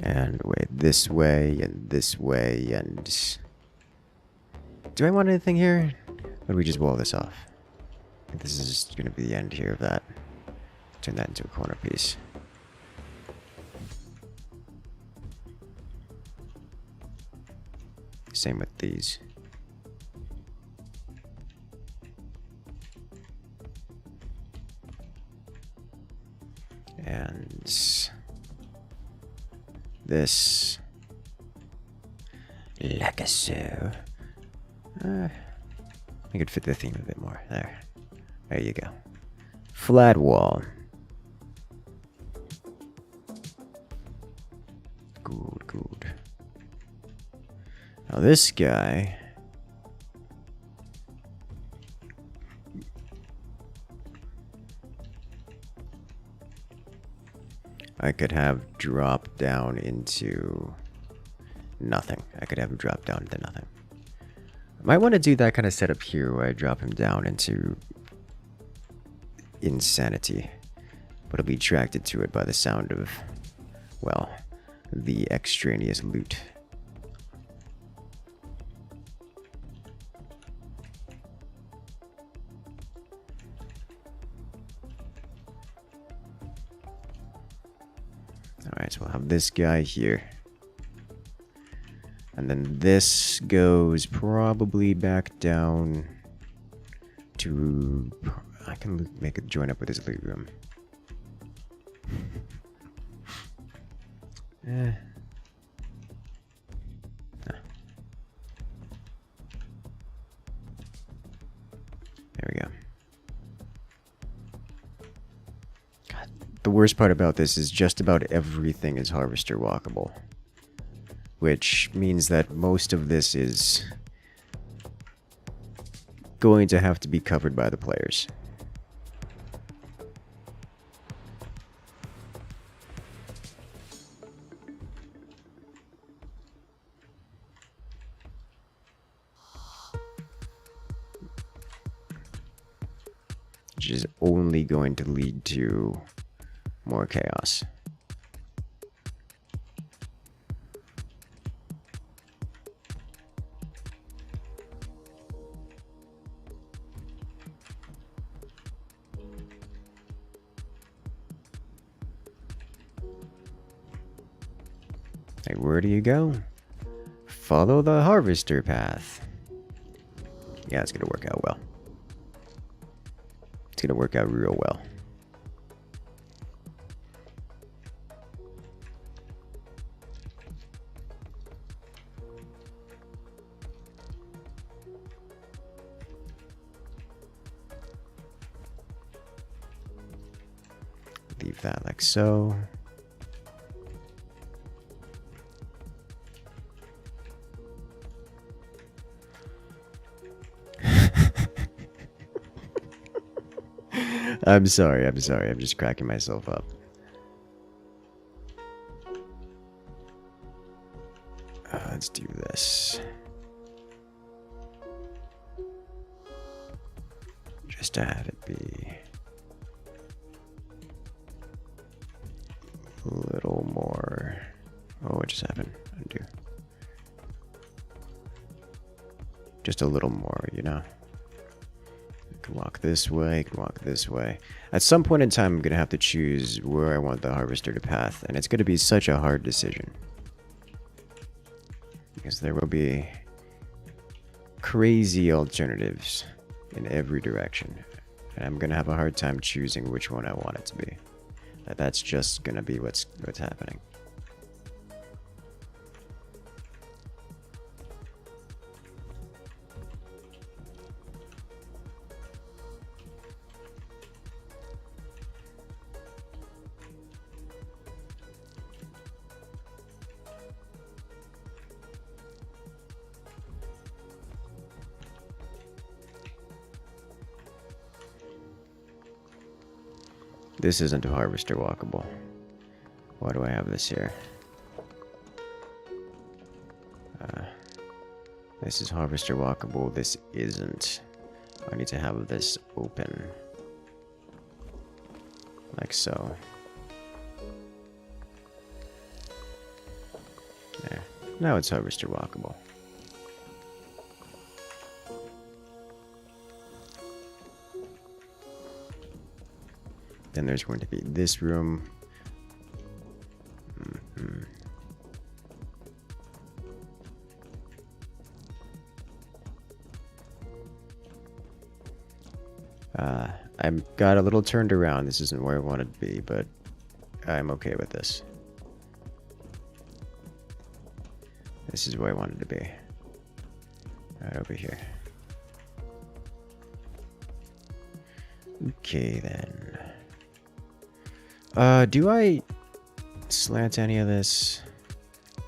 And wait, this way, and this way, and... Do I want anything here? Or do we just wall this off? I think this is going to be the end here of that. Turn that into a corner piece. Same with these. And this, like so. I could fit the theme a bit more. There you go. Flat wall. Good. Now this guy. I could have drop down into nothing. I could have him drop down into nothing. Might want to do that kind of setup here where I drop him down into insanity. But I'll be attracted to it by the sound of, well, the extraneous loot. Alright, so we'll have this guy here. And then this goes probably back down to... I can make it join up with his loot room. There we go. God, the worst part about this is just about everything is harvester walkable. Which means that most of this is going to have to be covered by the players. Which is only going to lead to more chaos. Hey, where do you go? Follow the harvester path. Yeah, it's gonna work out well. It's gonna work out real well. Leave that like so. I'm sorry, I'm just cracking myself up. Let's do this. Just to have it be a little more... Oh, what just happened? Undo. Just a little more, you know? Walk this way, walk this way. At some point in time, I'm going to have to choose where I want the harvester to path, and it's going to be such a hard decision. Because there will be crazy alternatives in every direction, and I'm going to have a hard time choosing which one I want it to be. That's just going to be what's happening. This isn't a harvester walkable. Why do I have this here? This is harvester walkable. This isn't. I need to have this open. Like so. There. Now it's harvester walkable. Then there's going to be this room. I'm got a little turned around. This isn't where I wanted to be, but I'm okay with this. This is where I wanted to be. Right over here. Okay, then. Do I slant any of this?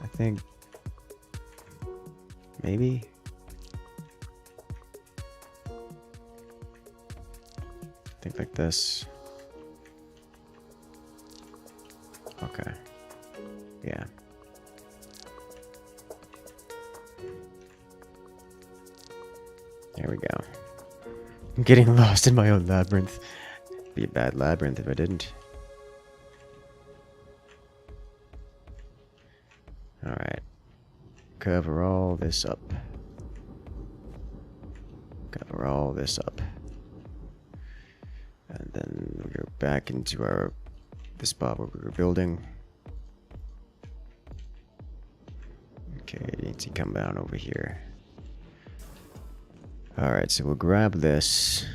I think maybe. I think like this. Okay. Yeah. There we go. I'm getting lost in my own labyrinth. Be a bad labyrinth if I didn't. Alright. Cover all this up. Cover all this up. And then we go back into the spot where we were building. Okay, need to come down over here. Alright, so we'll grab this.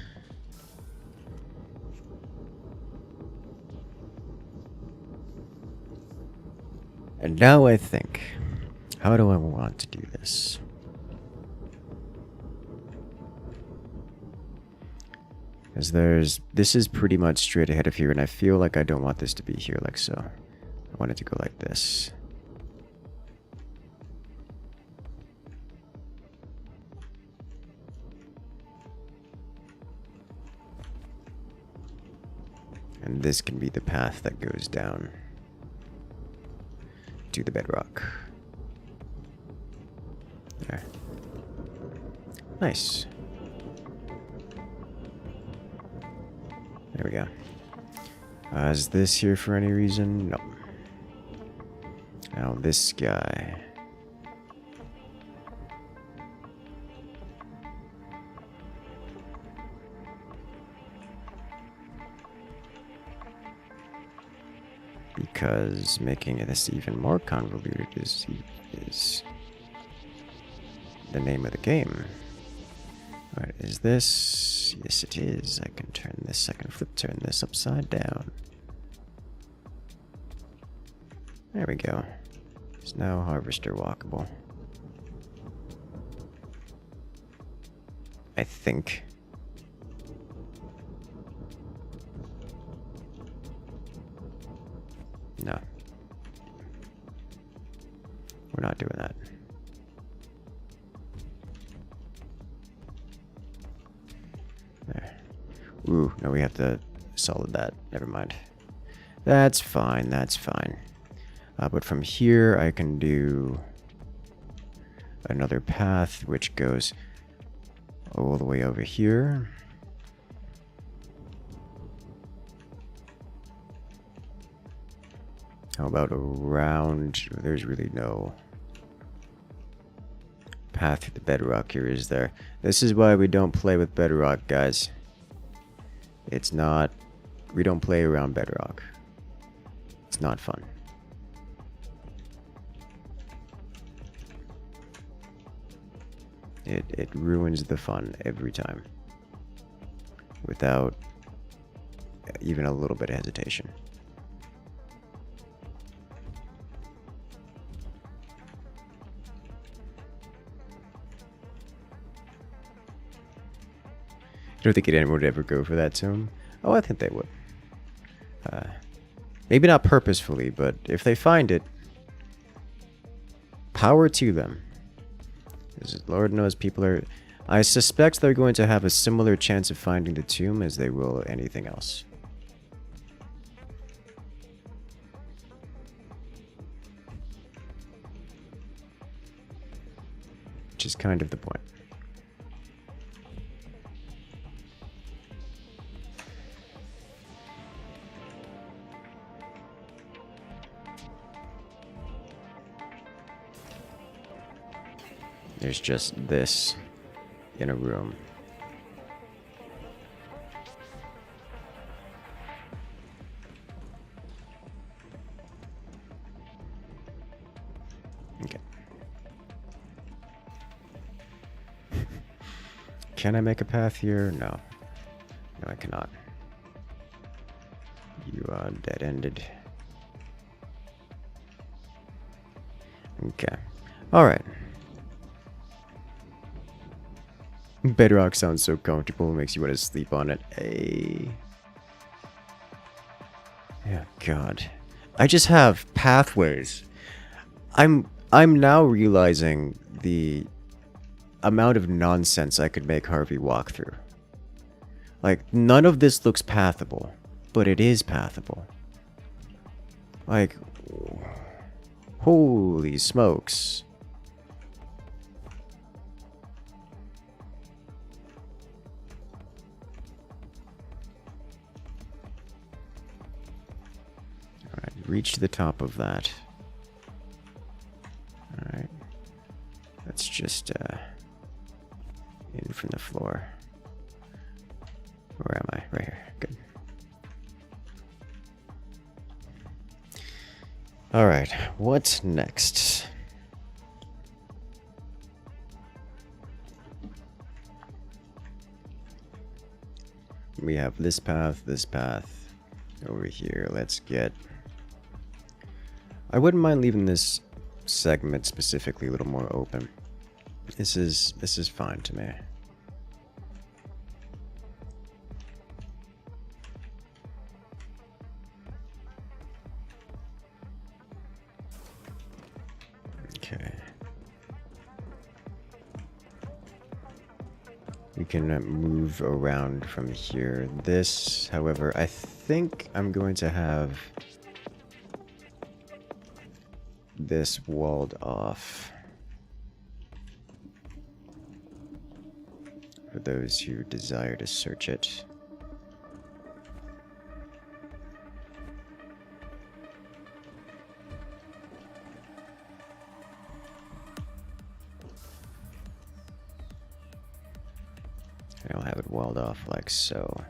And now I think, how do I want to do this? Because this is pretty much straight ahead of here, and I feel like I don't want this to be here like so. I want it to go like this. And this can be the path that goes down to the bedrock. There. Nice. There we go. Is this here for any reason? No. Now this guy. Because making this even more convoluted is the name of the game. Alright, is this? Yes, it is. I can turn this, I can turn this upside down. There we go. It's now harvester walkable. I think. No. We're not doing that. There. Ooh, no, we have to solid that. Never mind. That's fine, that's fine. But from here, I can do another path, which goes all the way over here. How about around? There's really no path through the bedrock here, is there? This is why we don't play with bedrock, guys. It's not... We don't play around bedrock. It's not fun. It ruins the fun every time. Without even a little bit of hesitation. I don't think anyone would ever go for that tomb. Oh, I think they would. Maybe not purposefully, but if they find it, power to them. Because Lord knows people are... I suspect they're going to have a similar chance of finding the tomb as they will anything else. Which is kind of the point. There's just this in a room. Okay. Can I make a path here? No. No, I cannot. You are dead-ended. Okay. Alright. Bedrock sounds so comfortable, it makes you want to sleep on it. Hey. Oh god. I just have pathways. I'm now realizing the amount of nonsense I could make Harvey walk through. Like, none of this looks pathable, but it is pathable. Like, holy smokes. reach to the top of that. Alright. Let's just in from the floor. Where am I? Right here. Good. Alright, what's next? We have this path over here. Let's get... I wouldn't mind leaving this segment specifically a little more open. This is fine to me. Okay. We can move around from here. This, however, I think I'm going to have this walled off for those who desire to search it. I'll have it walled off like so.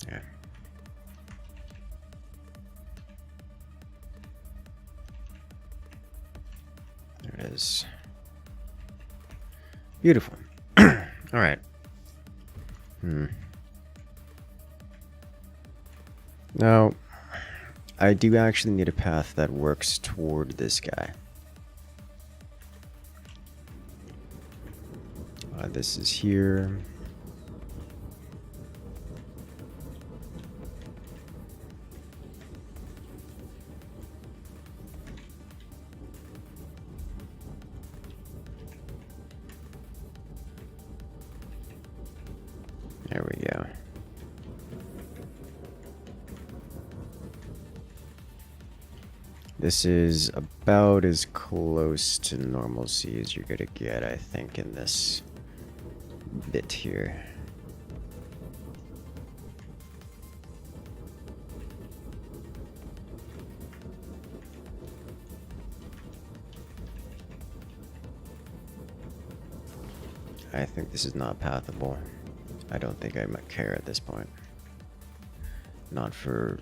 Yeah. There it is. Beautiful. All right. Now, I do actually need a path that works toward this guy. This is here. There we go. This is about as close to normalcy as you're gonna get, I think, in this bit here. I think this is not pathable. I don't think I might care at this point. Not for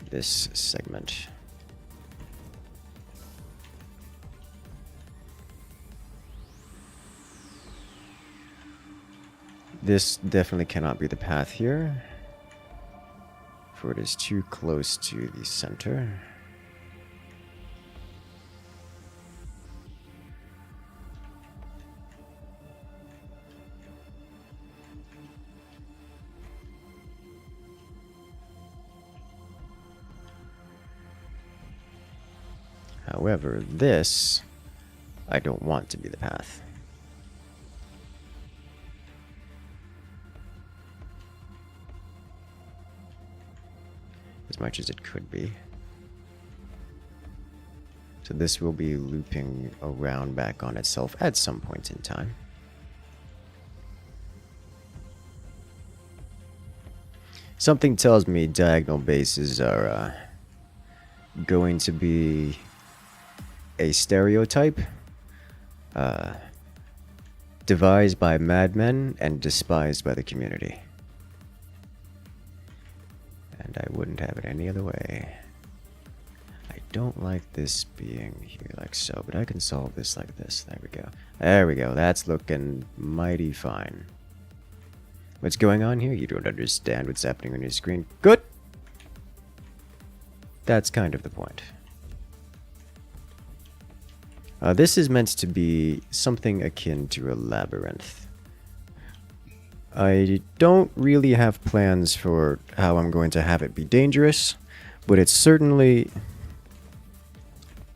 this segment. This definitely cannot be the path here, for it is too close to the center. However, this, I don't want to be the path. As much as it could be. So this will be looping around back on itself at some point in time. Something tells me diagonal bases are going to be a stereotype devised by madmen and despised by the community. And I wouldn't have it any other way. I don't like this being here like so, but I can solve this like this. There we go. There we go. That's looking mighty fine. What's going on here? You don't understand what's happening on your screen. Good! That's kind of the point. This is meant to be something akin to a labyrinth. I don't really have plans for how I'm going to have it be dangerous, but it's certainly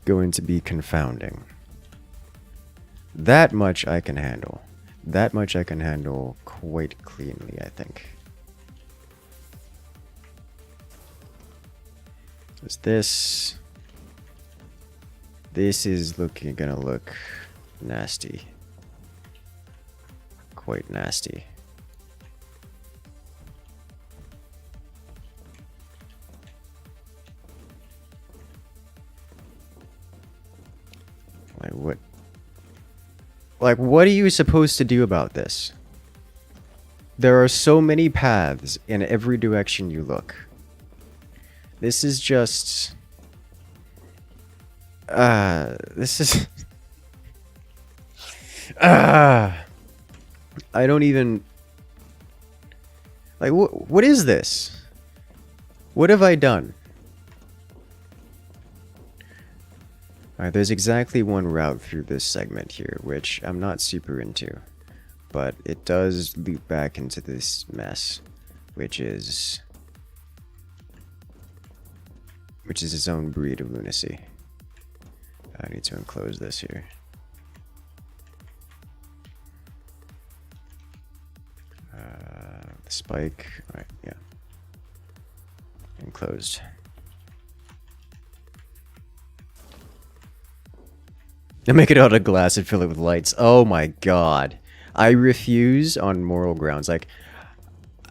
going to be confounding. That much I can handle. That much I can handle quite cleanly, I think. Is this... This is gonna look nasty. Quite nasty. Like what? Like what are you supposed to do about this? There are so many paths in every direction you look. This is just... this is... I don't even... Like, what is this? What have I done? Alright, there's exactly one route through this segment here, which I'm not super into. But it does loop back into this mess, which is its own breed of lunacy. I need to enclose this here. The spike, alright, yeah. Enclosed. And make it out of glass and fill it with lights. Oh my god. I refuse on moral grounds. Like,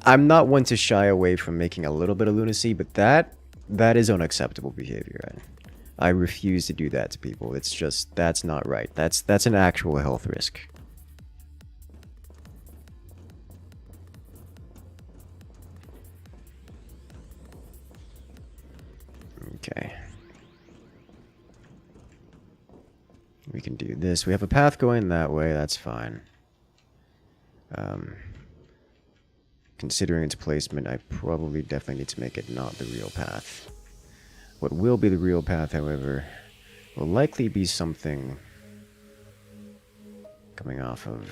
I'm not one to shy away from making a little bit of lunacy, but that is unacceptable behavior. I refuse to do that to people. It's just, that's not right. That's an actual health risk. Okay. We can do this. We have a path going that way. That's fine. Considering its placement, I probably definitely need to make it not the real path. What will be the real path, however, will likely be something coming off of...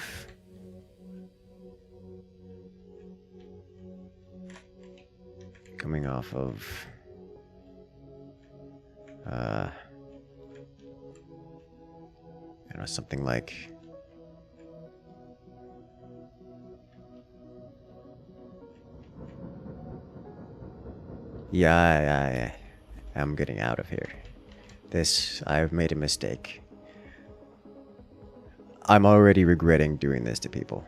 you know, something like... Yeah, I'm getting out of here. I've made a mistake. I'm already regretting doing this to people.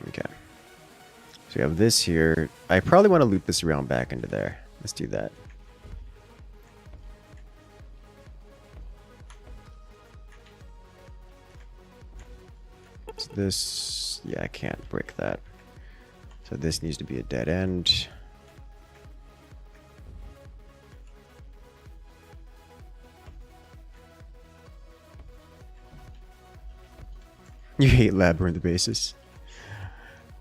Okay. So we have this here. I probably want to loop this around back into there. Let's do that. So this... Yeah, I can't break that. So this needs to be a dead end. You hate labyrinth bases.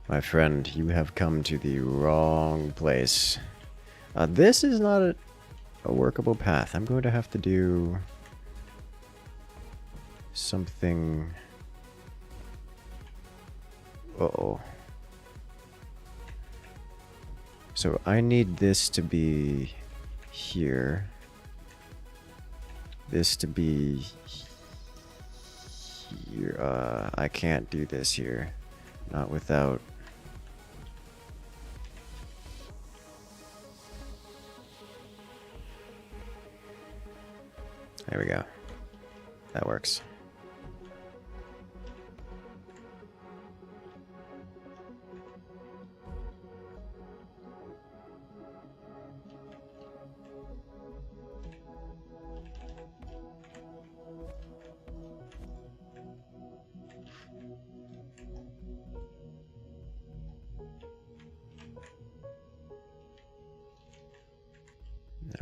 My friend, you have come to the wrong place. This is not a workable path. I'm going to have to do something... Uh-oh. So I need this to be here. This to be here. I can't do this here. Not without... There we go. That works.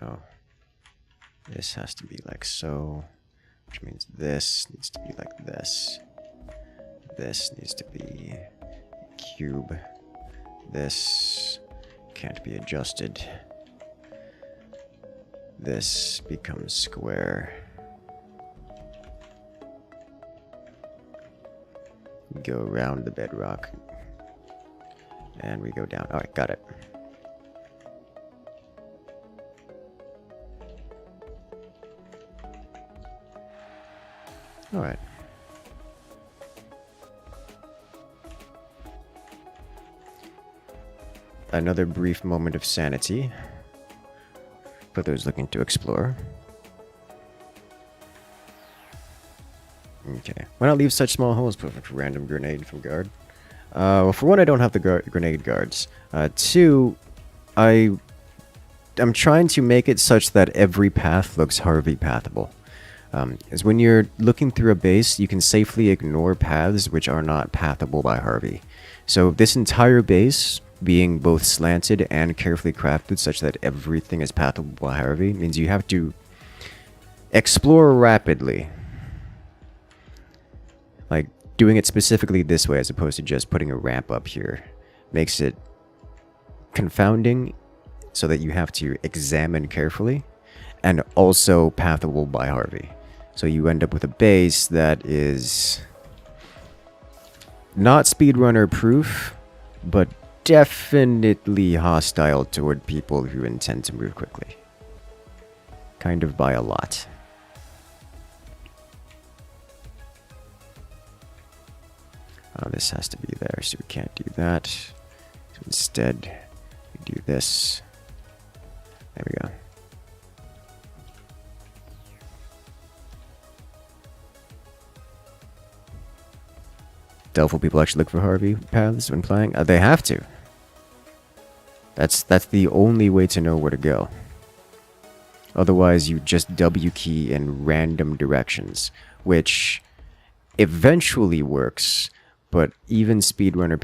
No. This has to be like so, which means this needs to be like this. This needs to be a cube. This can't be adjusted. This becomes square. We go around the bedrock. And we go down. Alright, got it. Alright. Another brief moment of sanity for those looking to explore. Okay. Why not leave such small holes? Perfect for random grenade from guard. Well, for one, I don't have the grenade guards. Two, I'm trying to make it such that every path looks Harvey pathable. Is when you're looking through a base, you can safely ignore paths which are not pathable by Harvey. So this entire base being both slanted and carefully crafted such that everything is pathable by Harvey means you have to explore rapidly. Like, doing it specifically this way as opposed to just putting a ramp up here makes it confounding so that you have to examine carefully and also pathable by Harvey. So you end up with a base that is not speedrunner proof, but definitely hostile toward people who intend to move quickly. Kind of by a lot. This has to be there, so we can't do that. So instead, we do this. There we go. Doubtful people actually look for Harvey paths when playing. They have to. That's the only way to know where to go. Otherwise, you just W key in random directions, which eventually works. But even speedrunner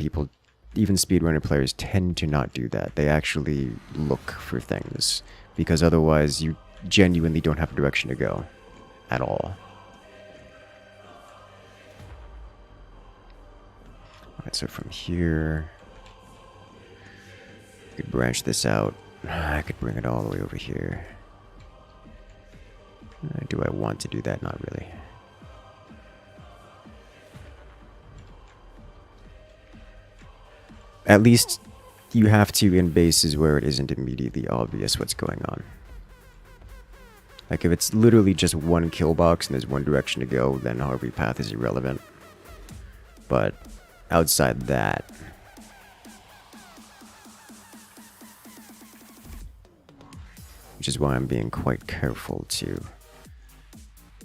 players tend to not do that. They actually look for things, because otherwise you genuinely don't have a direction to go at all. Alright, so from here, I could branch this out. I could bring it all the way over here. Do I want to do that? Not really. At least you have to in bases where it isn't immediately obvious what's going on. Like if it's literally just one kill box and there's one direction to go, then Harvey path is irrelevant. But outside that, which is why I'm being quite careful to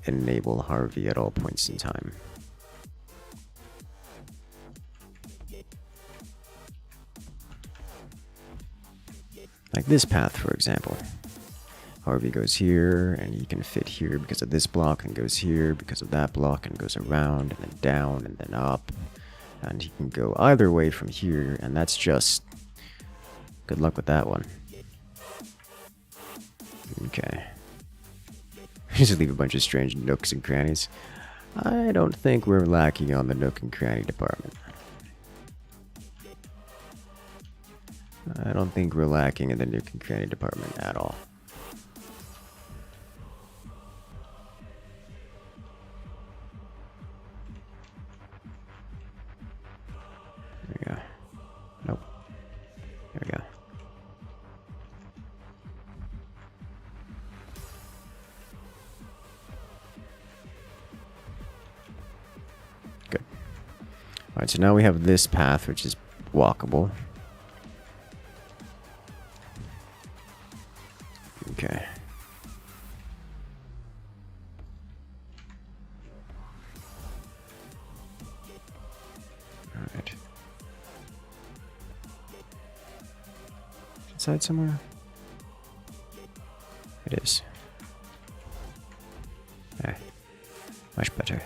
enable Harvey at all points in time. Like this path, for example. Harvey goes here, and he can fit here because of this block, and goes here because of that block, and goes around, and then down, and then up. And he can go either way from here, and that's just... good luck with that one. Okay. Just leave a bunch of strange nooks and crannies. I don't think we're lacking on the nook and cranny department. I don't think we're lacking in the nook and cranny department at all. There we go. Nope. There we go. Good. Alright, so now we have this path, which is walkable. Okay. Alright. Inside somewhere? It is. Much better.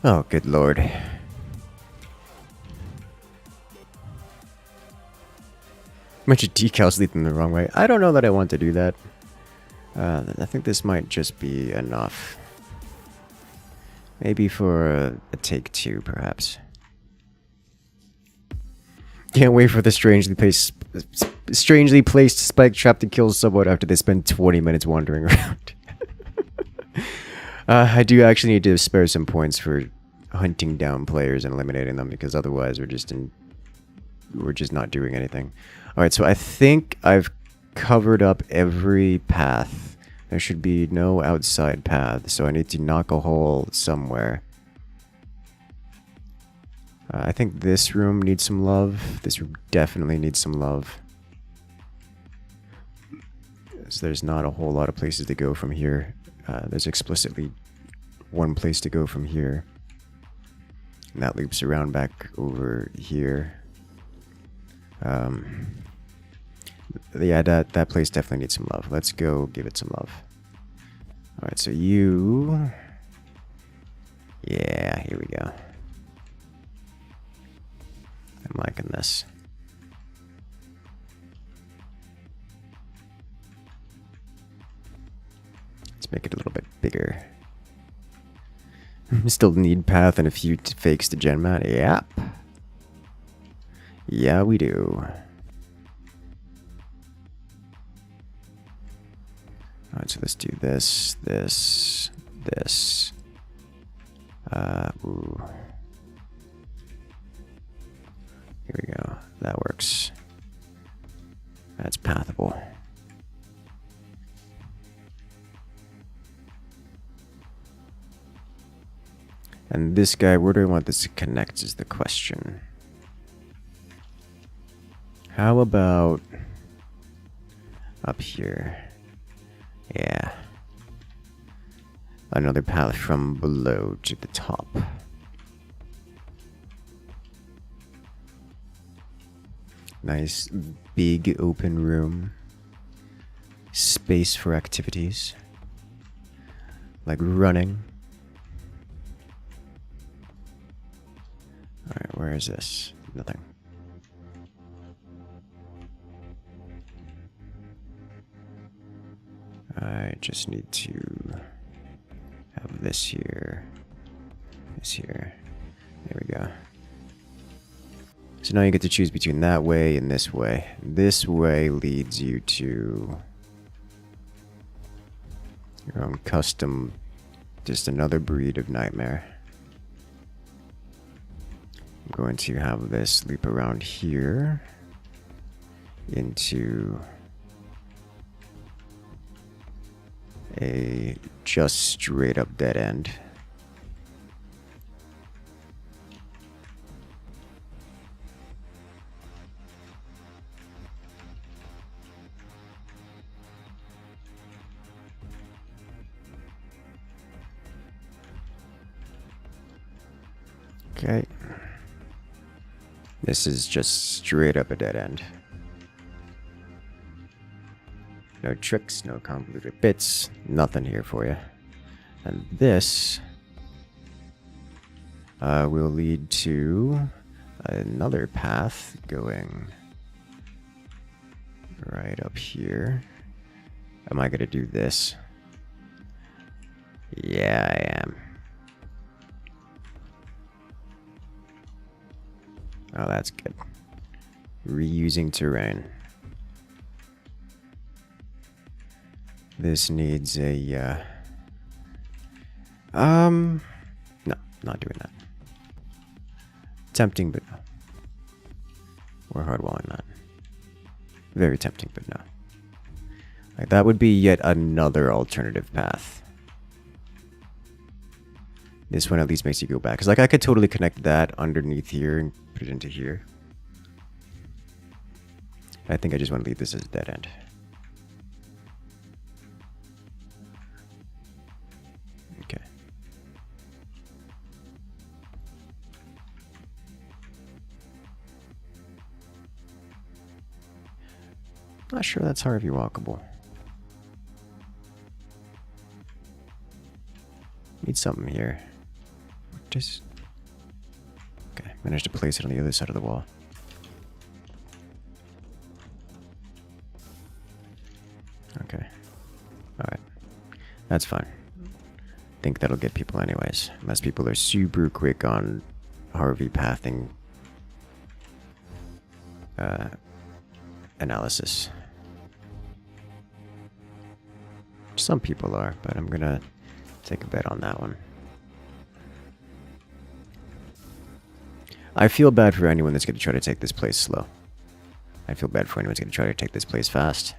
Oh, good lord. Bunch of decals lead them the wrong way. I don't know that I want to do that. I think this might just be enough. Maybe for a take two, perhaps. Can't wait for the strangely placed spike trap to kill someone after they spend 20 minutes wandering around. I do actually need to spare some points for hunting down players and eliminating them, because otherwise we're just not doing anything. Alright, so I think I've covered up every path There should be no outside path, so I need to knock a hole somewhere. I think this room needs some love. This room definitely needs some love. So there's not a whole lot of places to go from here. There's explicitly one place to go from here. And that loops around back over here. Yeah, that place definitely needs some love. Let's go give it some love. Alright, so you... Yeah, here we go. I'm liking this. Let's make it a little bit bigger. Still need path and a few fakes to gen mat. Yep. Yeah, we do. Alright, so let's do this, this, this. Ooh. Here we go. That works. That's pathable. And this guy, where do I want this to connect is the question. How about up here? Yeah. Another path from below to the top. Nice big open room. Space for activities. Like running. Alright, where is this? Nothing. I just need to have this here. This here. There we go. So now you get to choose between that way and this way. This way leads you to your own custom, just another breed of nightmare. I'm going to have this loop around here into a just straight up dead end. Okay. This is just straight up a dead end. No tricks, no convoluted bits, nothing here for you. And this will lead to another path going right up here. Am I gonna do this? Yeah, I am. Oh, that's good. Reusing terrain. This needs a, no, not doing that. Tempting, but no. We're hardwalling that. Very tempting, but no. Like, that would be yet another alternative path. This one at least makes you go back. Because, like, I could totally connect that underneath here and put it into here. I think I just want to leave this as a dead end. Okay. Not sure that's Harvey walkable. Need something here. Just... Okay, managed to place it on the other side of the wall. Okay. Alright. That's fine. Think that'll get people anyways. Unless people are super quick on Harvey pathing analysis. Some people are, but I'm gonna take a bet on that one. I feel bad for anyone that's going to try to take this place slow. I feel bad for anyone that's going to try to take this place fast.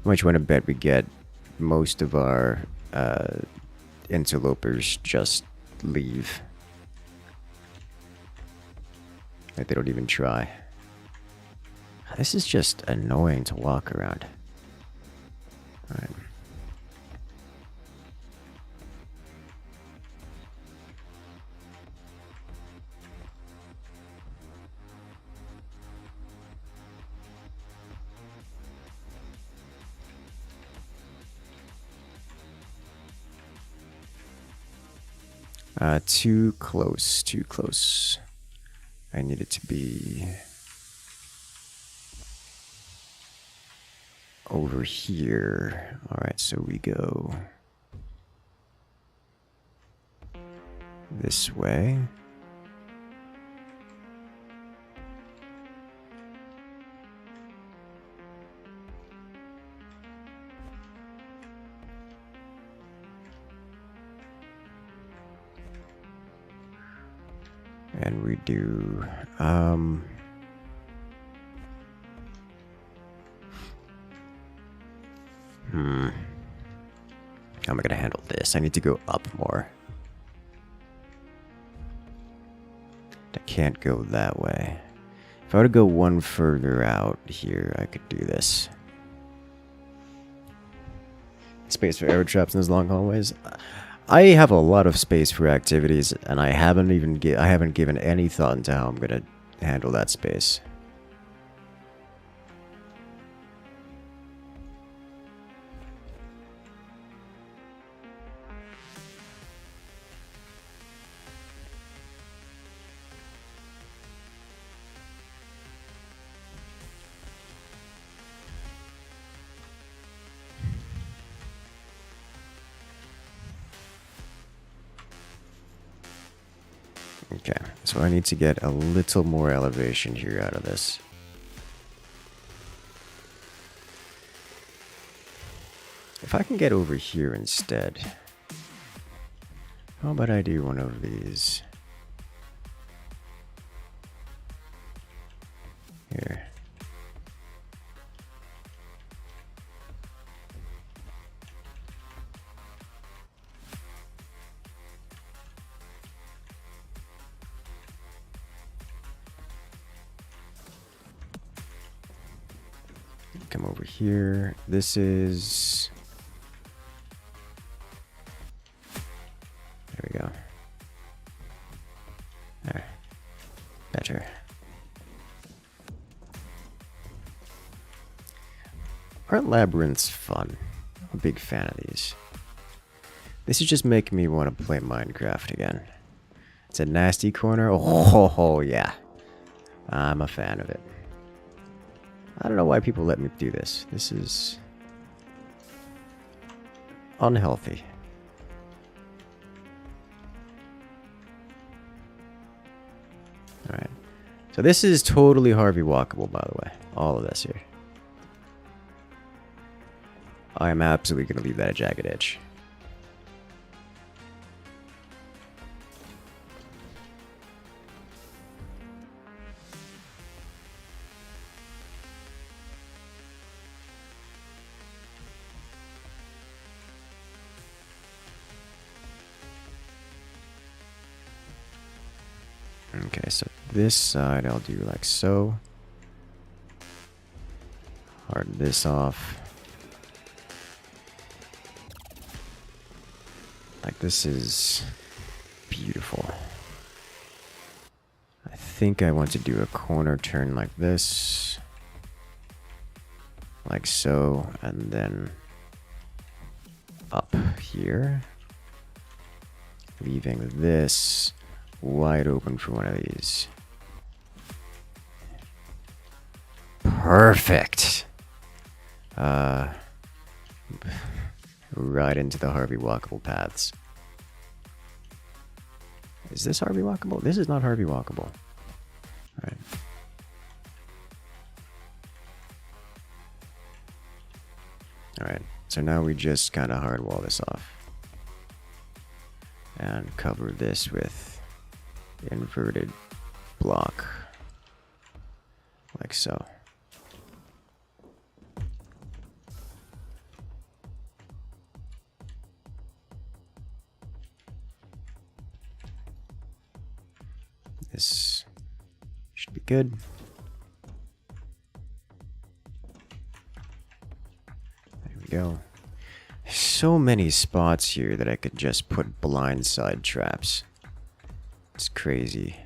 much want to bet we get most of our interlopers just leave. Like they don't even try. This is just annoying to walk around. Alright. Too close, too close. I need it to be over here. Alright, so we go this way. And we do, how am I gonna handle this? I need to go up more. I can't go that way. If I were to go one further out here, I could do this. Space for arrow traps in those long hallways. I have a lot of space for activities, and I haven't given any thought into how I'm gonna handle that space. Okay, so I need to get a little more elevation here out of this. If I can get over here instead, how about I do one of these? Here. Come over here. This is... There we go. There. Better. Aren't labyrinths fun? I'm a big fan of these. This is just making me want to play Minecraft again. It's a nasty corner. Oh yeah. I'm a fan of it. I don't know why people let me do this. This is unhealthy. Alright. So this is totally Harvey walkable, by the way. All of this here. I am absolutely going to leave that a jagged edge. Okay, so this side I'll do like so. Harden this off. Like this is beautiful. I think I want to do a corner turn like this. Like so, and then up here. Leaving this wide open for one of these. Perfect. Right into the Harvey walkable paths. Is this Harvey walkable? This is not Harvey walkable. Alright. Alright, so now we just kind of hard wall this off. And cover this with inverted block. Like so. This should be good. There we go. So many spots here that I could just put blindside traps. It's crazy.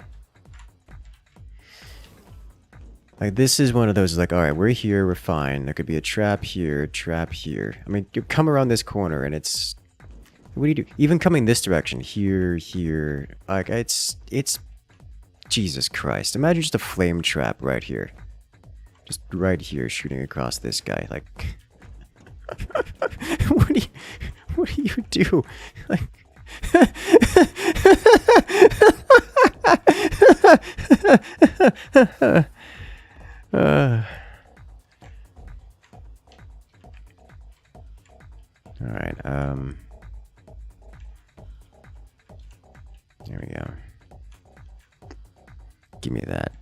Like, this is one of those, like, alright, we're here, we're fine. There could be a trap here, a trap here. I mean, you come around this corner and it's... What do you do? Even coming this direction, here, here. Like, it's... Jesus Christ. Imagine just a flame trap right here. Just right here, shooting across this guy. Like... What do you do? Like... Alright, there we go. Give me that.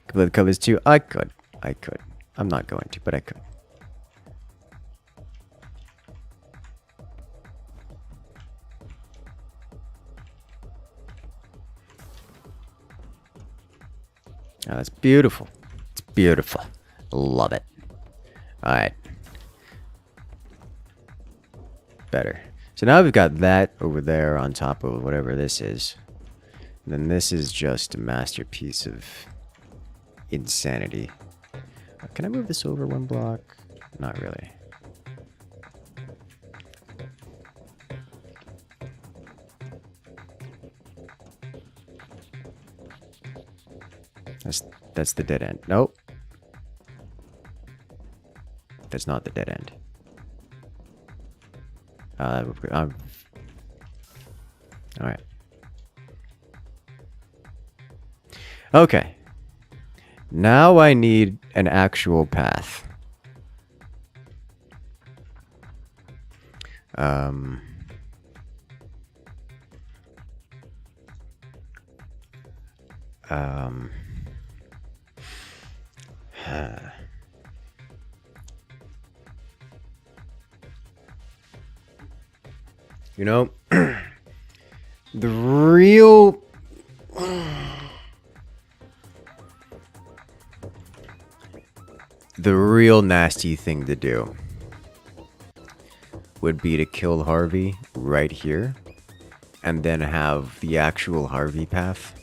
Could let the covers too? I could. I'm not going to, but I could. Oh, that's beautiful. It's beautiful. Love it. Alright. Better. So now we've got that over there on top of whatever this is. And then this is just a masterpiece of insanity. Can I move this over one block? Not really. That's the dead end. Nope. That's not the dead end. Alright. Okay. Now I need an actual path. You know, the real... The real nasty thing to do would be to kill Harvey right here and then have the actual Harvey path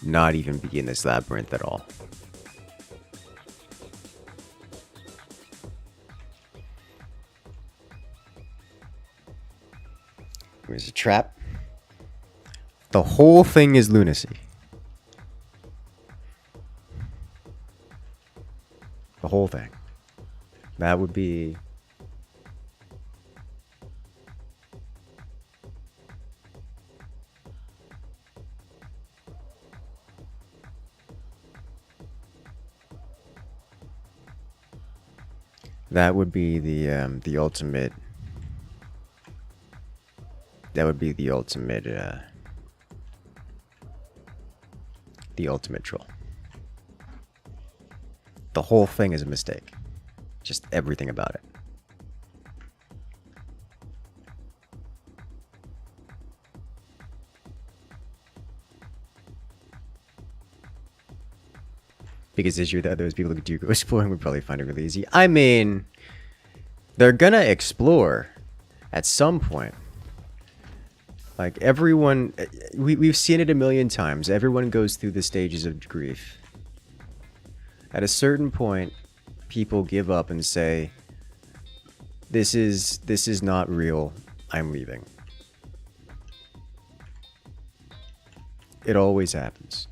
not even be in this labyrinth at all. Here's a trap. The whole thing is lunacy. The whole thing. That would be... That would be the ultimate... That would be the ultimate troll. The whole thing is a mistake. Just everything about it. Biggest issue that those people who do go exploring would probably find it really easy. I mean, they're gonna explore at some point. Like, everyone... We've seen it a million times. Everyone goes through the stages of grief. At a certain point, people give up and say, this is not real. I'm leaving. It always happens.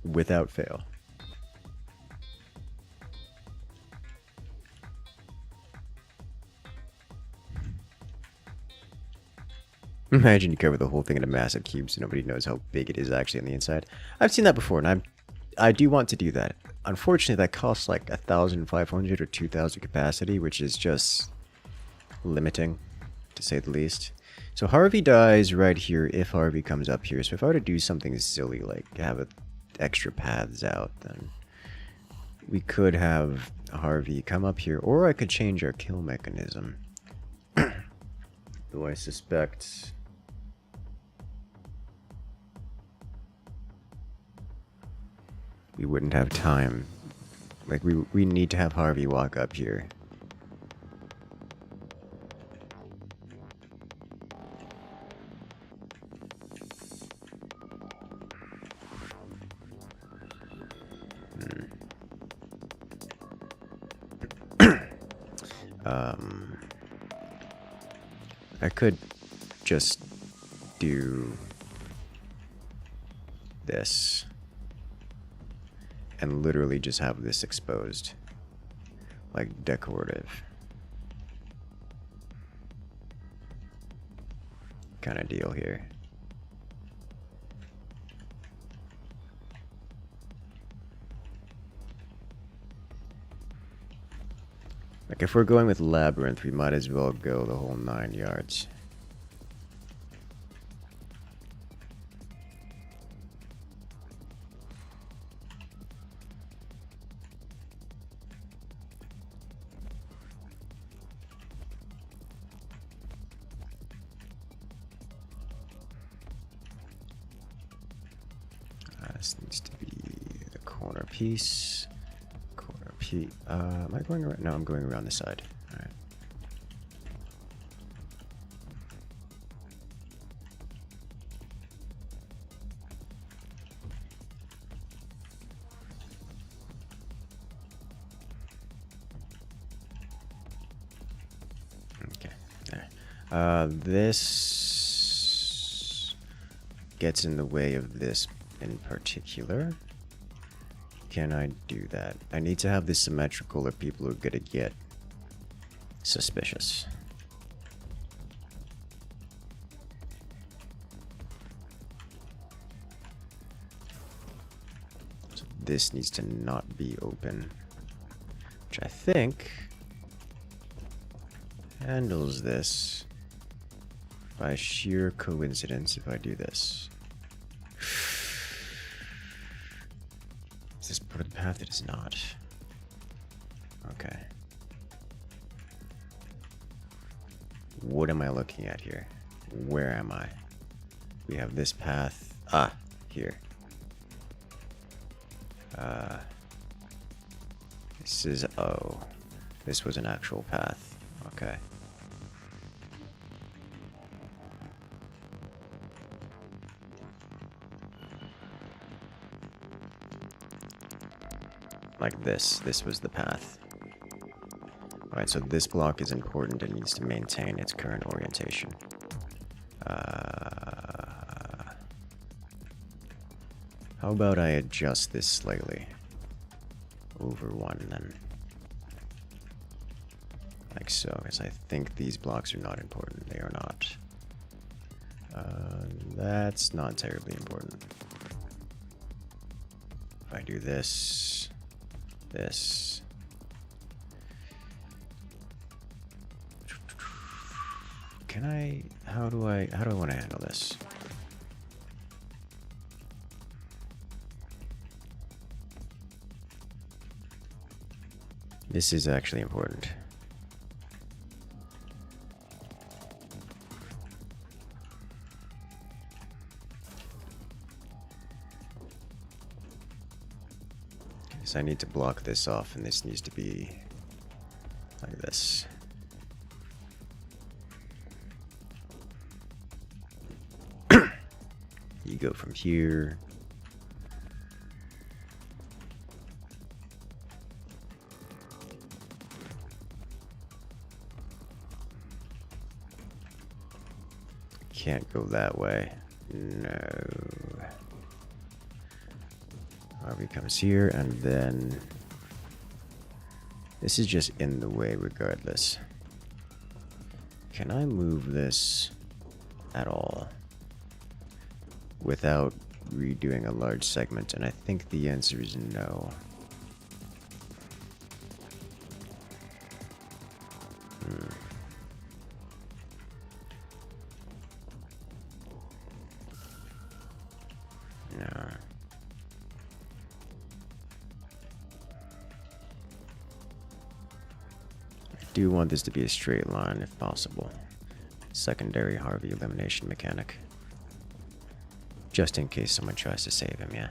Without fail. Imagine you cover the whole thing in a massive cube so nobody knows how big it is actually on the inside. I've seen that before, and I do want to do that. Unfortunately, that costs like 1,500 or 2,000 capacity, which is just limiting, to say the least. So Harvey dies right here if Harvey comes up here. So if I were to do something silly, like have extra paths out, then we could have Harvey come up here, or I could change our kill mechanism. Though I suspect... we wouldn't have time. Like, we need to have Harvey walk up here. I could just do this and literally just have this exposed, like decorative kind of deal here. Like, if we're going with Labyrinth, we might as well go the whole 9 yards. This needs to be the corner piece. Am I going around? No, I'm going around the side. Alright. Okay. There. This gets in the way of this in particular. Can I do that? I need to have this symmetrical or people are gonna get suspicious. So this needs to not be open, which I think handles this by sheer coincidence if I do this. Is this part of the path? It is not. Okay. What am I looking at here? Where am I? We have this path. Ah, here. This is, oh. This was an actual path. Okay. Like this. This was the path. Alright, so this block is important. It needs to maintain its current orientation. How about I adjust this slightly? Over 1 then. Like so, because I think these blocks are not important. They are not. That's not terribly important. If I do this, this. Can I, how do I want to handle this? This is actually important. So I need to block this off, and this needs to be like this. You go from here. Can't go that way. No. Harvey comes here, and then this is just in the way regardless. Can I move this at all without redoing a large segment? And I think the answer is no. No. I do want this to be a straight line if possible. Secondary Harvey elimination mechanic. Just in case someone tries to save him, yeah.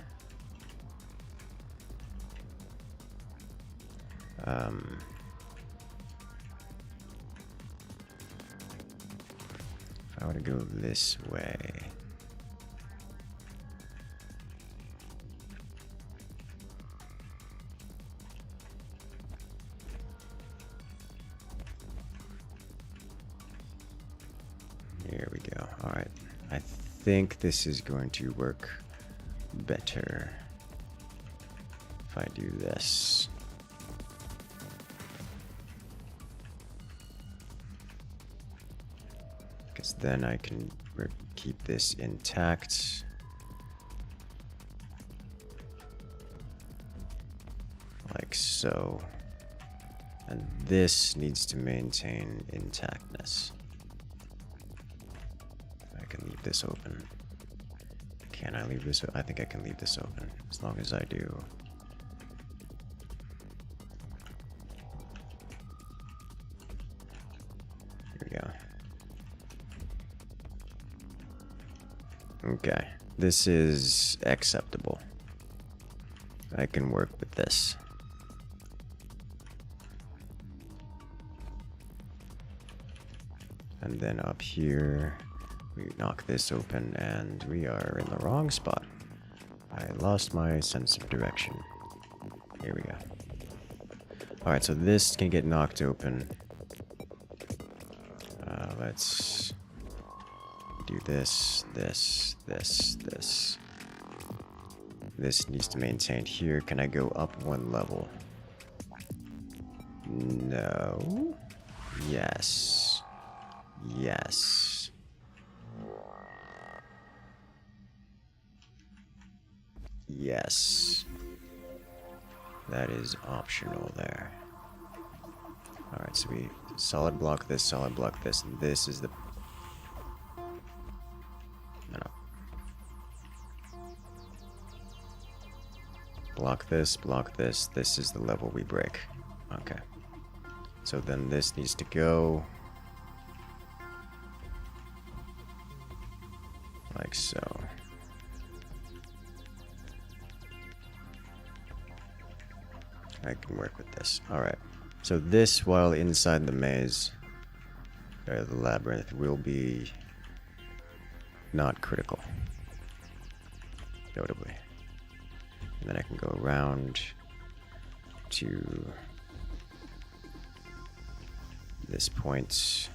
If I were to go this way. Here we go. Alright. I think this is going to work better if I do this. Because then I can keep this intact. Like so. And this needs to maintain intactness. I can leave this open. Can I leave this? I think I can leave this open as long as I do. Here we go. Okay, this is acceptable. I can work with this. And then up here, we knock this open and we are in the wrong spot. I lost my sense of direction. Here we go. Alright, so this can get knocked open. Let's do this, this, this, this. This needs to maintain here. Can I go up one level? No. Yes. Yes. Yes. That is optional there. Alright, so we solid block this, and this is the... No. Block this, this is the level we break. Okay. So then this needs to go... like so. I can work with this. Alright. So this, while inside the maze, or the labyrinth, will be not critical. Notably. And then I can go around to this point.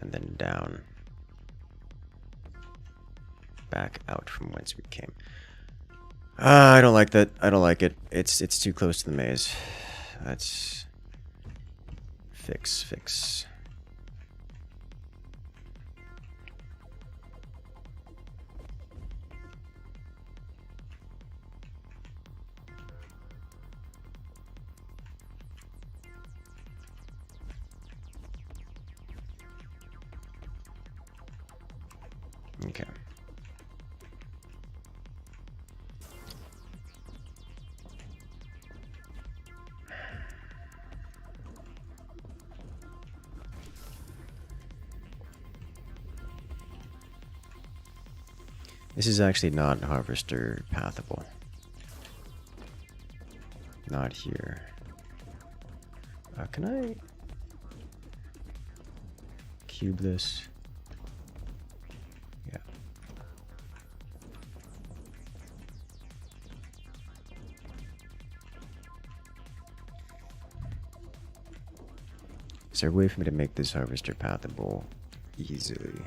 And then down. Back out from whence we came. I don't like that. I don't like it. It's too close to the maze. Let's fix. Okay. This is actually not harvester pathable. Not here. Can I cube this? Yeah. Is there a way for me to make this harvester pathable easily?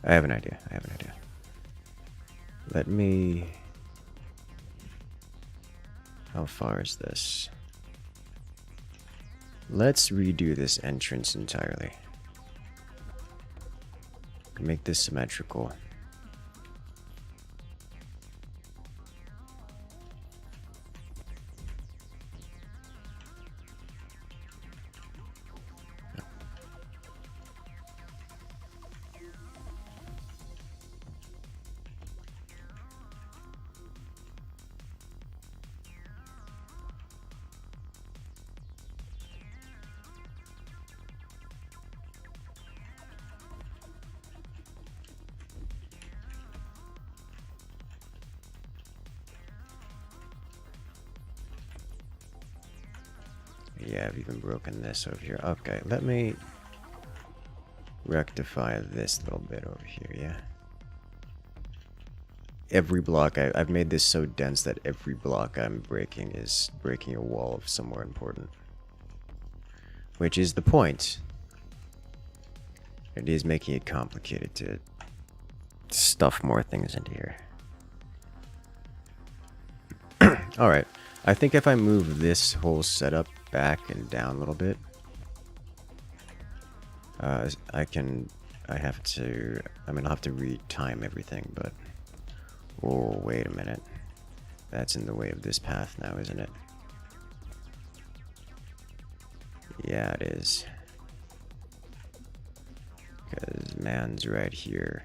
I have an idea. Let me... How far is this? Let's redo this entrance entirely. Make this symmetrical. Yeah, I've even broken this over here. Okay, let me rectify this little bit over here, yeah? Every block, I've made this so dense that every block I'm breaking is breaking a wall of somewhere important. Which is the point. It is making it complicated to stuff more things into here. Alright, I think if I move this whole setup back and down a little bit, I'll have to re-time everything, but... Oh, wait a minute. That's in the way of this path now, isn't it? Yeah, it is. Because man's right here.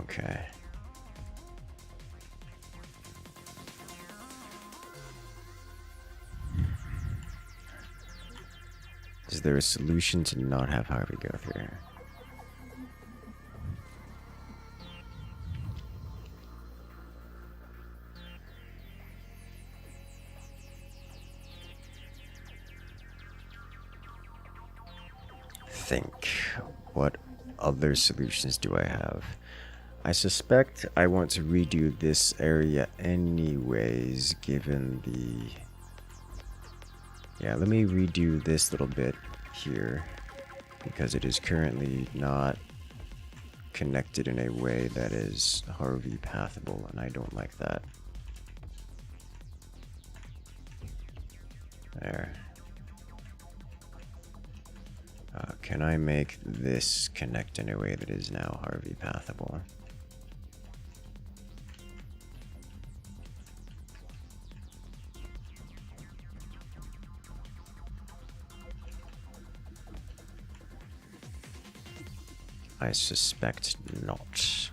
Okay. Is there a solution to not have Harvey go through here? Think. What other solutions do I have? I suspect I want to redo this area anyways, given the... Yeah, let me redo this little bit here, because it is currently not connected in a way that is Harvey pathable, and I don't like that. There. Can I make this connect in a way that is now Harvey pathable? I suspect not.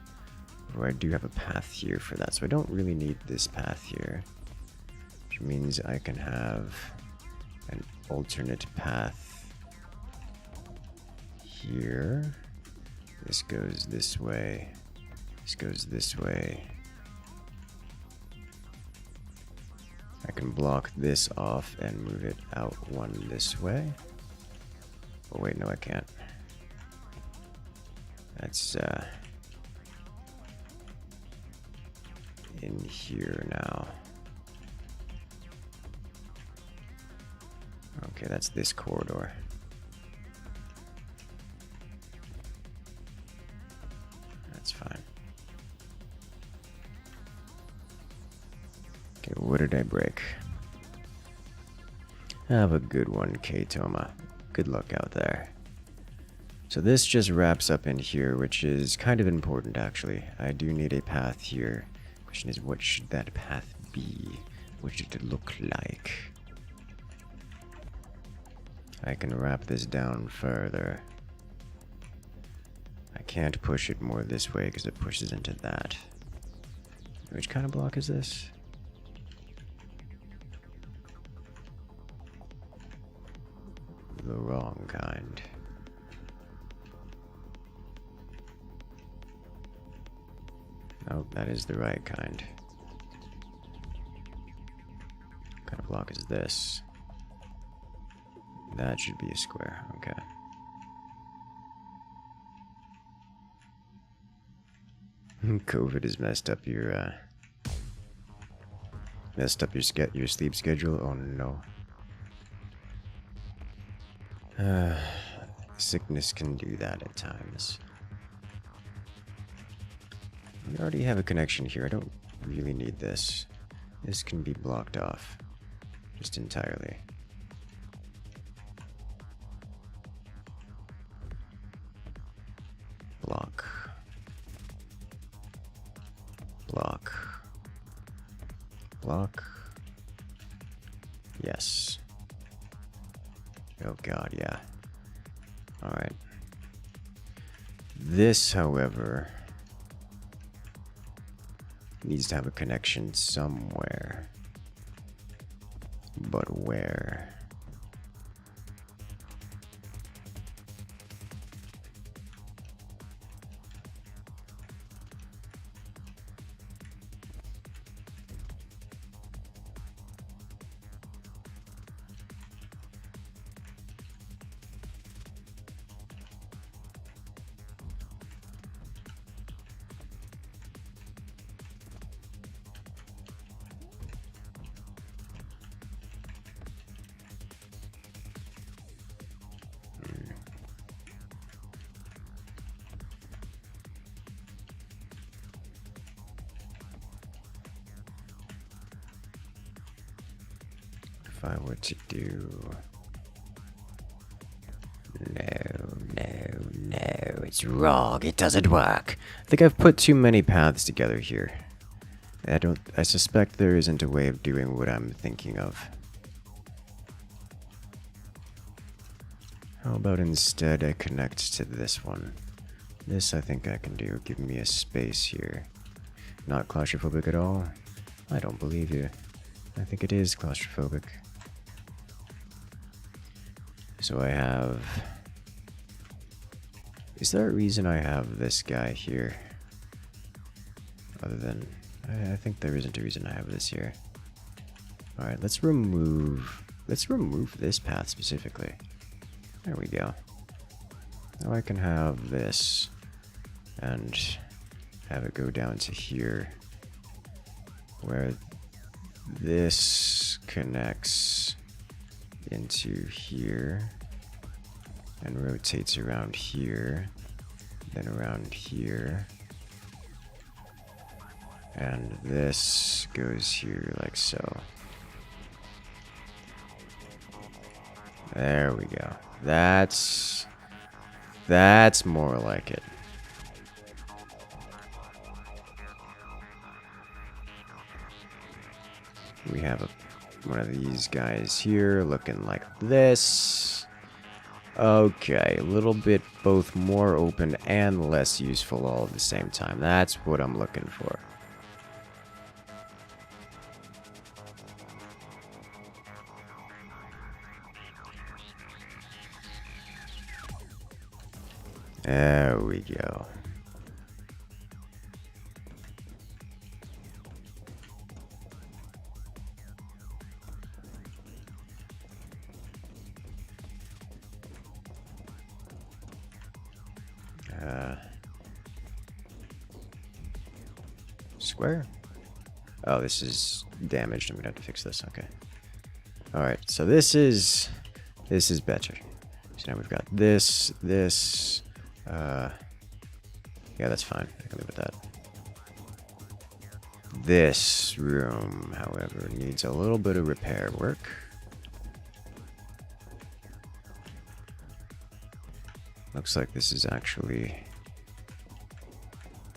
Or I do have a path here for that, so I don't really need this path here. Which means I can have an alternate path here. This goes this way. This goes this way. I can block this off and move it out one this way. Oh wait, no I can't. That's in here now. Okay, that's this corridor. That's fine. Okay, what did I break? Have a good one, K-Toma. Good luck out there. So this just wraps up in here, which is kind of important actually. I do need a path here. Question is, what should that path be? What should it look like? I can wrap this down further. I can't push it more this way because it pushes into that. Which kind of block is this? The wrong kind. Oh, that is the right kind. What kind of block is this? That should be a square, okay. COVID has messed up your sleep schedule. Oh no. Sickness can do that at times. We already have a connection here. I don't really need this. This can be blocked off. Just entirely. Block. Block. Block. Yes. Oh god, yeah. Alright. This, however, needs to have a connection somewhere. But where? If I were to do... No, it's wrong. It doesn't work. I think I've put too many paths together here. I suspect there isn't a way of doing what I'm thinking of. How about instead I connect to this one? This I think I can do. Give me a space here. Not claustrophobic at all? I don't believe you. I think it is claustrophobic. So I have... Is there a reason I have this guy here? Other than... I think there isn't a reason I have this here. Alright, let's remove this path specifically. There we go. Now I can have this and have it go down to here, where this connects into here and rotates around here, then around here, and this goes here like so. There we go. That's more like it. We have one of these guys here looking like this. Okay, a little bit both more open and less useful all at the same time. That's what I'm looking for. There we go. Square? Oh, this is damaged. I'm gonna have to fix this. Okay. Alright, so this is better. So now we've got this. Yeah, that's fine. I can live with that. This room, however, needs a little bit of repair work. Looks like this is actually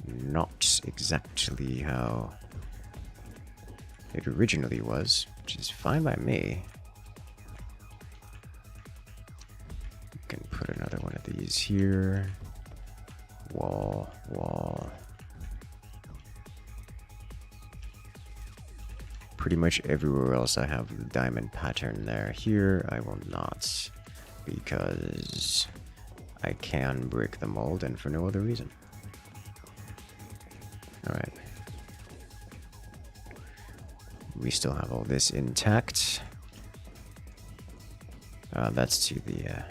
not exactly how it originally was, which is fine by me. You can put another one of these here. Wall. Pretty much everywhere else I have the diamond pattern there. Here I will not, because I can break the mold and for no other reason. Alright. We still have all this intact. That's to the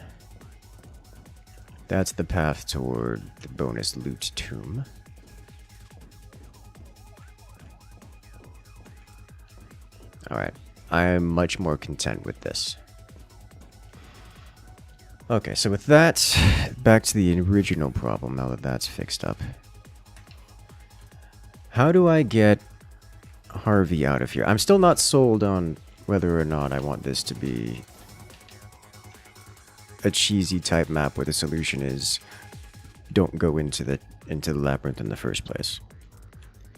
that's the path toward the bonus loot tomb. Alright, I'm much more content with this. Okay, so with that, back to the original problem now that that's fixed up. How do I get Harvey out of here? I'm still not sold on whether or not I want this to be a cheesy type map where the solution is don't go into the labyrinth in the first place.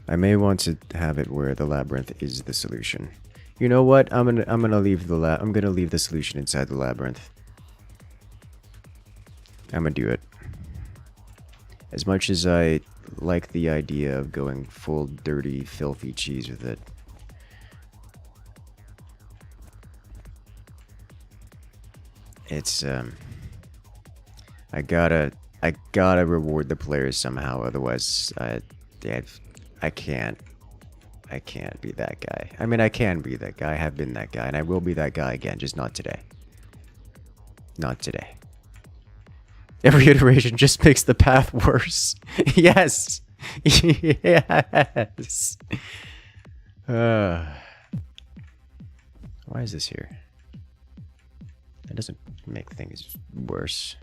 I may want to have it where the labyrinth is the solution. You know what? I'm gonna leave the solution inside the labyrinth. I'm gonna do it. As much as I like the idea of going full dirty, filthy cheese with it, it's I gotta reward the players somehow. Otherwise, I can't be that guy. I mean, I can be that guy. I have been that guy, and I will be that guy again. Just not today. Not today. Every iteration just makes the path worse. Yes. Yes. Why is this here? That doesn't make things worse.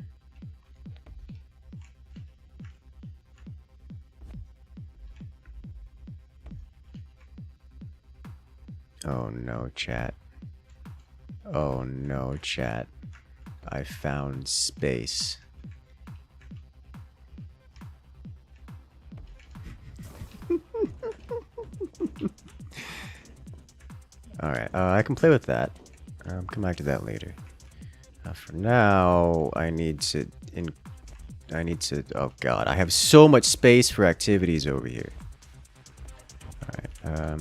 Oh no, chat. Oh no, chat. I found space. Alright, I can play with that. Come back to that later. For now, I need to... Oh god, I have so much space for activities over here. Alright,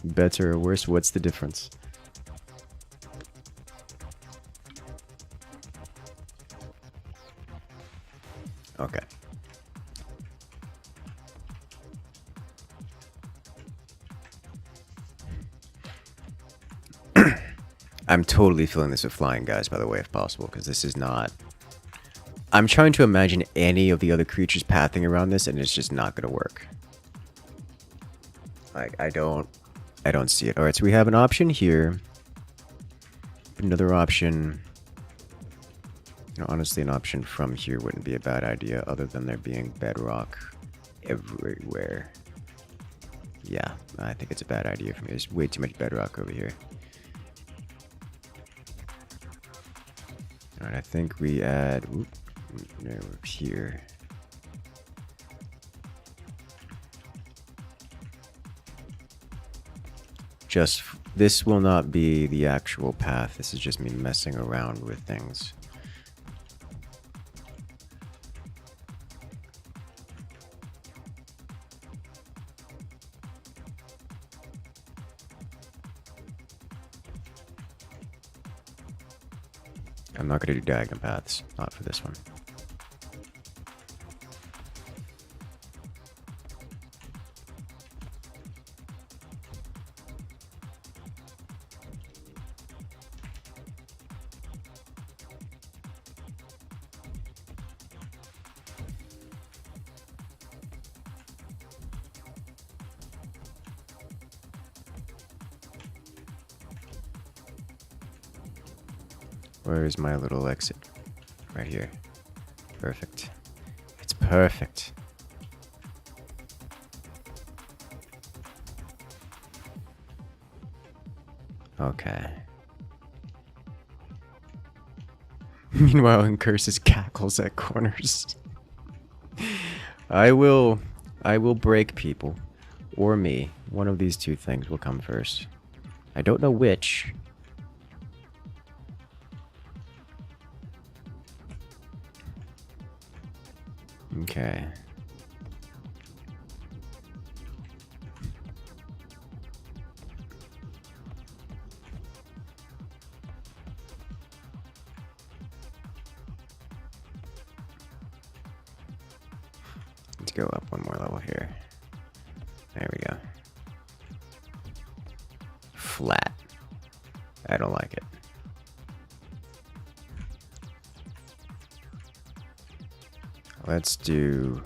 better or worse, what's the difference? Okay. I'm totally filling this with flying guys, by the way, if possible, because this is not... I'm trying to imagine any of the other creatures pathing around this, and it's just not going to work. Like, I don't see it. Alright, so we have an option here. Another option... You know, honestly, an option from here wouldn't be a bad idea, other than there being bedrock everywhere. Yeah, I think it's a bad idea for me. There's way too much bedrock over here. Alright, I think we add... Oop, no, here. Just... This will not be the actual path. This is just me messing around with things. I'm not going to do diagonal paths, not for this one. Where is my little exit? Right here. Perfect. It's perfect. Okay. Meanwhile, Incursus cackles at corners. I will break people. Or me. One of these two things will come first. I don't know which. Okay. Let's go up one more level here. There we go. Flat. I don't like it. Let's do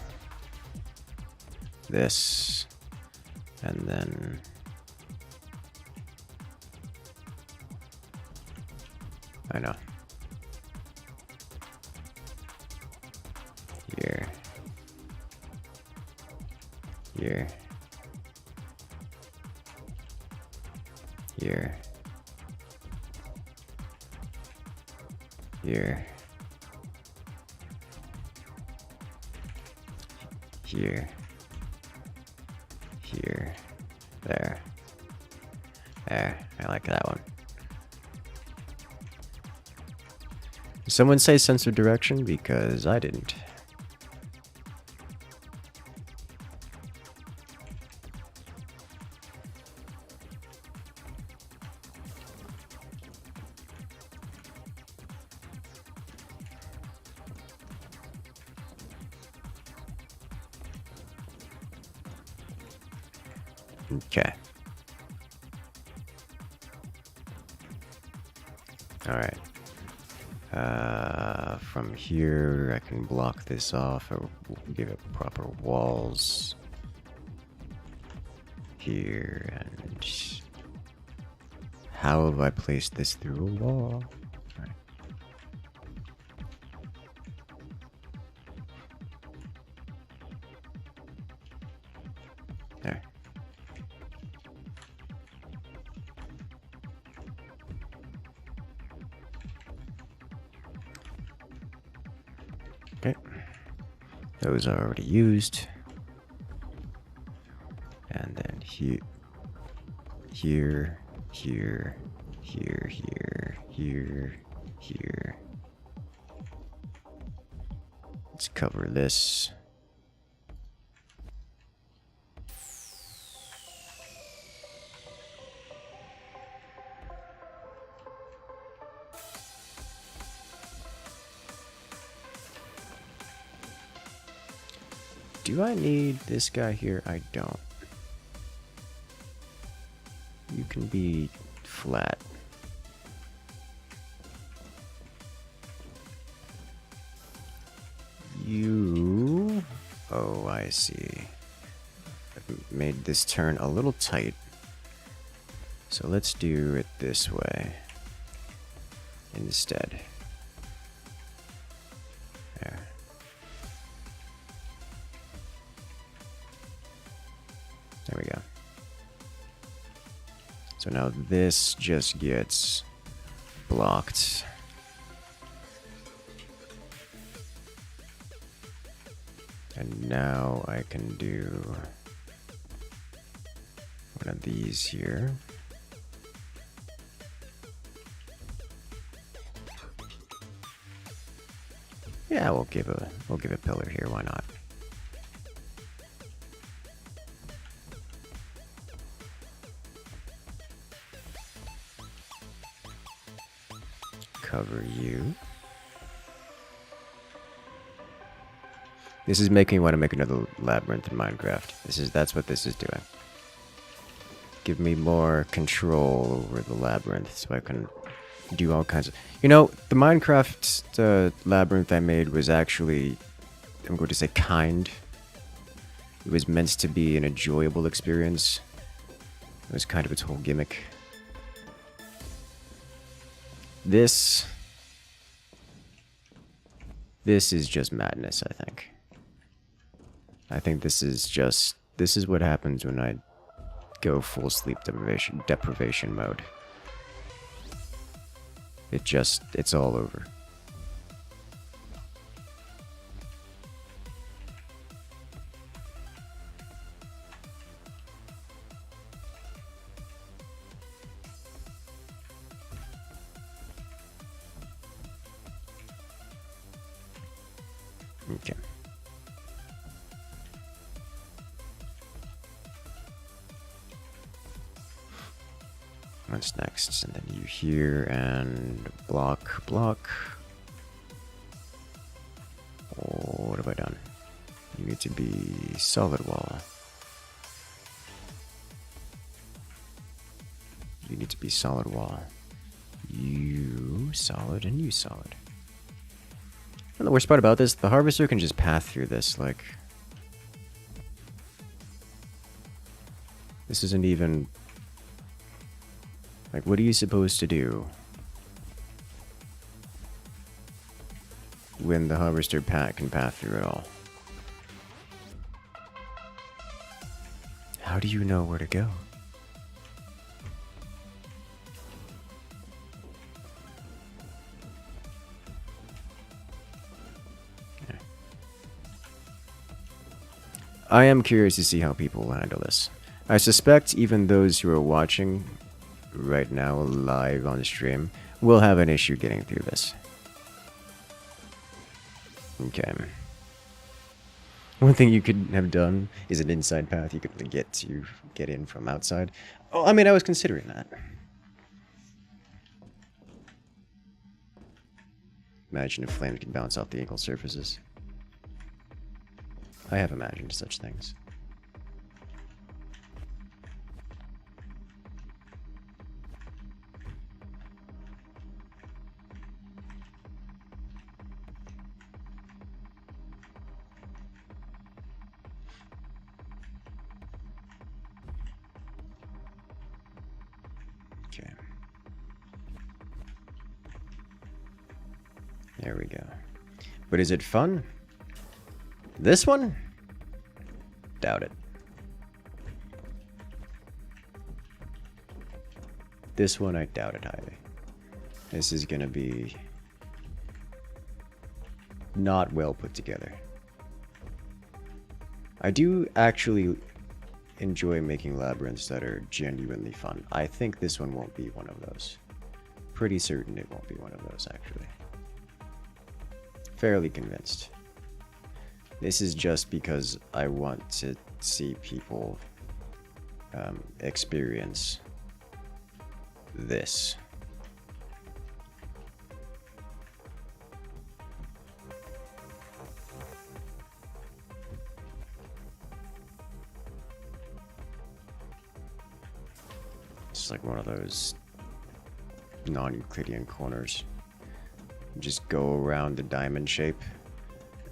this, and then I know. Here. Here. Here. Here. Here. Here. There. There. I like that one. Someone say sense of direction, because I didn't. Okay. Alright. From here, I can block this off, or give it proper walls. Here, and... How have I placed this through a wall? Right. There. Okay. Those are already used. And then here, here, here, here, here, here, here. Let's cover this. Do I need this guy here? I don't. You can be flat. You... Oh, I see. I've made this turn a little tight. So let's do it this way instead. There. There we go. So now this just gets blocked. And now I can do one of these here. Yeah, we'll give a pillar here, why not? Cover you. This is making me want to make another labyrinth in Minecraft. That's what this is doing. Give me more control over the labyrinth so I can do all kinds of... You know, the Minecraft labyrinth I made was actually, I'm going to say, kind. It was meant to be an enjoyable experience. It was kind of its whole gimmick. This is just madness, I think. I think this is what happens when I go full sleep deprivation mode. It's all over. Okay. What's next? And then you here and block. Oh, what have I done? You need to be solid wall. You need to be solid wall. You solid and you solid. And the worst part about this, the harvester can just path through this, like... This isn't even... Like, what are you supposed to do when the harvester can path through it all? How do you know where to go? Okay. I am curious to see how people will handle this. I suspect even those who are watching right now live on the stream will have an issue getting through this. Okay. One thing you could have done is an inside path you could get in from outside. Oh, I mean, I was considering that. Imagine if flames could bounce off the ankle surfaces. I have imagined such things. Okay. There we go. But is it fun? This one? Doubt it. This one, I doubt it highly. This is gonna be not well put together. I do actually enjoy making labyrinths that are genuinely fun. I think this one won't be one of those. Pretty certain it won't be one of those, actually. Fairly convinced. This is just because I want to see people experience this. It's like one of those non-Euclidean corners. Just go around the diamond shape,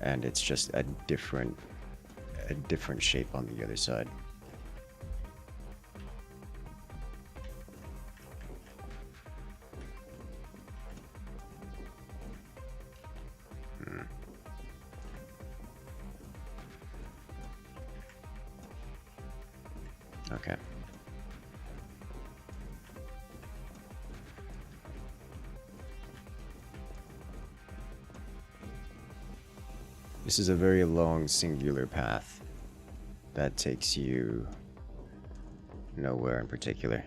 and it's just a different shape on the other side. Okay. This is a very long singular path that takes you nowhere in particular.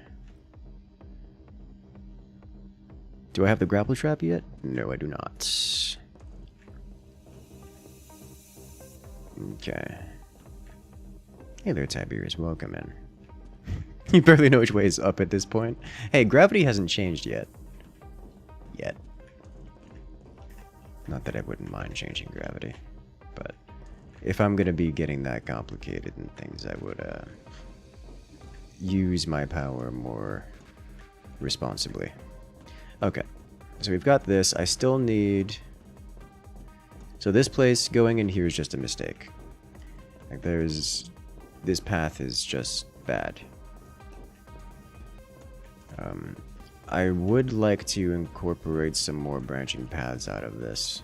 Do I have the grapple trap yet? No, I do not. Okay. Hey there, Tiberius. Welcome in. You barely know which way is up at this point. Hey, gravity hasn't changed yet. Not that I wouldn't mind changing gravity. But if I'm gonna be getting that complicated and things, I would use my power more responsibly. Okay, so we've got this. I still need... So this place going in here is just a mistake. Like this path is just bad. I would like to incorporate some more branching paths out of this,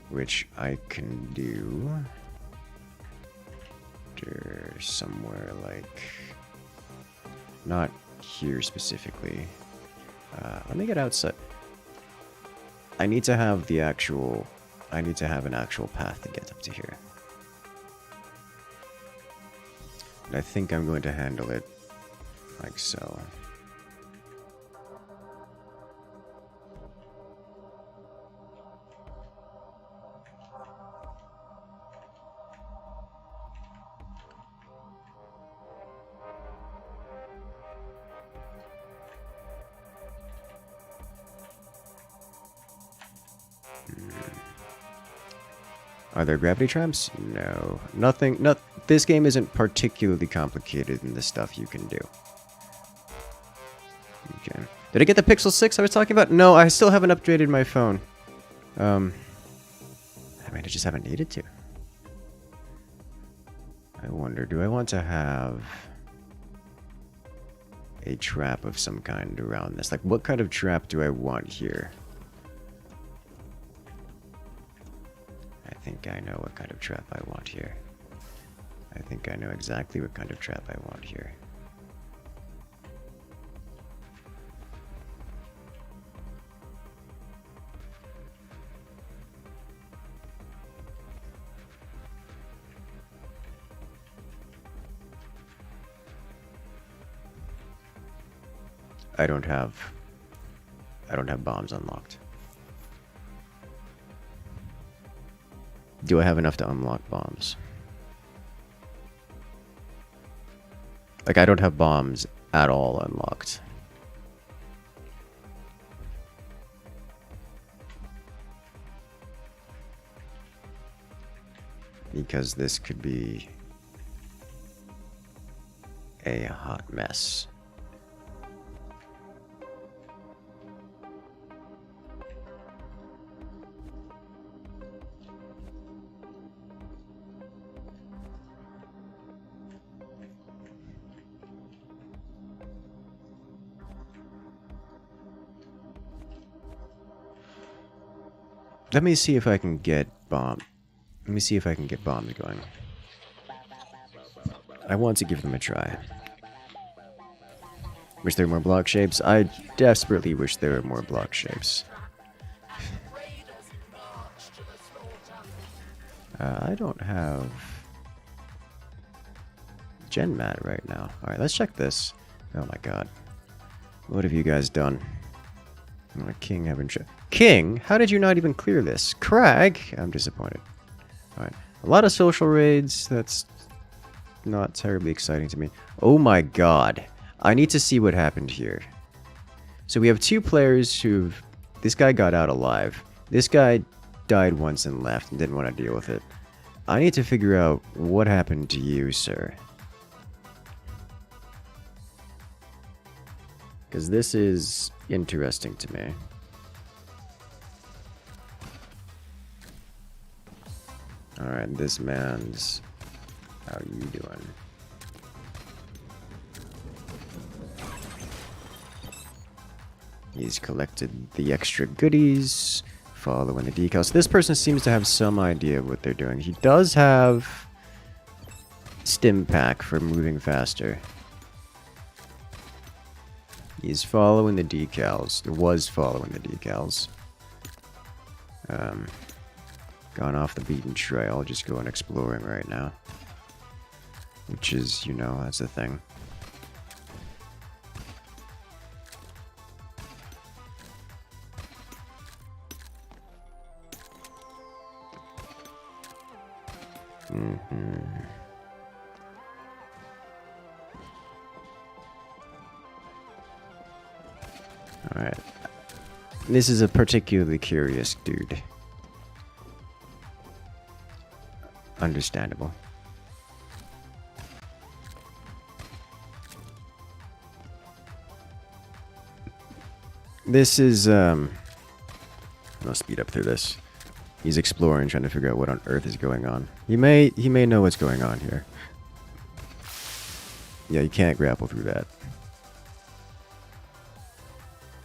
which I can do somewhere like, not here specifically. Let me get outside. I need to have an actual path to get up to here. And I think I'm going to handle it like so. Are there gravity traps? No. Nothing. This game isn't particularly complicated in the stuff you can do. Okay. Did I get the Pixel 6 I was talking about? No, I still haven't upgraded my phone. I mean, I just haven't needed to. I wonder, do I want to have a trap of some kind around this? Like, what kind of trap do I want here? I think I know what kind of trap I want here. I think I know exactly what kind of trap I want here. I don't have bombs unlocked. Do I have enough to unlock bombs? Like, I don't have bombs at all unlocked. Because this could be a hot mess. Let me see if I can get bomb. Let me see if I can get bombs going. I want to give them a try. Wish there were more block shapes. I desperately wish there were more block shapes. I don't have gen mat right now. Alright, let's check this. Oh my god. What have you guys done? Oh, King haven't King? How did you not even clear this? Crag? I'm disappointed. Alright. A lot of social raids. That's not terribly exciting to me. Oh my god. I need to see what happened here. So we have two players who've... This guy got out alive. This guy died once and left and didn't want to deal with it. I need to figure out what happened to you, sir. Because this is interesting to me. Alright, this man's... How you doing? He's collected the extra goodies, following the decals. This person seems to have some idea of what they're doing. He does have stim pack for moving faster. He's following the decals. Or was following the decals. Gone off the beaten trail, just going exploring right now. Which is, you know, that's the thing. Alright. This is a particularly curious dude. Understandable. This is, I'll speed up through this. He's exploring, trying to figure out what on earth is going on. He may know what's going on here. Yeah, you can't grapple through that.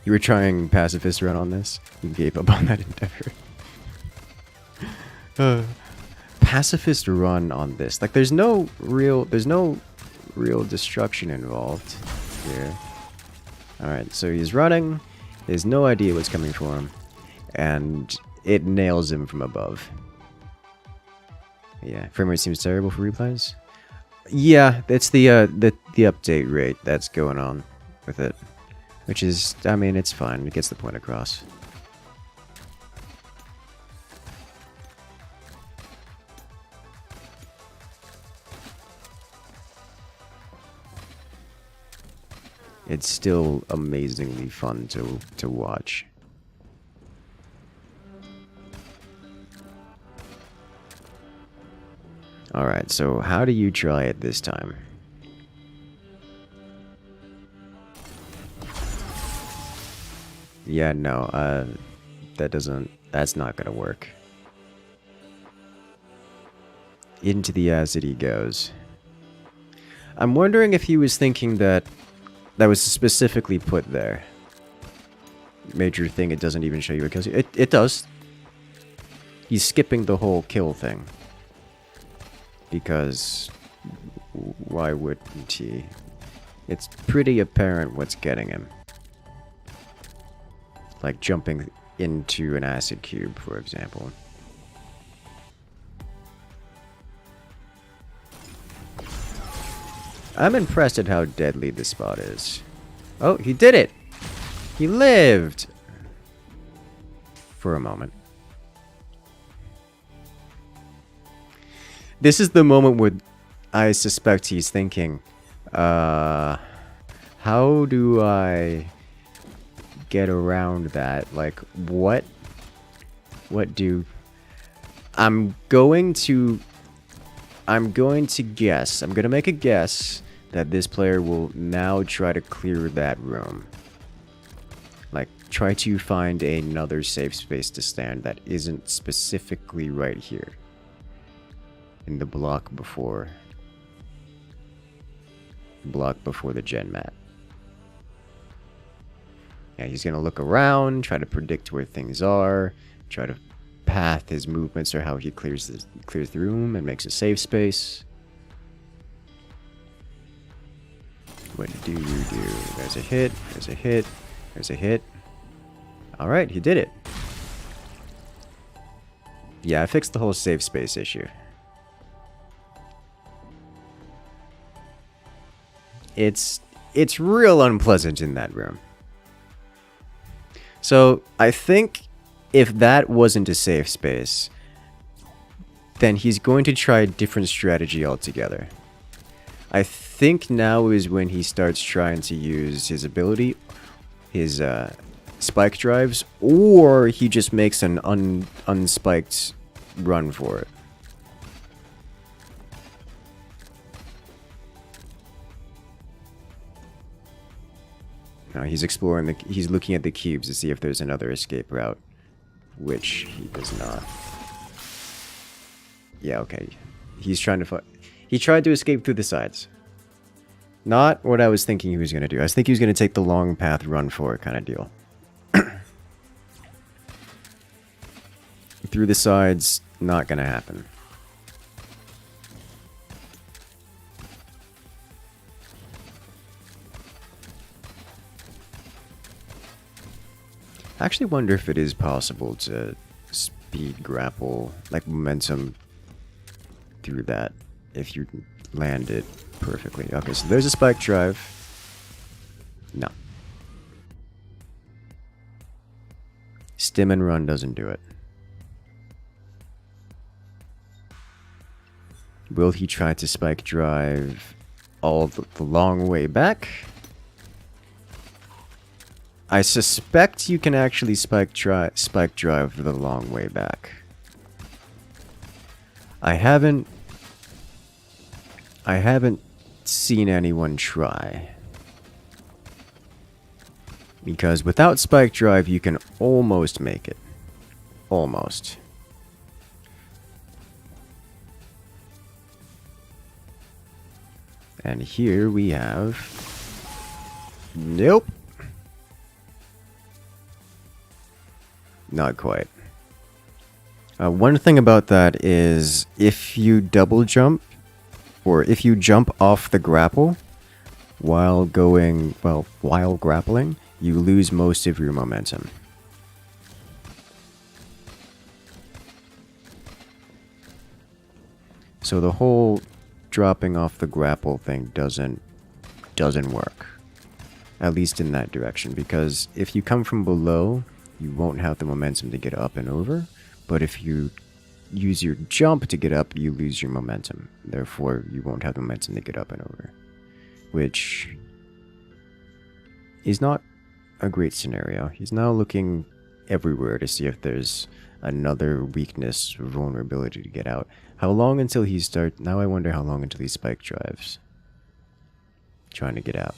You were trying pacifist run on this? You gave up on that endeavor. Pacifist run on this. Like, there's no real destruction involved here. Alright, so he's running. He has no idea what's coming for him. And it nails him from above. Yeah, frame rate seems terrible for replays. Yeah, it's the update rate that's going on with it. Which is, I mean, it's fine. It gets the point across. It's still amazingly fun to watch. Alright, so how do you try it this time? Yeah, no, that's not gonna work. Into the acid he goes. I'm wondering if he was thinking that was specifically put there. Major thing, it doesn't even show you it kills you. It does. He's skipping the whole kill thing. Because why wouldn't he? It's pretty apparent what's getting him. Like jumping into an acid cube, for example. I'm impressed at how deadly this spot is. Oh, he did it! He lived! For a moment. This is the moment where I suspect he's thinking, how do I get around that? Like, what do... I'm going to guess, I'm going to make a guess that this player will now try to clear that room. Like, try to find another safe space to stand that isn't specifically right here. In the block before the gen mat. Yeah, he's going to look around, try to predict where things are, try to path his movements or how he clears the room and makes a safe space. What do you do? There's a hit, there's a hit, there's a hit. Alright, he did it. Yeah, I fixed the whole safe space issue. It's real unpleasant in that room. So, I think if that wasn't a safe space, then he's going to try a different strategy altogether. I think now is when he starts trying to use his ability, his spike drives, or he just makes an unspiked run for it. Now he's exploring he's looking at the cubes to see if there's another escape route, which he does not. Yeah, okay. He's trying to he tried to escape through the sides. Not what I was thinking he was going to do. I was thinking he was going to take the long path, run for it kind of deal. Through the sides, not going to happen. I actually wonder if it is possible to speed grapple, like momentum, through that, if you land it perfectly. Okay, so there's a spike drive. No. Stim and run doesn't do it. Will he try to spike drive all the long way back? I suspect you can actually spike drive the long way back. I haven't seen anyone try. Because without spike drive, you can almost make it. Almost. And here we have... Nope. Not quite. One thing about that is if you double jump, or if you jump off the grapple while grappling, you lose most of your momentum. So the whole dropping off the grapple thing doesn't work. At least in that direction, because if you come from below, you won't have the momentum to get up and over, but if you use your jump to get up, you lose your momentum. Therefore, you won't have the momentum to get up and over, which is not a great scenario. He's now looking everywhere to see if there's another weakness or vulnerability to get out. How long until he starts... Now I wonder how long until he spike drives. Trying to get out.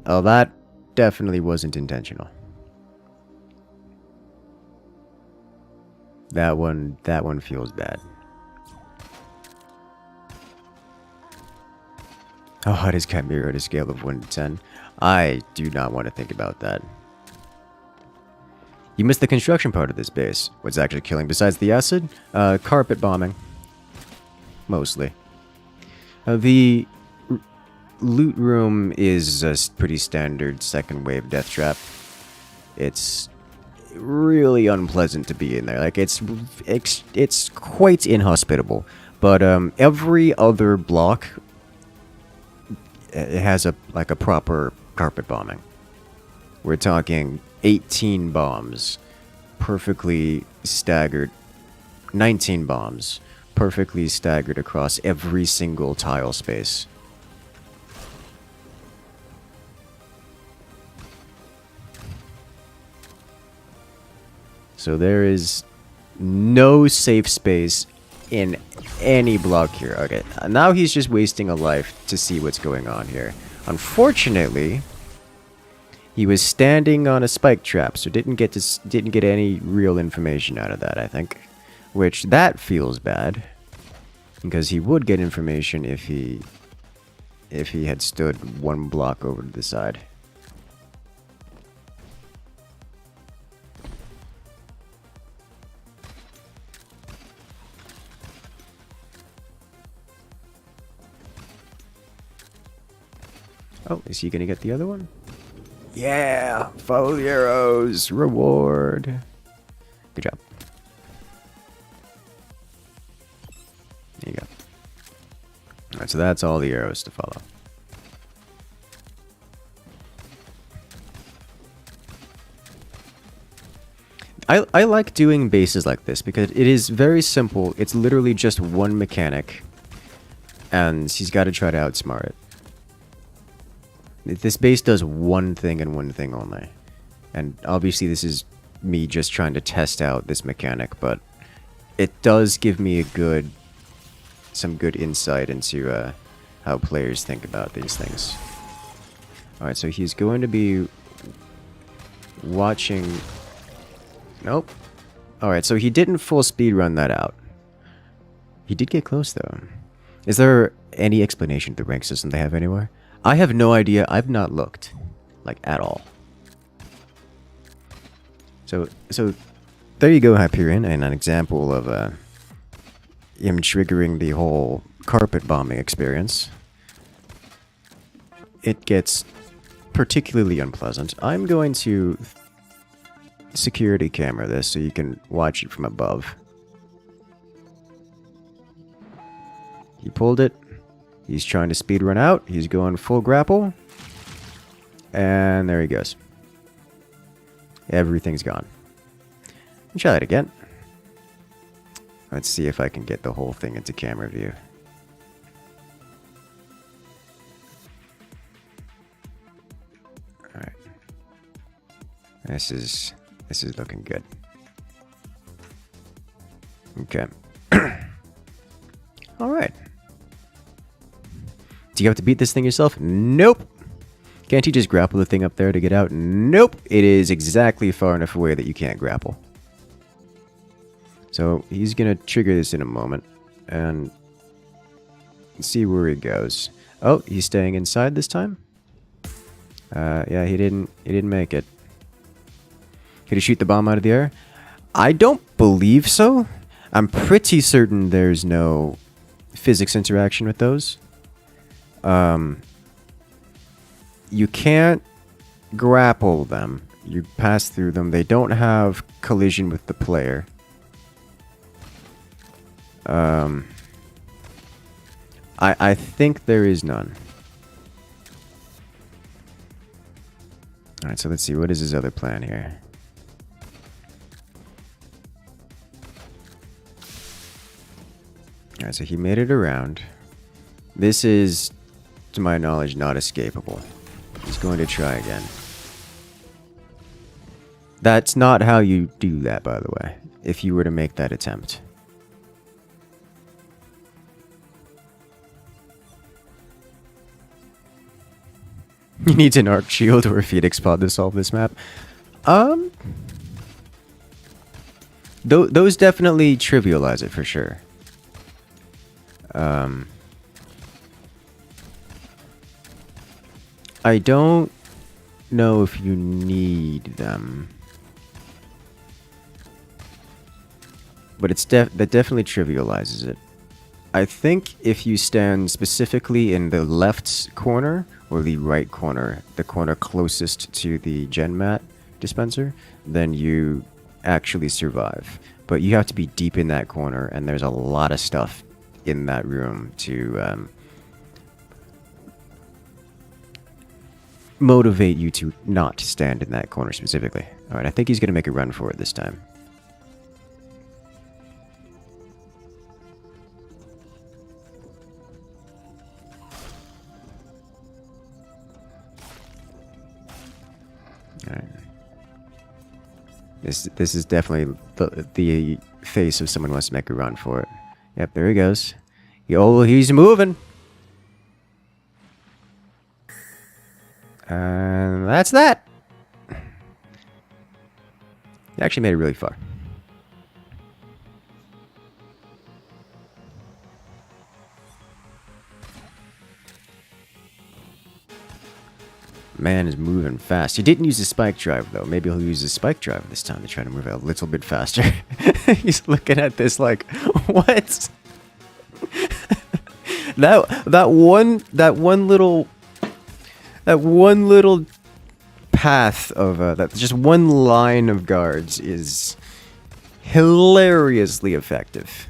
Oh, that definitely wasn't intentional. That one feels bad. How hot is Chimera at a scale of 1 to 10? I do not want to think about that. You missed the construction part of this base. What's actually killing besides the acid? Carpet bombing. Mostly. The loot room is a pretty standard second wave death trap. It's really unpleasant to be in there. Like, it's quite inhospitable. But every other block, it has a proper carpet bombing. We're talking 18 bombs, perfectly staggered. 19 bombs, perfectly staggered across every single tile space. So there is no safe space in any block here. Okay, now he's just wasting a life to see what's going on here. Unfortunately, he was standing on a spike trap, so didn't get any real information out of that, I think. Which that feels bad, because he would get information if he had stood one block over to the side. Oh, is he gonna get the other one? Yeah! Follow the arrows! Reward! Good job. There you go. Alright, so that's all the arrows to follow. I like doing bases like this because it is very simple. It's literally just one mechanic. And he's got to try to outsmart it. This base does one thing and one thing only. And obviously this is me just trying to test out this mechanic, but it does give me some good insight into how players think about these things. Alright, so he's going to be watching... Nope. Alright, so he didn't full speed run that out. He did get close though. Is there any explanation to the rank system they have anywhere? I have no idea. I've not looked, like, at all. So there you go, Hyperion, and an example of him triggering the whole carpet bombing experience. It gets particularly unpleasant. I'm going to security camera this so you can watch it from above. He pulled it. He's trying to speed run out. He's going full grapple. And there he goes. Everything's gone. Let's try that again. Let's see if I can get the whole thing into camera view. Alright. This is looking good. Okay. Alright. Do you have to beat this thing yourself? Nope. Can't you just grapple the thing up there to get out? Nope. It is exactly far enough away that you can't grapple. So he's going to trigger this in a moment and see where he goes. Oh, he's staying inside this time? Yeah, he didn't make it. Could he shoot the bomb out of the air? I don't believe so. I'm pretty certain there's no physics interaction with those. You can't grapple them. You pass through them. They don't have collision with the player. I think there is none. Alright, so let's see. What is his other plan here? Alright, so he made it around. This is, to my knowledge, not escapable. He's going to try again. That's not how you do that, by the way, if you were to make that attempt. He needs an arc shield or a phoenix pod to solve this map. Those definitely trivialize it for sure. I don't know if you need them. But that definitely trivializes it. I think if you stand specifically in the left corner or the right corner, the corner closest to the gen mat dispenser, then you actually survive. But you have to be deep in that corner, and there's a lot of stuff in that room to motivate you to not stand in that corner specifically. Alright, I think he's going to make a run for it this time. Alright. This is definitely the face of someone who wants to make a run for it. Yep, there he goes. Yo, he's moving. And that's that. He actually made it really far. Man is moving fast. He didn't use the spike drive, though. Maybe he'll use the spike drive this time to try to move a little bit faster. He's looking at this like, what? that one little path of that just one line of guards is hilariously effective.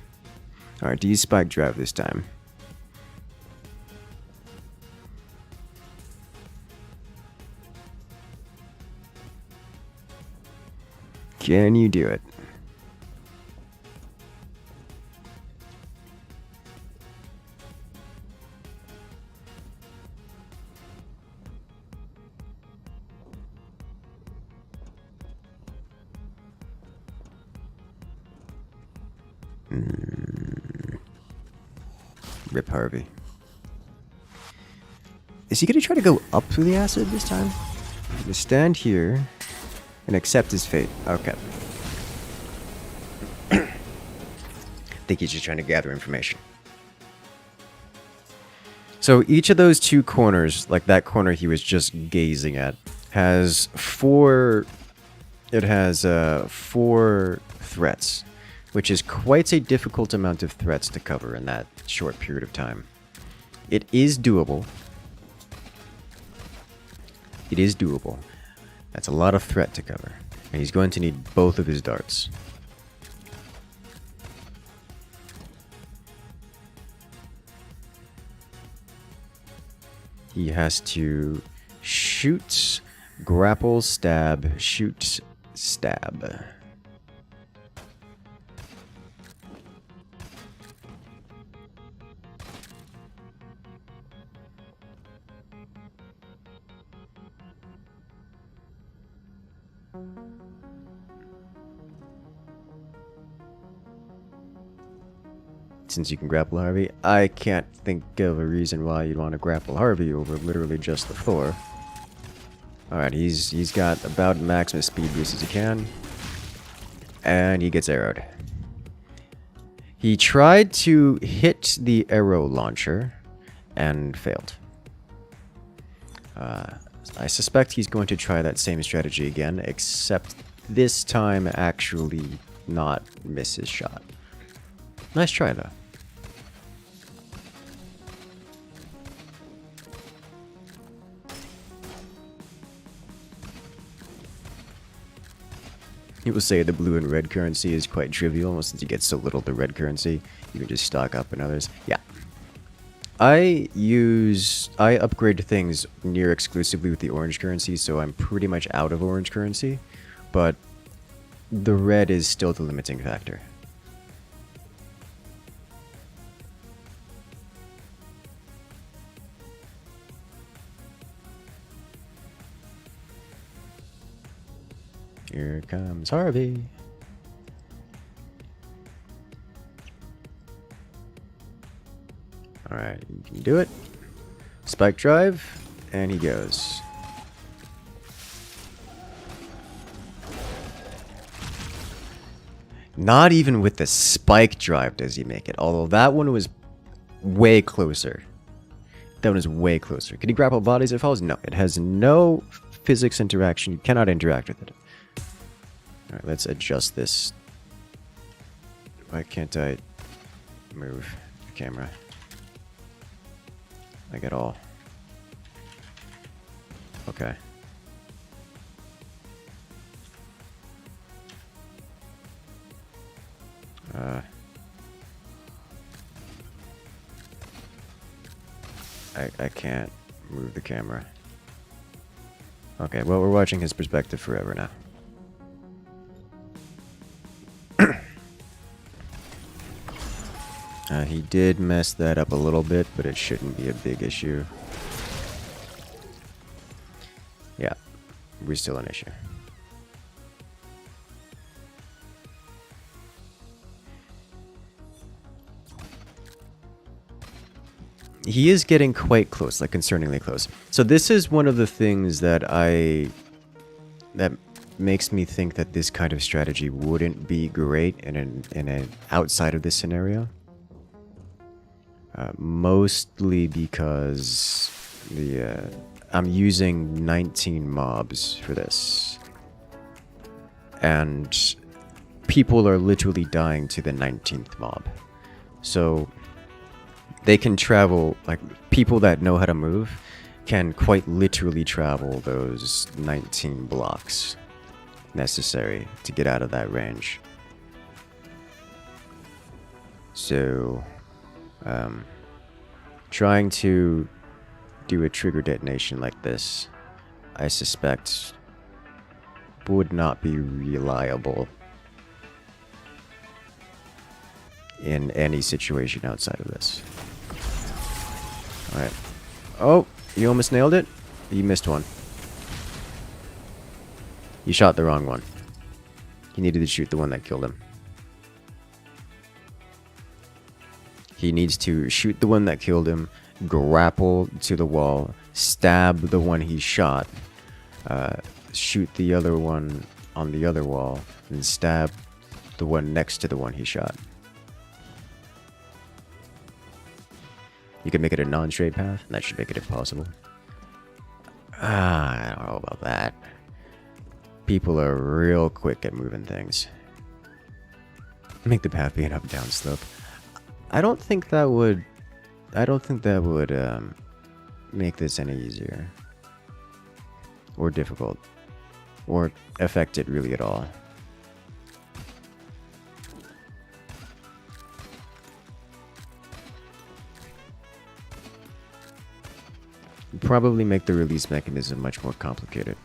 All right, do you spike drive this time? Can you do it? Rip Harvey. Is he gonna try to go up through the acid this time? Just stand here and accept his fate. Okay. I think he's just trying to gather information. So each of those two corners, like that corner he was just gazing at, has four threats, which is quite a difficult amount of threats to cover in that short period of time. It is doable. It is doable. That's a lot of threat to cover. And he's going to need both of his darts. He has to shoot, grapple, stab, shoot, stab. Since you can grapple Harvey, I can't think of a reason why you'd want to grapple Harvey over literally just the Thor. Alright, he's got about maximum speed boost as he can. And he gets arrowed. He tried to hit the arrow launcher and failed. I suspect he's going to try that same strategy again, except this time actually not miss his shot. Nice try, though. People say the blue and red currency is quite trivial, since you get so little the red currency, you can just stock up in others. Yeah. I upgrade things near exclusively with the orange currency, so I'm pretty much out of orange currency, but the red is still the limiting factor. Here comes Harvey. Alright, you can do it. Spike drive, and he goes. Not even with the spike drive does he make it, although that one was way closer. That one is way closer. Can he grapple bodies if it falls? No, it has no physics interaction. You cannot interact with it. Alright, let's adjust this. Why can't I move the camera? Like at all. Okay. I can't move the camera. Okay, well, we're watching his perspective forever now. He did mess that up a little bit, but it shouldn't be a big issue. Yeah, we're still an issue. He is getting quite close, like concerningly close. So this is one of the things that makes me think that this kind of strategy wouldn't be great in an outside of this scenario. Mostly because I'm using 19 mobs for this, and people are literally dying to the 19th mob. So they can travel, like, people that know how to move can quite literally travel those 19 blocks necessary to get out of that range. So, trying to do a trigger detonation like this, I suspect, would not be reliable in any situation outside of this. Alright. Oh, you almost nailed it? You missed one. You shot the wrong one. He needed to shoot the one that killed him. He needs to shoot the one that killed him, grapple to the wall, stab the one he shot, shoot the other one on the other wall, and stab the one next to the one he shot. You can make it a non-straight path, and that should make it impossible. I don't know about that. People are real quick at moving things. Make the path be an up-down slope. I don't think that would make this any easier. Or difficult. Or affect it really at all. Probably make the release mechanism much more complicated.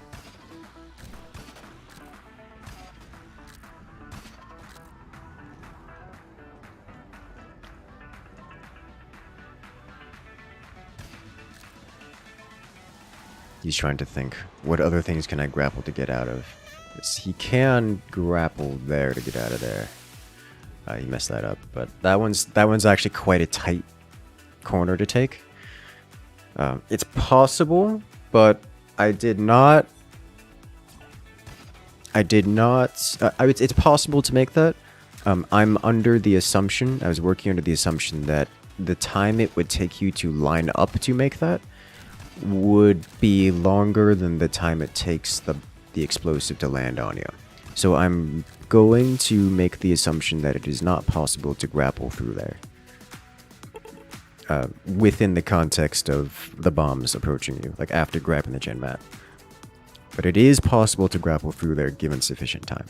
He's trying to think, what other things can I grapple to get out of? He can grapple there to get out of there. He messed that up, but that one's actually quite a tight corner to take. It's possible, but it's possible to make that. I'm under the assumption, I was working under the assumption that the time it would take you to line up to make that would be longer than the time it takes the explosive to land on you. So I'm going to make the assumption that it is not possible to grapple through there. Within the context of the bombs approaching you, like after grabbing the gen mat. But it is possible to grapple through there given sufficient time.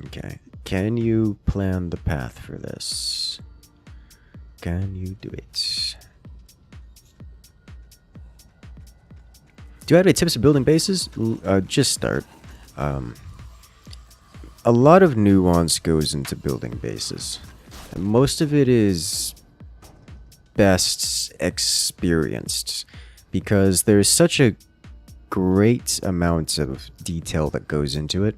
Okay, can you plan the path for this? Can you do it? Do you have any tips for building bases? Just start. A lot of nuance goes into building bases. And most of it is best experienced because there's such a great amount of detail that goes into it.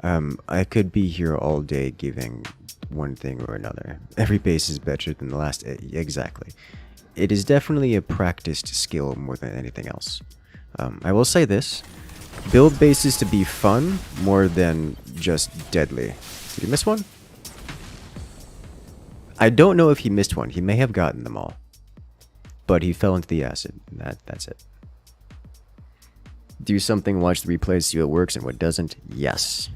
I could be here all day giving one thing or another. Every base is better than the last. Exactly. It is definitely a practiced skill more than anything else. I will say this. Build bases to be fun more than just deadly. Did he miss one? I don't know if he missed one. He may have gotten them all. But he fell into the acid. That's it. Do something, watch the replays, see what works and what doesn't? Yes.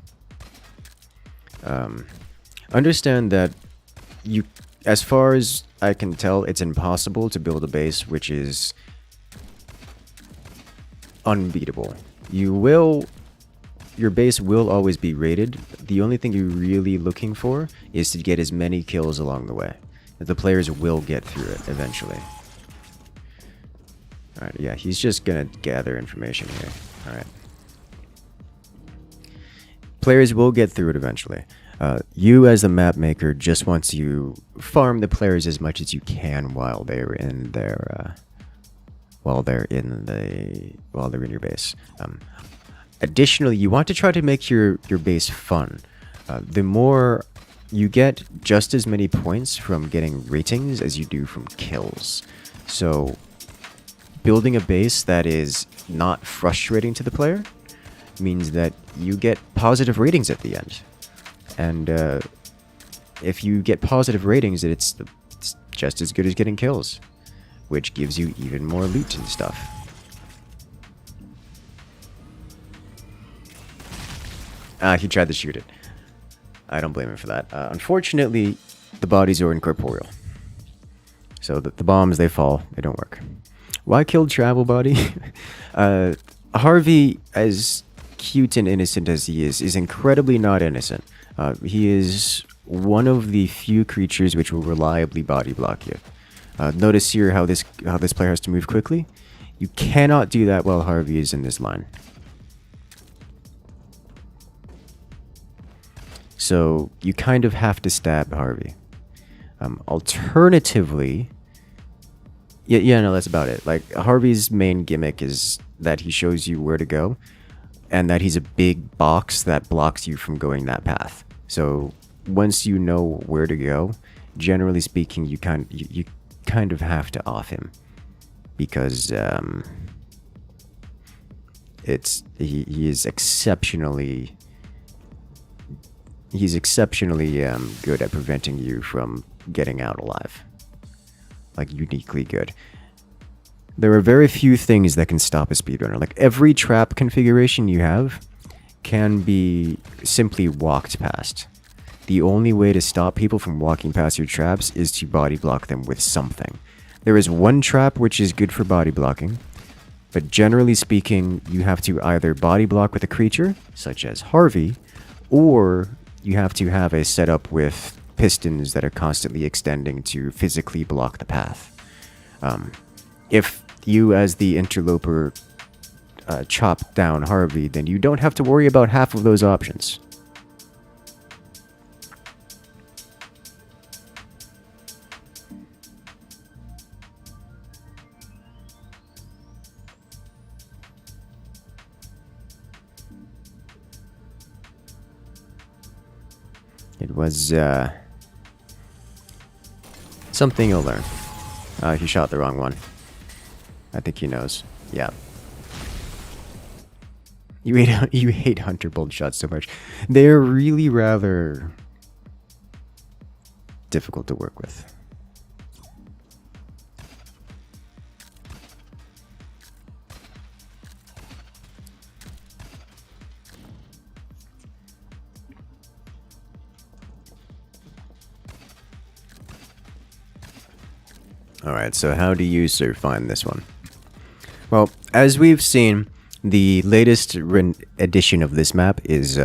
Understand that as far as I can tell, it's impossible to build a base which is unbeatable. Your base will always be rated. The only thing you're really looking for is to get as many kills along the way. The players will get through it eventually. Alright, yeah, he's just gonna gather information here. Alright. Players will get through it eventually. You as the map maker just want to farm the players as much as you can while they're in their while they're in your base. Additionally, you want to try to make your base fun. The more you get, just as many points from getting ratings as you do from kills. So building a base that is not frustrating to the player means that you get positive ratings at the end. And if you get positive ratings, it's just as good as getting kills, which gives you even more loot and stuff. He tried to shoot it. I don't blame him for that. Unfortunately, the bodies are incorporeal. So the bombs, they fall. They don't work. Why kill Travel Body? Harvey, as cute and innocent as he is incredibly not innocent. He is one of the few creatures which will reliably body block you. Notice here how this player has to move quickly. You cannot do that while Harvey is in this line. So you kind of have to stab Harvey. Alternatively, yeah, no, that's about it. Like, Harvey's main gimmick is that he shows you where to go, and that he's a big box that blocks you from going that path. So once you know where to go, generally speaking, you kind of have to off him, because he is exceptionally good at preventing you from getting out alive. Like, uniquely good. There are very few things that can stop a speedrunner. Like, every trap configuration you have can be simply walked past. The only way to stop people from walking past your traps is to body block them with something. There is one trap which is good for body blocking, but generally speaking, you have to either body block with a creature, such as Harvey, or you have to have a setup with pistons that are constantly extending to physically block the path. If you, as the interloper, chop down Harvey, then you don't have to worry about half of those options. It was, something you'll learn. He shot the wrong one. I think he knows. Yeah. You hate Hunter Bolt shots so much. They're really rather difficult to work with. Alright, so how do you find this one? Well, as we've seen, the latest edition of this map is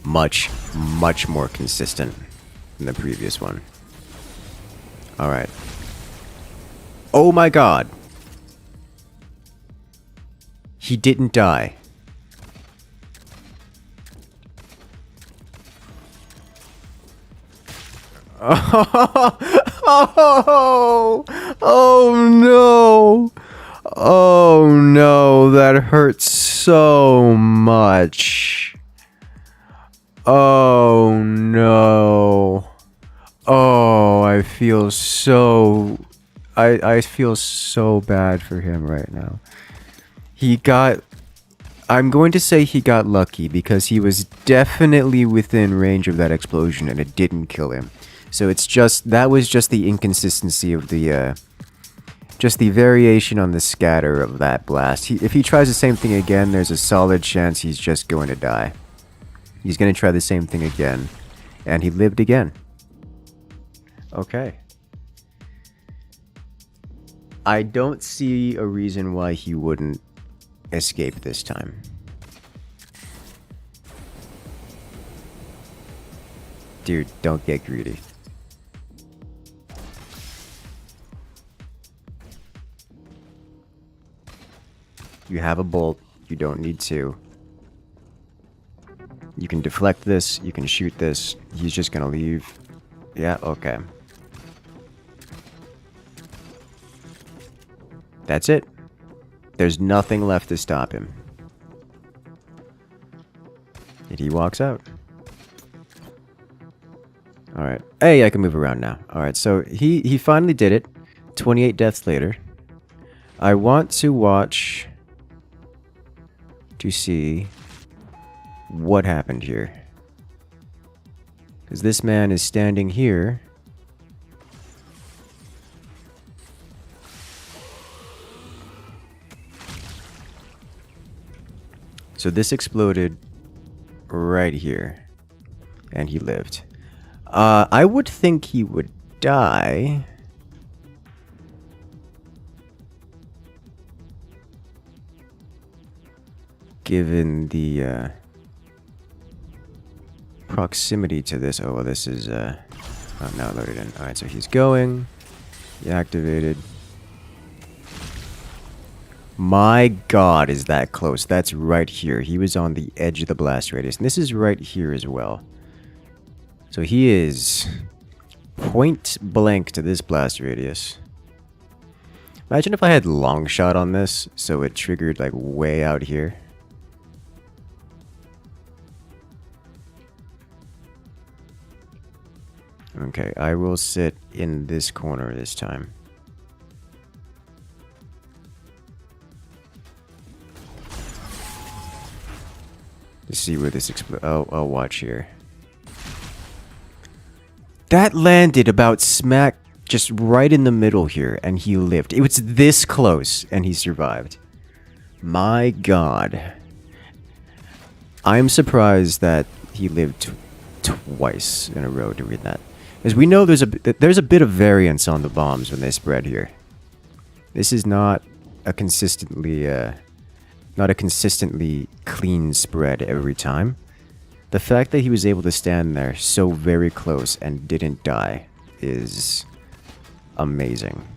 much more consistent than the previous one. Alright. Oh my god! He didn't die. Oh no! Oh no, that hurts so much. Oh no. Oh, I feel so bad for him right now. I'm going to say he got lucky because he was definitely within range of that explosion and it didn't kill him. So that was just the inconsistency of just the variation on the scatter of that blast. If he tries the same thing again, there's a solid chance he's just going to die. He's going to try the same thing again, and he lived again. Okay. I don't see a reason why he wouldn't escape this time. Dude, don't get greedy. You have a bolt. You don't need two. You can deflect this. You can shoot this. He's just gonna leave. Yeah, okay. That's it. There's nothing left to stop him. And he walks out. Alright. Hey, I can move around now. Alright, so he finally did it. 28 deaths later. I want to watch to see what happened here. Because this man is standing here. So this exploded right here. And he lived. I would think he would die. Given the proximity to this. Oh, well, this is now loaded in. Alright, so he's going. He activated. My god, is that close? That's right here. He was on the edge of the blast radius. And this is right here as well. So he is point blank to this blast radius. Imagine if I had long shot on this, so it triggered like way out here. Okay, I will sit in this corner this time. To see where this explodes. I'll watch here. That landed about smack just right in the middle here, and he lived. It was this close, and he survived. My god. I'm surprised that he lived twice in a row doing that. As we know, there's a bit of variance on the bombs when they spread here. This is not a consistently clean spread every time. The fact that he was able to stand there so very close and didn't die is amazing.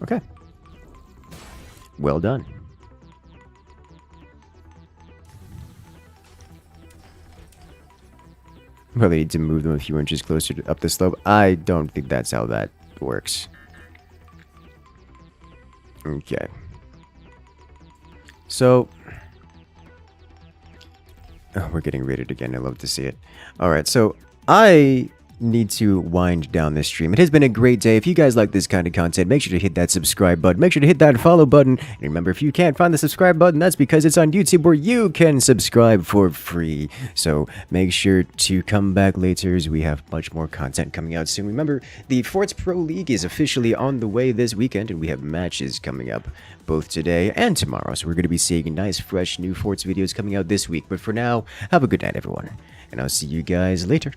Okay. Well done. Probably need to move them a few inches closer up the slope. I don't think that's how that works. Okay. So... oh, we're getting rated again. I love to see it. Alright, so I need to wind down this stream. It has been a great day. If you guys like this kind of content, make sure to hit that subscribe button. Make sure to hit that follow button. And remember, if you can't find the subscribe button, that's because it's on YouTube where you can subscribe for free. So make sure to come back later as we have much more content coming out soon. Remember, the Forts Pro League is officially on the way this weekend, and we have matches coming up both today and tomorrow. So we're going to be seeing nice, fresh, new Forts videos coming out this week. But for now, have a good night, everyone. And I'll see you guys later.